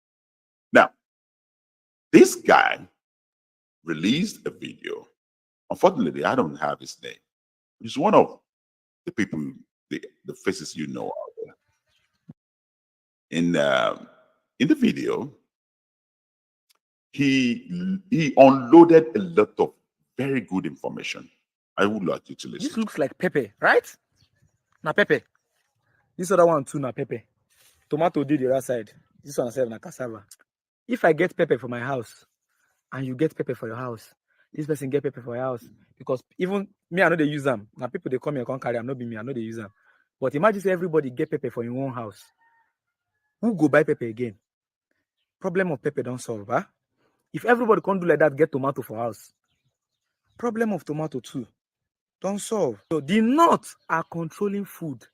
Now, this guy released a video. Unfortunately, I don't have his name. He's one of the people, the faces you know out there. In the video, he unloaded a lot of very good information. I would like you to listen. This looks like pepper, right? Na pepper. This other one too, na pepper. Tomato did the other side. This one serve na cassava. If I get pepper for my house, and you get pepper for your house, this person get pepper for your house, because even me, I know they use them. Now people they come here can't carry them, not be me, I know they use them. But imagine if everybody get pepper for your own house. Who go buy pepper again? Problem of pepper don't solve, huh? If everybody can't do like that, get tomato for house. Problem of tomato too don't solve. So the North are controlling food.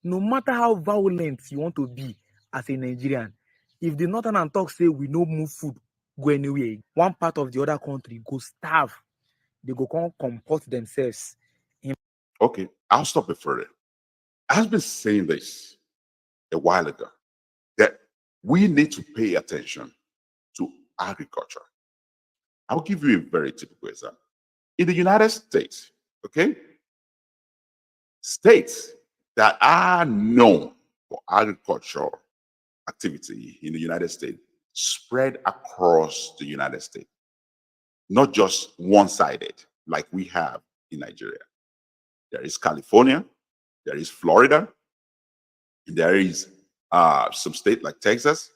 No matter how violent you want to be as a Nigerian, if the Northern and talk say we no move food go anywhere, one part of the other country go starve. They go come comport themselves. Okay, I'll stop it further. I've been saying this a while ago, that we need to pay attention to agriculture. I'll give you a very typical example. In the United States, okay, states that are known for agricultural activity in the United States spread across the United States, not just one-sided like we have in Nigeria. There is California, there is Florida, there is some state like Texas,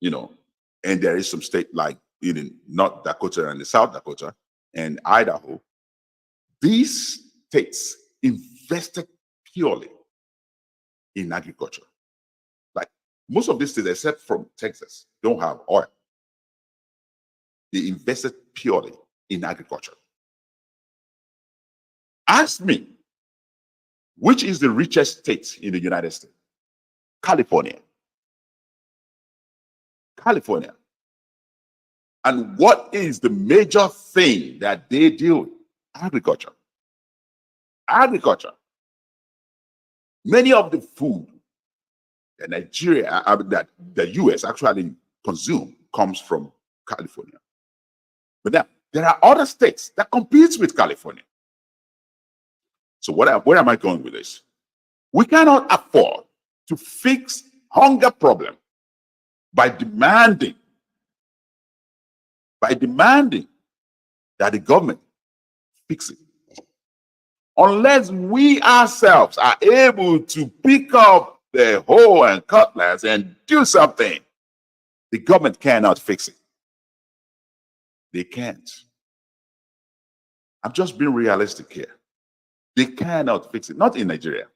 and there is some state like in North Dakota and the South Dakota and Idaho. These states invested purely in agriculture. Like most of these states, except from Texas, don't have oil. They invested purely in agriculture. Ask me, which is the richest state in the United States? California. California. And what is the major thing that they deal with? Agriculture. Agriculture. Many of the food that Nigeria, that the US actually consume comes from California. But now, there are other states that compete with California. So where am I going with this? We cannot afford to fix hunger problem by demanding that the government fix it. Unless we ourselves are able to pick up the hoe and cutlass and do something, the government cannot fix it. They can't. I'm just being realistic here. They cannot fix it, not in Nigeria.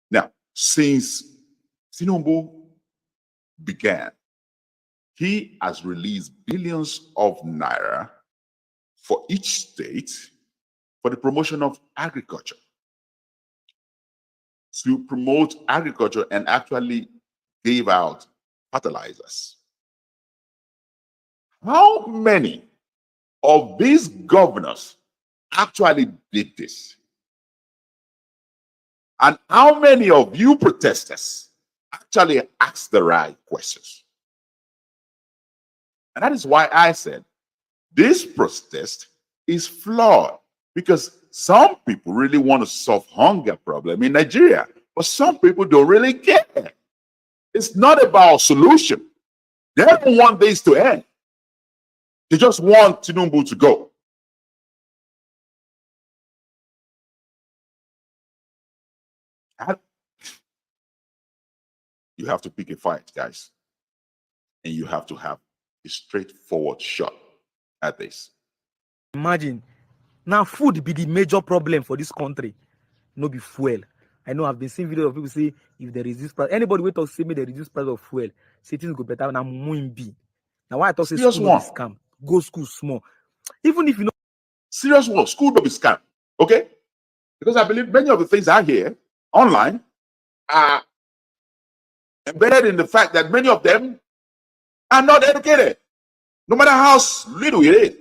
Now, since Tinubu began, he has released billions of naira for each state for the promotion of agriculture, to promote agriculture, and actually gave out fertilizers. How many of these governors actually did this? And how many of you protesters actually asked the right questions? And that is why I said this protest is flawed, because some people really want to solve hunger problem in Nigeria, but some people don't really care. It's not about solution. They don't want this to end. They just want Tinubu to go. And you have to pick a fight, guys. And you have to have a straightforward shot at this. Imagine now food be the major problem for this country. No be fuel. I know I've been seeing videos of people say if they reduce price, anybody wait to see me they reduce price of fuel, say things go better. Now be. Now why I thought say Serious school no one. be scam. Go school small. Even if you know Serious one. School no be scam. Okay? Because I believe many of the things I hear online are embedded in the fact that many of them are not educated. No matter how little it is.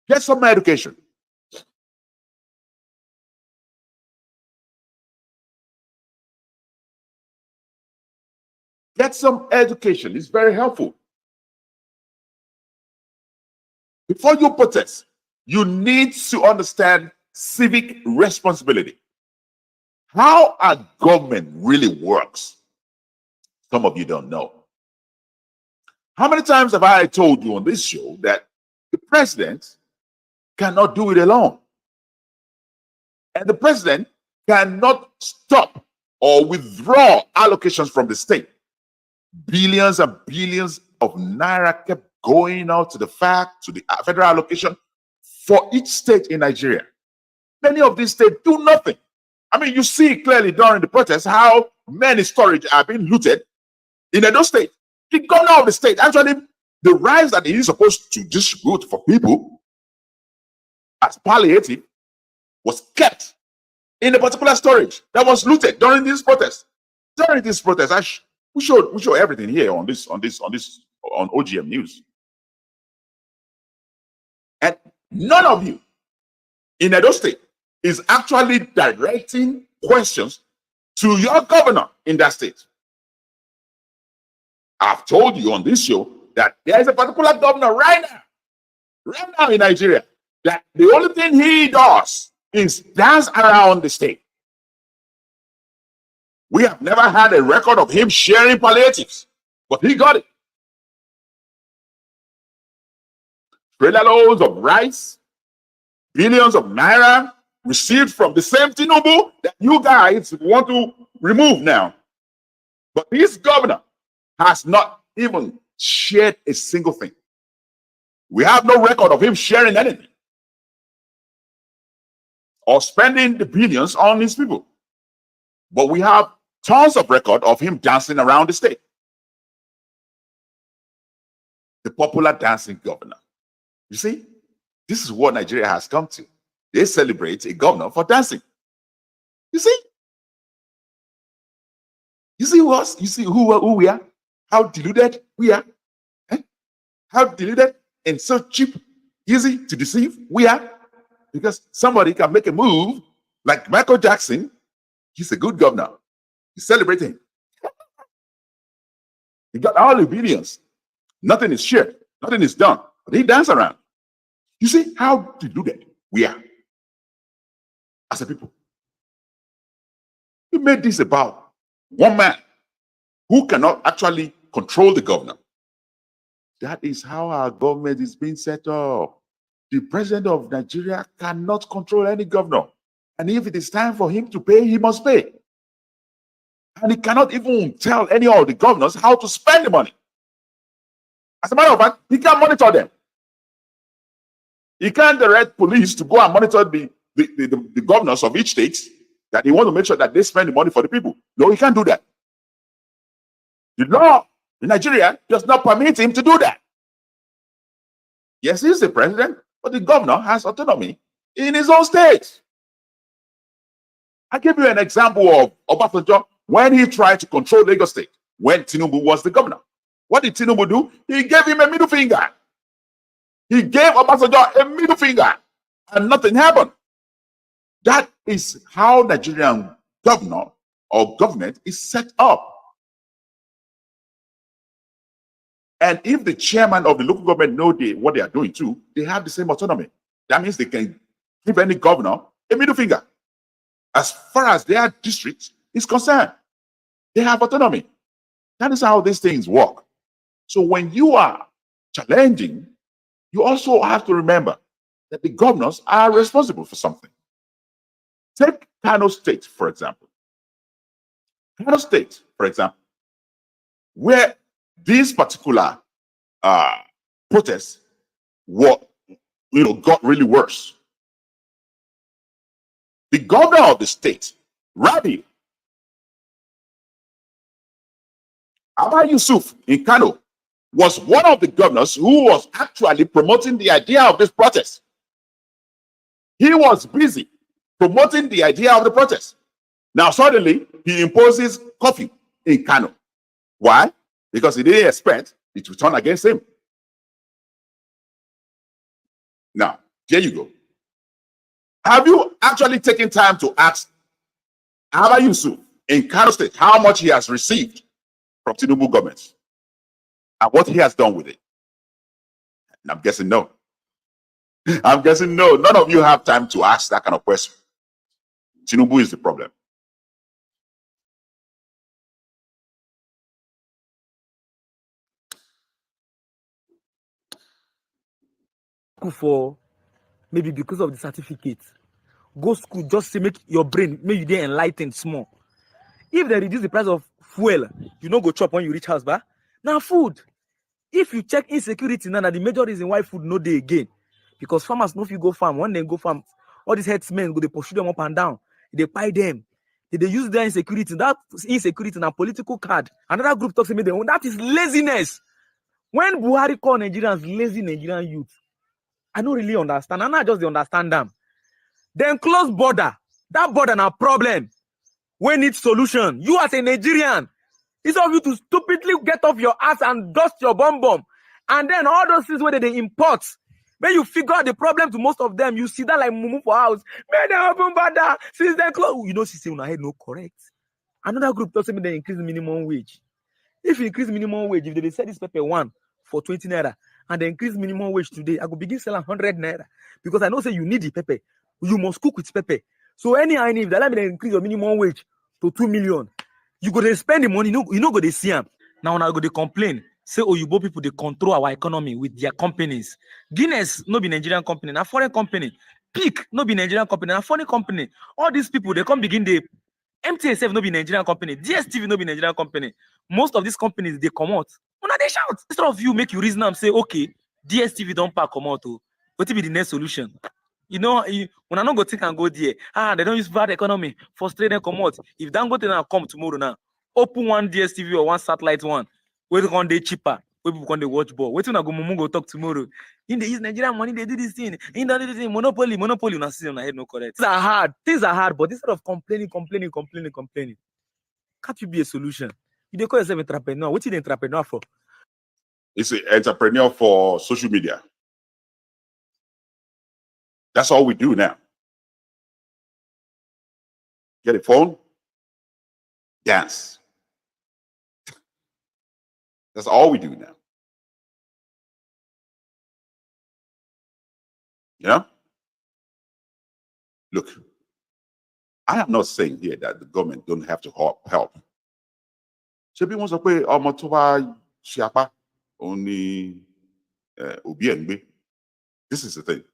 Get some education. Get some education. It's very helpful. Before you protest, you need to understand civic responsibility. How our government really works, some of you don't know. How many times have I told you on this show that the president cannot do it alone? And the president cannot stop or withdraw allocations from the state. Billions and billions of naira kept going out to the federal allocation for each state in Nigeria. Many of these states do nothing. I mean, you see clearly during the protest how many storage are being looted in Edo State. The governor of the state, actually, the rice that he is supposed to distribute for people as palliative was kept in a particular storage that was looted during this protest. During this protest, we show everything here on OGM News. And none of you in Edo State is actually directing questions to your governor in that state. I've told you on this show that there is a particular governor right now in Nigeria, that the only thing he does is dance around the state. We have never had a record of him sharing palliatives, but he got it. Trailer loads of rice, billions of naira received from the same Tinubu that you guys want to remove now. But this governor has not even shared a single thing. We have no record of him sharing anything or spending the billions on his people. But we have tons of record of him dancing around the state. The popular dancing governor. You see, this is what Nigeria has come to. They celebrate a governor for dancing. You see? You see us? You see who we are? How deluded we are? How deluded and so cheap, easy to deceive we are? Because somebody can make a move like Michael Jackson. He's a good governor. He's celebrating. He got all the billions. Nothing is shared. Nothing is done. But he dance around. You see how deluded we are as a people. We made this about one man who cannot actually control the governor. That is how our government is being set up. The president of Nigeria cannot control any governor. And if it is time for him to pay, he must pay. And he cannot even tell any of the governors how to spend the money. As a matter of fact, he can't monitor them. He can't direct police to go and monitor the governors of each state that he wants to make sure that they spend the money for the people. No, he can't do that. The law in Nigeria does not permit him to do that. Yes, he's the president, but the governor has autonomy in his own state. I give you an example of Obasanjo when he tried to control Lagos State, when Tinubu was the governor. What did Tinubu do? He gave him a middle finger. He gave Obasanjo a middle finger, and nothing happened. That is how Nigerian governor or government is set up. And if the chairman of the local government know what they are doing too, they have the same autonomy. That means they can give any governor a middle finger. As far as their district is concerned, they have autonomy. That is how these things work. So when you are challenging, you also have to remember that the governors are responsible for something. Take Kano State, for example. Kano State, for example, where these particular protests got really worse. The governor of the state, Rabi Abba Yusuf in Kano, was one of the governors who was actually promoting the idea of this protest. He was busy promoting the idea of the protest. Now, suddenly, he imposes curfew in Kano. Why? Because he didn't expect it to turn against him. Now, there you go. Have you actually taken time to ask Abba Yusuf in Kano State how much he has received from Tinubu government and what he has done with it? And I'm guessing no. I'm guessing no. None of you have time to ask that kind of question. Tinubu is the problem. For maybe because of the certificate, go school just to make your brain, make you get enlightened small. If they reduce the price of fuel, you know go chop when you reach house, but now food. If you check insecurity now, the major reason why food no day again, because farmers no fit go farm. When they go farm, all these headsmen go they pursue them up and down. They buy them. They use their insecurity. That insecurity and political card. Another group talks to me, that is laziness. When Buhari call Nigerians lazy Nigerian youth, I don't really understand. And I just understand them. Then close border. That border na problem. We need solution. You as a Nigerian, it's of you to stupidly get off your ass and dust your bum. And then all those things where they import. When you figure out the problem to most of them, you see that like mumu for house. May they open border since they close. You know, she say on her head no correct. Another group tells me they increase the minimum wage. If you increase minimum wage, if they sell this pepper one for 20 naira and they increase minimum wage today, I go begin selling 100 naira because I know say you need the pepper. You must cook with pepper. So if they let me increase your minimum wage to 2 million, you go to spend the money. You know go to see them. Now when I go to complain, say Oyibo people they control our economy with their companies. Guinness no be Nigerian company, na foreign company. Peak no be Nigerian company, na foreign company. All these people they come begin the MTSF no be Nigerian company, DSTV no be Nigerian company. Most of these companies they come out. When they shout, instead of you make you reason and say, okay, DSTV don't pack come out. What will be the next solution? You know, when I don't go think and go there, they don't use bad economy, frustrate them come out. If Dangote now come tomorrow now, open one DSTV or one satellite one, where one day cheaper, where people can watch ball. Wait till I go talk tomorrow. In the use Nigerian money, they do this thing. In the do this thing, monopoly, una see on head no correct. Things are hard, but instead of complaining, can't you be a solution? You dey call yourself entrepreneur. What you the entrepreneur for? It's an entrepreneur for social media. That's all we do now. Get a phone, dance. That's all we do now. Yeah? Look, I am not saying here that the government don't have to help. Ṣebí wọ́n sọ pé ọmọ tó bá ṣe apá òun ni òbí ẹ̀ ń gbé. This is the thing.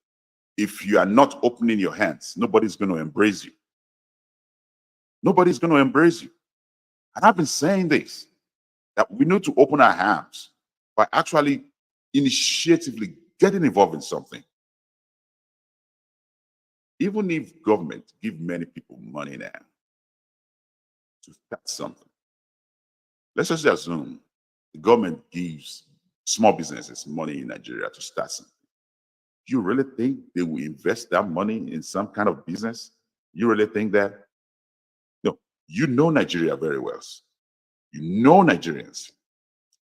If you are not opening your hands, nobody's going to embrace you. Nobody's going to embrace you. And I've been saying this, that we need to open our hands by actually initiatively getting involved in something. Even if government give many people money now to start something, let's just assume the government gives small businesses money in Nigeria to start something. You really think they will invest that money in some kind of business? You really think that? No, you know Nigeria very well. You know Nigerians.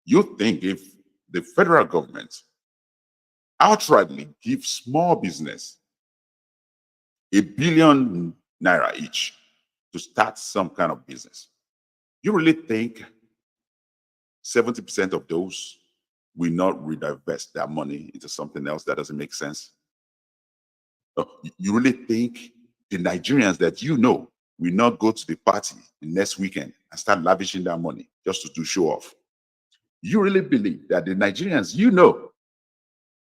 You think if the federal government outrightly gives small business $1 billion naira each to start some kind of business, you really think 70% of those will not reinvest that money into something else that doesn't make sense? You really think the Nigerians that you know will not go to the party the next weekend and start lavishing that money just to do show off? You really believe that the Nigerians you know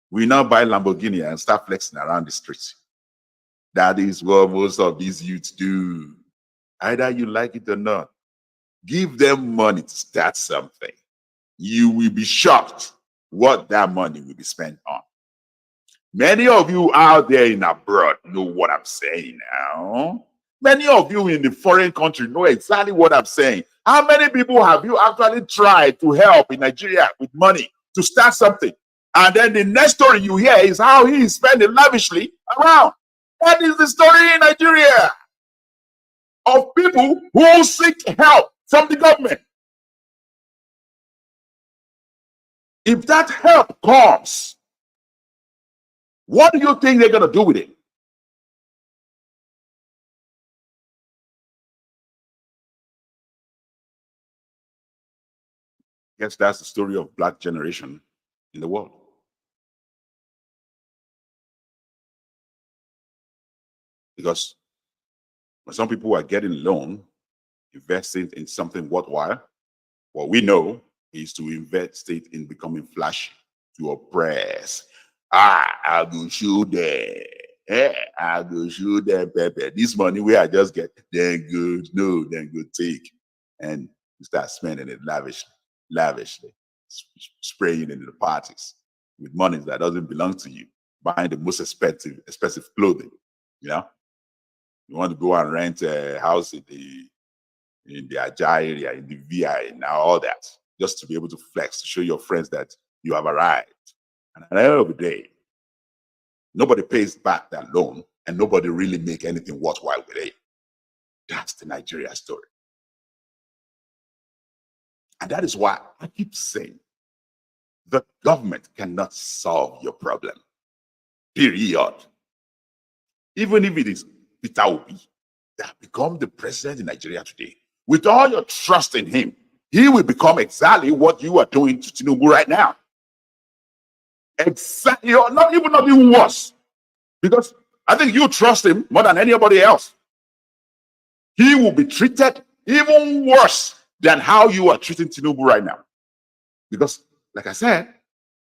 will not buy Lamborghini and start flexing around the streets? That is what most of these youths do. Either you like it or not, Give them money to start something. You will be shocked what that money will be spent on. Many of you out there in abroad know what I'm saying now. Many of you in the foreign country know exactly what I'm saying. How many people have you actually tried to help in Nigeria with money to start something? And then the next story you hear is how he is spending lavishly around. That is the story in Nigeria of people who seek help from the government. If that help comes, what do you think they're going to do with it? Guess that's the story of Black generation in the world. Because when some people are getting loan, investing in something worthwhile, what we know is to invest it in becoming flashy, to oppress. I will show them. I will show them, Pepe. This money where I just get, then good, no, then good take. And you start spending it lavishly, spraying it into the parties with money that doesn't belong to you, buying the most expensive clothing. You know, you want to go and rent a house in the Ajah area, in the VI, and all that, just to be able to flex, to show your friends that you have arrived. And at the end of the day, nobody pays back that loan, and nobody really make anything worthwhile with it. That's the Nigeria story. And that is why I keep saying the government cannot solve your problem. Period. Even if it is Peter Obi that become the president in Nigeria today, with all your trust in him, he will become exactly what you are doing to Tinubu right now. Exactly, or not even worse. Because I think you trust him more than anybody else. He will be treated even worse than how you are treating Tinubu right now. Because, like I said,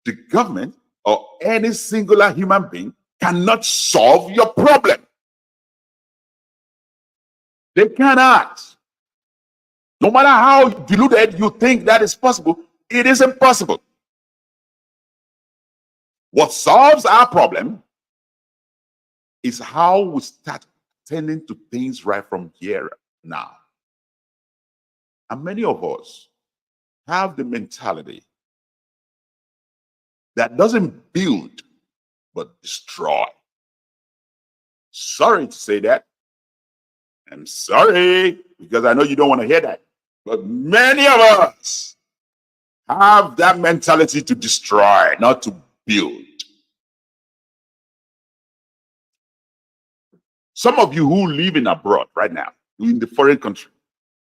the government or any singular human being cannot solve your problem. They cannot. No matter how deluded you think that is possible, it is impossible. What solves our problem is how we start tending to things right from here now. And many of us have the mentality that doesn't build but destroy. Sorry to say that. I'm sorry, because I know you don't want to hear that. But many of us have that mentality to destroy, not to build. Some of you who live in abroad right now, in the foreign country,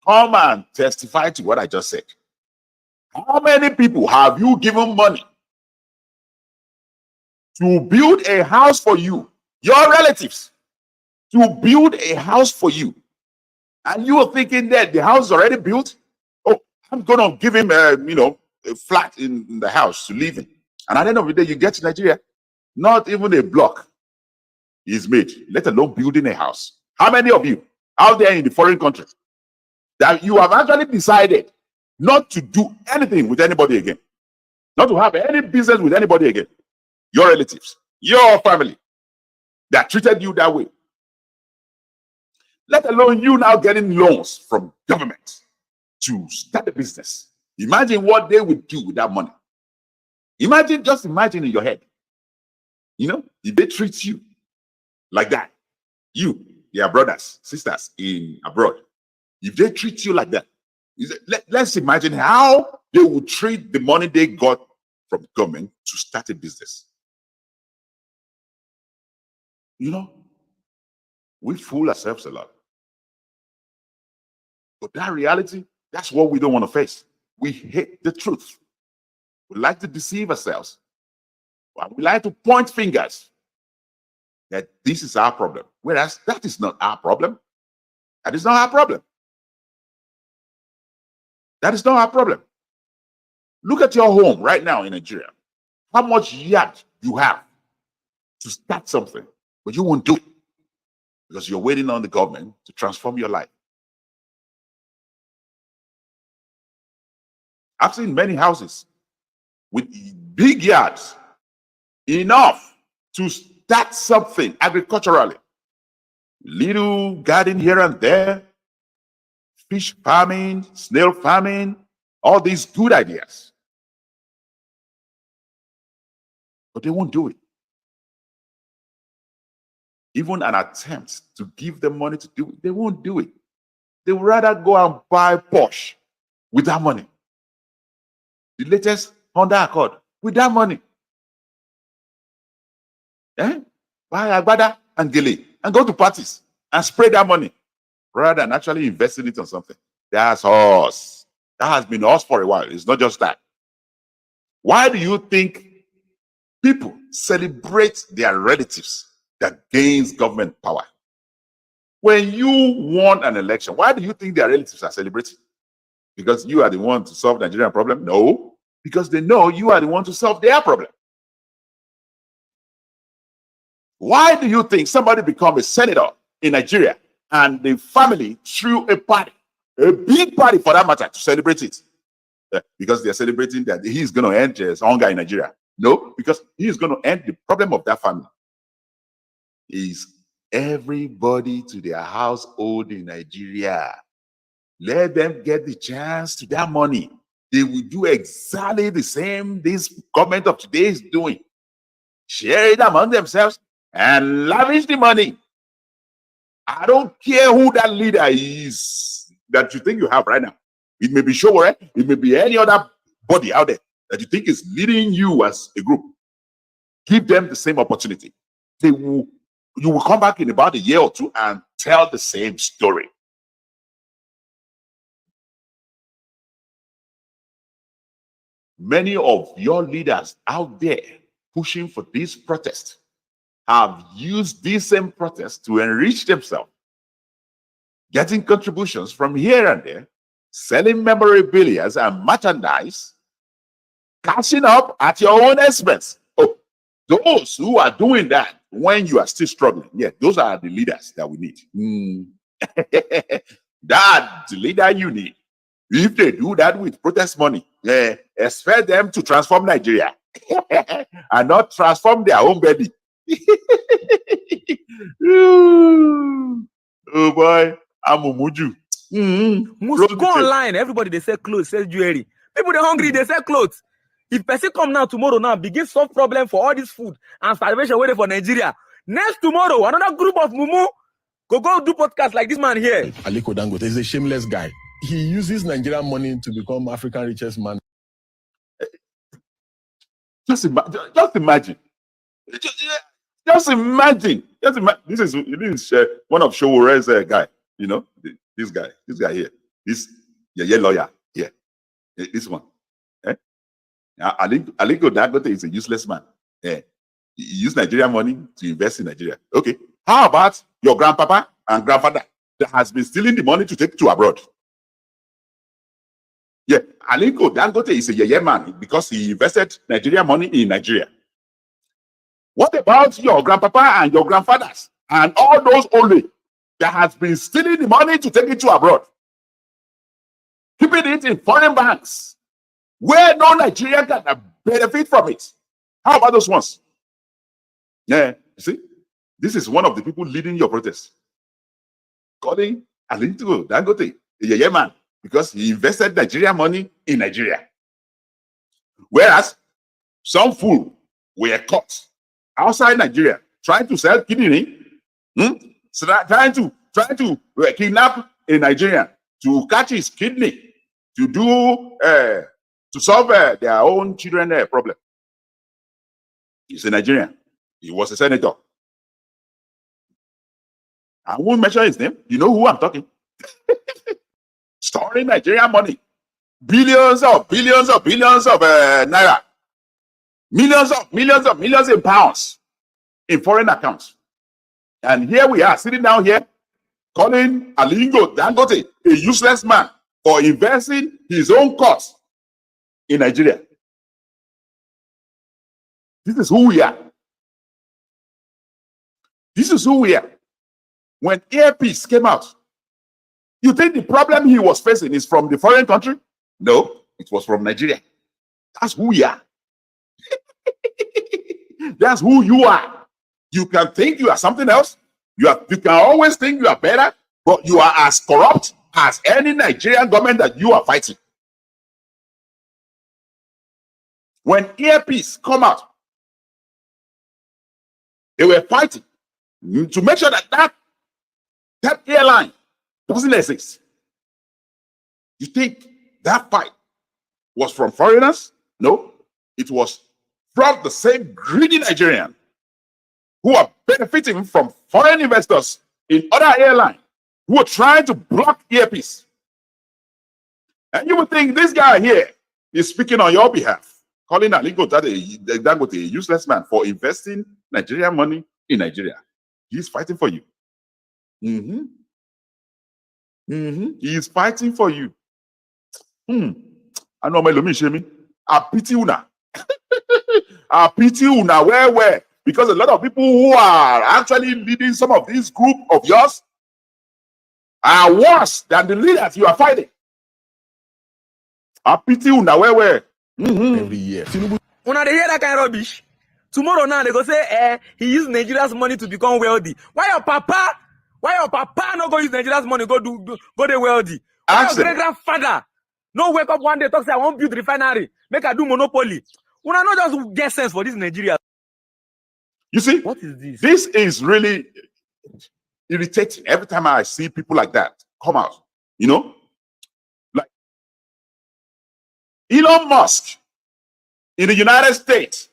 come and testify to what I just said. How many people have you given money to build a house for you, your relatives, to build a house for you? And you are thinking that the house is already built? Oh, I'm going to give him, a flat in the house to live in. And at the end of the day, you get to Nigeria, not even a block is made, let alone building a house. How many of you out there in the foreign country that you have actually decided not to do anything with anybody again, not to have any business with anybody again? Your relatives, your family that treated you that way. Let alone you now getting loans from government to start a business. Imagine what they would do with that money. Just imagine in your head. If they treat you like that, you, their brothers, sisters in abroad, if they treat you like that, let's imagine how they would treat the money they got from government to start a business. We fool ourselves a lot. But that reality, that's what we don't want to face. We hate the truth. We like to deceive ourselves. We like to point fingers that this is our problem. Whereas that is not our problem. That is not our problem. That is not our problem. Look at your home right now in Nigeria. How much yard you have to start something, but you won't do it because you're waiting on the government to transform your life. I've seen many houses with big yards, enough to start something agriculturally. Little garden here and there, fish farming, snail farming, all these good ideas. But they won't do it. Even an attempt to give them money to do it, they won't do it. They would rather go and buy Porsche with that money. The latest Honda Accord with that money. Buy agbada and gele and go to parties and spray that money rather than actually investing it on something. That's us. That has been us for a while. It's not just that. Why do you think people celebrate their relatives that gains government power? When you won an election, why do you think their relatives are celebrating? Because you are the one to solve the Nigerian problem? No, because they know you are the one to solve their problem. Why do you think somebody become a senator in Nigeria and the family threw a party, a big party for that matter, to celebrate it? Because they're celebrating that he's going to end hunger in Nigeria. No, because he's going to end the problem of that family. Is everybody to their household in Nigeria. Let them get the chance to that money. They will do exactly the same this government of today is doing. Share it among themselves and lavish the money. I don't care who that leader is that you think you have right now. It may be Showore, it may be any other body out there that you think is leading you as a group. Give them the same opportunity. You will come back in about a year or two and tell the same story. Many of your leaders out there pushing for this protest have used this same protest to enrich themselves, getting contributions from here and there, selling memorabilia and merchandise, cashing up at your own expense. Oh, those who are doing that when you are still struggling, yeah, those are the leaders that we need. That's the leader you need. If they do that with protest money, expect them to transform Nigeria and not transform their own belly. Oh boy, I'm Umuju. Go online, everybody they sell clothes, sell jewelry. People they're hungry, they sell clothes. If person come now tomorrow now begin solve problem for all this food and starvation waiting for Nigeria. Next tomorrow, another group of mumu go do podcast like this man here. Aliko Dangote is a shameless guy. He uses Nigerian money to become African richest man. Just imagine. Just imagine. This is one of Showore's guy. You know, this guy here. This lawyer here. This one. Aliko Dangote is a useless man. He used Nigerian money to invest in Nigeria. Okay. How about your grandpapa and grandfather that has been stealing the money to take to abroad? Yeah, Aliko Dangote is a man because he invested Nigerian money in Nigeria. What about your grandpapa and your grandfathers and all those only that has been stealing the money to take it to abroad? Keeping it in foreign banks where no Nigerian can benefit from it. How about those ones? Yeah, you see, this is one of the people leading your protest. Calling Aliko Dangote a man because he invested Nigerian money in Nigeria. Whereas some fool were caught outside Nigeria trying to sell kidney, trying to kidnap a Nigerian to catch his kidney to do to solve their own children problem. He's a Nigerian. He was a senator. I won't mention his name. You know who I'm talking. Storing Nigerian money. Billions of naira. Millions in pounds in foreign accounts. And here we are sitting down here calling Aliko Dangote a useless man for investing his own costs in Nigeria. This is who we are. This is who we are. When earpiece came out, you think the problem he was facing is from the foreign country? No, It was from Nigeria. That's who you are. That's who you are. You can think you are something else. You can always think you are better, but you are as corrupt as any Nigerian government that you are fighting. When earpiece come out, they were fighting to make sure that airline doesn't exist. You think that fight was from foreigners? No, it was from the same greedy Nigerian who are benefiting from foreign investors in other airlines who are trying to block earpiece. And you would think this guy here is speaking on your behalf, calling Aliko Dangote a useless man for investing Nigerian money in Nigeria. He's fighting for you. He is fighting for you. I know my Lomi Shemi. I pity una. I pity una where? Because a lot of people who are actually leading some of these group of yours are worse than the leaders you are fighting. I pity una where? Every year. Una they hear that kind of rubbish. Tomorrow now they go say, he used Nigeria's money to become wealthy. Why your papa no go use Nigeria's money go the wealthy? Why your great grandfather no wake up one day talk say I won't build refinery, make I do monopoly? Una not just get sense for this Nigeria. You see, what is this? This is really irritating every time I see people like that come out. You know, like Elon Musk in the United States.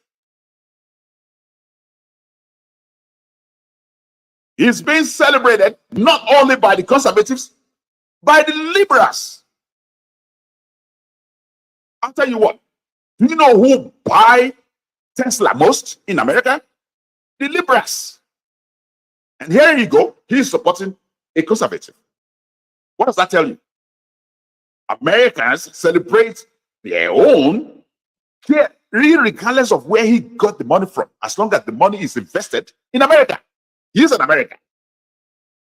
He's being celebrated not only by the conservatives, by the liberals. I'll tell you what. Do you know who buy Tesla most in America? The liberals. And here you go. He's supporting a conservative. What does that tell you? Americans celebrate their own, regardless of where he got the money from, as long as the money is invested in America. He's an American.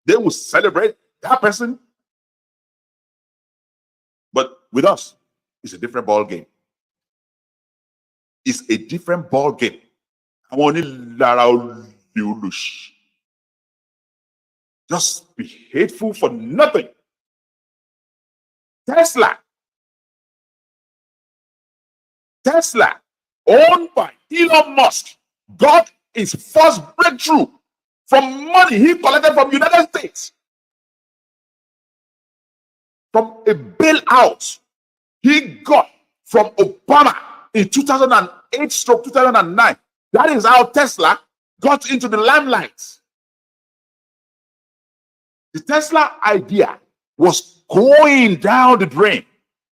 They will celebrate that person. But with us, it's a different ball game. It's a different ball game. I want to just be hateful for nothing. Tesla, owned by Elon Musk, got his first breakthrough from money he collected from the United States. From a bailout he got from Obama in 2008-2009. That is how Tesla got into the limelight. The Tesla idea was going down the drain,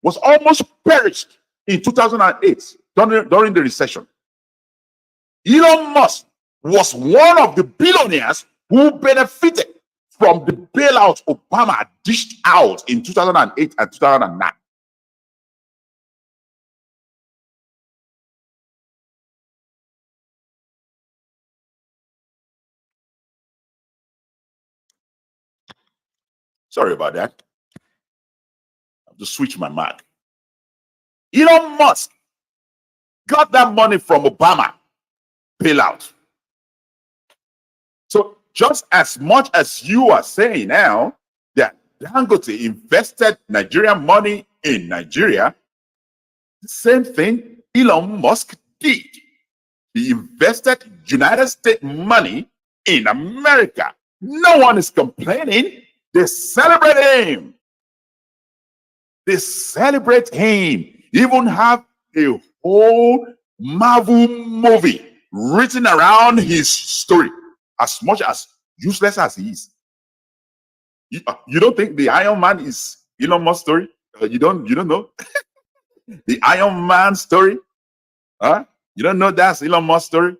was almost perished in 2008 during the recession. Elon Musk was one of the billionaires who benefited from the bailout Obama dished out in 2008 and 2009. Sorry about that. I have to switch my mic. Elon Musk got that money from Obama bailout. So just as much as you are saying now that Dangote invested Nigerian money in Nigeria, the same thing Elon Musk did. He invested United States money in America. No one is complaining. They celebrate him. They celebrate him. Even have a whole Marvel movie written around his story, as much as useless as he is. You don't think the Iron Man is Elon Musk's story? You don't know the Iron Man story? Huh? You don't know that's Elon Musk's story?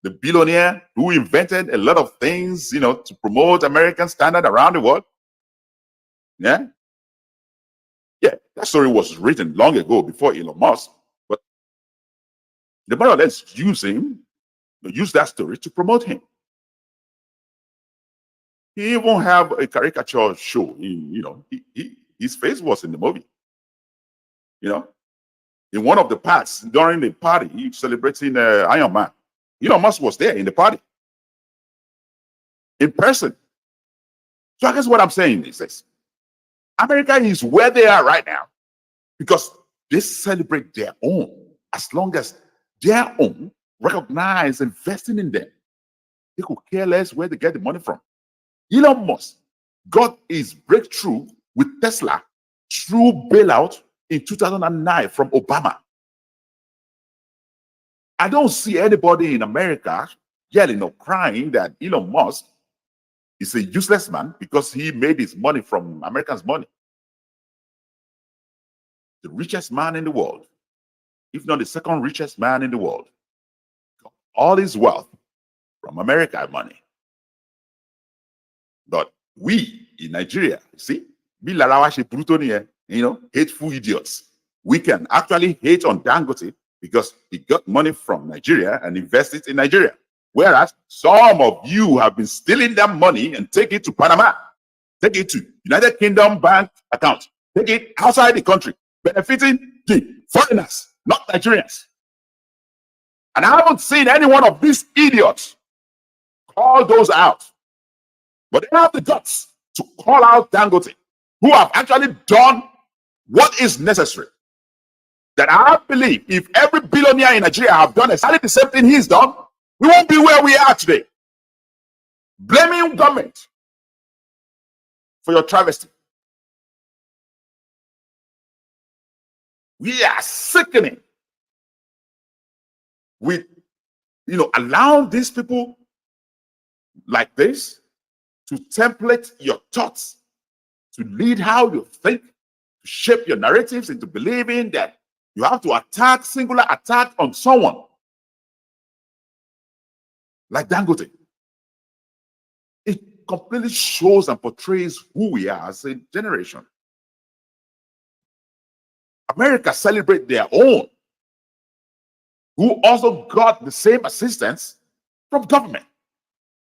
The billionaire who invented a lot of things, to promote American standard around the world. Yeah, that story was written long ago before Elon Musk, but the more or less use that story to promote him. He even have a caricature show. His face was in the movie. in one of the parts during the party celebrating Iron Man. Elon Musk was there in the party in person. So I guess what I'm saying is this: America is where they are right now because they celebrate their own. As long as their own recognize investing in them, they could care less where they get the money from. Elon Musk got his breakthrough with Tesla through bailout in 2009 from Obama. I don't see anybody in America yelling or crying that Elon Musk is a useless man because he made his money from Americans' money. The richest man in the world, if not the second richest man in the world, got all his wealth from America money. But we in Nigeria, see, hateful idiots. We can actually hate on Dangote because he got money from Nigeria and invested in Nigeria. Whereas some of you have been stealing that money and take it to Panama, take it to United Kingdom bank account, take it outside the country, benefiting the foreigners, not Nigerians. And I haven't seen any one of these idiots call those out. But they have the guts to call out Dangote, who have actually done what is necessary. That I believe if every billionaire in Nigeria have done exactly the same thing he's done, we won't be where we are today. Blaming government for your travesty. We are sickening with, allowing these people like this to template your thoughts, to lead how you think, to shape your narratives into believing that you have to singular attack on someone like Dangote. It completely shows and portrays who we are as a generation. America celebrate their own, who also got the same assistance from government.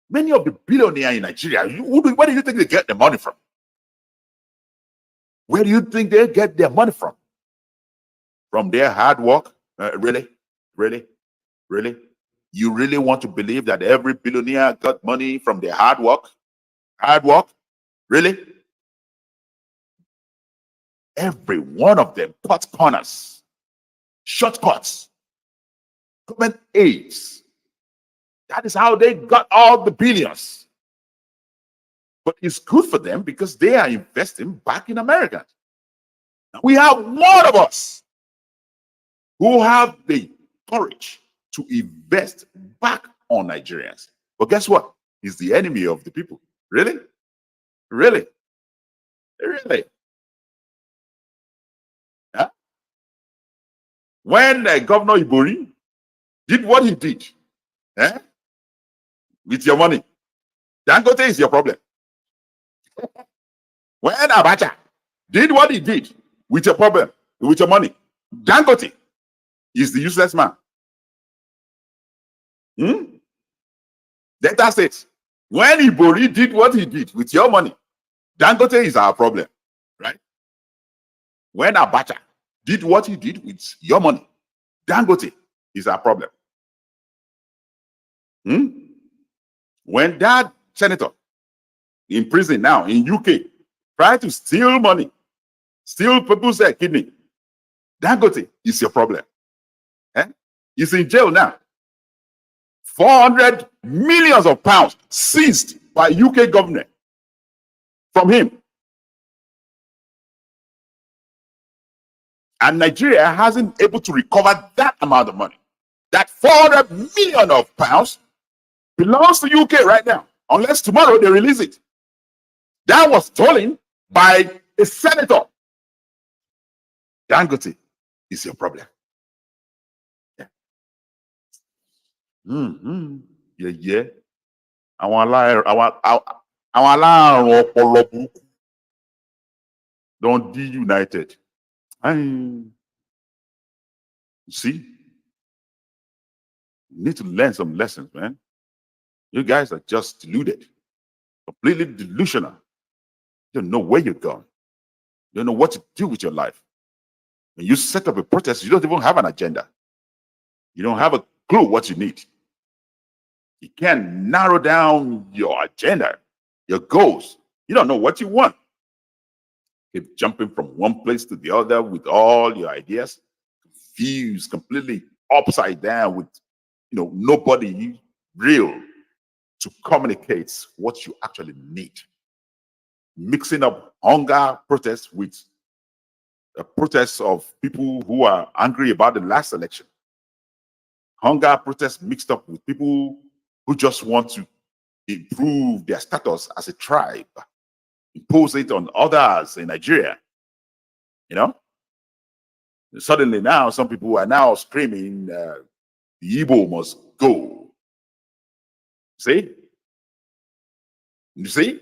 Many of the billionaires in Nigeria, where do you think they get the money from? Where do you think they get their money from? From their hard work? Really? You really want to believe that every billionaire got money from their hard work? Hard work? Really? Every one of them cut corners, shortcuts, government aids. That is how they got all the billions. But it's good for them because they are investing back in America. Now, we have more of us who have the courage to invest back on Nigerians. But guess what? He's the enemy of the people. Really? Really? Really? Huh? When Governor Ibori did what he did, with your money, Dangote is your problem. When Abacha did what he did with your problem, with your money, Dangote is the useless man. Delta State, when Ibori did what he did with your money, Dangote is our problem, right? When Abacha did what he did with your money, Dangote is our problem. When that senator in prison now in UK tried to steal money, steal people's kidney, Dangote is your problem. He's in jail now. 400 millions of pounds seized by UK government from him. And Nigeria hasn't able to recover that amount of money. That 400 million of pounds belongs to UK right now, unless tomorrow they release it. That was stolen by a senator. Dangote is your problem. Yeah. Our don't be united. You see, you need to learn some lessons, man. You guys are just deluded, completely delusional. You don't know where you're going. You don't know what to do with your life. When you set up a protest, you don't even have an agenda. You don't have a clue what you need. You can't narrow down your agenda, your goals. You don't know what you want. Keep jumping from one place to the other with all your ideas, confused, completely upside down with, nobody real to communicate what you actually need. Mixing up hunger protests with a protest of people who are angry about the last election. Hunger protests mixed up with people who just want to improve their status as a tribe, impose it on others in Nigeria. Suddenly now, some people are now screaming, the Igbo must go. See? You see?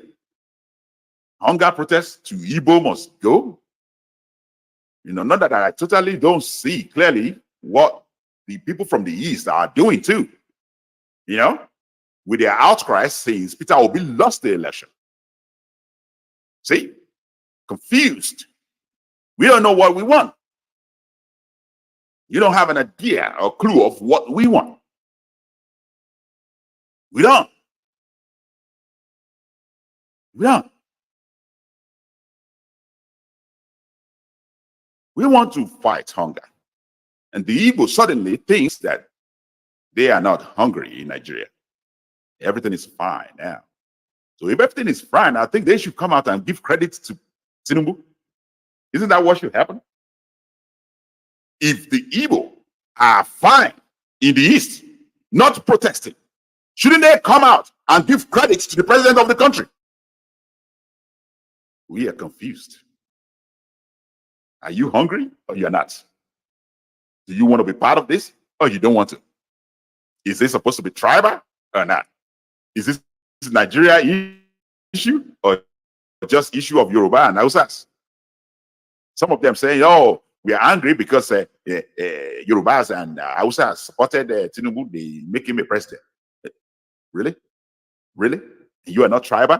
Hunger protests to Igbo must go. Not that I totally don't see clearly what the people from the East are doing too. With their outcry since Peter Obi lost the election. See? Confused. We don't know what we want. You don't have an idea or clue of what we want. We don't. We don't. We want to fight hunger. And the Igbo suddenly thinks that they are not hungry in Nigeria. Everything is fine now. So if everything is fine, I think they should come out and give credit to Tinubu. Isn't that what should happen? If the Igbo are fine in the East, not protesting, shouldn't they come out and give credit to the president of the country? We are confused. Are you hungry or you're not? Do you want to be part of this or you don't want to? Is this supposed to be tribal or not? Is this Nigeria issue or just issue of Yoruba and Hausas? Some of them saying, oh, we are angry because Yorubas and Hausas supported Tinubu, they make him a president. Really? Really? You are not tribal?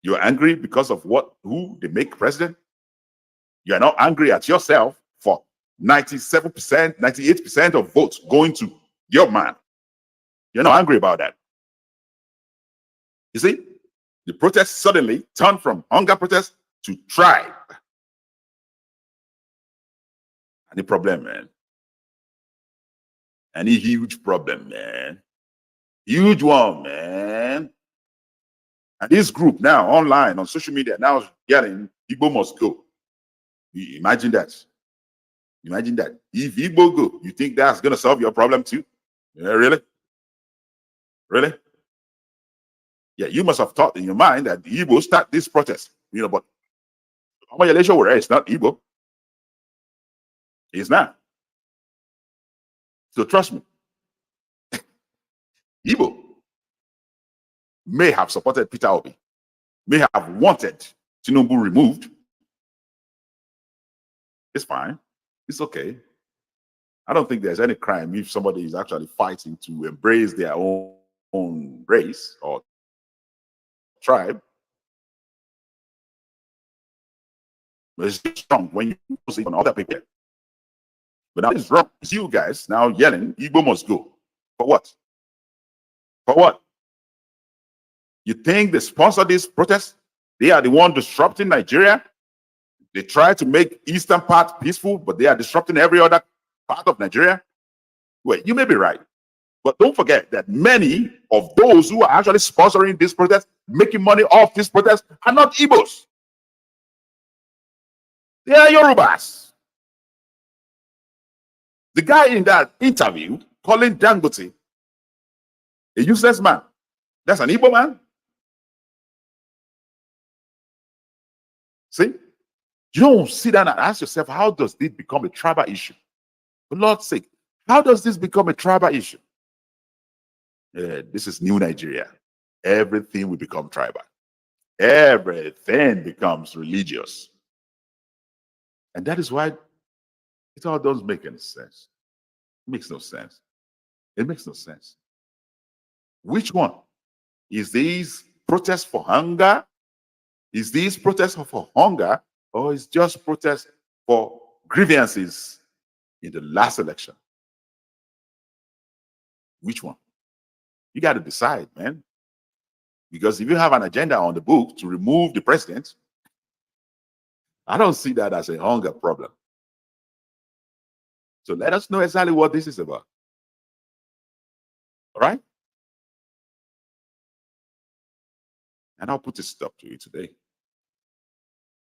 You are angry because of who they make president? You are not angry at yourself for 97%, 98% of votes going to your man. You're not angry about that. You see, the protest suddenly turned from hunger protest to tribe. Any problem, man? Any huge problem, man? Huge one, man. And this group now online on social media now yelling, Igbo must go. Imagine that. Imagine that. If Igbo go, you think that's going to solve your problem too? Yeah, really? Really? Yeah, you must have thought in your mind that the Igbo start this protest, but it's not Igbo. It's not. So trust me, Igbo may have supported Peter Obi, may have wanted Tinubu removed. It's fine. It's okay. I don't think there's any crime if somebody is actually fighting to embrace their own race or tribe. But it's strong when you see on other people. But now it's wrong. It's you guys now yelling, Igbo must go. For what? For what? You think they sponsor this protest? They are the one disrupting Nigeria? They try to make eastern part peaceful, but they are disrupting every other part of Nigeria? Well, you may be right. But don't forget that many of those who are actually sponsoring this protest, making money off this protest, are not Igbos. They are Yorubas. The guy in that interview calling Dangote a useless man, that's an Igbo man. See? You don't sit down and ask yourself, how does this become a tribal issue? For Lord's sake, how does this become a tribal issue? This is new Nigeria. Everything will become tribal. Everything becomes religious. And that is why it all doesn't make any sense. It makes no sense. It makes no sense. Which one? Is these protests for hunger? Is these protests for hunger? Or is just protest for grievances in the last election. Which one? You got to decide, man. Because if you have an agenda on the book to remove the president, I don't see that as a hunger problem. So let us know exactly what this is about. All right? And I'll put a stop to it today.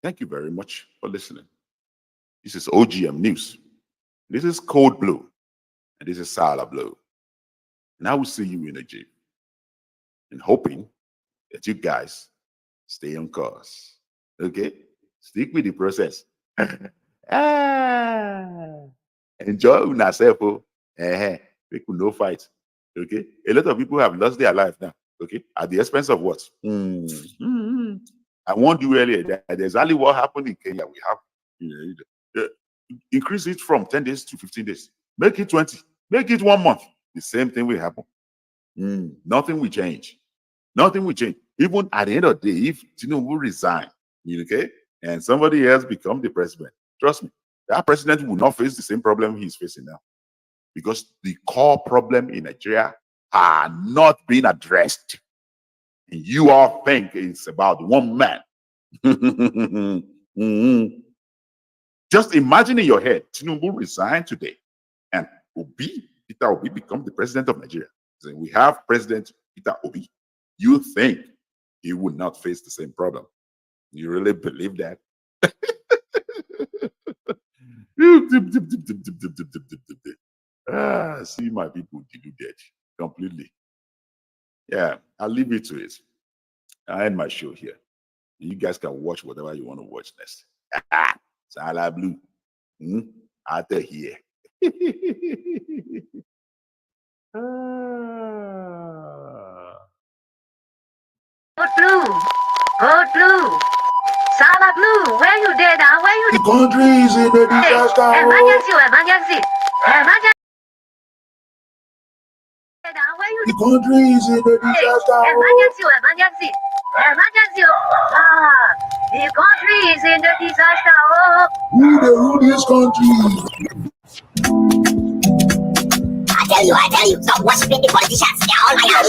Thank you very much for listening. This is OGM News. This is Code Blue. And this is Lablu. And I will see you in a Jeep. And hoping that you guys stay on course. Okay? Stick with the process. Enjoy yourself. People no fight. Okay? A lot of people have lost their life now. Okay? At the expense of what? I warned you earlier that exactly what happened in Kenya. We have increase it from 10 days to 15 days. Make it 20. Make it 1 month. The same thing will happen. Nothing will change. Nothing will change. Even at the end of the day, if Tinubu resign, okay, and somebody else become the president, trust me, that president will not face the same problem he's facing now. Because the core problem in Nigeria are not being addressed. And you all think it's about one man. Just imagine in your head, Tinubu resign today, and Peter Obi become the president of Nigeria. So we have President Peter Obi. You think he would not face the same problem? You really believe that? See my people deluded completely. Yeah, I'll leave it to it. I end my show here. You guys can watch whatever you want to watch next. Lablu. Out of here. Code Blue. Code Blue. Lablu, where you there now? Where you? The country is in a disaster. Emergency, emergency. Emergency. The country is in a disaster. Emergency, emergency. Emergency. The country is in the disaster. Who they rule this country? I tell you, stop worshiping the politicians. They are all liars.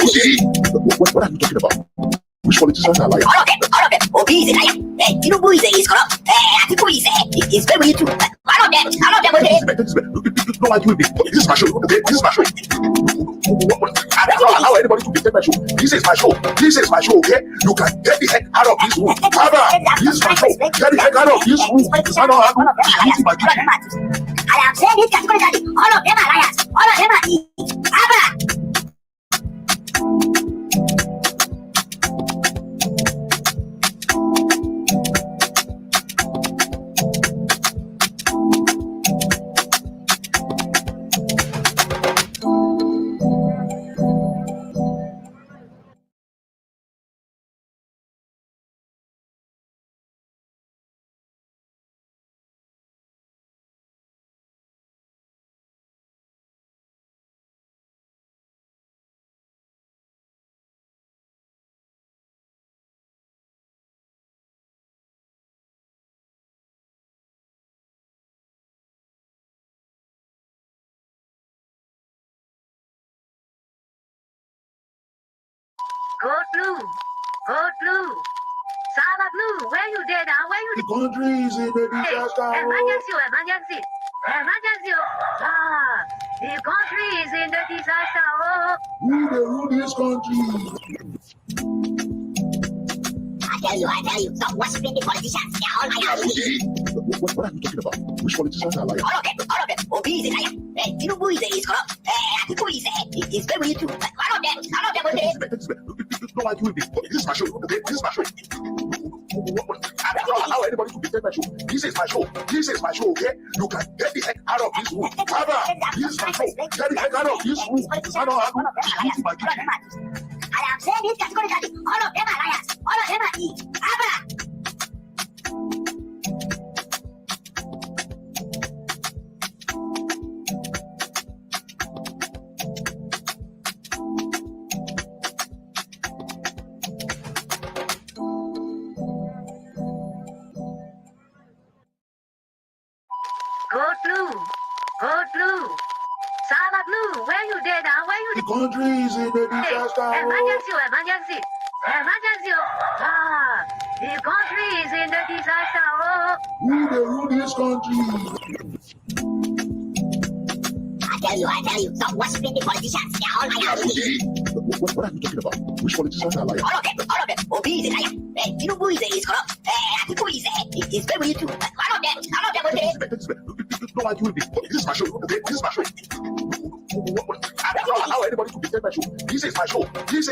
What are you talking about? Which politicians are liars? All of them. Obi is a liar. Tinubu is corrupt. Atiku is very true. All of them, okay? Don't argue with me. This is my show, okay? This is my show. How anybody to defend my show? This is my show. This is my show, okay? You can get the heck out of this room. This is my show. Get the heck out of this room. It's not how this is my duty. I am saying it categorically. All of them are liars. All of them are thieves. Code Blue. Code Blue. Lablu, where you there now? Where you? The country is in a disaster. Emergency, emergency. Emergency. The country is in the disaster. Who they rule this country? I tell you, stop worshiping the politicians. They are all liars. What are you talking about? Which politicians are liars? All of them. Obi is a liar. Tinubu is corrupt. Atiku is very true. All of them, okay? Don't argue with me. This is my show, okay? This is my show. How anybody to defend my show? This is my show. This is my show, okay? You can get the heck out of this room. This is my show. Get the heck out of this room. It's not how this is my duty. I am saying it categorically. All of them are liars. All of them are thieves. country is in a disaster. Emergency, emergency. Emergency. Ah, the country is in the disaster. Oh. Who they rule this country? I tell you, stop worshiping the politicians. They are all liars. What are you talking about? Which politicians are liars? All of them. Obi is a liar. Tinubu is corrupt. Atiku is very too. All of them. Okay. No argue with me. This is my show. Okay, this is my show. Allow anybody to defend my show. This is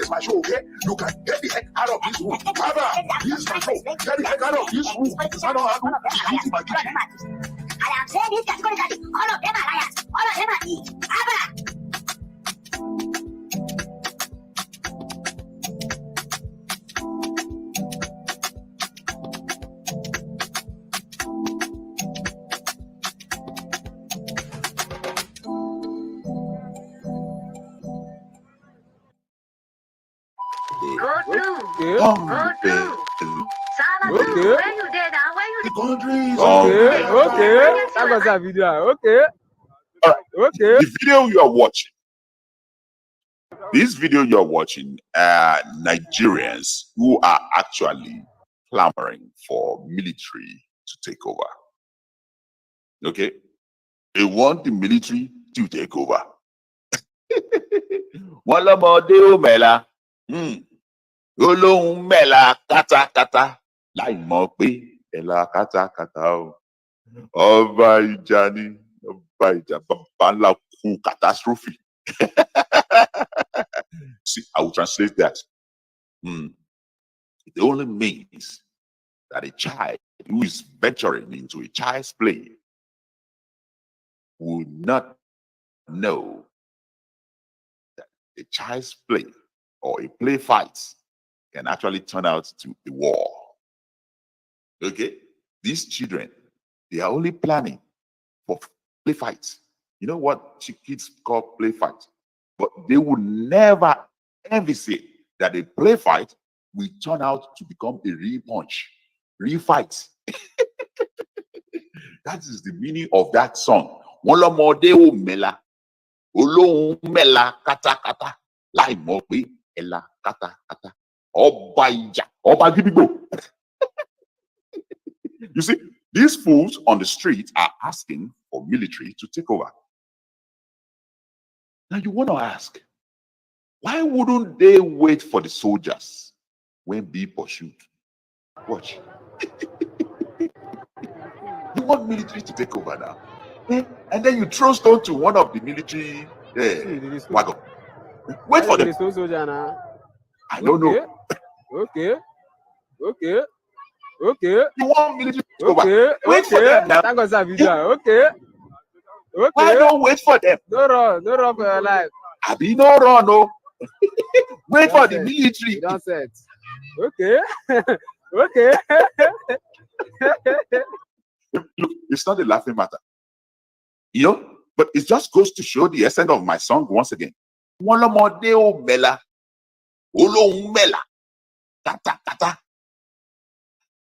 my show. Okay, you can get the heck out of this room. Baba, this is my show. Get the heck out of this room. I don't have to eat my kitchen. I am saying this categorically. All of them are liars. All of them are thieves. Abba. Go blue. Okay. Go blue. Sama blue. Okay. Where you there now? Where you The country is Okay. That was a video. Okay. Okay. The video you are watching, are Nigerians who are actually clamoring for military to take over. Okay? They want the military to take over. Walamode omela. Olohun mela kata kata. Lai mo pe ela kata kata o. Ọba ìjà ni, ọba ìjà, baba ńlá kú catastrophe. See, I will translate that. It only means that a child who is venturing into a child's play will not know that a child's play or a play fight can actually turn out to a war. Okay? These children, they are only planning for play fights. You know what kids call play fights? But they would never envisage that a play fight will turn out to become a real punch, real fight. That is the meaning of that song. Wolomode o mela, olohun mela kata kata, lai mo pe ela kata kata, ọba ìjà, ọba gídígbò. You see, these fools on the street are asking for military to take over. Now you want to ask, why wouldn't they wait for the soldiers when being pursued? Watch. You want military to take over now. And then you throw stone to one of the military wagon. Wait for them. I don't know. Okay. You want military to take over. Wait for them now. Okay. Why don't wait for them? No run for your life. Abi no run, no. Wait for the military. Don't set. Okay. Okay. Look, it's not a laughing matter. You know, but it just goes to show the essence of my song once again. Wolomode o mela, olohun mela, kata kata.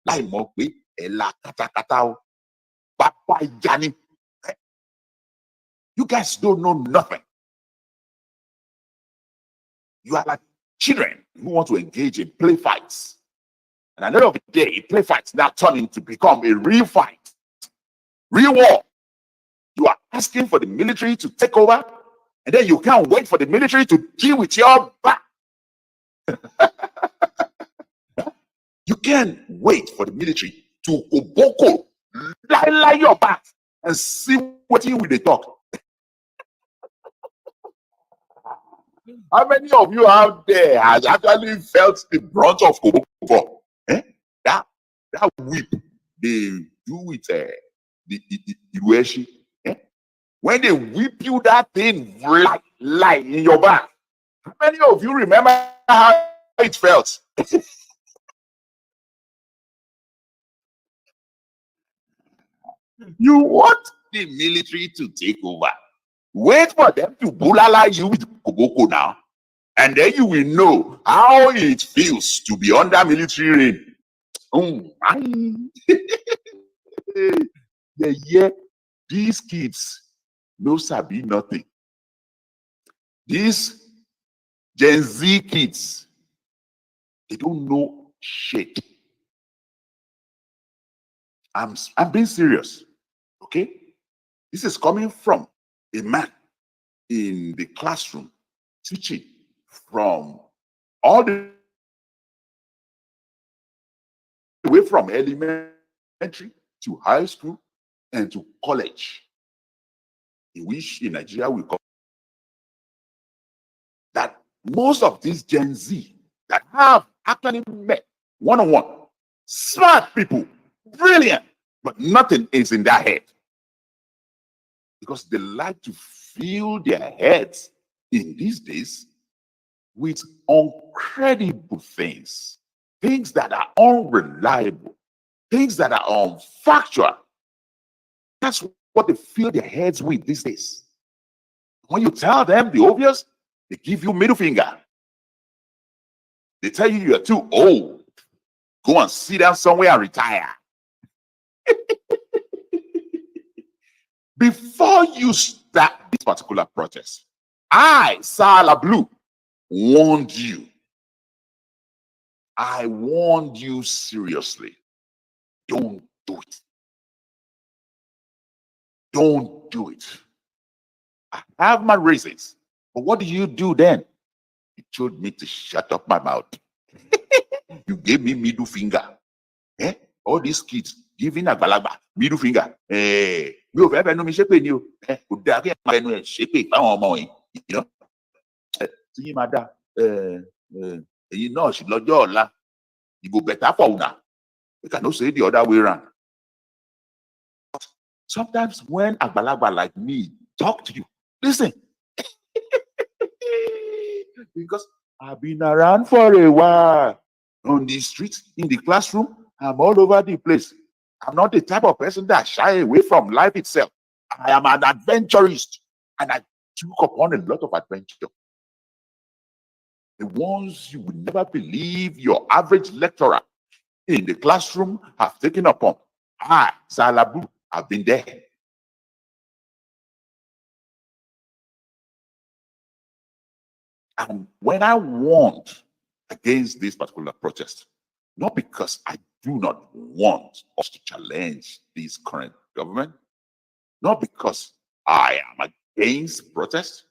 Lai mo pe ela kata kata o. Baba ìjà ni. You guys don't know nothing. You are like children who want to engage in play fights. And at the end of the day, play fights now turn into become a real fight. Real war. You are asking for the military to take over, and then you can't wait for the military to deal with your back. You can't wait for the military to oboko, lie your back, and see what you will talk. How many of you out there has actually felt the brunt of Koboko? That whip they do with the Irueshi. When they whip you, that thing lie in your back. How many of you remember how it felt? You want the military to take over. Wait for them to bulala you with Koboko now. And then you will know how it feels to be under military reign. Yeah, these kids no sabi nothing. These Gen Z kids, they don't know shit. I'm being serious, okay? This is coming from a man in the classroom teaching from all the way from elementary to high school and to college. In which in Nigeria we call that most of these Gen Z that have actually met one-on-one, smart people, brilliant, but nothing is in their head. Because they like to fill their heads in these days with uncredible things, things that are unreliable, things that are unfactual. That's what they fill their heads with these days. When you tell them the obvious, they give you middle finger. They tell you you're too old. Go and sit down somewhere and retire. Before you start this particular protest, I, Lablu, warned you. I warned you seriously. Don't do it. Don't do it. I have my reasons. But what do you do then? You told me to shut up my mouth. You gave me middle finger. Eh? All these kids giving a balagba middle finger. Eh, you ever know me shape you? Eh, you know? See, madam, you know, she lost your life. You go better for una. You cannot say the other way around. Sometimes when a balagba like me talk to you, listen. Because I've been around for a while. On the streets, in the classroom, I'm all over the place. I'm not the type of person that shy away from life itself. I am an adventurist, and I took upon a lot of adventure. The ones you would never believe your average lecturer in the classroom have taken upon. I, Lablu, have been there. And when I warned against this particular protest, not because I do not want us to challenge this current government, not because I am against protest.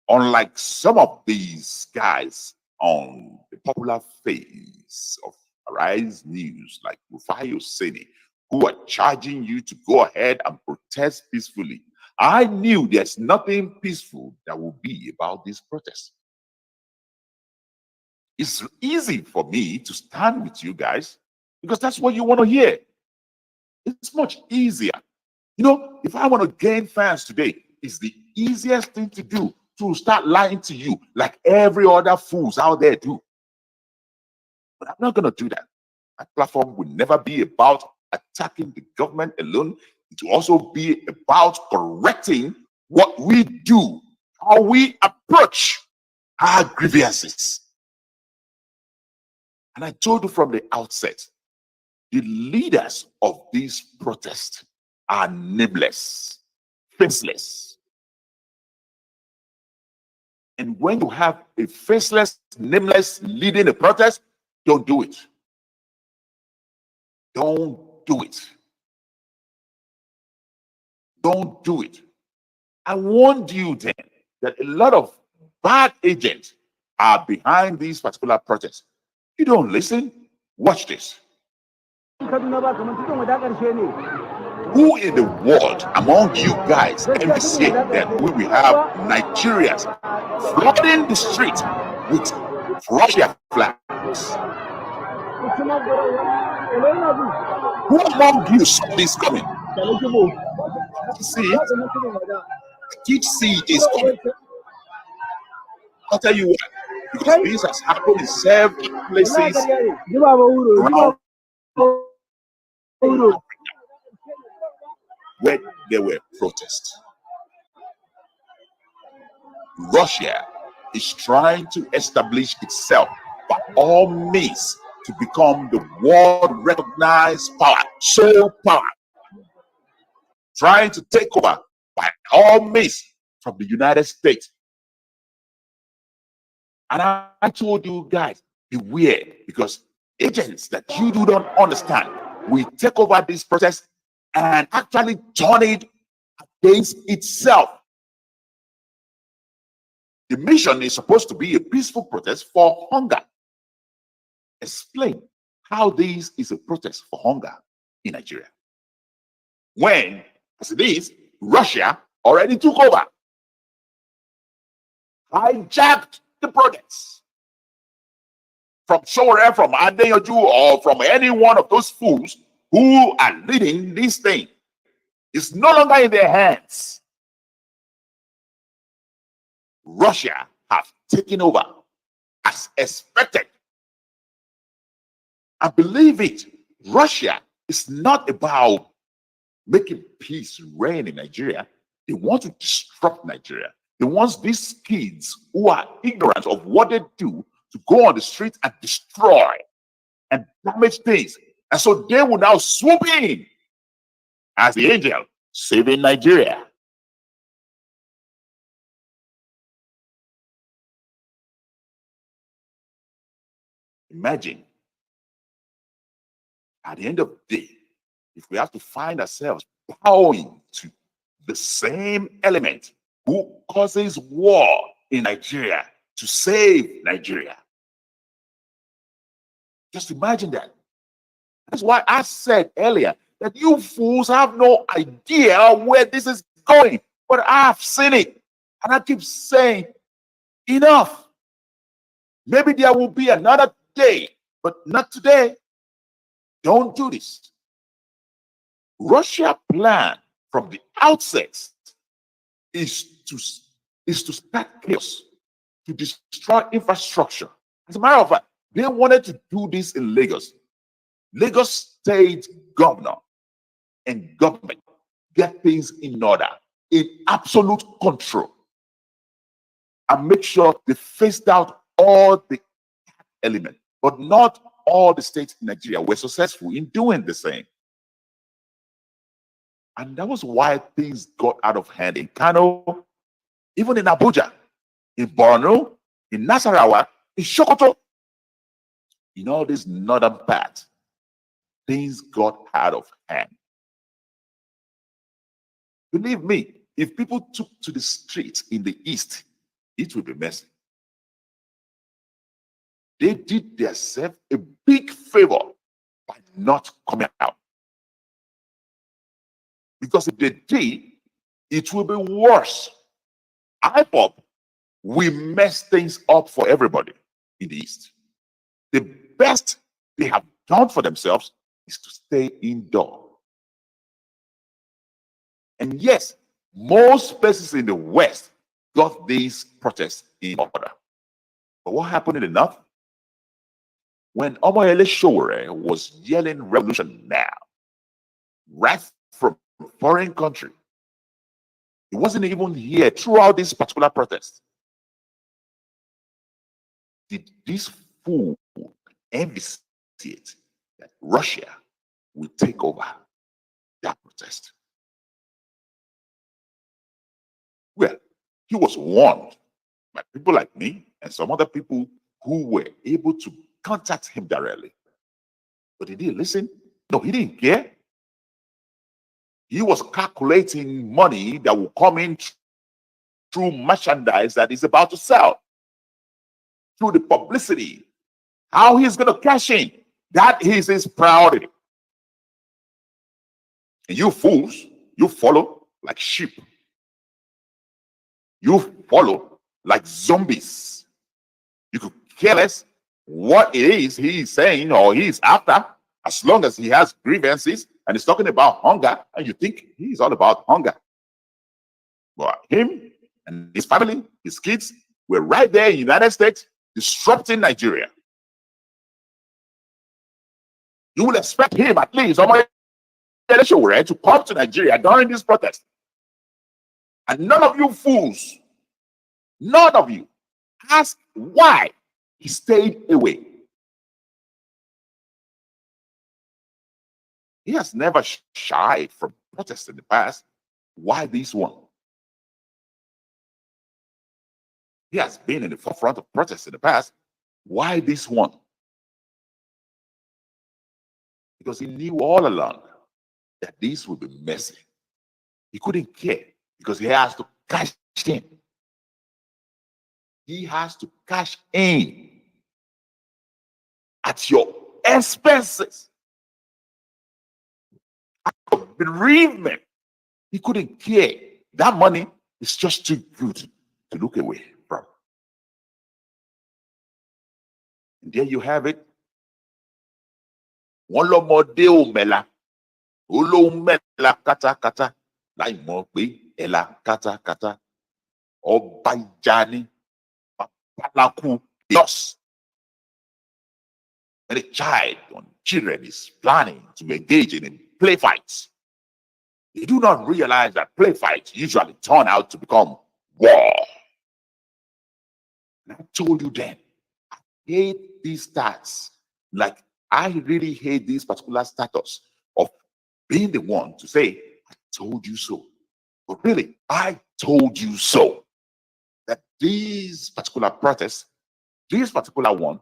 Unlike some of these guys on the popular face of Arise News, like Rufai Oseni, who are charging you to go ahead and protest peacefully, I knew there's nothing peaceful that will be about this protest. It's easy for me to stand with you guys because that's what you want to hear. It's much easier. You know, if I want to gain fans today, it's the easiest thing to do to start lying to you like every other fools out there do. But I'm not going to do that. My platform will never be about attacking the government alone. It will also be about correcting what we do, how we approach our grievances. And I told you from the outset, the leaders of these protests are nameless, faceless. And when you have a faceless, nameless leading a protest, don't do it. Don't do it. Don't do it. I warned you then that a lot of bad agents are behind these particular protests. You don't listen? Watch this. Who in the world among you guys envisage that we will have Nigerians flooding the street with Russia flags? Who among you saw this coming? See it? Did see this coming? I'll tell you what, because this has happened in several places around where there were protests. Russia is trying to establish itself by all means to become the world recognized power, sole power, trying to take over by all means from the United States. And I told you guys, beware, because agents that you do not understand will take over this process and actually turn it against itself. The mission is supposed to be a peaceful protest for hunger. Explain how this is a protest for hunger in Nigeria, when, as it is, Russia already took over, hijacked the protest from Shore, from Adeyanju, or from any one of those fools who are leading this thing. It's no longer in their hands. Russia have taken over as expected. I believe it. Russia is not about making peace reign in Nigeria. They want to disrupt Nigeria. They want these kids who are ignorant of what they do to go on the street and destroy and damage things. And so they will now swoop in as the angel saving Nigeria. Imagine, at the end of the day, if we have to find ourselves bowing to the same element who causes war in Nigeria to save Nigeria. Just imagine that. That's why I said earlier that you fools have no idea where this is going. But I've seen it. And I keep saying, enough. Maybe there will be another day, but not today. Don't do this. Russia's plan from the outset is to start chaos, to destroy infrastructure. As a matter of fact, they wanted to do this in Lagos. Lagos State governor and government get things in order, in absolute control, and make sure they phased out all the elements. But not all the states in Nigeria were successful in doing the same. And that was why things got out of hand in Kano, even in Abuja, in Borno, in Nasarawa, in Sokoto, in all these northern parts. Things got out of hand. Believe me, if people took to the streets in the east, it would be messy. They did themselves a big favor by not coming out. Because if they did, it will be worse. IPOP, we mess things up for everybody in the east. The best they have done for themselves is to stay indoor. And yes, most places in the West got these protests in order. But what happened in the North? When Omoyele Sowore was yelling revolution now, right from a foreign country, he wasn't even here throughout this particular protest. Did this fool envisage that Russia will take over that protest? Well, he was warned by people like me and some other people who were able to contact him directly. But he didn't listen. No, he didn't care. He was calculating money that will come in through merchandise that he's about to sell, through the publicity, how he's going to cash in. That is his priority. And you fools, you follow like sheep. You follow like zombies. You could care less what it is he's saying or he's after, as long as he has grievances and he's talking about hunger, and you think he's all about hunger. But him and his family, his kids, were right there in the United States disrupting Nigeria. You will expect him at least to come to Nigeria during this protest. And none of you fools, none of you ask why he stayed away. He has never shied from protests in the past. Why this one? He has been in the forefront of protests in the past. Why this one? Because he knew all along that this would be messy. He couldn't care because he has to cash in. He has to cash in at your expenses. Bereavement. He couldn't care. That money is just too good to look away from. And there you have it. One lo mo de o mela. O lo mela kata kata. Lai mo pe ela kata kata. Ọba Ìjà Papalaku lost. When a child or children is planning to engage in play fights, they do not realize that play fights usually turn out to become war. And I told you then, I hate these stats. Like, I really hate this particular status of being the one to say, I told you so. But really, I told you so. That these particular protests, this particular one,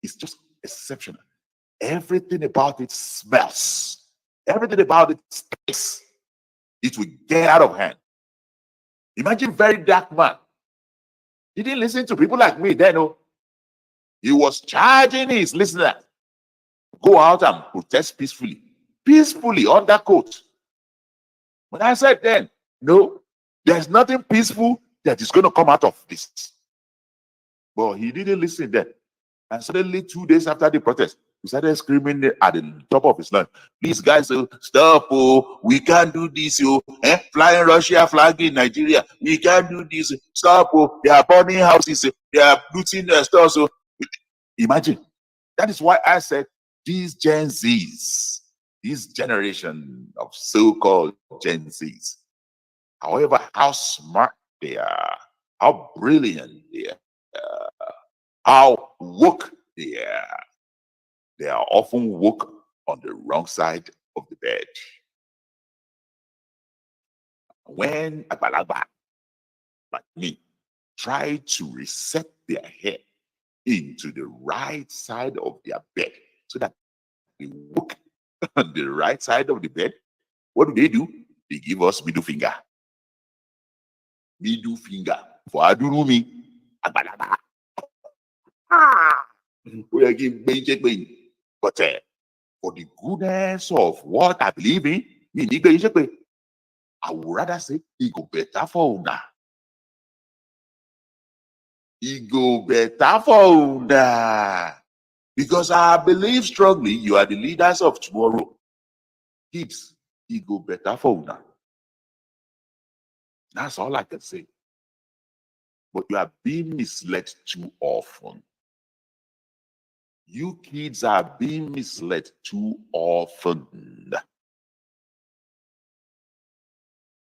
is just exceptional. Everything about it smells. Everything about it stinks. It will get out of hand. Imagine very dark man. He didn't listen to people like me then. No. He was charging his listeners. Go out and protest peacefully. Peacefully, under coat. When I said then, no, there's nothing peaceful that is going to come out of this. But he didn't listen then. And suddenly, 2 days after the protest, he started screaming at the top of his lungs, please guys, stop, we can't do this, flying Russia flag in Nigeria, we can't do this, stop, they are burning houses, they are looting their stores. Imagine. That is why I said these Gen Zs, this generation of so-called Gen Zs, however how smart they are, how brilliant they are, how woke they are often woke on the wrong side of the bed. When a balaba like me try to reset their head into the right side of their bed so that they woke on the right side of the bed, what do? They give us middle finger. Middle finger for Adurumi. Abalaba. We are giving but for the goodness of what I believe in, I would rather say it go better for una. It go better for una. Because I believe strongly you are the leaders of tomorrow. Kids, it go better for una. That's all I can say. But you are being misled too often. You kids are being misled too often.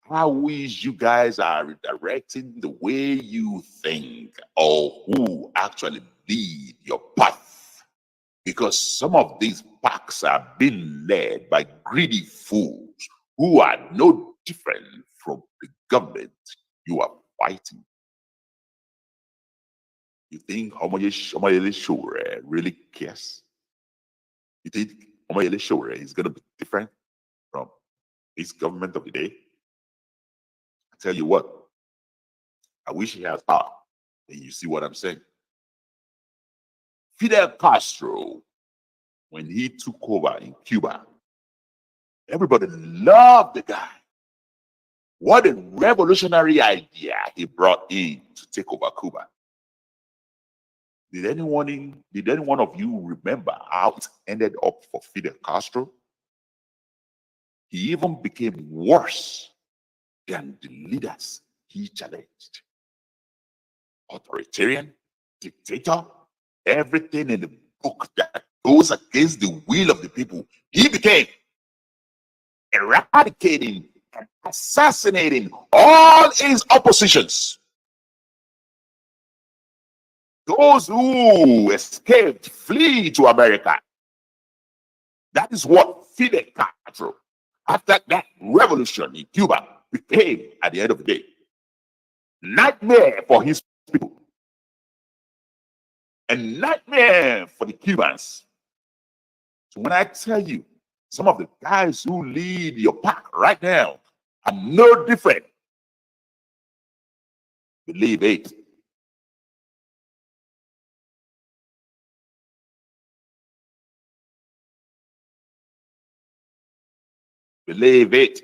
I wish you guys are redirecting the way you think or who actually lead your path. Because some of these packs are being led by greedy fools who are no different from the government you are fighting. You think Omoyele Sowore really cares? You think Omoyele Sowore is going to be different from this government of the day? I tell you what, I wish he has power. And you see what I'm saying? Fidel Castro, when he took over in Cuba, everybody loved the guy. What a revolutionary idea he brought in to take over Cuba. Did anyone of you remember how it ended up for Fidel Castro? He even became worse than the leaders he challenged. Authoritarian, dictator, everything in the book that goes against the will of the people, he became, eradicating and assassinating all his oppositions. Those who escaped, flee to America. That is what Fidel Castro, after that revolution in Cuba, became at the end of the day. Nightmare for his people. a nightmare for the Cubans. So when I tell you, some of the guys who lead your pack right now are no different, believe it. Believe it.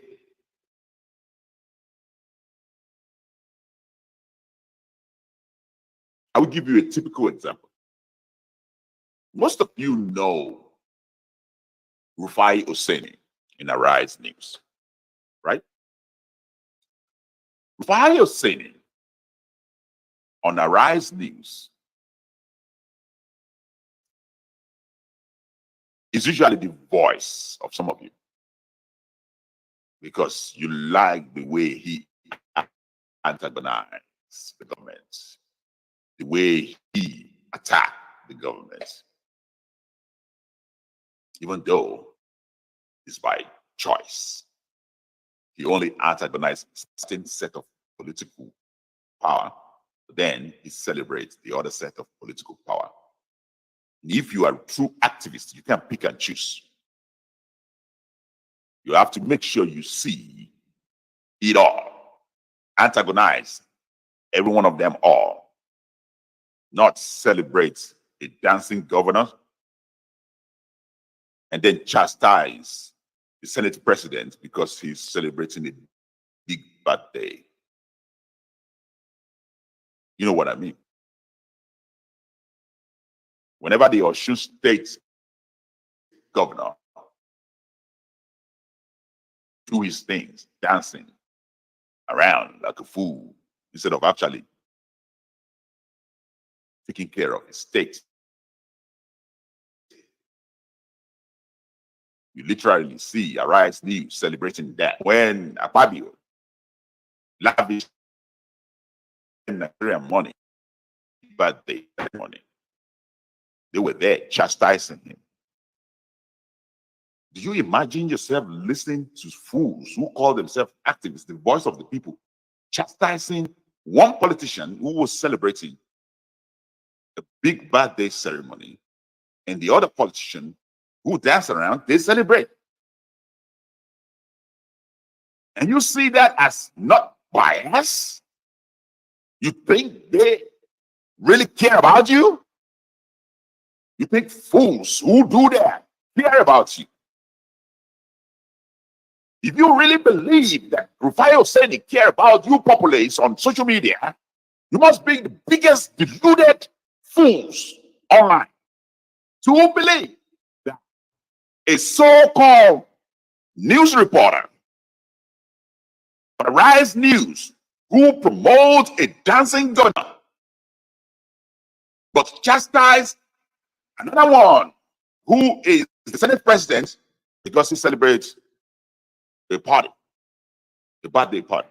I will give you a typical example. Most of you know Rufai Oseni in Arise News, right? Rufai Oseni on Arise News is usually the voice of some of you because you like the way he antagonizes the government, the way he attacked the government, even though it's by choice. He only antagonizes a certain set of political power, then he celebrates the other set of political power. And if you are a true activist, you can't pick and choose. You have to make sure you see it all, antagonize every one of them all, not celebrate a dancing governor and then chastise the Senate president because he's celebrating a big birthday. You know what I mean? Whenever the Osun State governor do his things, dancing around like a fool, instead of actually taking care of his state, you literally see Arise News celebrating that. When Akpabio lavished Nigerian money, birthday money, they were there chastising him. Do you imagine yourself listening to fools who call themselves activists, the voice of the people, chastising one politician who was celebrating a big birthday ceremony, and the other politician who dance around, they celebrate? And you see that as not bias? You think they really care about you? You think fools who do that care about you? If you really believe that Rufai Oseni care about you populace on social media, you must be the biggest deluded fools online to believe that a so-called news reporter on Rise News who promotes a dancing governor but chastise another one who is the Senate president because he celebrates a party, a birthday party.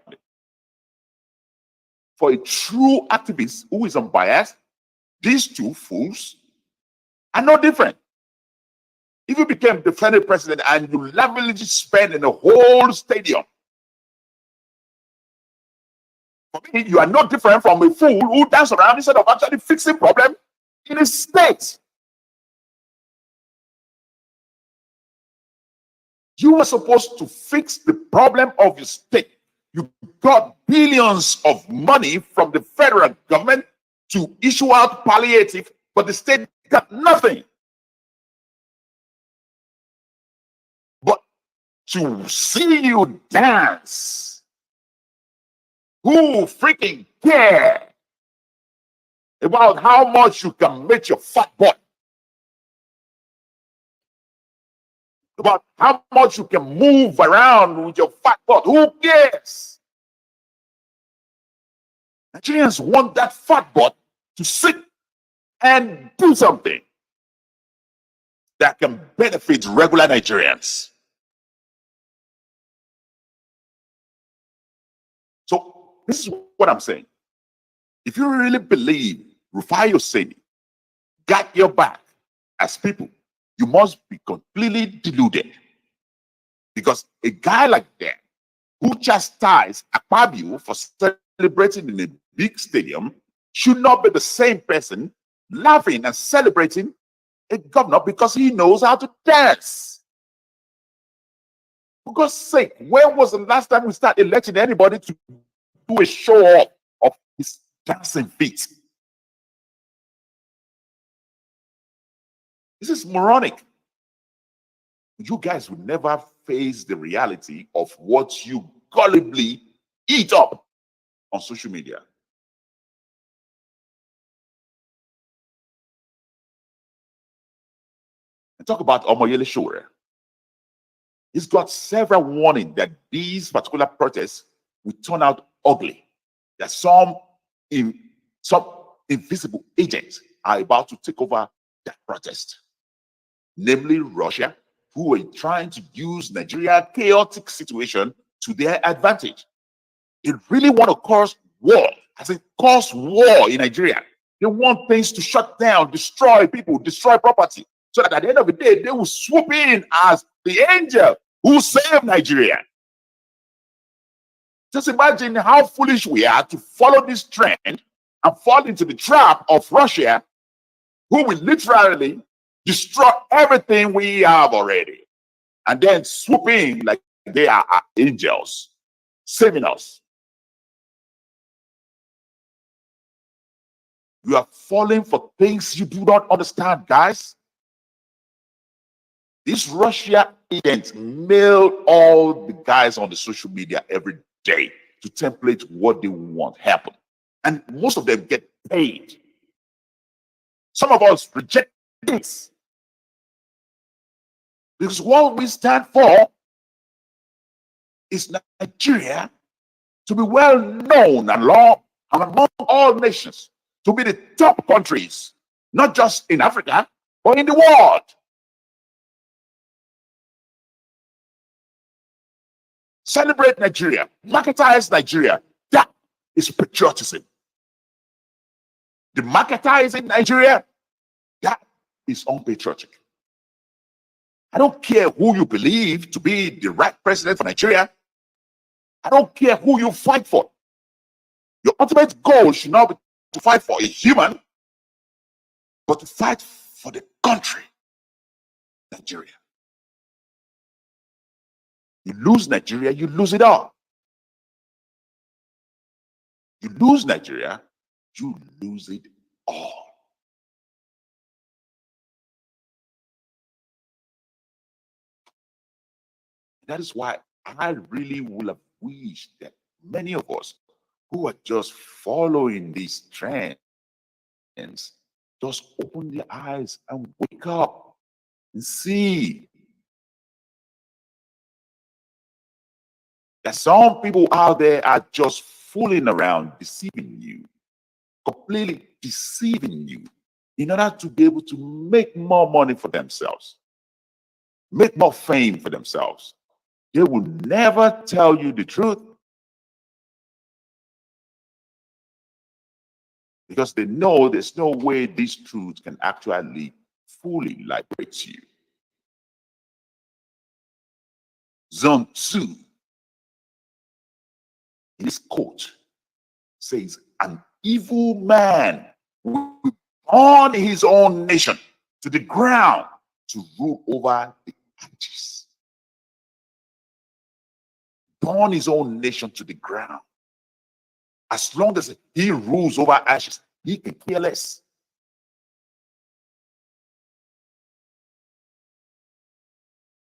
For a true activist who is unbiased, these two fools are no different. If you became the Senate president and you lavishly spend in a whole stadium, for me, you are no different from a fool who dances around instead of actually fixing problem in his state. You were supposed to fix the problem of your state. You got billions of money from the federal government to issue out palliative, but the state got nothing. But to see you dance, who freaking care about how much you can make your fat butt? About how much you can move around with your fat butt? Who cares? Nigerians want that fat butt to sit and do something that can benefit regular Nigerians. So this is what I'm saying. If you really believe Rufai Oseni got your back as people, you must be completely deluded. Because a guy like that who chastised Akpabio for celebrating in a big stadium should not be the same person laughing and celebrating a governor because he knows how to dance. For God's sake, when was the last time we started electing anybody to do a show off of his dancing feet? This is moronic. You guys will never face the reality of what you gullibly eat up on social media. And talk about Omoyele Sowore. He's got several warnings that these particular protests will turn out ugly. That some invisible agents are about to take over that protest, namely Russia, who are trying to use Nigeria's chaotic situation to their advantage. They really want to cause war, as in cause war in Nigeria. They want things to shut down, destroy people, destroy property, so that at the end of the day, they will swoop in as the angel who saved Nigeria. Just imagine how foolish we are to follow this trend and fall into the trap of Russia, who will literally destroy everything we have already, and then swoop in like they are our angels, saving us. You are falling for things you do not understand, guys. This Russia agent mail all the guys on the social media every day to template what they want happen. And most of them get paid. Some of us reject this. Because what we stand for is Nigeria to be well known and among all nations, to be the top countries, not just in Africa, but in the world. Celebrate Nigeria, marketize Nigeria. That is patriotism. The marketizing Nigeria, that is unpatriotic. I don't care who you believe to be the right president for Nigeria. I don't care who you fight for. Your ultimate goal should not be to fight for a human, but to fight for the country, Nigeria. You lose Nigeria, you lose it all. You lose Nigeria, you lose it all. That is why I really would have wished that many of us who are just following these trends just open their eyes and wake up and see that some people out there are just fooling around, deceiving you, completely deceiving you in order to be able to make more money for themselves, make more fame for themselves. They will never tell you the truth because they know there's no way this truth can actually fully liberate you. Sun Tzu, in his quote, says, an evil man will burn his own nation to the ground to rule over the ashes. Burn his own nation to the ground. As long as he rules over ashes, he can care less.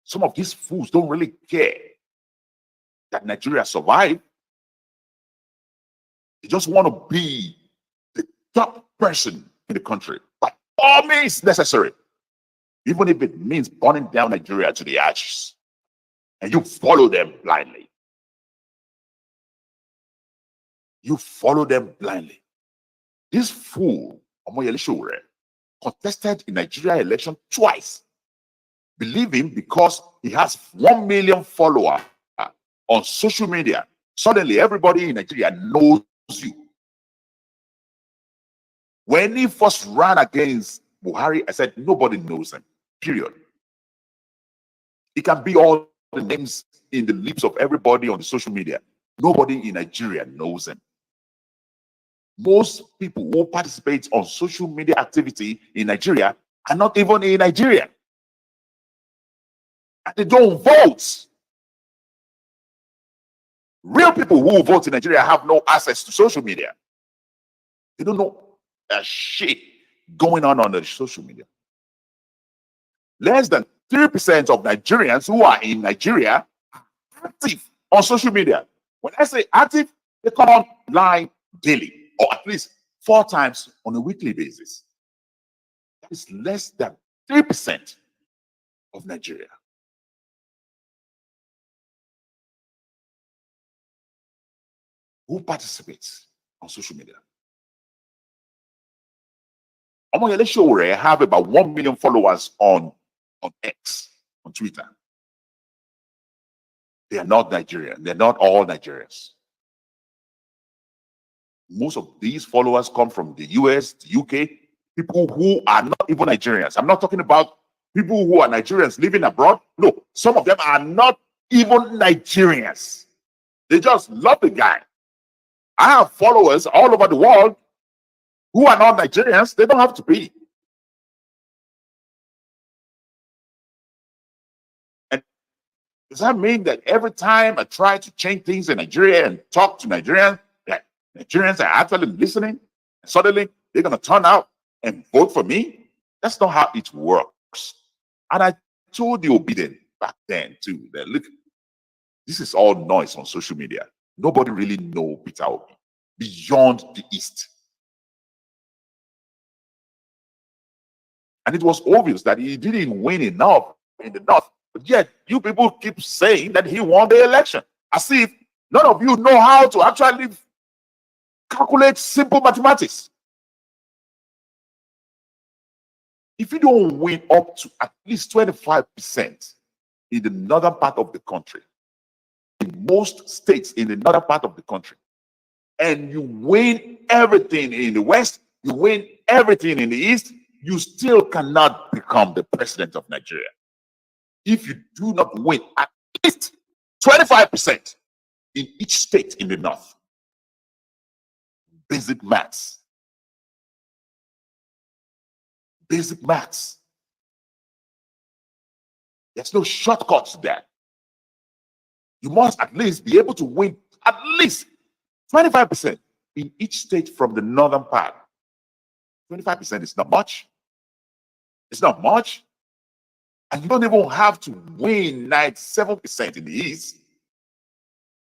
Some of these fools don't really care that Nigeria survived. They just want to be the top person in the country by all means necessary, even if it means burning down Nigeria to the ashes. And you follow them blindly. You follow them blindly. This fool, Omoyele Sowore, contested in Nigeria election twice, believing because he has 1 million followers on social media, suddenly everybody in Nigeria knows you. When he first ran against Buhari, I said, nobody knows him, period. It can be all the names in the lips of everybody on the social media. Nobody in Nigeria knows him. Most people who participate on social media activity in Nigeria are not even in Nigeria. And they don't vote. Real people who vote in Nigeria have no access to social media. They don't know a shit going on the social media. Less than 3% of Nigerians who are in Nigeria are active on social media. When I say active, they come online daily, or at least 4 times on a weekly basis. That is less than 3% of Nigeria. Who participates on social media? Omoyele Sowore have about 1 million followers on X, on Twitter. They are not Nigerian. They're not all Nigerians. Most of these followers come from the US, the UK, people who are not even Nigerians. I'm not talking about people who are Nigerians living abroad. No, some of them are not even Nigerians. They just love the guy. I have followers all over the world who are not Nigerians. They don't have to be. And does that mean that every time I try to change things in Nigeria and talk to Nigerians, that Nigerians are actually listening, and suddenly they're going to turn out and vote for me? That's not how it works. And I told the obedient back then too that, look, this is all noise on social media. Nobody really knows Peter Obi beyond the East. And it was obvious that he didn't win enough in the North. But yet, you people keep saying that he won the election, as if none of you know how to actually calculate simple mathematics. If you don't win up to at least 25% in the northern part of the country, in most states in the northern part of the country, and you win everything in the West, you win everything in the East, you still cannot become the president of Nigeria. If you do not win at least 25% in each state in the North. Basic maths. Basic maths. There's no shortcut to that. You must at least be able to win at least 25% in each state from the northern part. 25% is not much. It's not much. And you don't even have to win 97% in the East.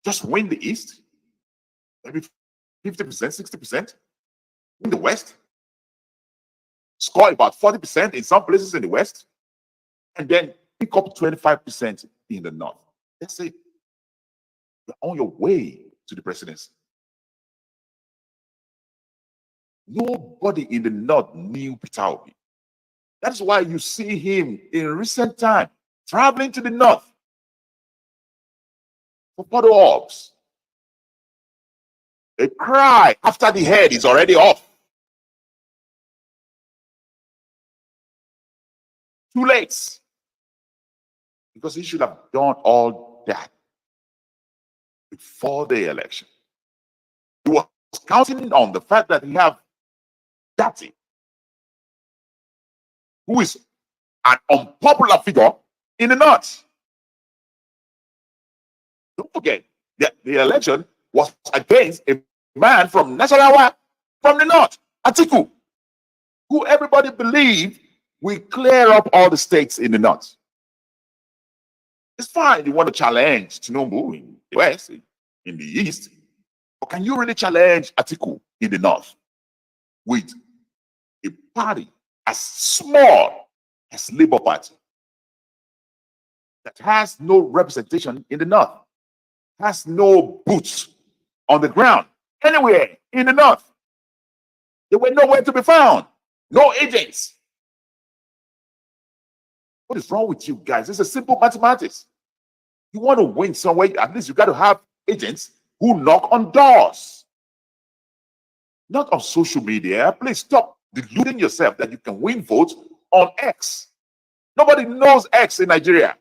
Just win the East. Maybe 50%, 60% in the West. Score about 40% in some places in the West. And then pick up 25% in the North. That's it. You're on your way to the presidency. Nobody in the North knew Peter Obi. That's why you see him in recent time traveling to the North for photo ops. They cry after the head is already off. Too late. Because he should have done all that before the election. He was counting on the fact that he have Dati, who is an unpopular figure in the North. Don't forget that the election was against a man from Nasarawa, from the North, Atiku, who everybody believed will clear up all the states in the North. It's fine you want to challenge Tinubu in the West, in the East, but can you really challenge Atiku in the North with a party as small as Labour Party that has no representation in the North, has no boots on the ground anywhere in the North? They were nowhere to be found. No agents. What is wrong with you guys? It's a simple mathematics. You want to win somewhere, at least you got to have agents who knock on doors. Not on social media. Please stop deluding yourself that you can win votes on X. Nobody knows X in Nigeria.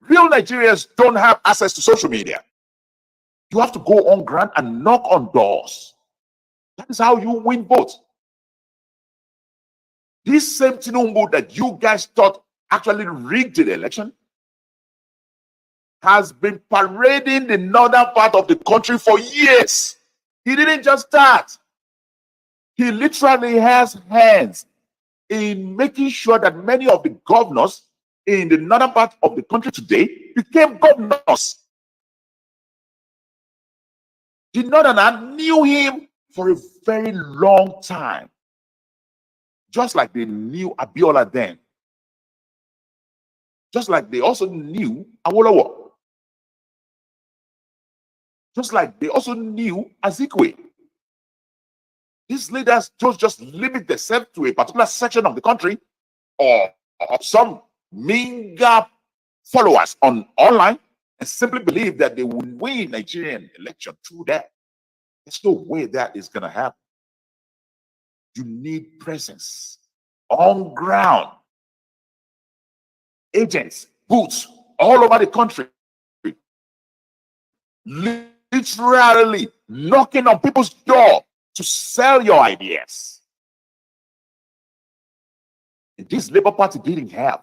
Real Nigerians don't have access to social media. You have to go on ground and knock on doors. That is how you win votes. This same Tinubu that you guys thought actually rigged the election has been parading the northern part of the country for years. He didn't just start. He literally has hands in making sure that many of the governors in the northern part of the country today became governors. The northerners knew him for a very long time. Just like they knew Abiola then. Just like they also knew Awolowo. Just like they also knew Azikwe. These leaders don't just limit themselves to a particular section of the country or some meager followers online and simply believe that they will win Nigerian election through that. There's no way that is going to happen. You need presence on ground. Agents, boots all over the country, literally knocking on people's door to sell your ideas. And this Labour Party didn't have.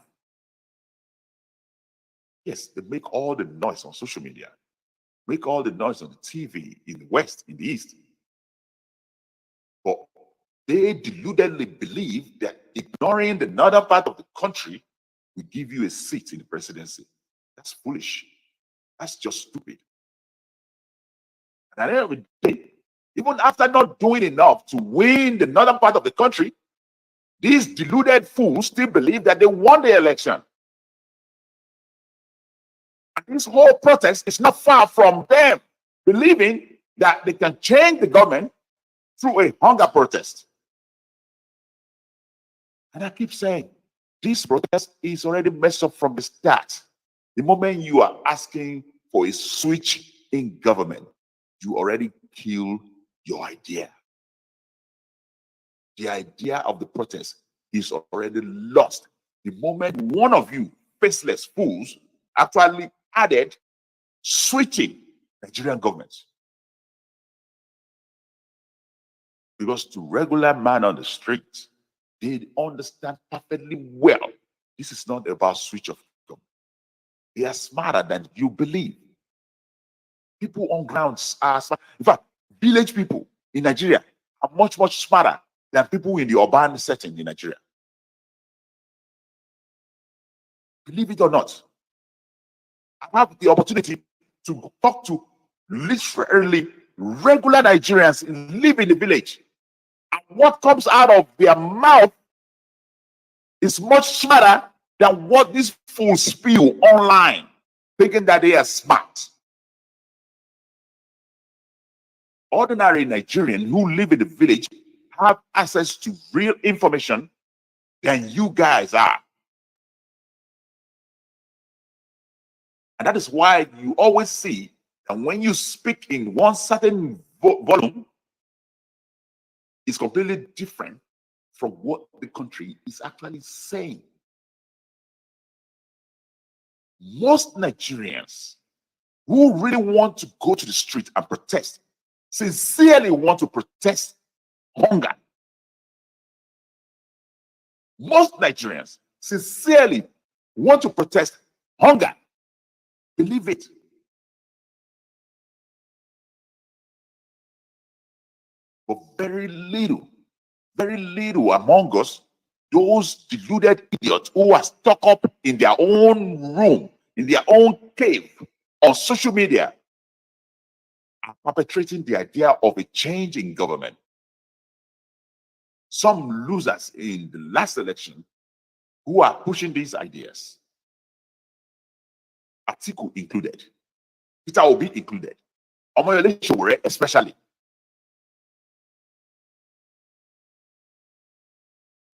Yes, they make all the noise on social media, make all the noise on the TV in the West, in the East. But they deludedly believe that ignoring the northern part of the country will give you a seat in the presidency. That's foolish. That's just stupid. And at the end of the day, even after not doing enough to win the northern part of the country, these deluded fools still believe that they won the election. And this whole protest is not far from them believing that they can change the government through a hunger protest. And I keep saying, this protest is already messed up from the start. The moment you are asking for a switch in government, you already kill your idea. The idea of the protest is already lost. The moment one of you faceless fools actually added switching Nigerian governments. Because to regular man on the street, they understand perfectly well this is not about switch of government. They are smarter than you believe. People on grounds are smart. In fact, village people in Nigeria are much, much smarter than people in the urban setting in Nigeria. Believe it or not, I have the opportunity to talk to literally regular Nigerians who live in the village. And what comes out of their mouth is much smarter than what these fools spew online, thinking that they are smart. Ordinary Nigerians who live in the village have access to real information than you guys are. And that is why you always see that when you speak in one certain volume, it's completely different from what the country is actually saying. Most Nigerians who really want to go to the street and protest, sincerely want to protest hunger. Most Nigerians sincerely want to protest hunger. Believe it. But very little among us, those deluded idiots who are stuck up in their own room, in their own cave, on social media, are perpetrating the idea of a change in government. Some losers in the last election who are pushing these ideas, Atiku included, Peter Obi included, Omoyole Sowore especially.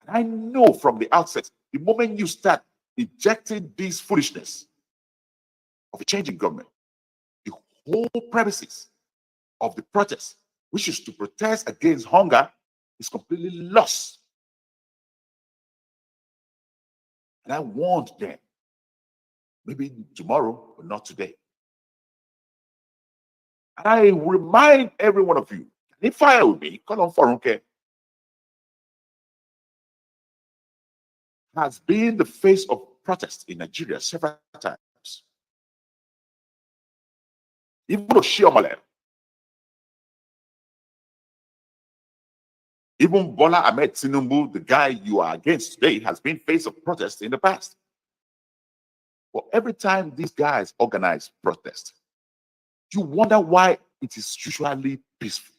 And I know from the outset, the moment you start injecting this foolishness of a change in government, the whole premises of the protest, which is to protest against hunger, is completely lost. And I warned them, maybe tomorrow, but not today. And I remind every one of you, If I will be, call on Forunke, has been the face of protest in Nigeria several times. Even Oshiomhole, even Bola Ahmed Tinubu, the guy you are against today, has been face of protest in the past. But every time these guys organize protest, you wonder why it is usually peaceful.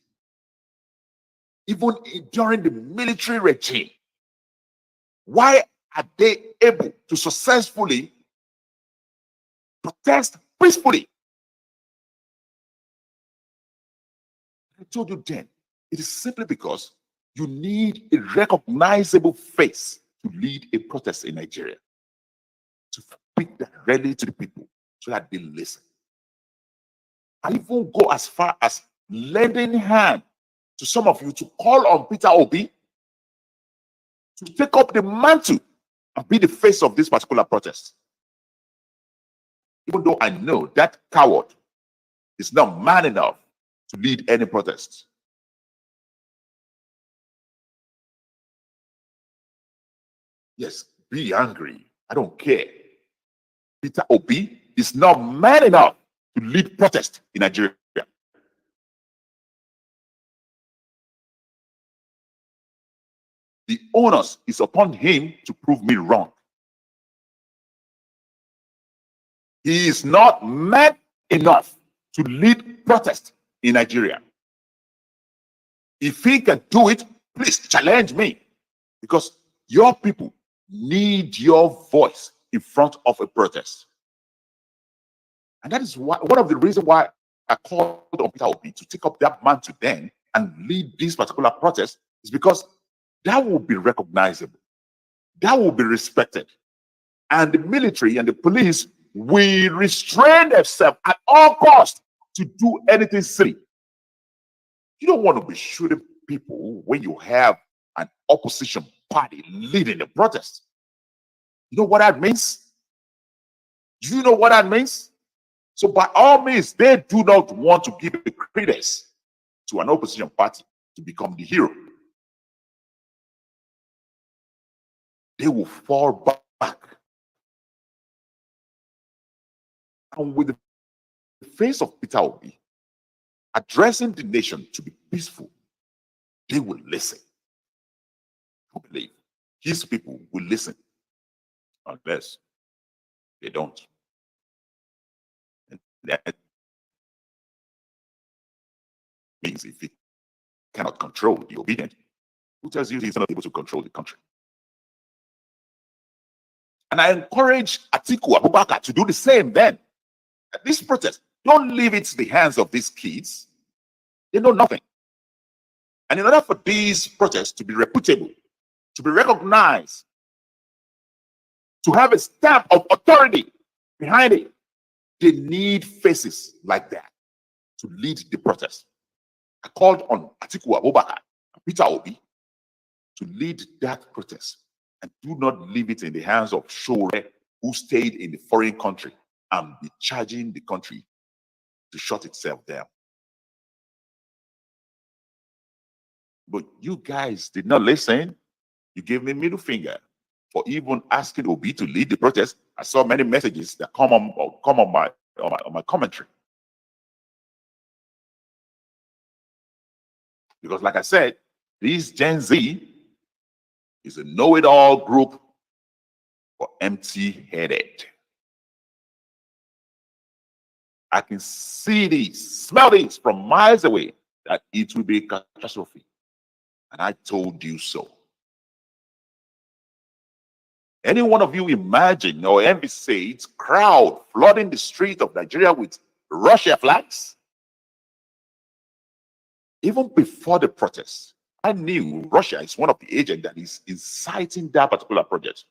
Even during the military regime, why are they able to successfully protest peacefully? I told you then, it is simply because you need a recognizable face to lead a protest in Nigeria, to speak directly to the people so that they listen. I even go as far as lending hand to some of you to call on Peter Obi to take up the mantle and be the face of this particular protest. Even though I know that coward is not man enough to lead any protest. Yes, be angry. I don't care. Peter Obi is not man enough to lead protest in Nigeria. The onus is upon him to prove me wrong. He is not man enough to lead protest in Nigeria. If he can do it, please challenge me, because your people need your voice in front of a protest. And that is why, one of the reasons why I called on Peter Obi to take up that mantle then and lead this particular protest is because that will be recognizable, that will be respected, and the military and the police will restrain themselves at all costs to do anything silly. You don't want to be shooting people when you have an opposition party leading the protest. You know what that means? Do you know what that means? So by all means, they do not want to give the credence to an opposition party to become the hero. They will fall back. And with the face of Peter Obi addressing the nation to be peaceful, they will listen. I believe his people will listen, unless they don't. And that means if he cannot control the obedient, who tells you he's not able to control the country? And I encourage Atiku Abubakar to do the same then. At this protest, don't leave it to the hands of these kids. They know nothing. And in order for these protests to be reputable, to be recognized, to have a stamp of authority behind it, they need faces like that to lead the protest. I called on Atiku Abubakar and Peter Obi to lead that protest, and do not leave it in the hands of Shore, who stayed in the foreign country and be charging the country to shut itself down. But you guys did not listen. You gave me middle finger for even asking Obi to lead the protest. I saw many messages that come on my commentary. Because like I said, this Gen Z is a know-it-all group for empty-headed. I can see this, smell this from miles away, that it will be a catastrophe. And I told you so. Any one of you imagine or envisage crowd flooding the street of Nigeria with Russia flags? Even before the protest, I knew Russia is one of the agents that is inciting that particular project.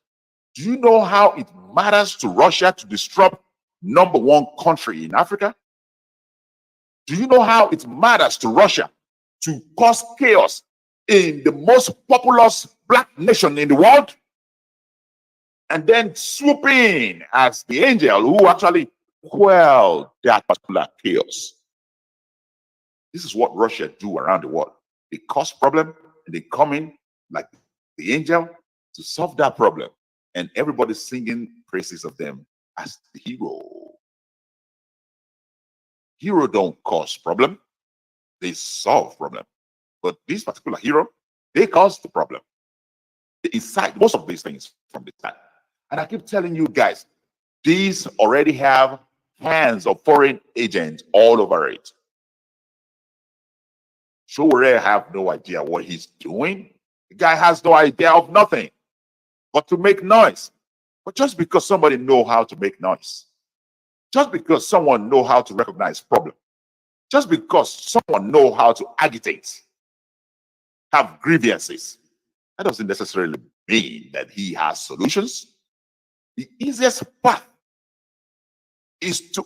Do you know how it matters to Russia to disrupt #1 country in Africa? Do you know how it matters to Russia to cause chaos in the most populous black nation in the world? And then swoop in as the angel who actually quelled that particular chaos. This is what Russia do around the world. They cause problem and they come in like the angel to solve that problem. And everybody's singing praises of them as the hero. Hero don't cause problem, they solve problem. But this particular hero, they cause the problem. They incite most of these things from the start. And I keep telling you guys, these already have hands of foreign agents all over it. Showore have no idea what he's doing. The guy has no idea of nothing but to make noise. But just because somebody know how to make noise, just because someone know how to recognize problem, just because someone know how to agitate, have grievances, that doesn't necessarily mean that he has solutions. The easiest path is to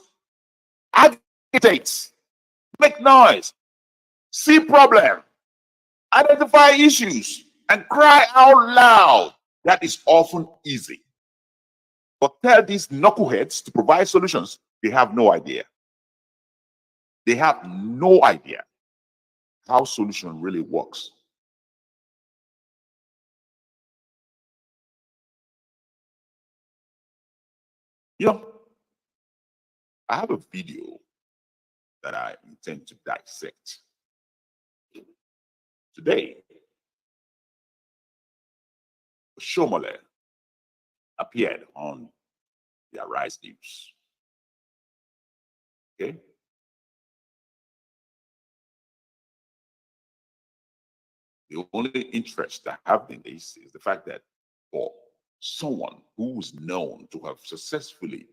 agitate, make noise, see problem, identify issues, and cry out loud. That is often easy. But tell these knuckleheads to provide solutions, they have no idea. They have no idea how solution really works. You know, I have a video that I intend to dissect today. Shomole appeared on the Arise News. Okay. The only interest I have in this is the fact that for someone who's known to have successfully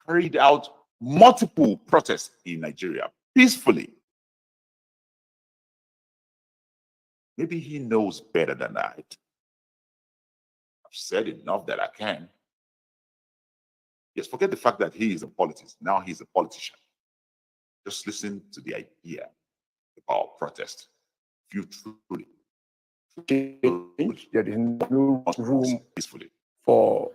carried out multiple protests in Nigeria peacefully, maybe he knows better than I. I've said enough that I can. Yes, forget the fact that he is a politician. Now he's a politician. Just listen to the idea about protest. If you truly there is no room for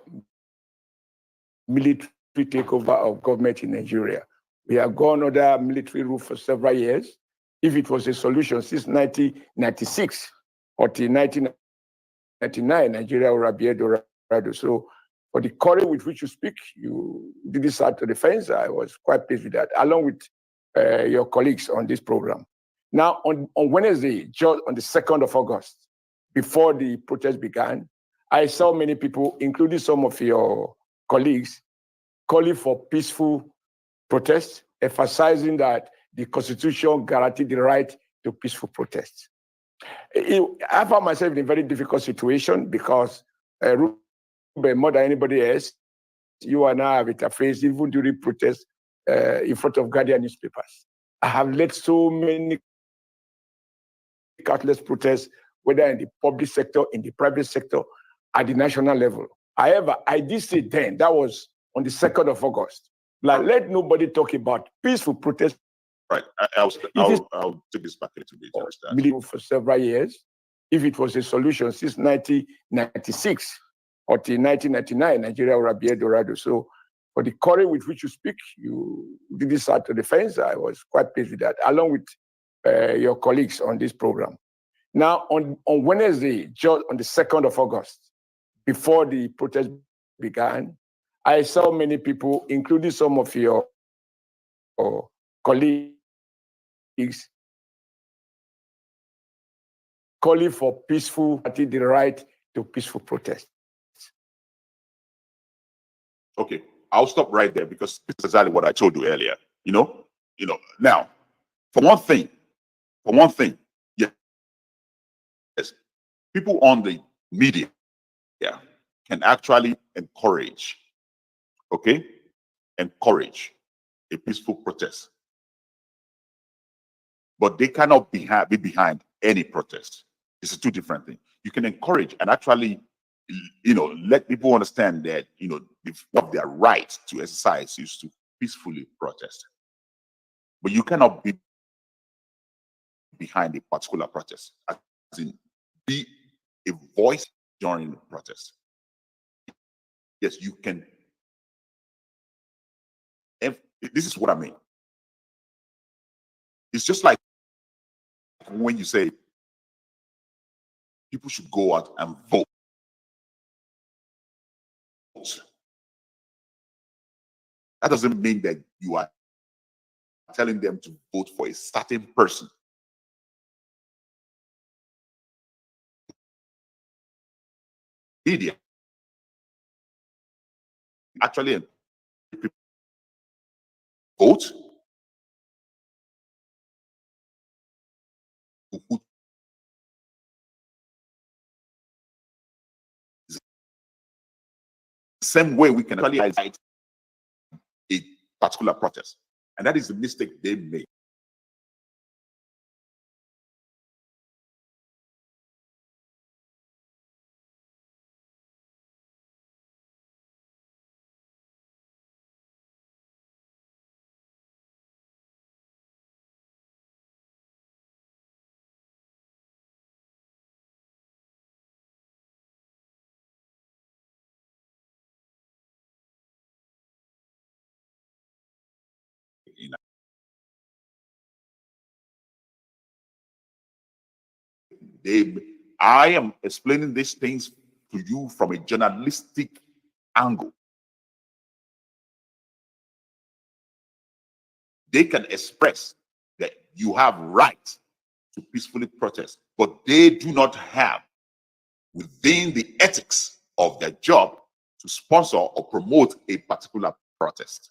military takeover of government in Nigeria. We have gone under military rule for several years. If it was a solution since 1996 or till 1999, Nigeria would have been Dorado. So for the courage with which you speak, you did this out to defense. I was quite pleased with that, along with your colleagues on this program. Now, on Wednesday, just on the 2nd of August, before the protest began, I saw many people, including some of your colleagues, calling for peaceful protests, emphasizing that the Constitution guaranteed the right to peaceful protests. I found myself in a very difficult situation because more than anybody else, you and I have interfaced even during protests in front of Guardian newspapers. I have led so many countless protests, whether in the public sector, in the private sector, at the national level. However, I did say then, that was on the 2nd of August, like, let nobody talk about peaceful protest. Right. I'll take this back a little bit. Understand? For several years. If it was a solution since 1996 or till 1999, Nigeria would have been Dorado. So for the courage with which you speak, you did this out to defense. I was quite pleased with that, along with your colleagues on this program. Now, on Wednesday, just on the 2nd of August, before the protest began, I saw many people, including some of your colleagues, calling for peaceful, the right to peaceful protest. Okay, I'll stop right there because this is exactly what I told you earlier. You know. Now, for one thing, yes, people on the media, can actually encourage a peaceful protest. But they cannot be behind any protest. It's two different things. You can encourage and actually, let people understand that, what their right to exercise is to peacefully protest. But you cannot be behind a particular protest, as in be a voice during the protest. Yes, you can. This is what I mean. It's just like when you say people should go out and vote. That doesn't mean that you are telling them to vote for a certain person. Media actually vote who same way we can actually highlight a particular protest. And that is the mistake they made. I am explaining these things to you from a journalistic angle. They can express that you have right to peacefully protest, but they do not have within the ethics of their job to sponsor or promote a particular protest.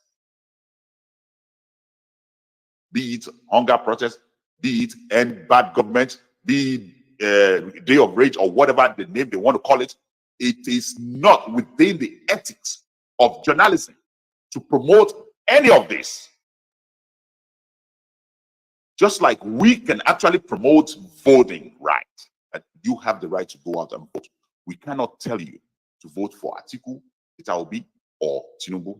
Be it hunger protest, be it end bad government, be it day of rage or whatever the name they want to call it, it is not within the ethics of journalism to promote any of this. Just like we can actually promote voting rights, and you have the right to go out and vote. We cannot tell you to vote for Atiku, Peter Obi, or Tinubu.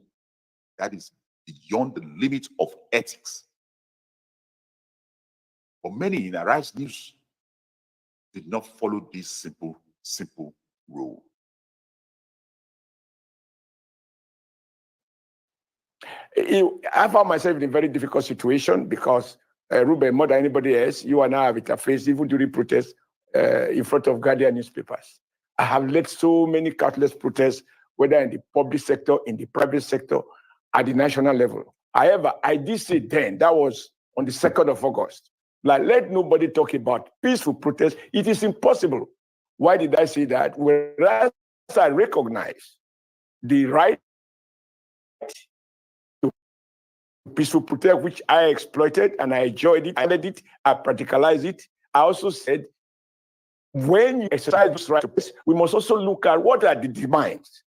That is beyond the limit of ethics. But many in Arise News did not follow this simple rule. I found myself in a very difficult situation because, Ruben, more than anybody else, you and I have interfaced even during protests in front of Guardian newspapers. I have led so many countless protests, whether in the public sector, in the private sector, at the national level. However, I did say then, that was on the 2nd of August, like, let nobody talk about peaceful protest. It is impossible. Why did I say that? Whereas I recognize the right to peaceful protest, which I exploited and I enjoyed it, I led it, I practicalized it. I also said, when you exercise this right to protest, we must also look at what are the demands.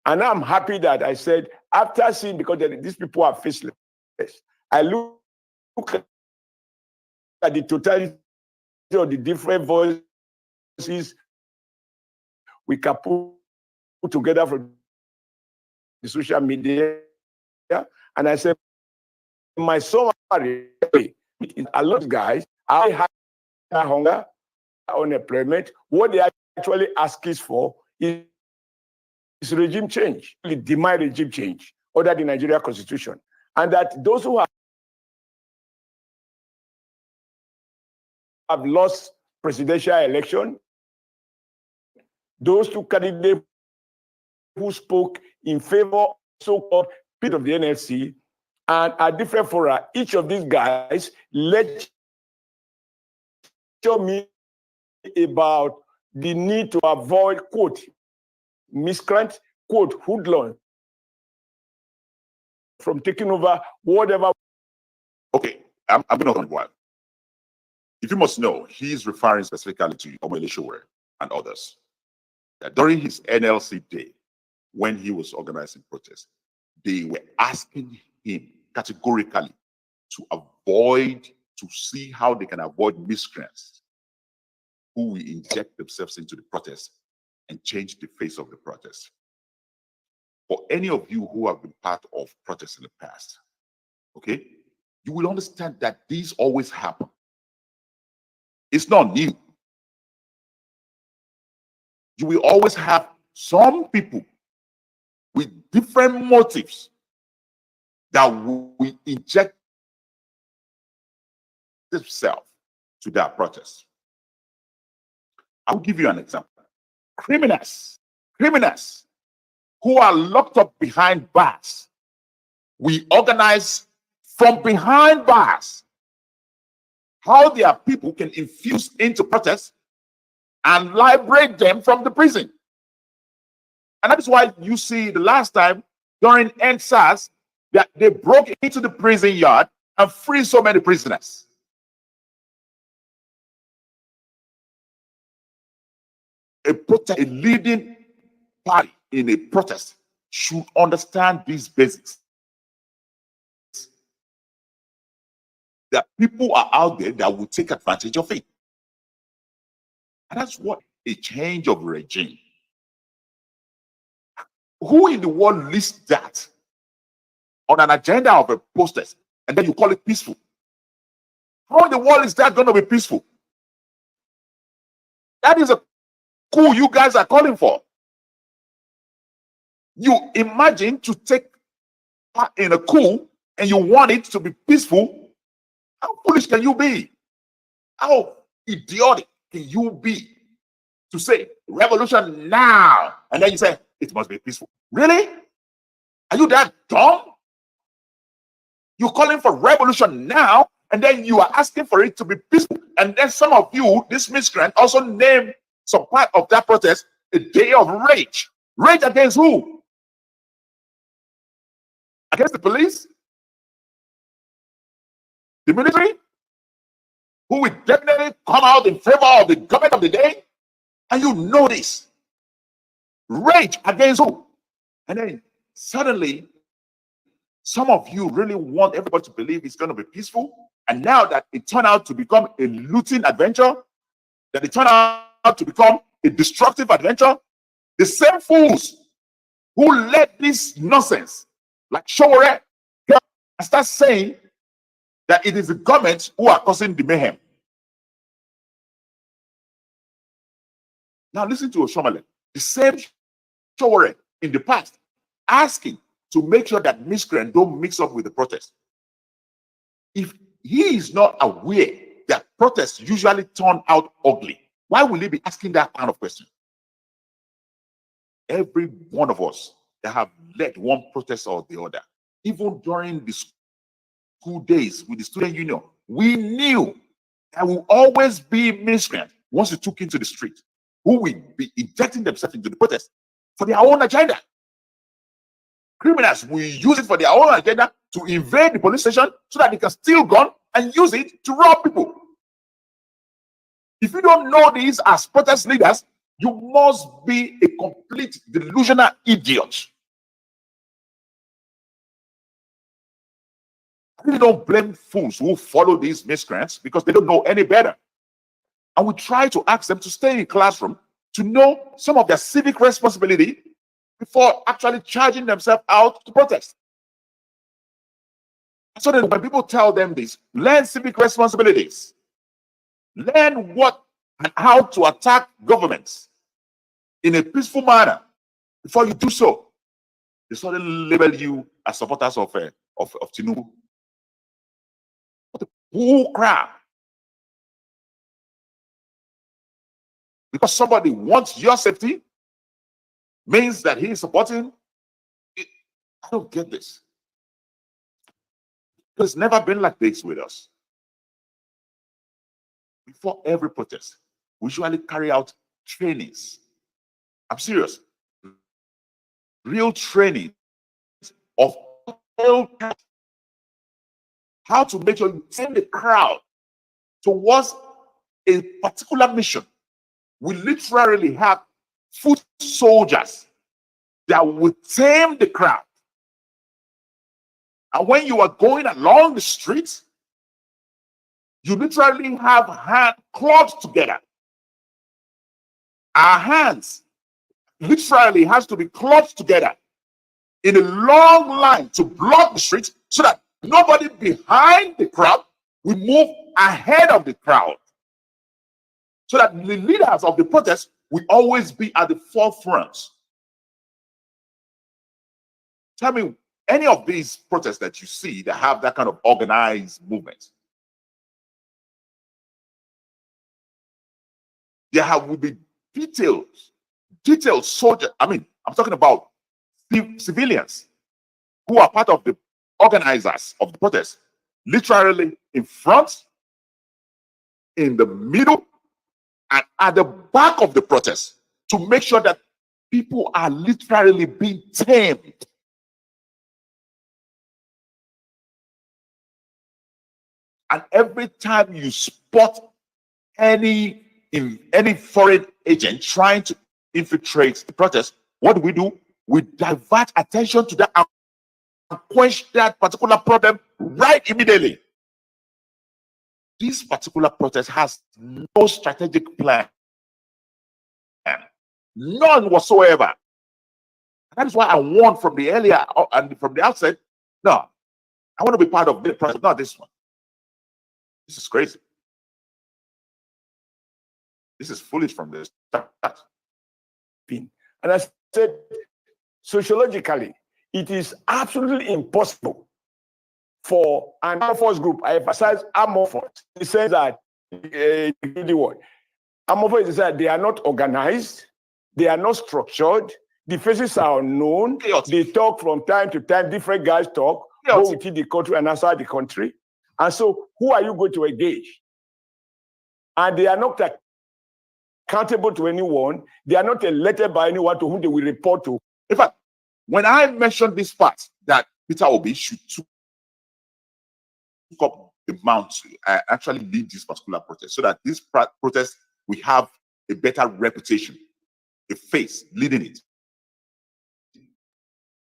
And I'm happy that I said, after seeing, because these people are faceless, I look at the totality of the different voices we can put together from the social media. And I said, my summary is a lot of guys, I have hunger, unemployment. What they actually ask is for is regime change, demand regime change under the Nigeria Constitution. And that those who have lost presidential election, those two candidates who spoke in favor of so-called pit of the NLC and at different fora, each of these guys lecture me about the need to avoid, quote, miscreant, quote, hoodlum, from taking over whatever. Okay, I'm going to go on one. If you must know, he's referring specifically to Omele Shower and others. That during his NLC day, when he was organizing protests, they were asking him categorically to see how they can avoid miscreants who will inject themselves into the protest and change the face of the protest. For any of you who have been part of protests in the past, okay, you will understand that these always happen. It's not new. You will always have some people with different motives that will inject themselves to that protest. I'll give you an example. Criminals who are locked up behind bars. We organize from behind bars how their people can infuse into protests and liberate them from the prison. And that is why you see the last time during NSAS that they broke into the prison yard and freed so many prisoners. A leading party in a protest should understand these basics. That people are out there that will take advantage of it. And that's what a change of regime. Who in the world lists that on an agenda of a protest and then you call it peaceful? How in the world is that going to be peaceful? That is a coup you guys are calling for. You imagine to take part in a coup and you want it to be peaceful. How foolish can you be? How idiotic can you be to say revolution now and then you say it must be peaceful? Really? Are you that dumb? You're calling for revolution now and then you are asking for it to be peaceful. And then some of you, this miscreant, also name some part of that protest a day of rage. Rage against who? Against the police? The military? Who will definitely come out in favor of the government of the day? And you know this. Rage against who? And then suddenly, some of you really want everybody to believe it's going to be peaceful. And now that it turned out to become a looting adventure, that it turned out to become a destructive adventure, the same fools who let this nonsense, like Showore, start saying that it is the government who are causing the mayhem. Now listen to Oshomale, the same Showore in the past, asking to make sure that miscreants don't mix up with the protest. If he is not aware that protests usually turn out ugly, why will he be asking that kind of question? Every one of us that have led one protest or the other, even during the school days with the student union, we knew there will always be miscreants once you took into the street who will be injecting themselves into the protest for their own agenda. Criminals will use it for their own agenda to invade the police station so that they can steal gun and use it to rob people. If you don't know these as protest leaders, you must be a complete delusional idiot. I really don't blame fools who follow these miscreants because they don't know any better. And we try to ask them to stay in the classroom to know some of their civic responsibility before actually charging themselves out to protest. So that when people tell them this, learn civic responsibilities, learn what and how to attack governments in a peaceful manner. Before you do so, they suddenly label you as supporters of Tinubu. What a bull crap! Because somebody wants your safety means that he is supporting it. I don't get this. It's never been like this with us. Before every protest, we usually carry out trainings. I'm serious. Real training of how to make sure you turn the crowd towards a particular mission. We literally have foot soldiers that will tame the crowd. And when you are going along the streets, you literally have hands clawed together. Our hands literally has to be clawed together in a long line to block the street so that nobody behind the crowd will move ahead of the crowd. So that the leaders of the protest will always be at the forefront. Tell me, any of these protests that you see that have that kind of organized movement, There will be detailed soldiers. I mean, I'm talking about civilians who are part of the organizers of the protest, literally in front, in the middle, and at the back of the protest to make sure that people are literally being tamed. And every time you spot any foreign agent trying to infiltrate the protest, what do? We divert attention to that and quench that particular problem right immediately. This particular protest has no strategic plan, none whatsoever. That is why I warned from the earlier and from the outset, no, I want to be part of the process, not this one. This is crazy. This is foolish from the start. And I said, sociologically, it is absolutely impossible for an armed force group, I emphasize armed force, in the sense that, armed force is that they are not organized, they are not structured, the faces are unknown, they talk from time to time, different guys talk, both within the country and outside the country. And so, who are you going to engage? And they are not accountable to anyone. They are not elected by anyone to whom they will report to. In fact, when I mentioned this part that Peter Obi should took up the mount to actually lead this particular protest, so that this protest we have a better reputation, a face leading it.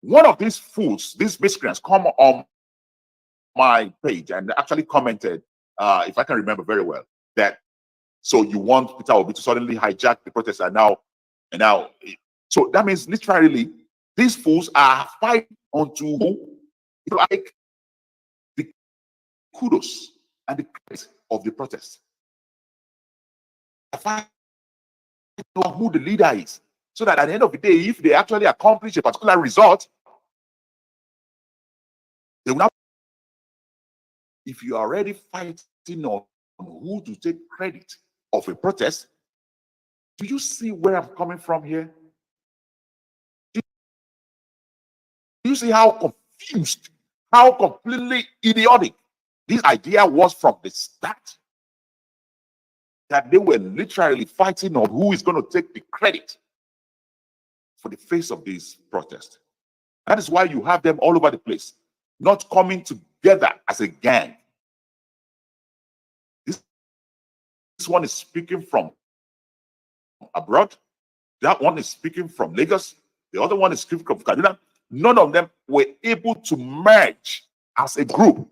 One of these fools, these miscreants, come on my page and actually commented, if I can remember very well, that so you want Peter Obi to suddenly hijack the protest and now, so that means literally these fools are fighting onto like the kudos and the credit of the protest. Fighting on who the leader is, so that at the end of the day, if they actually accomplish a particular result, they will not. If you are already fighting on who to take credit of a protest, do you see where I'm coming from here? Do you see how confused, how completely idiotic this idea was from the start? That they were literally fighting on who is going to take the credit for the face of this protest. That is why you have them all over the place, not coming together as a gang. This one is speaking from abroad. That one is speaking from Lagos. The other one is speaking from Kaduna. None of them were able to merge as a group.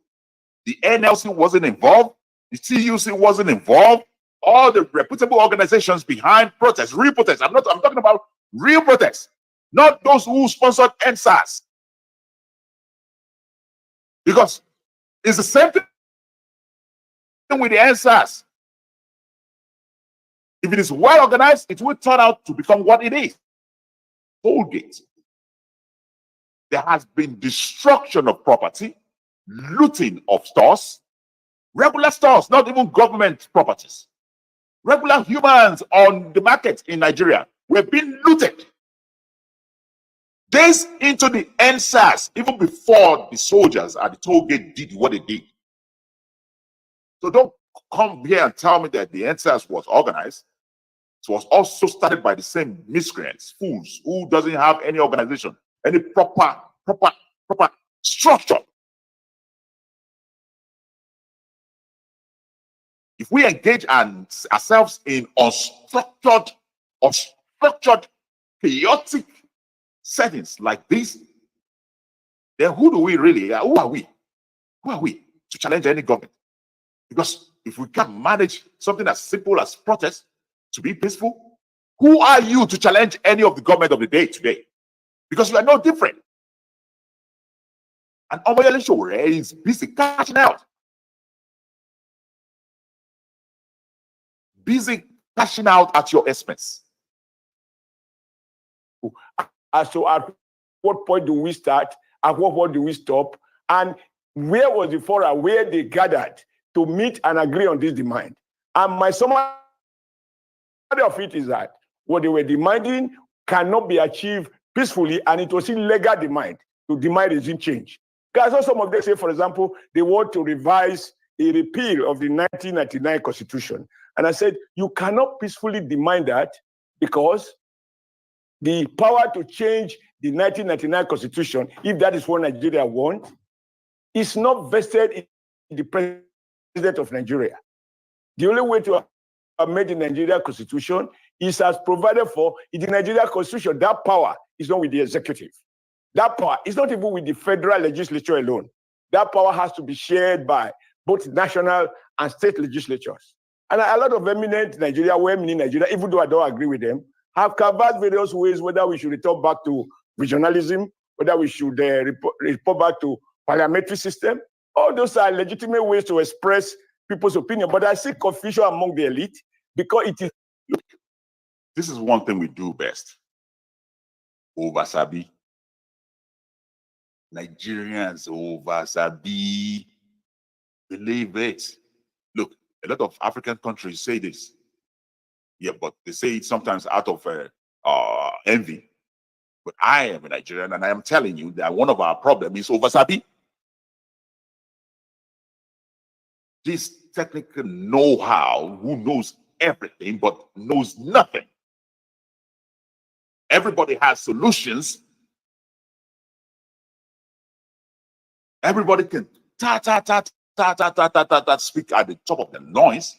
The NLC wasn't involved. The TUC wasn't involved. All the reputable organizations behind protests, real protests. I'm talking about real protests, not those who sponsored NSAS. Because it's the same thing with the NSAS. If it is well organized, it will turn out to become what it is. Tollgate. There has been destruction of property, looting of stores, regular stores, not even government properties. Regular humans on the market in Nigeria were being looted. Days into the NSAS, even before the soldiers at the toll gate did what they did. So don't come here and tell me that the NSAS was organized. It was also started by the same miscreants, fools, who doesn't have any organization, any proper structure. If we engage ourselves in unstructured, chaotic settings like this, then who are we? Who are we to challenge any government? Because if we can't manage something as simple as protest to be peaceful, who are you to challenge any of the government of the day today? Because you are no different. And Omoyele Sowore is busy cashing out. Busy cashing out at your expense. So at what point do we start? At what point do we stop? And where was the forum where they gathered to meet and agree on this demand? And my summary of it is that what they were demanding cannot be achieved peacefully, and it was illegal demand to demand regime change. Because I saw some of them say, for example, they want to revise a repeal of the 1999 Constitution. And I said, you cannot peacefully demand that because the power to change the 1999 Constitution, if that is what Nigeria wants, is not vested in the president of Nigeria. The only way to amend the Nigeria Constitution is as provided for in the Nigeria Constitution. That power is not with the executive. That power is not even with the federal legislature alone. That power has to be shared by both national and state legislatures. And a lot of eminent Nigeria, women Nigeria, even though I don't agree with them, have canvassed various ways whether we should return back to regionalism, whether we should report back to parliamentary system. All those are legitimate ways to express people's opinion. But I see confusion among the elite because it is. Look, this is one thing we do best. Over-sabi. Nigerians over-sabi. Believe it. Look, a lot of African countries say this. Yeah, but they say it sometimes out of envy. But I am a Nigerian, and I am telling you that one of our problems is over-sabi. This technical know-how, who knows everything but knows nothing. Everybody has solutions. Everybody can speak at the top of the noise.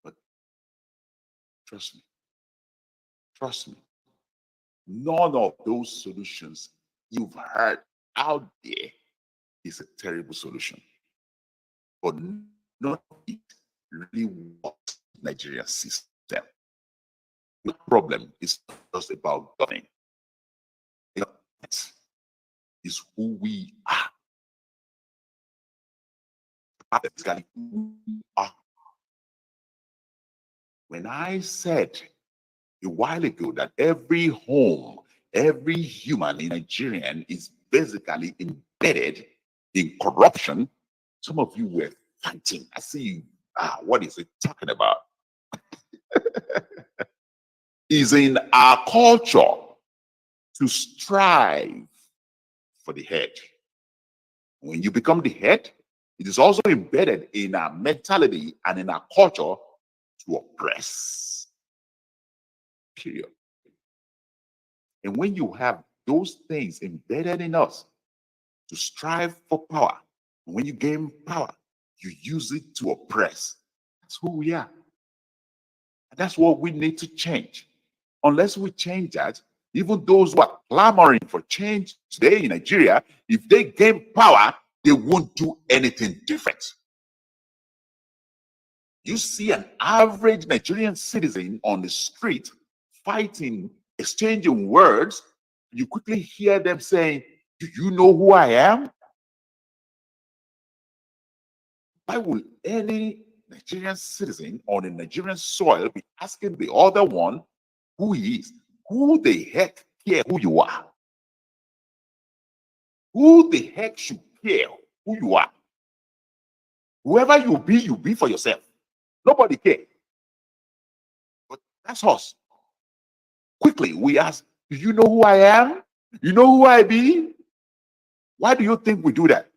But trust me, none of those solutions you've heard out there is a terrible solution. But none of it really works in the Nigerian system. The problem is just about governing. Is who we are. Basically, who we are. When I said a while ago that every home, every human in Nigerian is basically embedded in corruption, some of you were fighting. I see you. What is it talking about? Is in our culture to strive for the head. When you become the head, it is also embedded in our mentality and in our culture to oppress. Period. And when you have those things embedded in us to strive for power, and when you gain power, you use it to oppress. That's who we are. And that's what we need to change. Unless we change that, even those who are clamoring for change today in Nigeria, if they gain power, they won't do anything different. You see an average Nigerian citizen on the street fighting, exchanging words, you quickly hear them saying, "Do you know who I am?" Why would any Nigerian citizen on a Nigerian soil be asking the other one who he is? Who the heck care who you are? Who the heck should care who you are? Whoever you be for yourself. Nobody cares. But that's us. Quickly, we ask, do you know who I am? You know who I be? Why do you think we do that?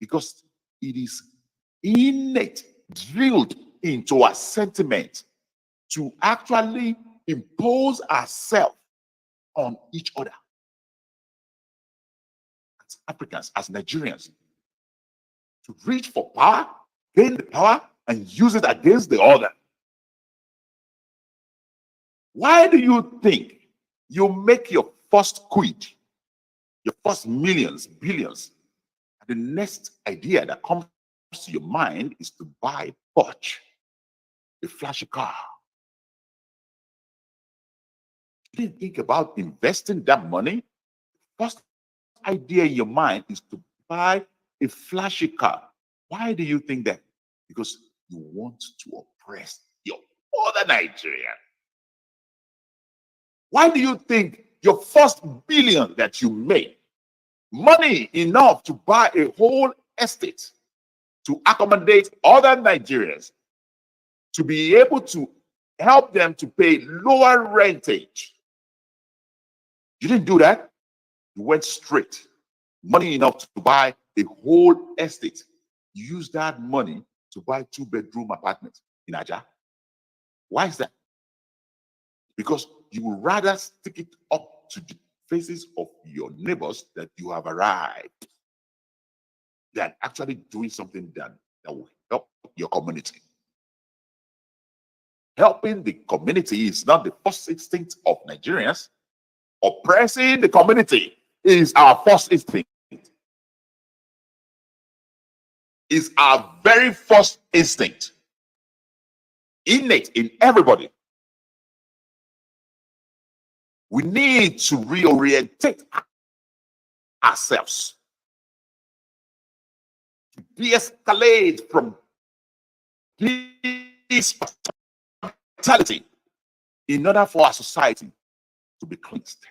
Because it is innate, drilled into our sentiment to actually impose ourselves on each other. As Africans, as Nigerians, to reach for power, gain the power, and use it against the other. Why do you think you make your first quid, your first millions, billions, and the next idea that comes to your mind is to buy a Porsche, a flashy car? You didn't think about investing that money. First idea in your mind is to buy a flashy car. Why do you think that? Because you want to oppress your other Nigerian. Why do you think your first billion that you made, money enough to buy a whole estate, to accommodate other Nigerians to be able to help them to pay lower rentage. You didn't do that. You went straight. Money enough to buy a whole estate. You use that money to buy 2-bedroom apartments in Aja. Why is that? Because you would rather stick it up to the faces of your neighbors that you have arrived than actually doing something that will help your community. Helping the community is not the first instinct of Nigerians. Oppressing the community is our first instinct. Is our very first instinct. Innate in everybody. We need to reorientate ourselves. De-escalate from this mentality in order for our society to be cleansed,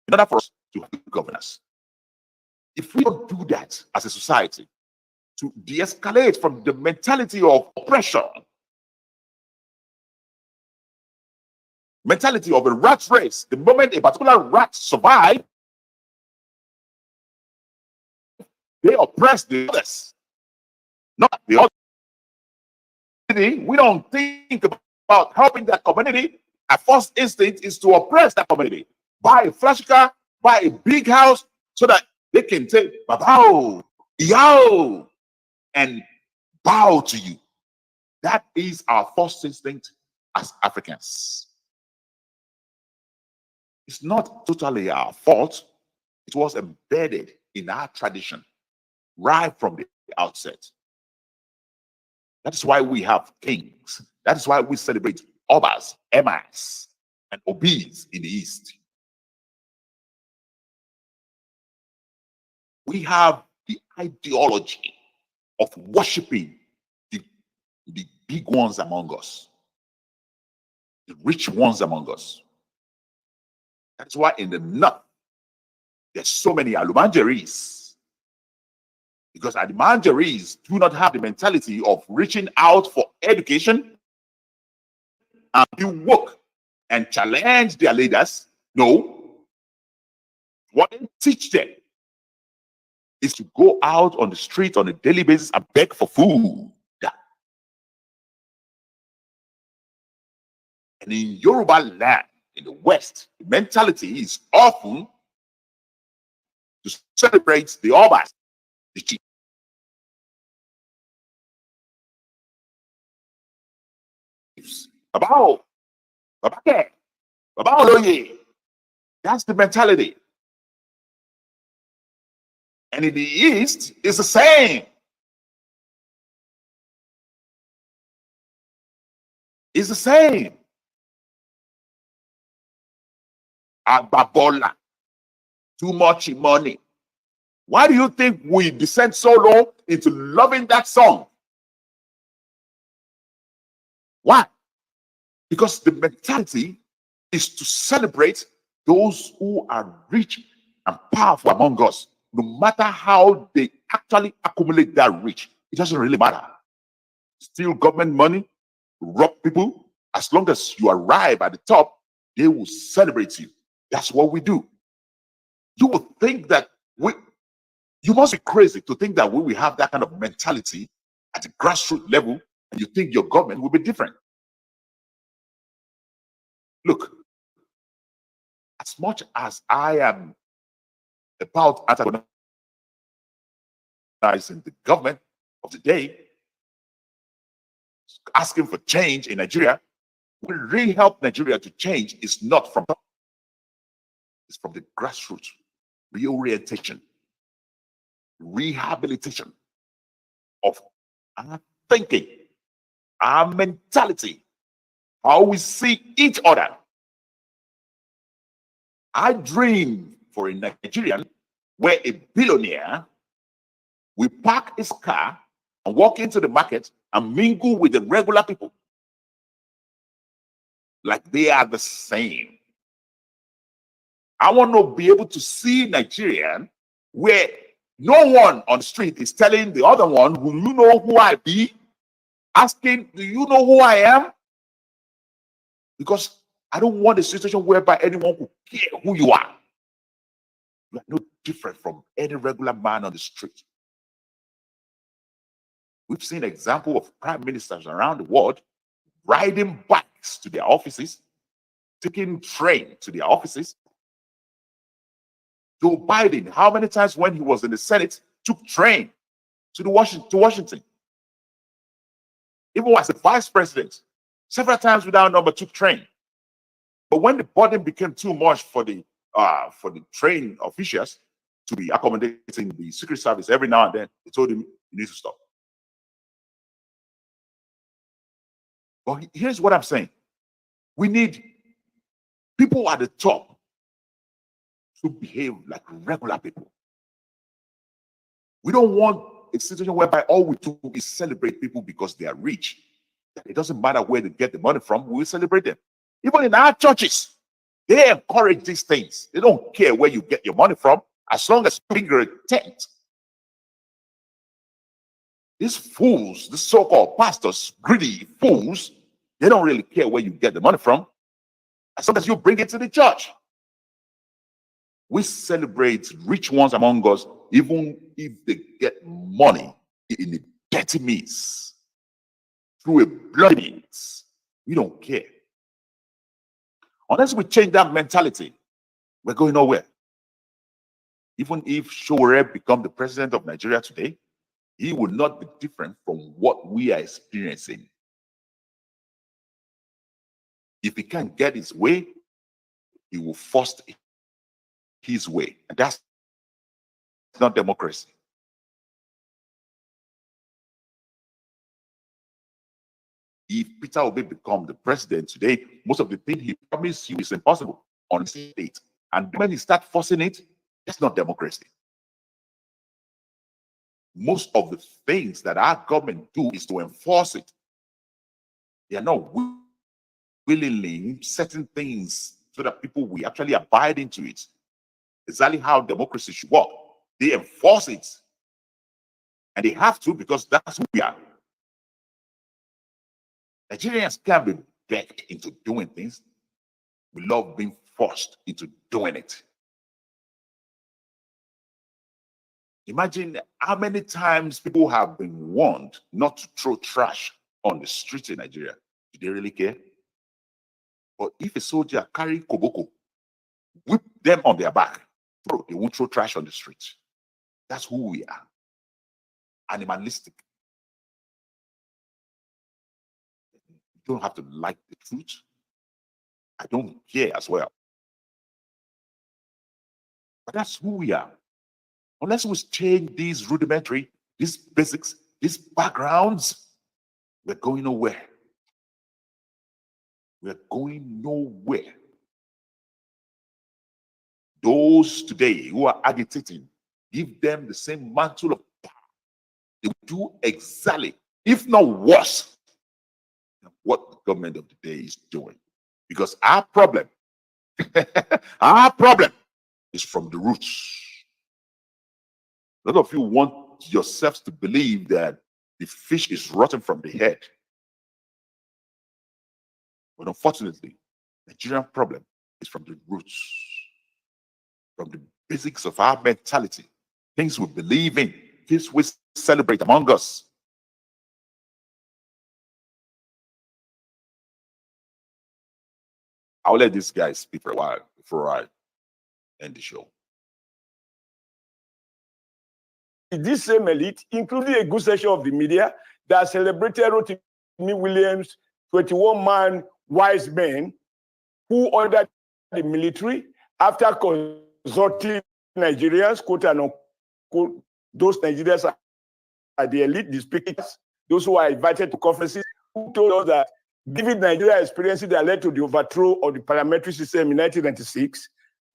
in order for us to have good governance. If we don't do that as a society, to de-escalate from the mentality of oppression, mentality of a rat race, the moment a particular rat survives, they oppress the others, not the other. We don't think about helping that community. Our first instinct is to oppress that community. Buy a flash car, buy a big house, so that they can say, "Babao, yo," and bow to you. That is our first instinct as Africans. It's not totally our fault. It was embedded in our tradition right from the outset. That is why we have kings. That is why we celebrate Obas, Emas, and Obis in the East. We have the ideology of worshiping the big ones among us, the rich ones among us. That's why in the north, there's so many Alumanjaris. Because Alumanjaris do not have the mentality of reaching out for education and be woke and challenge their leaders. No. What they teach them is to go out on the street on a daily basis and beg for food. And in Yoruba land, in the West, the mentality is often to celebrate the Obas, the chief. Babao, Babake, Babao Loye. That's the mentality. And in the East, it's the same. It's the same. Ababola. Too much money. Why do you think we descend so low into loving that song? Why? Because the mentality is to celebrate those who are rich and powerful among us. No matter how they actually accumulate that rich, it doesn't really matter. Steal government money, rob people. As long as you arrive at the top, they will celebrate you. That's what we do. You would think that you must be crazy to think that we will have that kind of mentality at the grassroots level and you think your government will be different. Look, as much as I am about antagonizing the government of the day, asking for change in Nigeria, what will really help Nigeria to change is not from top, it's from the grassroots, reorientation, rehabilitation of our thinking, our mentality, how we see each other. I dream for a Nigerian where a billionaire will park his car and walk into the market and mingle with the regular people like they are the same. I want to be able to see Nigerian where No one on the street is telling the other one, "Who you know who I be?" Asking, "Do you know who I am?" Because I don't want a situation whereby anyone will care who you are. You are no different from any regular man on the street. We've seen example of prime ministers around the world riding bikes to their offices, taking train to their offices. Joe Biden, how many times when he was in the Senate, took train to Washington? Even as the vice president, several times without number took train. But when the burden became too much for the train officials to be accommodating the Secret Service every now and then, they told him, "You need to stop." But here's what I'm saying. We need people at the top to behave like regular people. We don't want a situation whereby all we do is celebrate people because they are rich. It doesn't matter where they get the money from, we celebrate them. Even in our churches, they encourage these things. They don't care where you get your money from, as long as you bring a tent. These fools, the so-called pastors, greedy fools, they don't really care where you get the money from, as long as you bring it to the church. We celebrate rich ones among us, even if they get money in a dirty means, through a bloody means. We don't care. Unless we change that mentality, we're going nowhere. Even if Showore become the president of Nigeria today, he will not be different from what we are experiencing. If he can't get his way, he will force his way. And that's not democracy. If Peter Obi become the president today, most of the things he promised you is impossible on the state. And when he start forcing it, that's not democracy. Most of the things that our government do is to enforce it. They are not willingly setting things so that people will actually abide into it. Exactly how democracy should work. They enforce it. And they have to, because that's who we are. Nigerians can't be begged into doing things. We love being forced into doing it. Imagine how many times people have been warned not to throw trash on the streets in Nigeria. Do they really care? But if a soldier carry koboko, whip them on their back, bro, they won't throw trash on the streets. That's who we are. Animalistic. You don't have to like the truth. I don't care as well. But that's who we are. Unless we change these rudimentary, these basics, these backgrounds, we're going nowhere. We're going nowhere. Those today who are agitating, give them the same mantle of power. They will do exactly, if not worse, than what the government of the day is doing. Because our problem, our problem is from the roots. A lot of you want yourselves to believe that the fish is rotten from the head. But unfortunately, the Nigerian problem is from the roots, from the basics of our mentality, things we believe in, things we celebrate among us. I'll let this guy speak for a while before I end the show. This same elite, including a good section of the media, that celebrated Rotimi Williams, 21-man wise men, who ordered the military after consulting Nigerians, quote and unquote, those Nigerians are the elite, the speakers, those who are invited to conferences, who told us that given Nigeria experiences that led to the overthrow of the parliamentary system in 1996,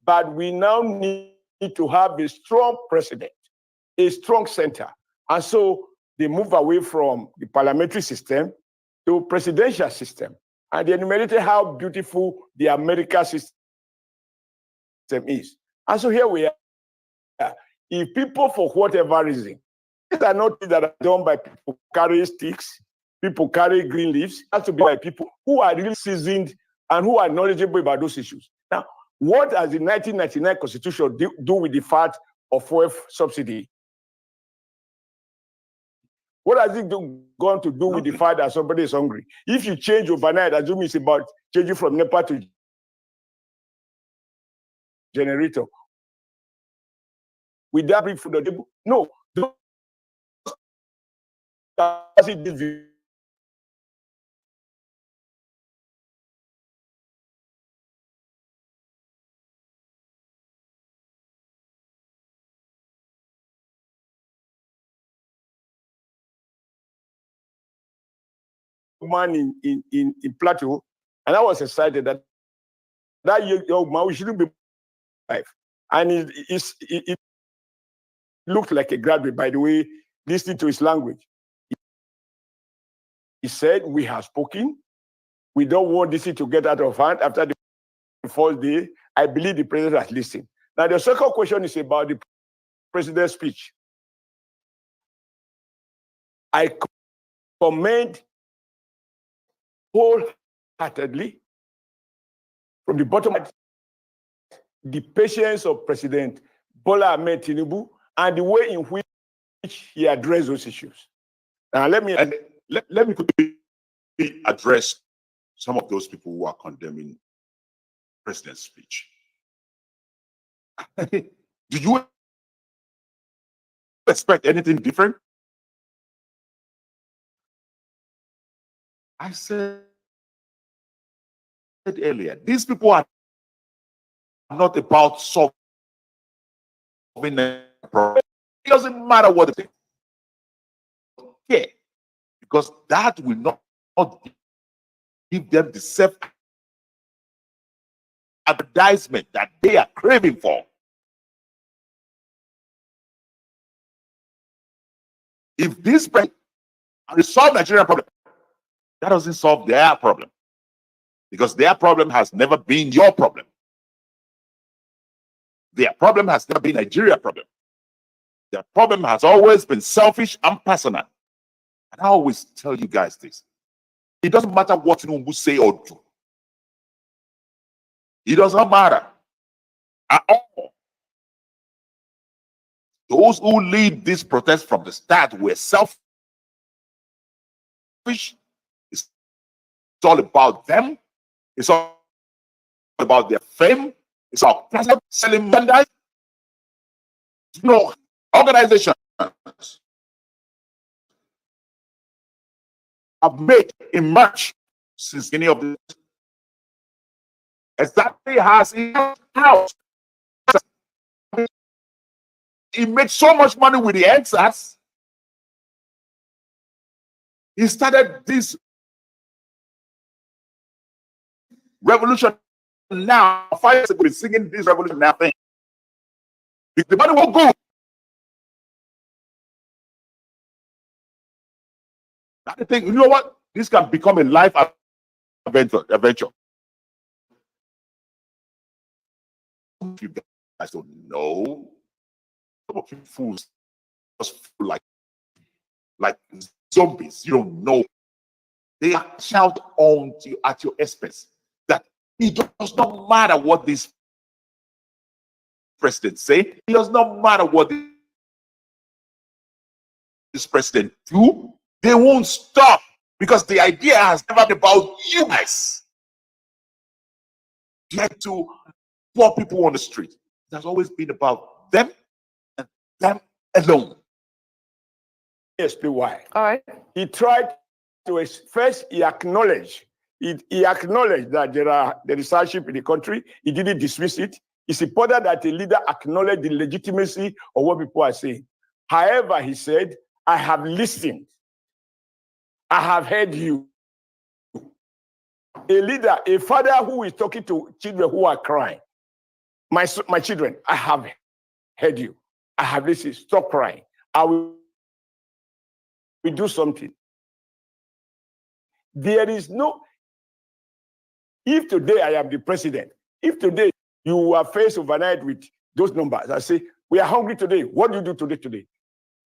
but we now need to have a strong president, a strong center. And so they move away from the parliamentary system to presidential system. And they enumerated how beautiful the American system is. And so here we are. if people, for whatever reason, these are not things that are done by people carry sticks, people carry green leaves. It has to be by people who are really seasoned and who are knowledgeable about those issues. Now, what does the 1999 Constitution do with the fact of fuel subsidy? What has it going to do with the fact that somebody is hungry? If you change overnight, assume it's about changing from NEPA to generator. Will that bring food on the table? No. Man in Plateau, and I was excited that young man, we shouldn't be alive. And it looked like a graduate, by the way, listening to his language. He said, we have spoken. We don't want this to get out of hand after the first day. I believe the president has listened. Now, the second question is about the president's speech. I commend wholeheartedly from the bottom of the patience of President Bola Ahmed Tinubu and the way in which he addressed those issues. Now, let me quickly address some of those people who are condemning the president's speech. Did you expect anything different? I said earlier, these people are not about solving a problem. It doesn't matter what they say. Yeah, because that will not give them the self-advertisement that they are craving for. If this resolve Nigerian problem, that doesn't solve their problem, because their problem has never been your problem. Their problem has never been Nigeria's problem. Their problem has always been selfish and personal. And I always tell you guys this. It doesn't matter what Tinubu say or do. It does not matter at all. Those who lead this protest from the start were selfish. It's all about them. It's all about their fame. It's all selling merchandise. No organizations have made a match since any of this. Exactly has in house. He made so much money with the excess. He started this revolution now. 5 years ago, he's singing this revolution now thing. The money will go. I think, you know what? This can become a life adventure. You guys don't know. Some of you fools just feel like zombies. You don't know. They shout on you at your expense that it does not matter what this president say. It does not matter what this president do. They won't stop, because the idea has never been about you guys. Get to poor people on the street. It has always been about them and them alone. Explain why. All right. He tried to first. He acknowledged. He acknowledged that there is hardship in the country. He didn't dismiss it. It's important that a leader acknowledge the legitimacy of what people are saying. However, he said, "I have listened. I have heard you." A leader, a father who is talking to children who are crying. My children, I have heard you. I have listened. Stop crying. I will do something. There is no, if today I am the president, if today you are faced overnight with those numbers, I say, We are hungry today. What do you do today?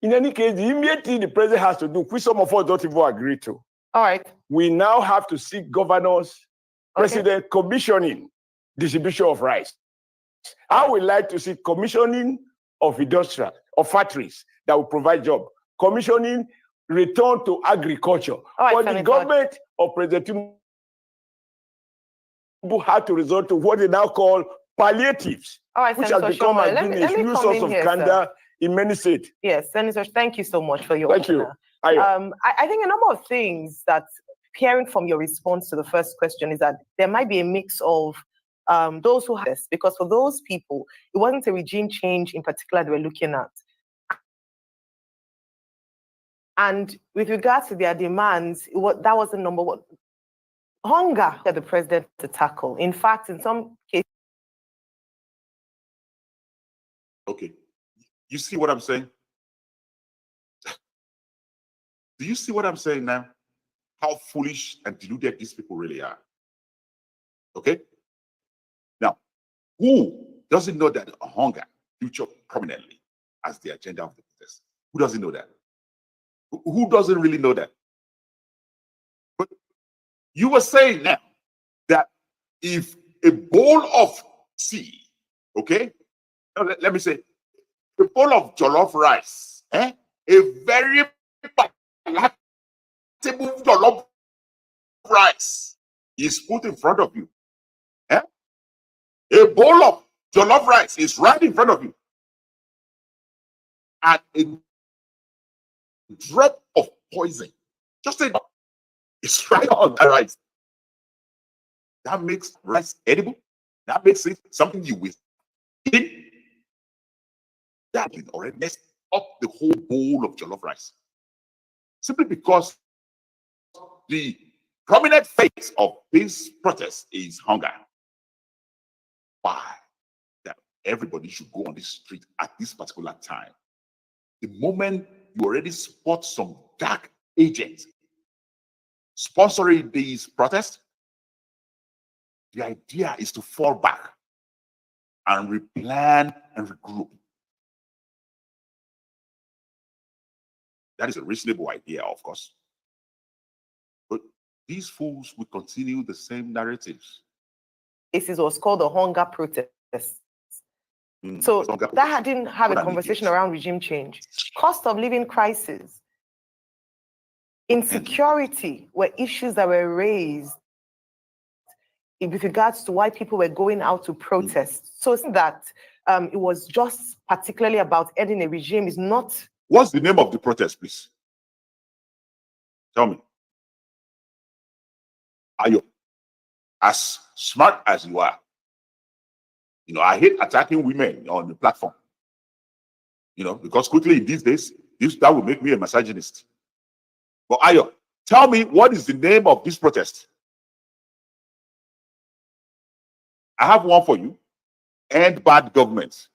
In any case, the immediate thing the president has to do, which some of us don't even agree to. All right. We now have to seek governors, president commissioning distribution of rice. I would like to see commissioning of industrial, of factories that will provide job, commissioning return to agriculture. But the government of President Tinubu had to resort to what they now call palliatives, which has become a huge source of scandal in many states. Yes, Senator, thank you so much for your Thank you. I think a number of things that hearing from your response to the first question is that there might be a mix of those who have this, because for those people, it wasn't a regime change in particular they were looking at. And with regards to their demands, that was the number one. Hunger that the president to tackle. In fact, in some cases. Okay. You see what I'm saying? Do you see what I'm saying now? How foolish and deluded these people really are. Okay? Now, who doesn't know that hunger features prominently as the agenda of the protest? Who doesn't know that? Who doesn't really know that? But you were saying now that if a bowl of tea, okay? Now, let me say, a bowl of jollof rice, a very palatable jollof rice is put in front of you. A bowl of jollof rice is right in front of you. And a drop of poison, just a drop, is right on the rice. That makes rice edible. That makes it something you will eat. That will already mess up the whole bowl of jollof rice. Simply because the prominent face of this protest is hunger. Why? That everybody should go on the street at this particular time. The moment you already spot some dark agent sponsoring these protests, the idea is to fall back and replan and regroup. That is a reasonable idea, of course. But these fools will continue the same narratives. This was called the hunger protest. So that didn't have a conversation around regime change. Cost of living crisis, insecurity were issues that were raised with regards to why people were going out to protest. So that it was just particularly about ending a regime is not. What's the name of the protest, please? Tell me. Are you as smart as you are? You know, I hate attacking women on the platform. You know, because quickly in these days, that would make me a misogynist. But Ayo, tell me, what is the name of this protest? I have one for you. End bad government.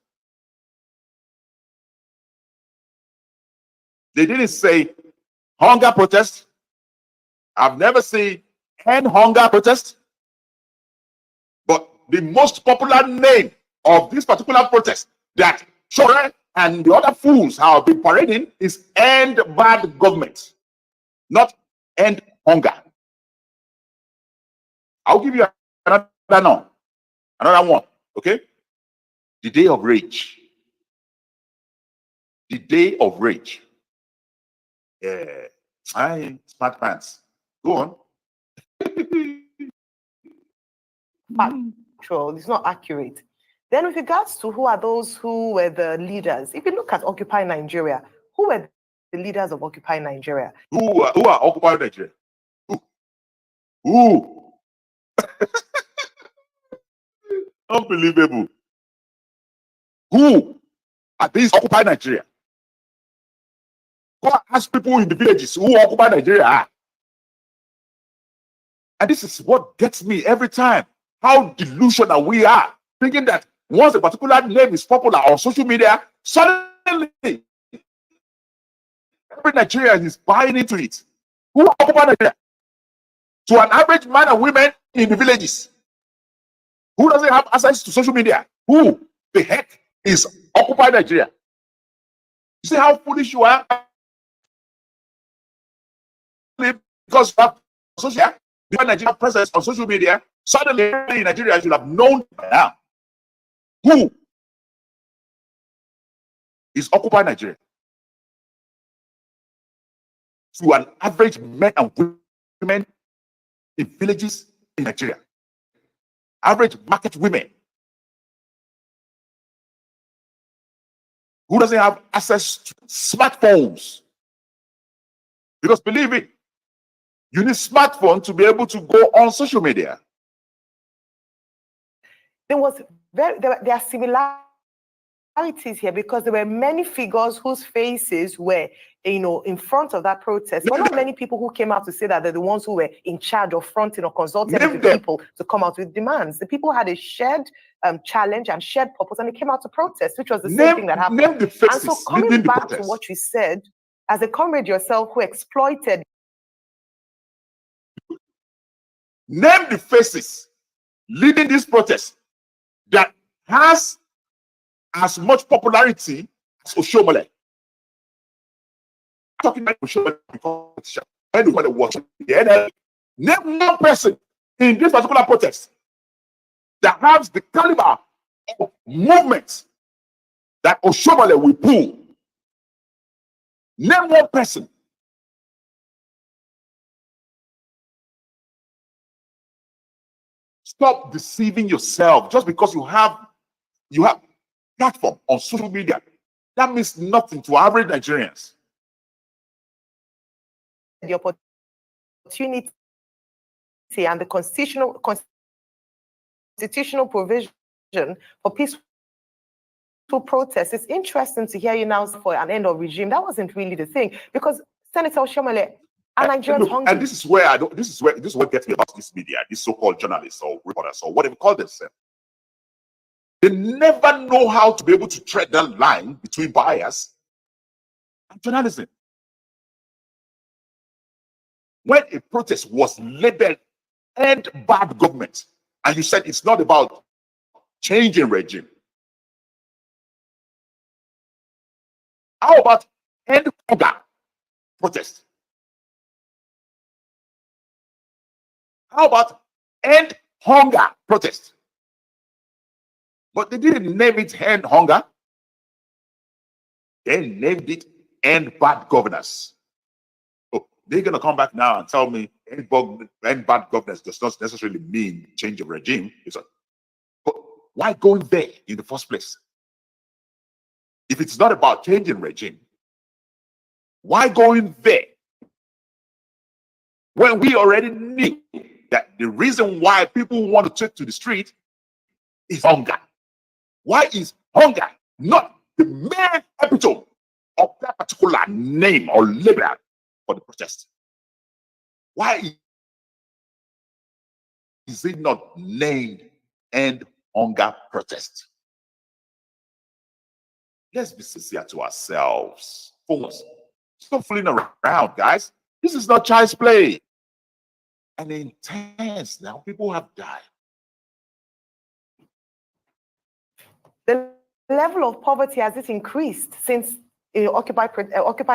They didn't say hunger protest. I've never seen end hunger protest. But the most popular name of this particular protest that Chore and the other fools have been parading is end bad government, not end hunger. I'll give you another one, okay? The day of rage. The day of rage. I smart pants. Go on. Factual, it's not accurate. Then with regards to who are those who were the leaders, if you look at Occupy Nigeria, who were the leaders of Occupy Nigeria? Who are Occupy Nigeria? Who? Unbelievable. Who are these Occupy Nigeria? Go ask people in the villages who Occupy Nigeria are. And this is what gets me every time. How delusional we are. Thinking that once a particular name is popular on social media, suddenly every Nigerian is buying into it. Who Occupy Nigeria? To an average man and women in the villages who doesn't have access to social media. Who the heck is Occupy Nigeria. You see how foolish you are? Because you have social Nigeria presence on social media, suddenly in Nigeria should have known by now who is Occupy Nigeria. To an average men and women in villages in Nigeria, average market women who doesn't have access to smartphones. Because believe me, you need smartphone to be able to go on social media. There are similarities here because there were many figures whose faces were, in front of that protest. But not many people who came out to say that they're the ones who were in charge of fronting or consulting with the people to come out with demands. The people had a shared challenge and shared purpose, and they came out to protest, which was the same thing that happened. Name the faces and so coming leading the back to protest. what you said, as a comrade yourself who exploited. Name the faces leading this protest that has as much popularity as Oshomole. Talking about Oshomole because anybody watching the NLA. Name one person in this particular protest that has the caliber of movement that Oshomole will pull. Name one person. Stop deceiving yourself just because you have platform on social media. That means nothing to average Nigerians. The opportunity and the constitutional provision for peaceful protests. It's interesting to hear you now for an end of regime. That wasn't really the thing, because Senator Oshomole and Nigerians hungry. And this is what gets me about this media, these so-called journalists or reporters or whatever call themselves. They never know how to be able to tread that line between bias and journalism. When a protest was labeled "end bad government," and you said it's not about changing regime, how about end hunger protest? How about end hunger protest? But they didn't name it end hunger. They named it end bad governance. Oh, they're gonna come back now and tell me end bad governance does not necessarily mean change of regime. But why going there in the first place? If it's not about changing regime, why going there when we already knew that the reason why people want to take to the street is hunger? Why is hunger not the main epitome of that particular name or label for the protest? Why is it not named End Hunger Protest? Let's be sincere to ourselves. Fools, stop fooling around, guys. This is not child's play. And intense now, people have died. The level of poverty, has it increased since Occupy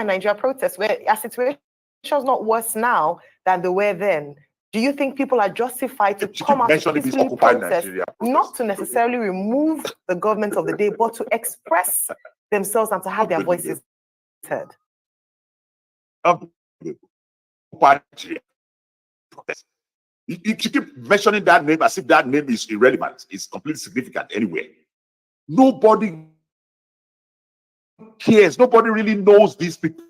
Nigeria protests, where our situation is not worse now than they were then? Do you think people are justified to come out to peacefully protest, not to necessarily remove the government of the day, but to express themselves and to have their voices heard? You keep mentioning that name as if that name is irrelevant. It's completely significant anyway. Nobody cares. Nobody really knows these people.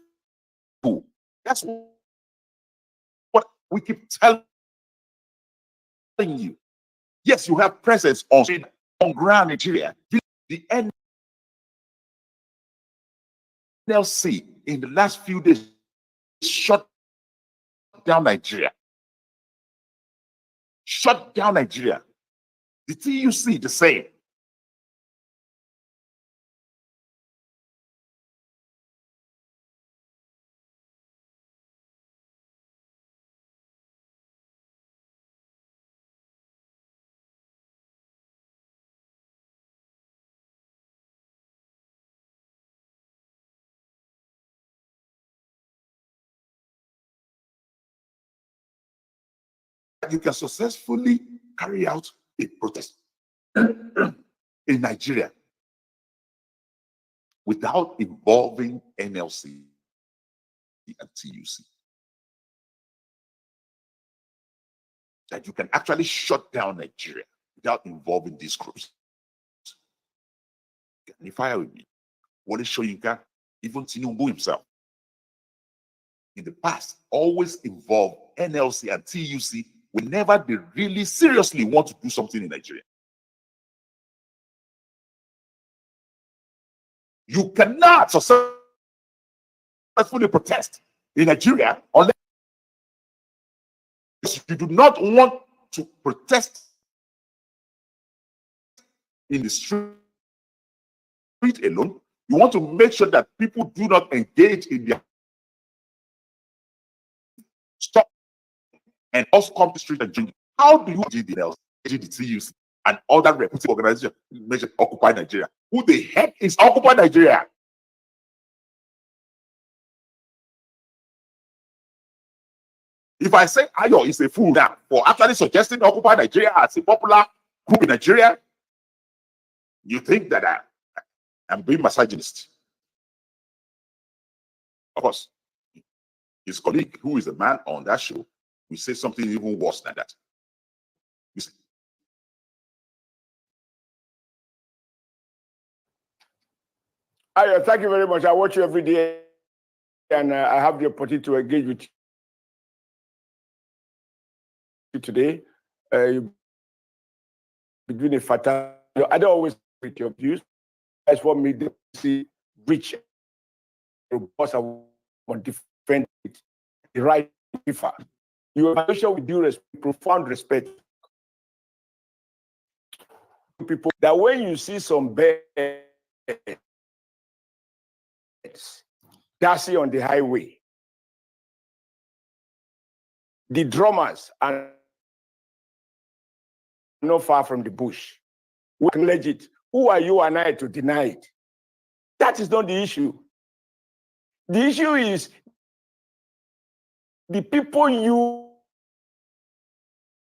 That's what we keep telling you. Yes, you have presence on ground Nigeria. The NLC in the last few days shut down Nigeria. Shut down Nigeria. The TUC the same. that you can successfully carry out a protest in Nigeria without involving NLC and TUC. That you can actually shut down Nigeria without involving these groups. Can you fire with me? What is Shoyinka, even Tinubu himself, in the past, always involved NLC and TUC whenever they really seriously want to do something in Nigeria. You cannot successfully protest in Nigeria unless you do not want to protest in the street alone. You want to make sure that people do not engage in their stop and also come to the street and drink. How do you do the TUC and other reputable organizations measure Occupy Nigeria? Who the heck is Occupy Nigeria? If I say Ayo is a fool now for actually suggesting Occupy Nigeria as a popular group in Nigeria, you think that I'm being misogynist. Of course, his colleague, who is a man on that show, will say something even worse than that. You see? Ayo, thank you very much. I watch you every day, and I have the opportunity to engage with you today. You've been doing a fantastic. I don't always with your views. That's what made them see rich, robust, and defend it. The right differ. You are sure with due respect, profound respect. People that when you see some birds dancing on the highway, the drummers are not far from the bush. We acknowledge it. Who are you and I to deny it? That is not the issue. The issue is the people use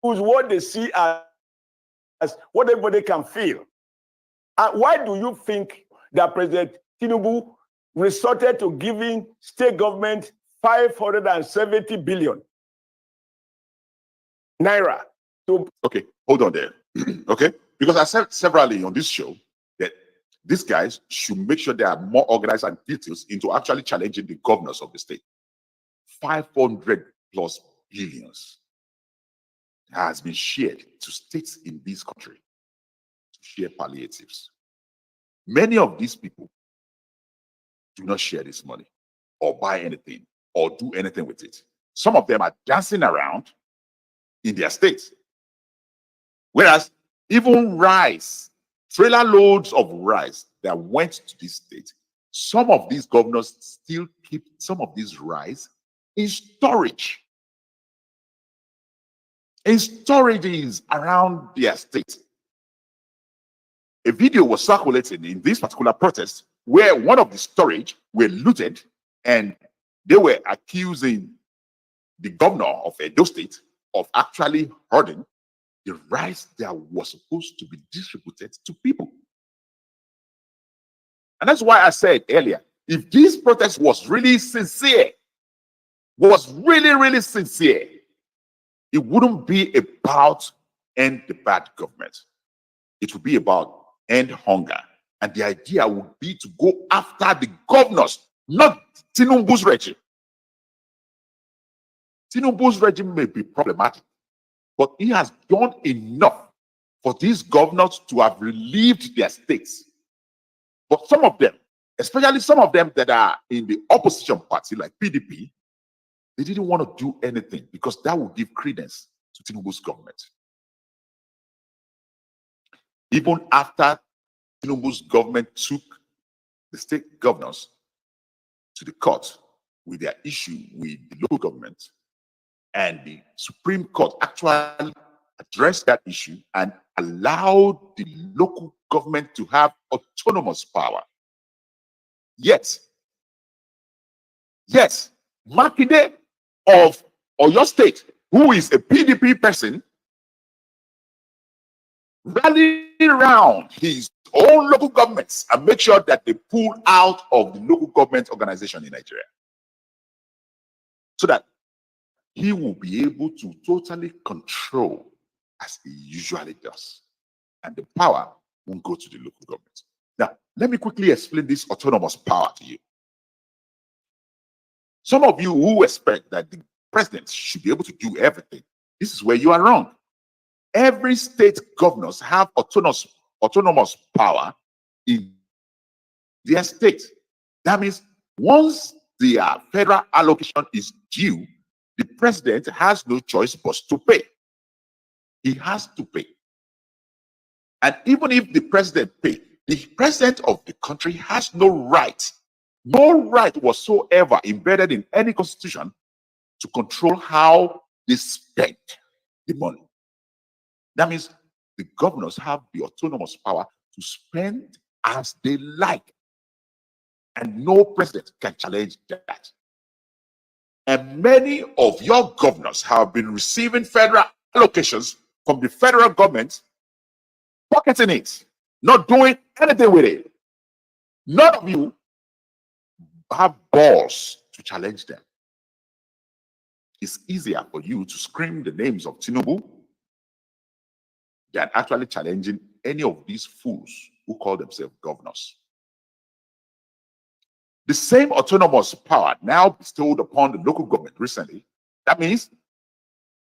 what they see as what everybody can feel. And why do you think that President Tinubu resorted to giving state government 570 billion naira to? Okay, hold on there. Okay, because I said severally on this show that these guys should make sure they are more organized and details into actually challenging the governors of the state. 500 plus billions has been shared to states in this country to share palliatives. Many of these people do not share this money or buy anything or do anything with it. Some of them are dancing around in their states. Whereas even rice, trailer loads of rice that went to this state, some of these governors still keep some of these rice in storage. In storages around their state. A video was circulating in this particular protest where one of the storage were looted and they were accusing the governor of Edo State of actually hoarding the rice that was supposed to be distributed to people. And that's why I said earlier, if this protest was really sincere, was really sincere, it wouldn't be about end the bad government. It would be about end hunger. And the idea would be to go after the governors, not Tinubu's regime. Tinubu's regime may be problematic, but he has done enough for these governors to have relieved their states. But some of them, especially some of them that are in the opposition party like PDP, they didn't want to do anything because that would give credence to Tinubu's government. Even after Tinubu's government took the state governors to the court with their issue with the local government, and the Supreme Court actually addressed that issue and allowed the local government to have autonomous power. Yet, Makinde of Oyo State who is a PDP person, rally around his own local governments and make sure that they pull out of the local government organization in Nigeria, so that he will be able to totally control as he usually does. And the power won't go to the local government. Now, let me quickly explain this autonomous power to you. Some of you who expect that the president should be able to do everything, this is where you are wrong. Every state governors have autonomous power in their state. That means once their federal allocation is due, the president has no choice but to pay. He has to pay. And even if the president pays, the president of the country has no right whatsoever embedded in any constitution to control how they spend the money. That means the governors have the autonomous power to spend as they like. And no president can challenge that. And many of your governors have been receiving federal allocations from the federal government, pocketing it, not doing anything with it. None of you have balls to challenge them. It's easier for you to scream the names of Tinubu than actually challenging any of these fools who call themselves governors. The same autonomous power now bestowed upon the local government recently, that means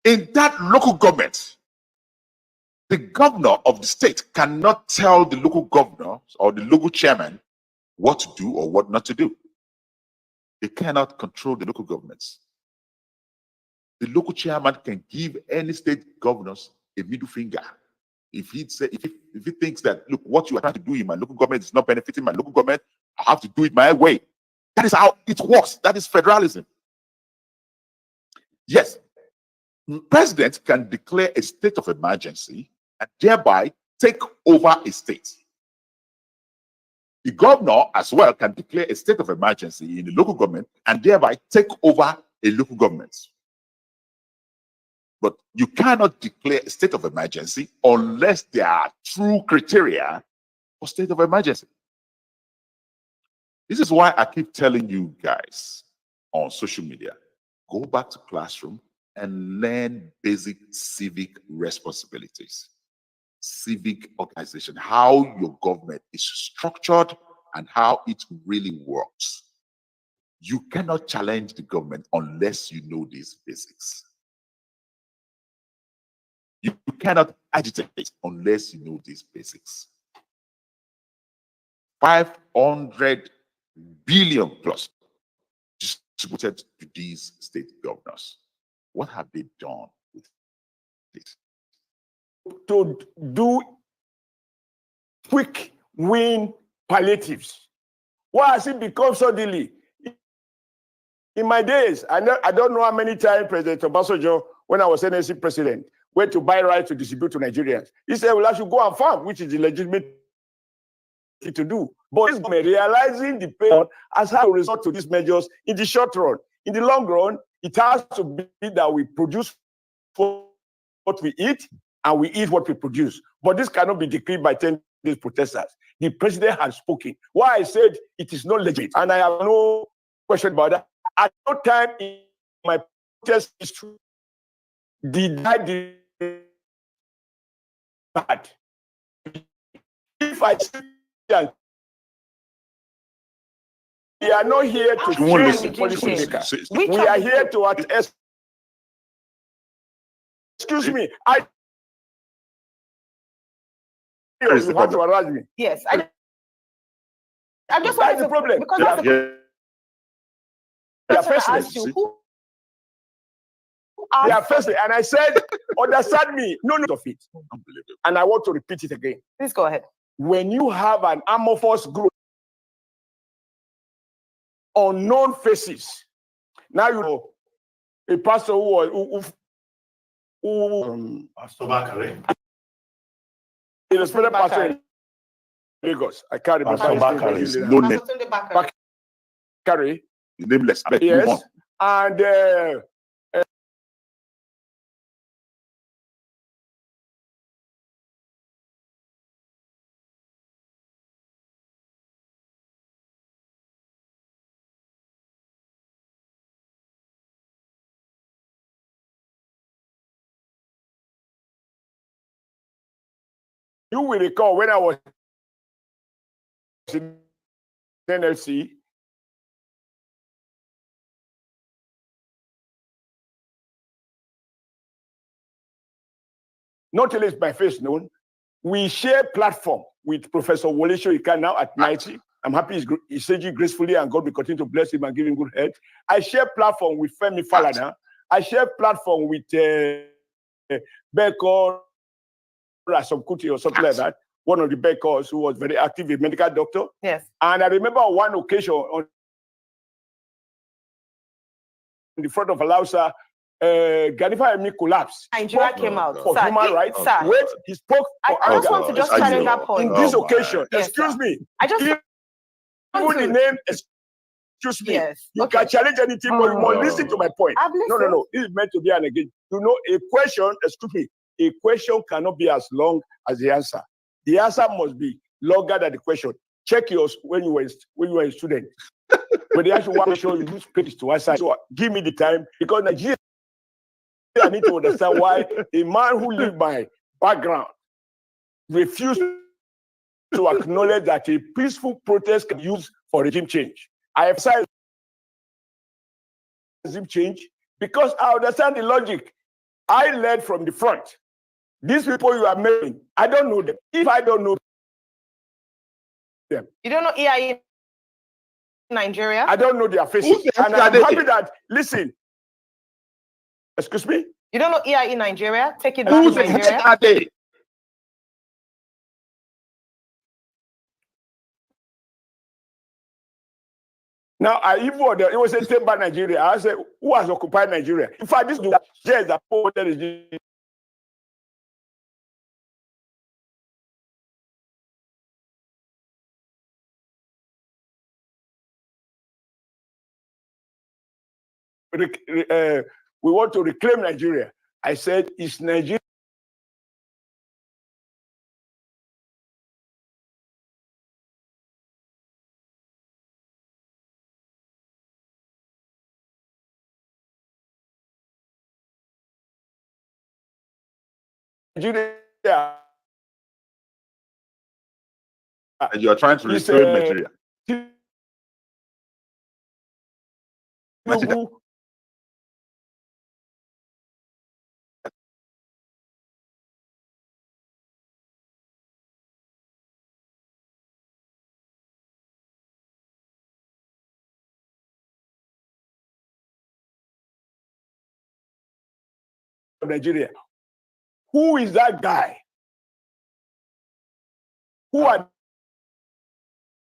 in that local government, the governor of the state cannot tell the local governor or the local chairman what to do or what not to do. They cannot control the local governments. The local chairman can give any state governors a middle finger. If he thinks that, look, what you are trying to do in my local government is not benefiting my local government, I have to do it my way. That is how it works. That is federalism. Yes, the president can declare a state of emergency and thereby take over a state. The governor as well can declare a state of emergency in the local government and thereby take over a local government. But you cannot declare a state of emergency unless there are true criteria for state of emergency. This is why I keep telling you guys on social media, go back to classroom and learn basic civic responsibilities, civic organization, how your government is structured and how it really works. You cannot challenge the government unless you know these basics. You cannot agitate unless you know these basics. 500 billion plus distributed to these state governors. What have they done with this? To do quick win palliatives. Why has it become suddenly? In my days, I don't know how many times President Obasanjo, when I was NSC president, went to buy rights to distribute to Nigerians. He said, well, I should go and farm, which is the legitimate thing to do. But this government, realizing the pain, has had to resort to these measures in the short run. In the long run, it has to be that we produce what we eat and we eat what we produce. But this cannot be decreed by 10 days protesters. The president has spoken. Why I said it is not legit, and I have no question about that. At no time in my protest history did I bad. If I see that we are not here to change the policymaker, we are here to attest. Excuse me, you want to harass me. Yes, I just want the problem. Because they are faceless. They are faceless, and I said, understand me, no of it. And I want to repeat it again. Please go ahead. When you have an amorphous group, unknown faces, now you know a pastor who Pastor Bakare. The spirit pastor in Lagos. I can't remember. Pastor Bakare is no name. Bakare. Nameless. Yes. And You will recall when I was in NLC, not at least by face known, we share platform with Professor Wole Soyinka now at 90. I'm happy he's aging gracefully and God will continue to bless him and give him good health. I share platform with Femi Falana. I share platform with Beko Rasomkuti or something like that. One of the Bekos who was very active, a medical doctor. Yes. And I remember on one occasion on the front of Alausa, Ganifa Emi collapsed. Nigeria came out For sir, human rights. Sir, Wait, he spoke for I just want to just challenge that point. in this occasion. Yes, Excuse sir. me. I just Even want the to- name, excuse me. Yes. You can challenge anything, but you must listen to my point. I've No. listened. This is meant to be an engagement. You know, a question, excuse me, a question cannot be as long as the answer. The answer must be longer than the question. Check yours when you were a student. When they actually want to show you use pages to answer. So give me the time because Nigeria, I need to understand why a man who lived my background refused to acknowledge that a peaceful protest can be used for regime change. I emphasize regime change because I understand the logic. I led from the front. These people you are making, I don't know them. If I don't know them, You don't know EIE in Nigeria? I don't know their faces. And I'm happy that, listen, excuse me? You don't know EIE Nigeria? Take it back Who's to the Nigeria. head are they? Now, it was a thing about Nigeria. I said, who has occupied Nigeria? In fact, this is the yes, that is we want to reclaim Nigeria. I said, it's Nigeria. Nigeria. And you are trying to reclaim Nigeria. Nigeria. Who is that guy? Who are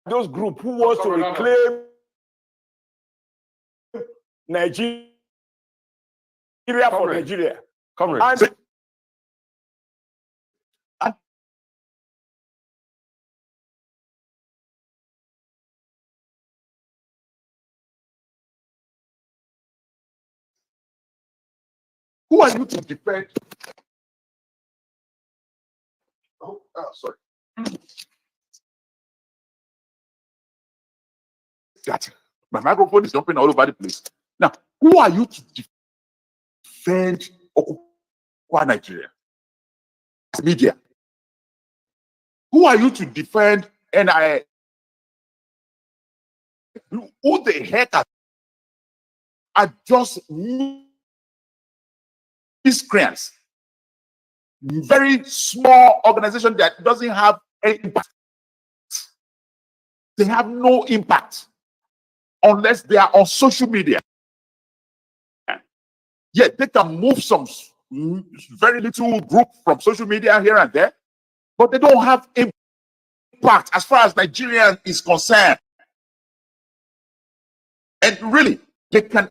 those groups who want to reclaim Nigeria for Nigeria? And who are you to defend? Oh, sorry. That my microphone is jumping all over the place. Now, who are you to defend Occupy Nigeria? Media. Who are you to defend NIA? Who the heck are just miscreants? Very small organization that doesn't have any impact. They have no impact unless they are on social media. Yeah, they can move some very little group from social media here and there, but they don't have impact as far as Nigeria is concerned. And really, they can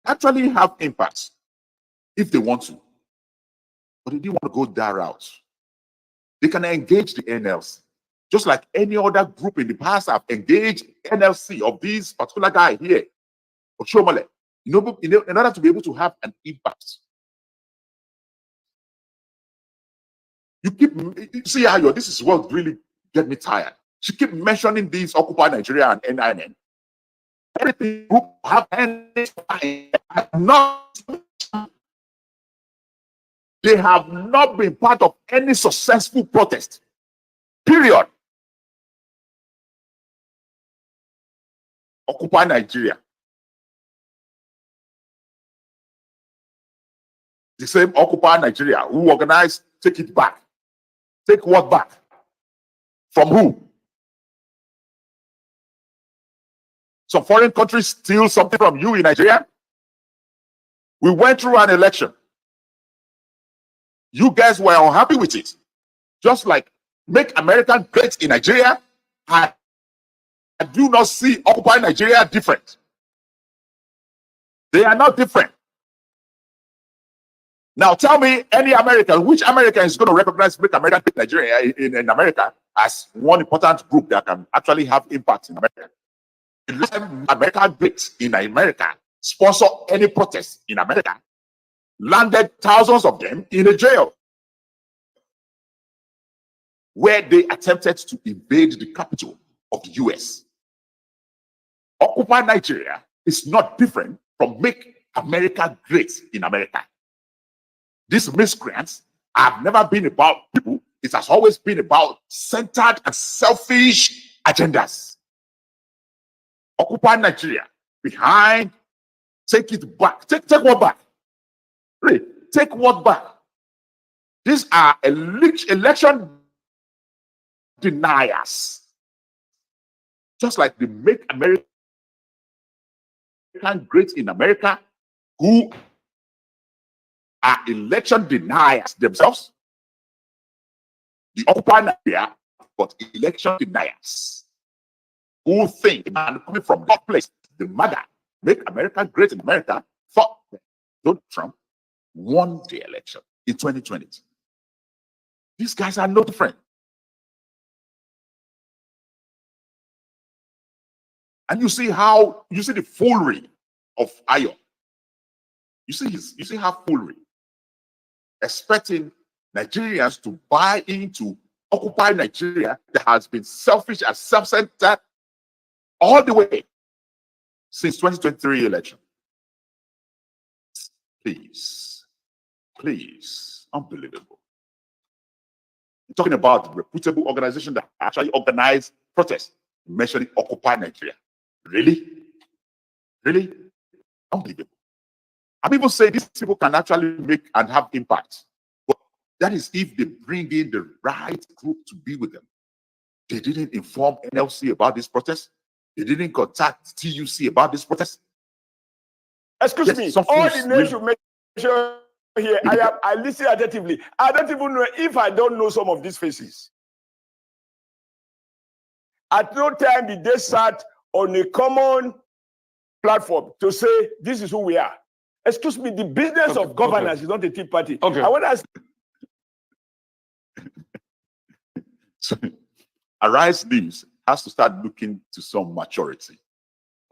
actually have impact if they want to, but they didn't want to go that route. They can engage the NLC, just like any other group in the past have engaged NLC of this particular guy here, Oshomole, in order to be able to have an impact. You keep see how this is what really get me tired. She keep mentioning these Occupy Nigeria and NIN. Everything group have not. They have not been part of any successful protest. Period. Occupy Nigeria. The same Occupy Nigeria who organized Take It Back. Take what back? From who? Some foreign countries steal something from you in Nigeria? We went through an election. You guys were unhappy with it. Just like Make America Great in Nigeria, I do not see Occupy Nigeria different. They are not different. Now tell me any American, which American is going to recognize Make America Great Nigeria in America as one important group that can actually have impact in America? Let America Great in America sponsor any protest in America, landed thousands of them in a jail where they attempted to invade the capital of the US. Occupy Nigeria is not different from Make America Great in America. These miscreants have never been about people. It has always been about centered and selfish agendas. Occupy Nigeria behind, take it back. Take what back? Really, take what back? These are election deniers. Just like the Make America Great in America, who are election deniers themselves. The Occupy Nigeria, but election deniers who think and coming from that place, the MAGA, Make America Great in America, thought Donald Trump won the election in 2020. These guys are no different. And you see the foolery of Ayo. You see how foolery, expecting Nigerians to buy into Occupy Nigeria that has been selfish and self-centered all the way since 2023 election. Please, unbelievable. You're talking about reputable organization that actually organize protests, mentioning Occupy Nigeria. Really? Really? Unbelievable. I'm even saying these people can actually make and have impact. But that is if they bring in the right group to be with them. They didn't inform NLC about this protest. They didn't contact TUC about this protest. Excuse me, all the names you mentioned here, I listen attentively. I don't even know if I don't know some of these faces. At no time did they sat on a common platform to say, this is who we are. Excuse me, the business of governance is not a Tea Party. Okay. I want to ask. So, Arise News has to start looking to some maturity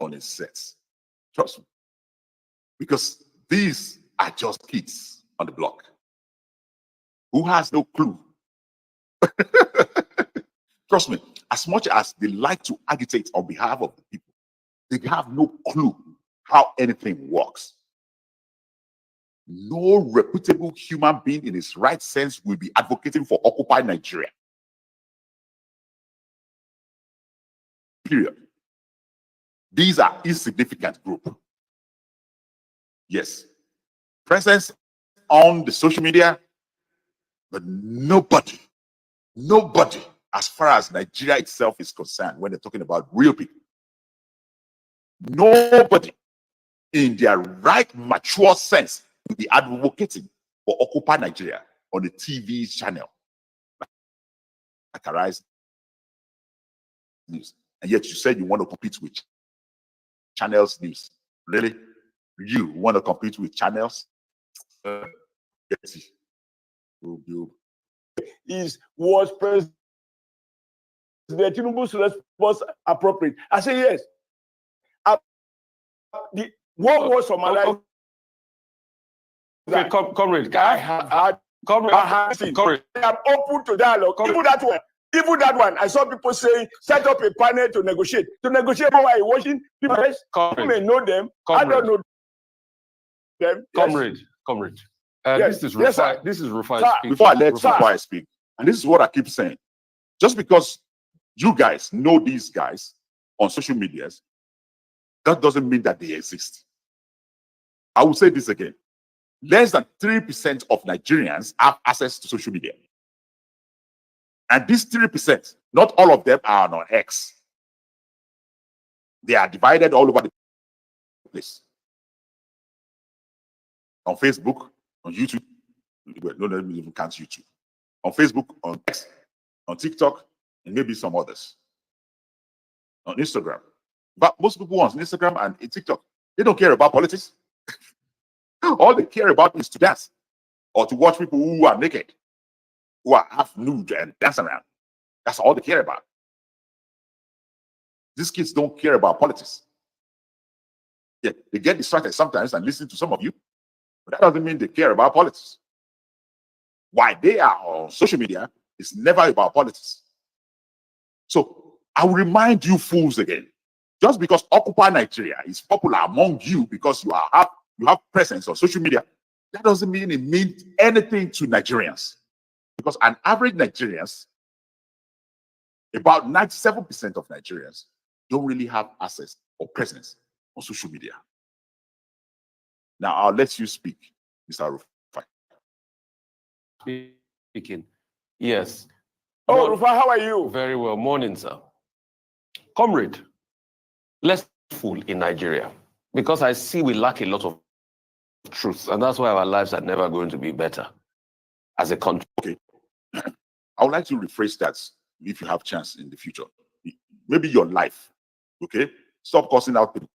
on its sets. Trust me. Because these are just kids on the block who has no clue. Trust me, as much as they like to agitate on behalf of the people, they have no clue how anything works. No reputable human being in his right sense will be advocating for Occupy Nigeria. Period. These are insignificant group. Yes. Presence on the social media, but nobody, as far as Nigeria itself is concerned, when they're talking about real people, nobody in their right mature sense will be advocating for Occupy Nigeria on the TV channel like Arise News. And yet you said you want to compete with Channels News. Really? You want to compete with Channels? Was President Tinubu's response appropriate? I say yes. What was from my life? Okay, comrade, I am open to dialogue. Even that one, I saw people saying, set up a panel to negotiate. To negotiate why watching people may know them. I don't know them. Comrade. Yes. This is Rufai. This is Rufai speaking. Before I let Rufai speak, and this is what I keep saying. Just because you guys know these guys on social medias, that doesn't mean that they exist. I will say this again. Less than 3% of Nigerians have access to social media. And these 3%, not all of them are on X. They are divided all over the place. On Facebook, on YouTube, well, no, let me even count YouTube. On Facebook, on X, on TikTok, and maybe some others. On Instagram. But most people on Instagram and TikTok, they don't care about politics. All they care about is to dance or to watch people who are naked, who are half nude and dance around. That's all they care about. These kids don't care about politics. Yeah, they get distracted sometimes and listen to some of you, but that doesn't mean they care about politics. Why they are on social media is never about politics. So I will remind you fools again, just because Occupy Nigeria is popular among you because you have presence on social media, that doesn't mean it means anything to Nigerians. Because an average Nigerians, about 97% of Nigerians don't really have access or presence on social media. Now I'll let you speak, Mr. Rufai. Speaking. Yes. Oh, Rufai, how are you? Very well. Morning, sir. Comrade, let's fool in Nigeria, because I see we lack a lot of truth, and that's why our lives are never going to be better as a country. Okay. I would like to rephrase that if you have chance in the future. Maybe your life, okay? Stop cursing out people.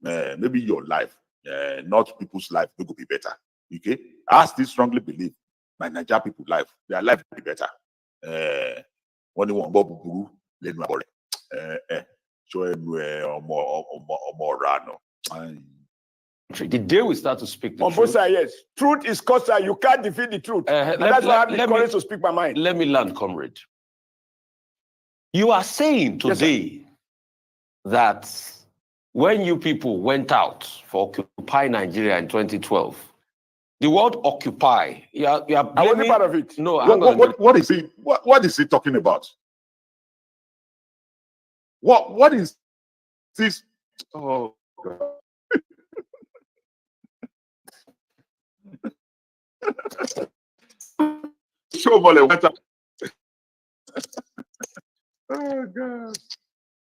Maybe your life, not people's life, will be better, okay? I still strongly believe my Nigeria people life, their life will be better. When you want Bobu, let me worry. Show him more rano. The day we start to speak the truth. Bosa, yes. Truth is cosa. You can't defeat the truth. And that's why I have the courage to speak my mind. Let me land, comrade. You are saying today that when you people went out for Occupy Nigeria in 2012, the word occupy, you are blaming, I wasn't part of it. No, what is he? What is he talking about? What is this? Oh God. Shomole went up. Oh God.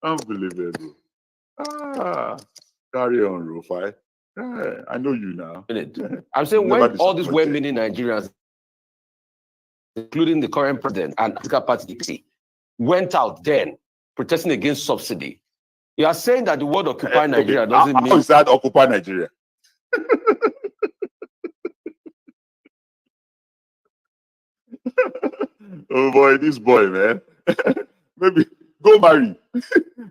Unbelievable. Carry on, Rufai. I know you now. I'm saying when all these well-meaning Nigerians, including the current president and political party, went out then protesting against subsidy, you are saying that the word occupy Nigeria doesn't mean... How is that occupy Nigeria? Oh boy, this boy, man. Maybe go marry.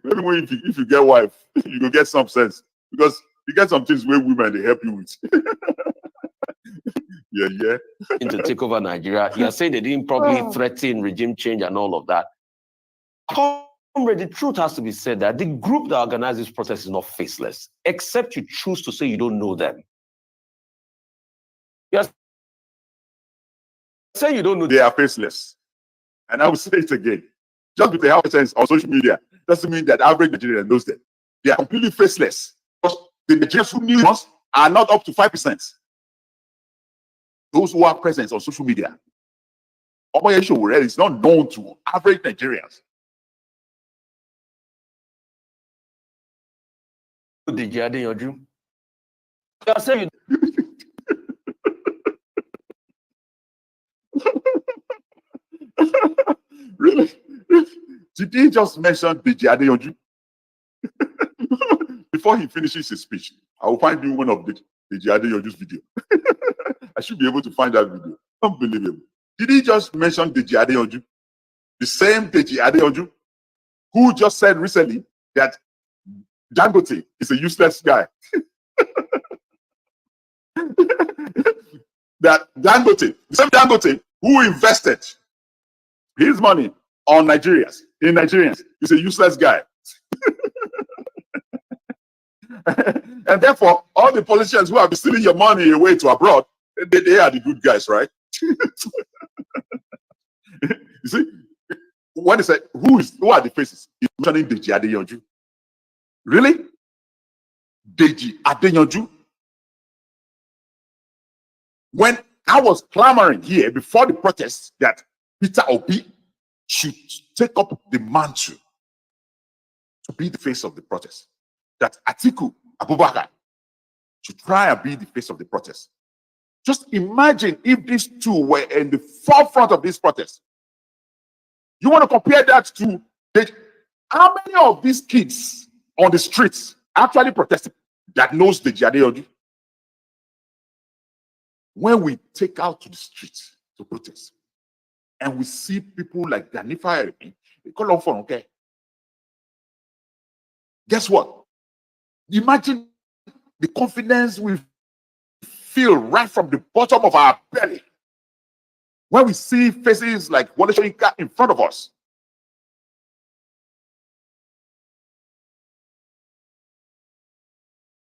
Maybe if you get wife, you will get some sense. Because you get some things where women they help you with. Yeah. To take over Nigeria. You are saying they didn't probably threaten regime change and all of that. Comrade, the truth has to be said that the group that organizes this protest is not faceless, except you choose to say you don't know them. You are saying you don't know them. They are faceless. And I will say it again. Just because they have presence on social media doesn't mean that average Nigerian knows them. They are completely faceless. Because the Nigerians who knew us are not up to 5%. Those who are present on social media. Omoyesho is not known to average Nigerians. You are saying Really? Did he just mention Deji Adeyanju? Before he finishes his speech, I will find you one of Deji Adeyanju's video. I should be able to find that video. Unbelievable. Did he just mention Deji Adeyanju? The same Deji Adeyanju who just said recently that Dangote is a useless guy. That Dangote, the same Dangote who invested his money on Nigerians, is a useless guy. And therefore, all the politicians who have been stealing your money away to abroad, they are the good guys, right? You see, when they said who are the faces, he's mentioning Deji Adeyanju. Really? Deji Adeyanju. When I was clamoring here before the protest that Peter Obi should take up the mantle to be the face of the protest, that Atiku Abubakar should try and be the face of the protest. Just imagine if these two were in the forefront of this protest. You want to compare that to how many of these kids on the streets actually protesting that knows the Adeyanju? When we take out to the streets to protest and we see people like Ganifa Eremi, they call on for okay. Guess what? Imagine the confidence we feel right from the bottom of our belly when we see faces like Wole Soyinka in front of us.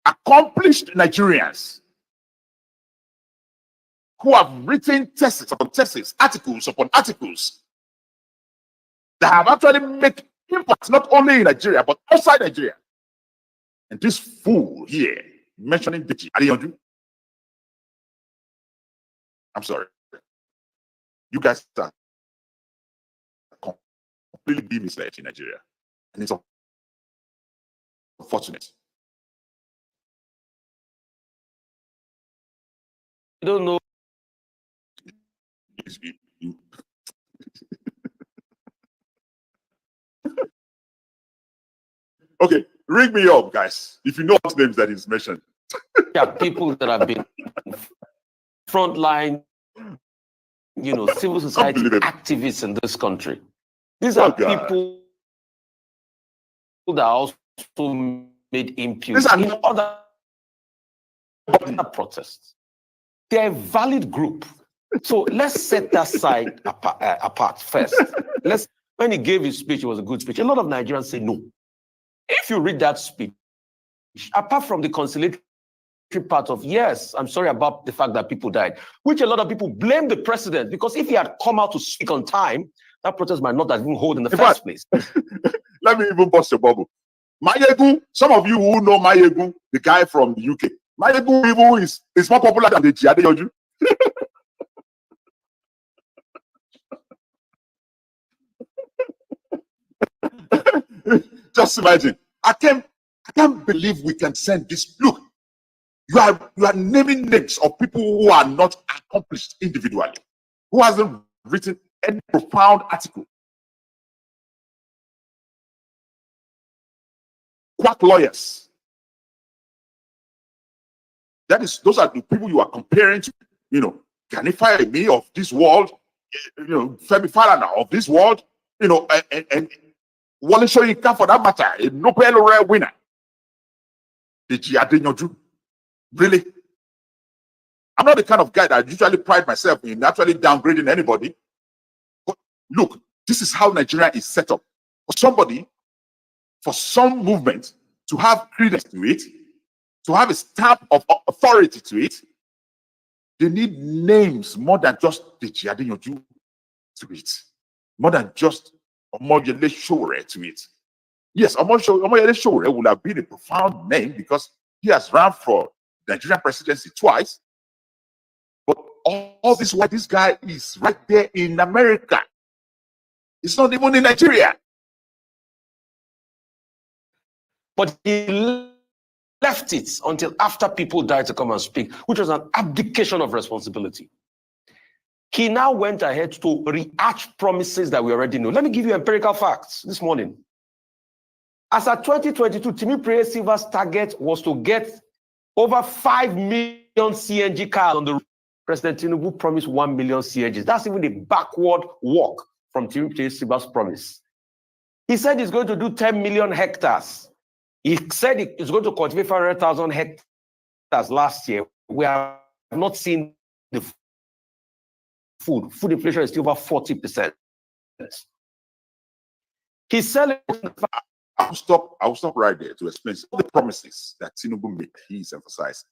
Accomplished Nigerians who have written theses upon theses, articles upon articles that have actually made impact not only in Nigeria but outside Nigeria. And this fool here mentioning Deji Adeyanju. I'm sorry. You guys are completely being misled in Nigeria. And it's unfortunate. You don't know. Okay, ring me up, guys. If you know what names that is mentioned. There are people that have been frontline, civil society activists in this country. These are people that also made imputes in other protests. They're a valid group. So let's set that side apart first. When he gave his speech, it was a good speech. A lot of Nigerians say no. If you read that speech, apart from the conciliatory part of, yes, I'm sorry about the fact that people died, which a lot of people blame the president, because if he had come out to speak on time, that protest might not have been held in the first place. Let me even bust your bubble. Mayegu, some of you who know Mayegu, the guy from the UK, Mayegu even is more popular than the Adeyanju. Just imagine. I can't believe we can send this. Look, you are naming names of people who are not accomplished individually, who hasn't written any profound article. Quack lawyers. Those are the people you are comparing to, Ganifa Eremi of this world, Femi Falana of this world, and Wole Soyinka for that matter, a Nobel Laureate winner. Deji Adeyanju. Really? I'm not the kind of guy that usually pride myself in actually downgrading anybody. But look, this is how Nigeria is set up. For some movement to have credence to it, to have a stamp of authority to it, they need names more than just Deji Adeyanju to it. More than just Omoyele Sowore to it. Yes, Omoyele Sowore would have been a profound name because he has run for Nigerian presidency twice. But all this while this guy is right there in America. It's not even in Nigeria. But he left it until after people died to come and speak, which was an abdication of responsibility. He now went ahead to rehash promises that we already know. Let me give you empirical facts this morning. As at 2022, Timi Praye Silva's target was to get over 5 million CNG cars on the road. President Tinubu promised 1 million CNGs. That's even a backward walk from Timi Praye Silva's promise. He said he's going to do 10 million hectares. He said he's going to cultivate 500,000 hectares last year. We have not seen the food. Food inflation is still over 40%. He's selling. I'll stop right there to explain some of the promises that Tinubu made. He's emphasizing.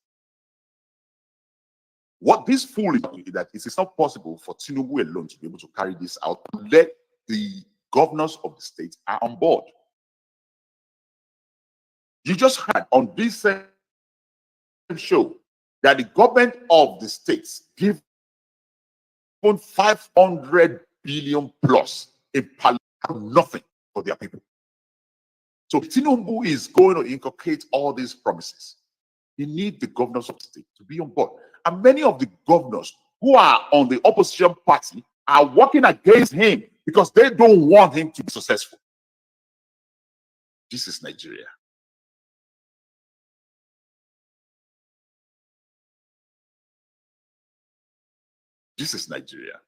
What this fool is doing is that it is not possible for Tinubu alone to be able to carry this out. Let the governors of the states are on board. You just heard on this same show that the government of the states give 500 billion plus in nothing for their people. So Tinubu is going to inculcate all these promises. You need the governors of the state to be on board. And many of the governors who are on the opposition party are working against him because they don't want him to be successful. This is Nigeria. This is Nigeria.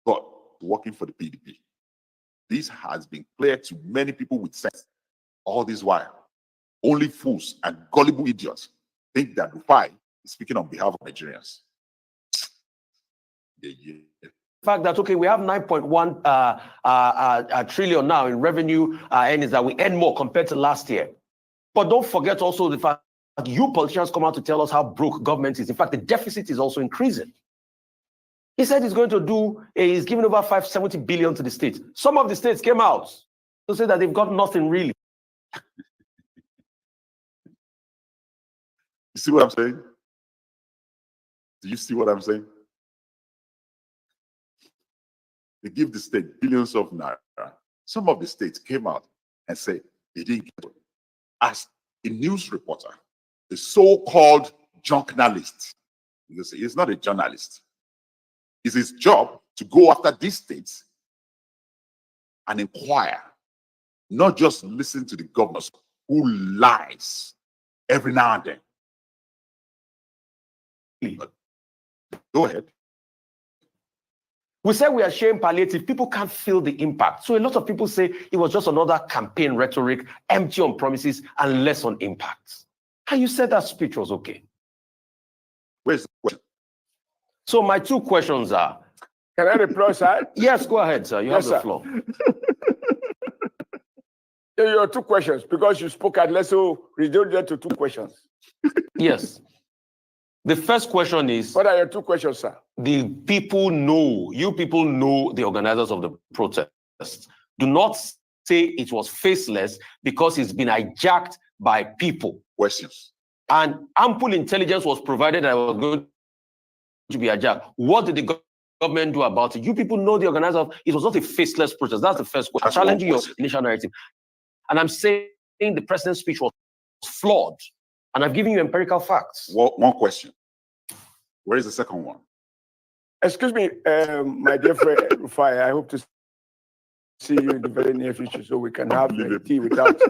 But working for the PDP. This has been clear to many people with sense all this while. Only fools and gullible idiots think that Rufai is speaking on behalf of Nigerians. The fact that, okay, we have 9.1 trillion now in revenue earnings, that we earn more compared to last year. But don't forget also the fact that you politicians come out to tell us how broke government is. In fact, the deficit is also increasing. He said he's going to do, he's giving over 570 billion to the states. Some of the states came out to say that they've got nothing really. You see what I'm saying? Do you see what I'm saying? They give the state billions of naira. Some of the states came out and said they didn't get it. As a news reporter, a so-called journalist, he's not a journalist. It's his job to go after these states and inquire, not just listen to the governors who lies every now and then. But go ahead. We said we are sharing palliative. People can't feel the impact. So a lot of people say it was just another campaign rhetoric, empty on promises and less on impact. And you said that speech was okay. Where's the question? So my two questions are. Can I reply, sir? Yes, go ahead, sir. You have the floor. Your two questions, because you spoke at less, so reduce that to two questions. Yes. The first question is, what are your two questions, sir? The people know, you people know the organizers of the protest. Do not say it was faceless because it's been hijacked by people. Questions. And ample intelligence was provided that it was going to be hijacked. What did the government do about it? You people know the organizer. It was not a faceless protest. That's the first question. Challenging your initial narrative. And I'm saying the president's speech was flawed. And I've given you empirical facts. One question. Where is the second one? Excuse me, my dear friend Rufai, I hope to see you in the very near future so we can have tea without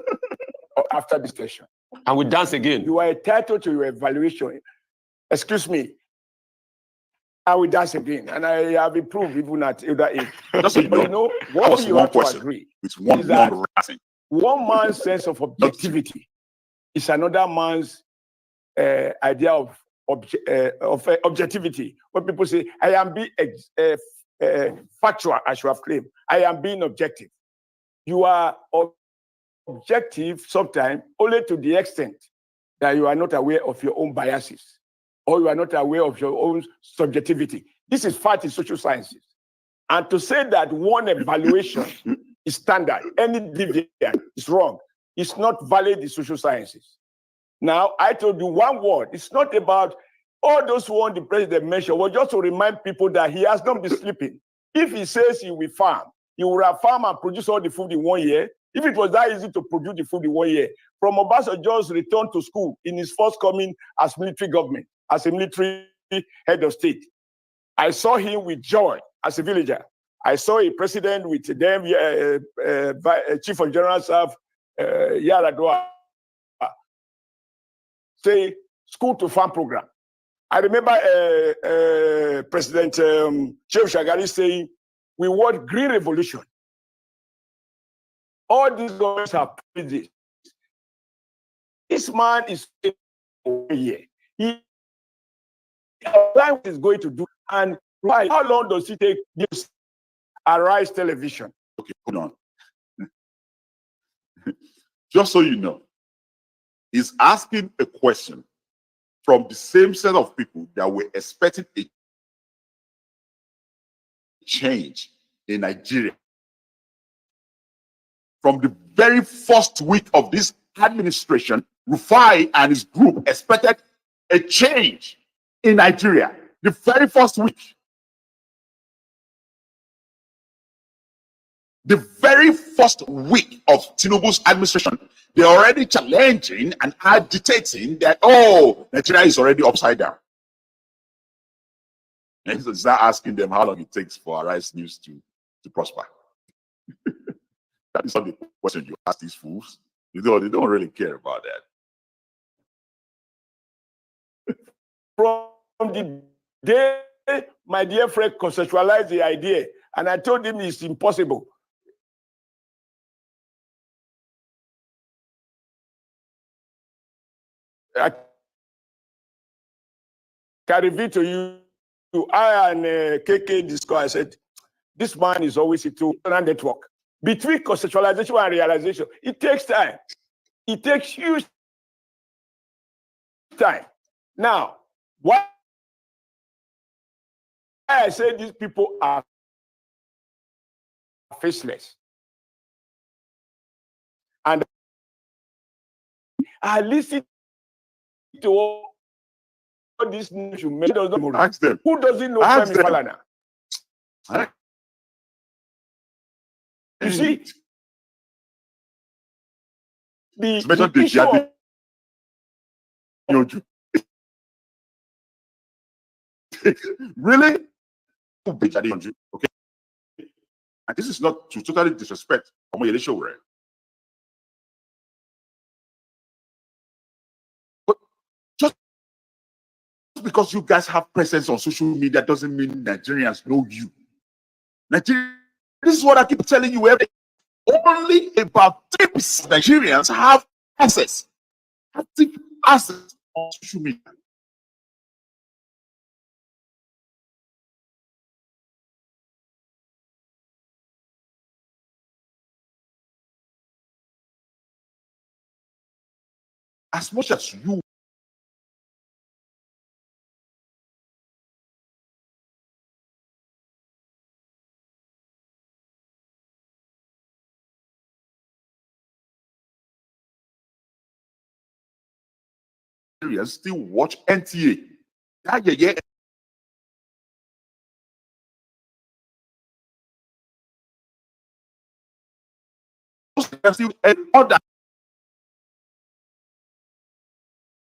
after this session. And we dance again. You are entitled to your evaluation. Excuse me. I will dance again. And I have improved even at either age. Just so you know, what you have to agree is that one man's sense of objectivity is another man's idea of objectivity. When people say, I am being factual, as you have claimed, I am being objective. You are objective sometimes only to the extent that you are not aware of your own biases or you are not aware of your own subjectivity. This is fact in social sciences. And to say that one evaluation is standard, any deviation is wrong. It's not valid in social sciences. Now, I told you one word. It's not about all those who want the president mentioned, well, just to remind people that he has not been sleeping. If he says he will farm, he will have farm and produce all the food in 1 year. If it was that easy to produce the food in 1 year, from Obasanjo's return to school in his first coming as military government, as a military head of state, I saw him with joy as a villager. I saw a president with them, Chief of General Staff, Yaradua, say school to farm program. I remember President Shehu Shagari saying, we want green revolution. All these governments have put this. This man is here. He what is going to do, and why? How long does it take this Arise television? Okay, hold on. Just so you know, he's asking a question from the same set of people that were expecting a change in Nigeria. From the very first week of this administration, Rufai and his group expected a change in Nigeria. The very first week. The very first week of Tinubu's administration, they're already challenging and agitating that, oh, Nigeria is already upside down. And so start asking them how long it takes for Arise News to prosper. That is not the question you ask these fools. They don't really care about that. From the day my dear friend conceptualized the idea, and I told him it's impossible. I can reveal to you, I and KK discussed. I said, this man is always into a network. Between conceptualization and realization, it takes time. It takes huge time. Now, why I say these people are faceless? And I listen to all these names you made. Ask them. Who doesn't know Femi Falana? You see, the issue of really? Okay. And this is not to totally disrespect Omoyele. But just because you guys have presence on social media doesn't mean Nigerians know you. Nigeria, this is what I keep telling you every day. Only about 3% of Nigerians have access, active access on social media. As much as you still watch NTA. Yeah.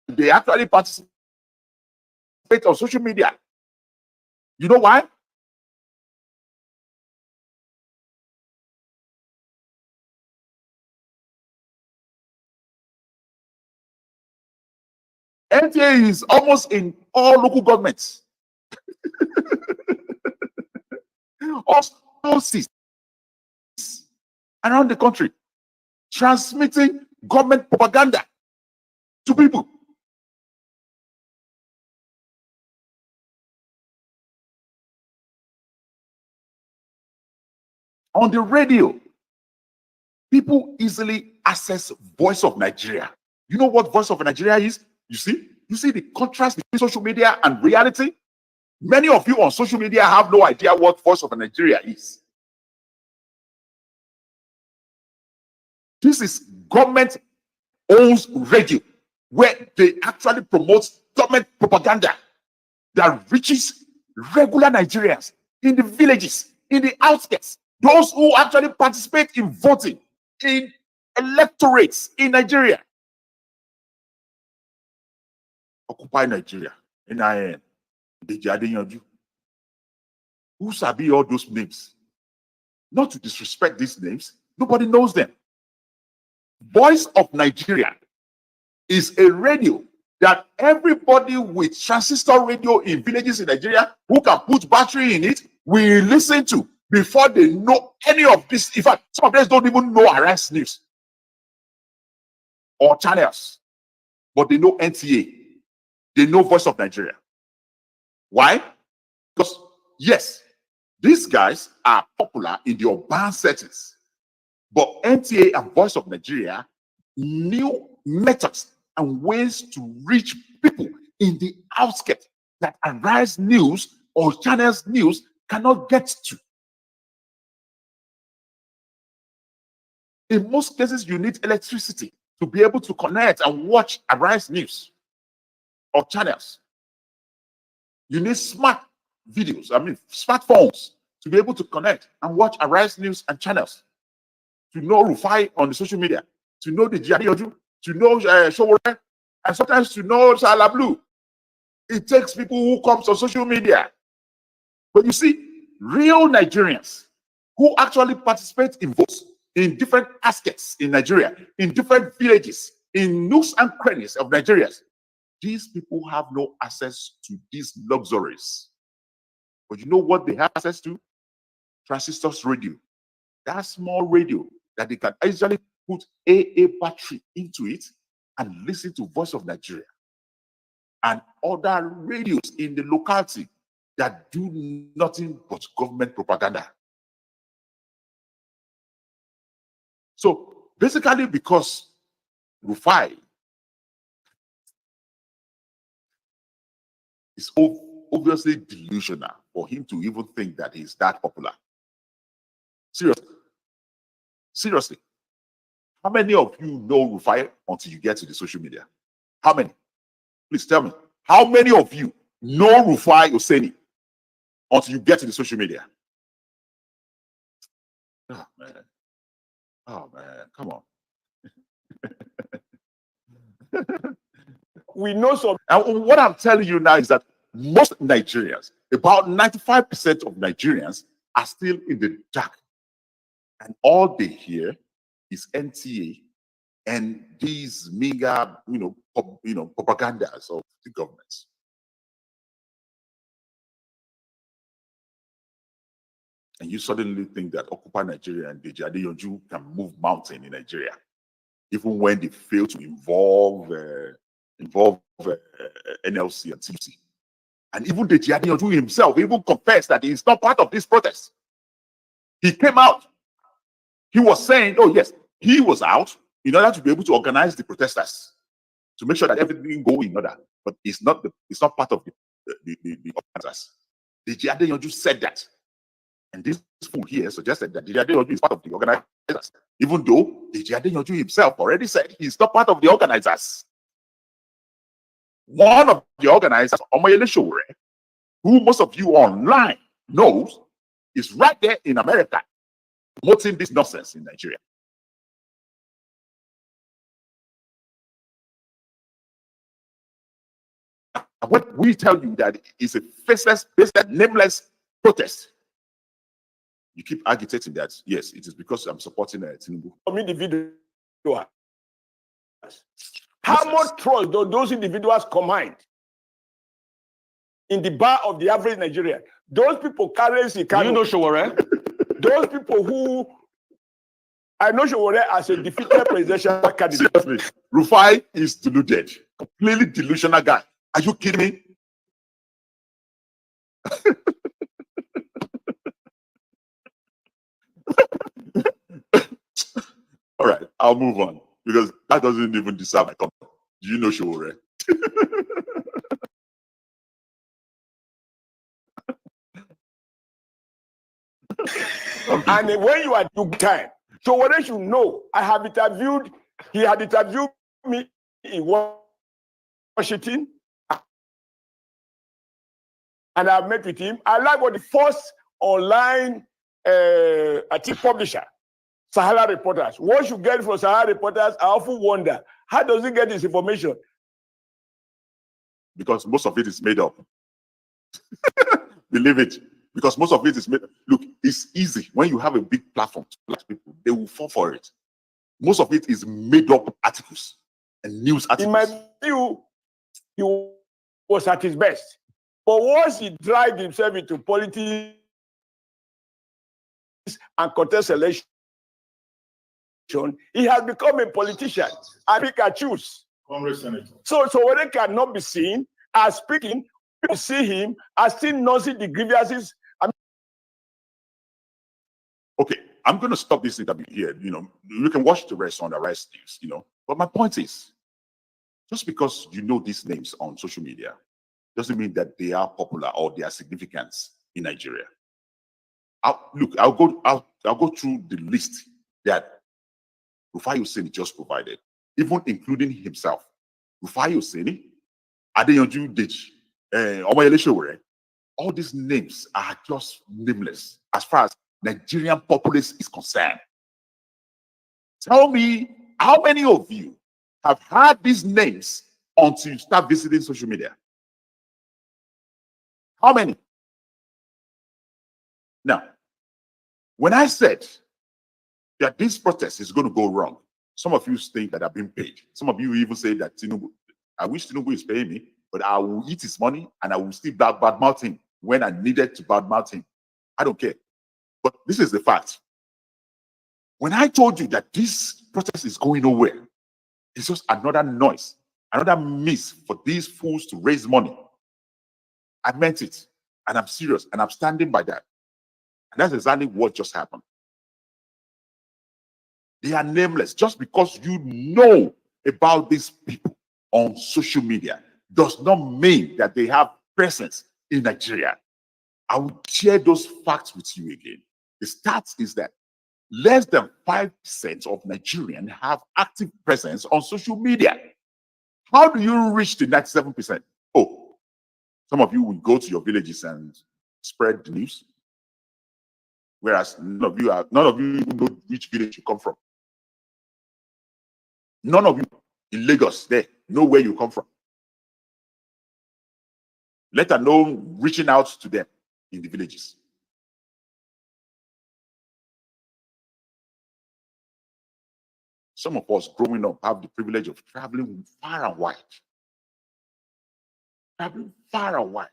They actually participate on social media. You know why? NTA is almost in all local governments. All cities around the country, transmitting government propaganda to people. On the radio, people easily access Voice of Nigeria. You know what Voice of Nigeria is? You see the contrast between social media and reality? Many of you on social media have no idea what Voice of Nigeria is. This is government owns radio, where they actually promote government propaganda that reaches regular Nigerians in the villages, in the outskirts, those who actually participate in voting, in electorates in Nigeria. Occupy Nigeria, NIN, who sabi all those names? Not to disrespect these names, nobody knows them. Voice of Nigeria is a radio that everybody with transistor radio in villages in Nigeria who can put battery in it will listen to before they know any of this. In fact, some of them don't even know Arise News or channels, but they know NTA. They know Voice of Nigeria. Why? Because, yes, these guys are popular in the urban settings, but NTA and Voice of Nigeria knew methods and ways to reach people in the outskirts that Arise News or Channels News cannot get to. In most cases, you need electricity to be able to connect and watch Arise News or channels. You need smart videos, smartphones to be able to connect and watch Arise News and channels. To know Rufai on the social media, to know the Jiadeyoju, to know Showore, and sometimes to know Lablu. It takes people who come on social media. But you see, real Nigerians who actually participate in votes in different aspects in Nigeria, in different villages, in nooks and crannies of Nigeria, these people have no access to these luxuries. But you know what they have access to? Transistors radio. That small radio that they can easily put AA battery into it and listen to Voice of Nigeria and other radios in the locality that do nothing but government propaganda. So basically, because Rufai is obviously delusional for him to even think that he's that popular. Seriously. How many of you know Rufai until you get to the social media? How many? Please tell me. How many of you know Rufai Oseni until you get to the social media? Oh man, come on. We know some. And what I'm telling you now is that most Nigerians, about 95% of Nigerians, are still in the dark. And all they hear is NTA and these mega, propagandas of the governments. And you suddenly think that Occupy Nigeria and Deji Adeyanju can move mountain in Nigeria, even when they fail to involve NLC and TC. And even Deji Adeyanju himself even confessed that he is not part of this protest. He came out. He was saying, oh yes, he was out in order to be able to organize the protesters, to make sure that everything go in order. But it's not part of the organizers. Deji Adeyanju said that. And this fool here suggested that Deji Adeyanju is part of the organizers, even though Deji Adeyanju himself already said he's not part of the organizers. One of the organizers, Omoyele Showore, who most of you online knows, is right there in America promoting this nonsense in Nigeria. And when we tell you that it's a faceless, nameless protest, you keep agitating that, yes, it is because I'm supporting Tinubu. Individuals. How much trust do those individuals command in the bar of the average Nigerian? Those people carry you know Showore? Those people who I know Showore as a defeated presidential candidate. Seriously, Rufai is deluded, completely delusional guy. Are you kidding me? All right, I'll move on because that doesn't even deserve my comment. Do you know Showore? And when you are due time, Showore should know. He had interviewed me in Washington, and I met with him. I like what the first online article publisher, Sahara Reporters. What you get from Sahara Reporters, I often wonder, how does he get this information? Because most of it is made up. Believe it. Because most of it is made up. Look, it's easy. When you have a big platform to black people, they will fall for it. Most of it is made up articles and news articles. In my view, he was at his best. But once he dragged himself into politics and contest election, he has become a politician. And he can choose. So when they cannot be seen as speaking, people see him as still noticing the grievances. Okay, I'm going to stop this interview here. You can watch the rest on the Arise News, But my point is, just because you know these names on social media doesn't mean that they are popular or they are significant in Nigeria. I'll go through the list that Rufai Oseni just provided, even including himself. Rufai Oseni, Adeyanju Deji, Omoyele Sowore, all these names are just nameless as far as Nigerian populace is concerned. Tell me, how many of you have heard these names until you start visiting social media? How many? Now, when I said that this protest is going to go wrong, some of you think that I've been paid. Some of you even say that Tinubu, I wish Tinubu is paying me, but I will eat his money and I will still badmouth him when I needed to badmouth him. I don't care. But this is the fact. When I told you that this protest is going nowhere, it's just another noise, another miss for these fools to raise money. I meant it, and I'm serious, and I'm standing by that. And that's exactly what just happened. They are nameless. Just because you know about these people on social media does not mean that they have presence in Nigeria. I will share those facts with you again. The stats is that less than 5% of Nigerians have active presence on social media. How do you reach the 97%? Oh, some of you will go to your villages and spread the news, whereas none of you know which village you come from. None of you in Lagos there know where you come from, let alone reaching out to them in the villages. Some of us growing up have the privilege of traveling far and wide. Traveling far and wide.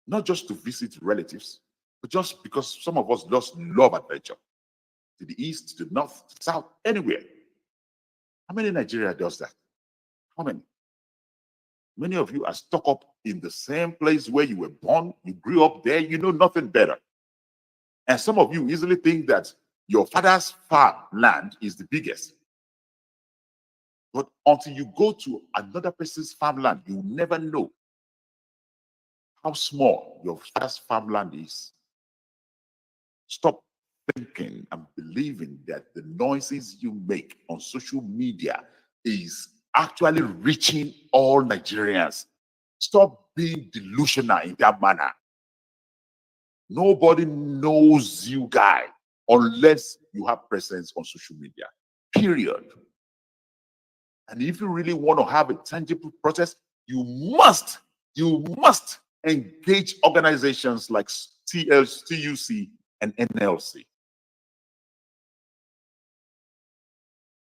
Not just to visit relatives, but just because some of us just love adventure. To the east, to the north, to the south, anywhere. How many in Nigeria does that? How many? Many of you are stuck up in the same place where you were born, you grew up there, you know nothing better. And some of you easily think that your father's farmland is the biggest. But until you go to another person's farmland, you never know how small your father's farmland is. Stop thinking and believing that the noises you make on social media is actually reaching all Nigerians. Stop being delusional in that manner. Nobody knows you guys unless you have presence on social media, period. And if you really want to have a tangible protest, you must engage organizations like TUC and NLC.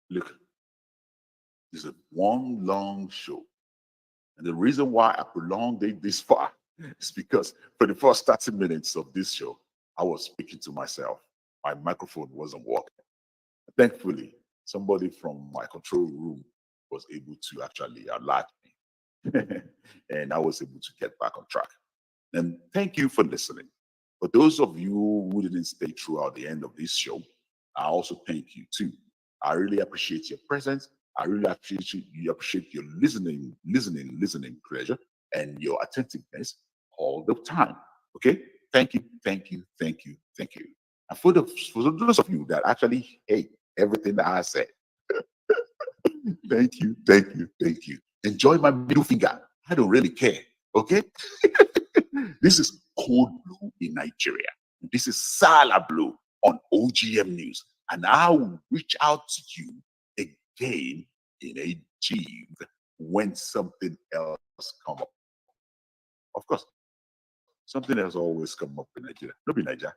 Look, this is one long show. And the reason why I prolonged it this far is because for the first 30 minutes of this show, I was speaking to myself. My microphone wasn't working. Thankfully, somebody from my control room was able to actually alert me. And I was able to get back on track. And thank you for listening. For those of you who didn't stay throughout the end of this show, I also thank you too. I really appreciate your presence. I really appreciate your listening pleasure and your attentiveness all the time. Okay? Thank you. And for those of you that actually hate everything that I said, thank you. Enjoy my middle finger. I don't really care. Okay? This is Code Blue in Nigeria. This is Lablu on OGM News. And I will reach out to you again in a jive when something else comes up. Of course, something else always come up in Nigeria. Don't be Nigeria.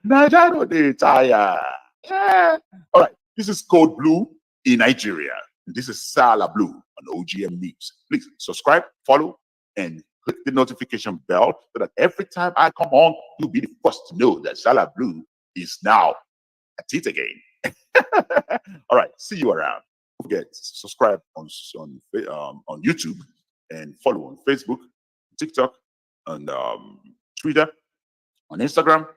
Nigeria don't dey tire. Yeah. All right. This is Code Blue in Nigeria. This is Lablu on OGM News. Please subscribe, follow, and click the notification bell so that every time I come on, you'll be the first to know that Lablu is now at it again. All right, see you around. Don't forget to subscribe on YouTube and follow on Facebook, TikTok, and Twitter, on Instagram.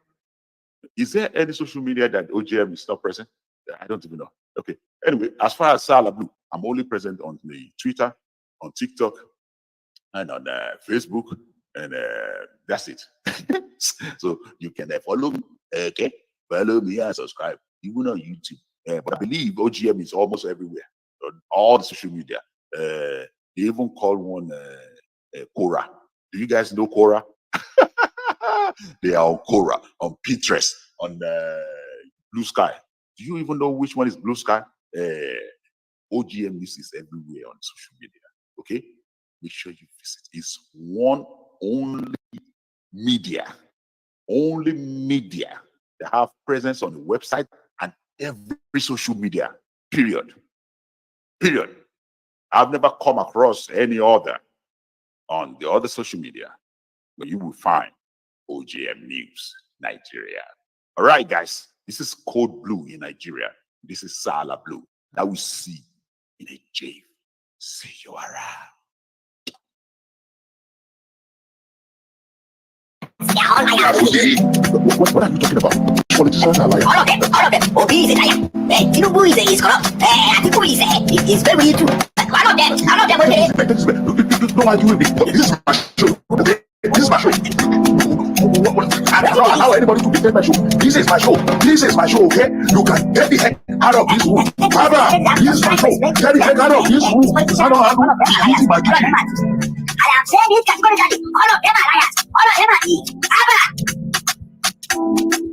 Is there any social media that OGM is not present? I don't even know. Okay. Anyway, as far as Lablu, I'm only present on the Twitter, on TikTok, and on Facebook, and that's it. So you can follow me. Okay, follow me and subscribe. even on YouTube. But I believe OGM is almost everywhere on all the social media. They even call one Quora. Do you guys know Quora? They are on Quora, on Pinterest, on Blue Sky. Do you even know which one is Blue Sky? OGM News is everywhere on social media. Okay, make sure you visit. It's one only media that have presence on the website and every social media. Period. I've never come across any other on the other social media, but you will find OGM News Nigeria. All right, guys, this is Code Blue in Nigeria. This is Lablu. That we see in a jail. See you around. What are you talking about? Politicians are liars. All of them. Obi is a liar. Tinubu is corrupt. Atiku is very you too. All of them. Okay. Don't argue with me. This is my show. This is my show. I don't allow anybody to defend my show. This is my show. Okay? You can get the heck out of this room. Baba, this is my show. Get the heck out of this room. I don't have to. This is my kitchen. I am saying it categorically. All of them are liars. All of them are thieves.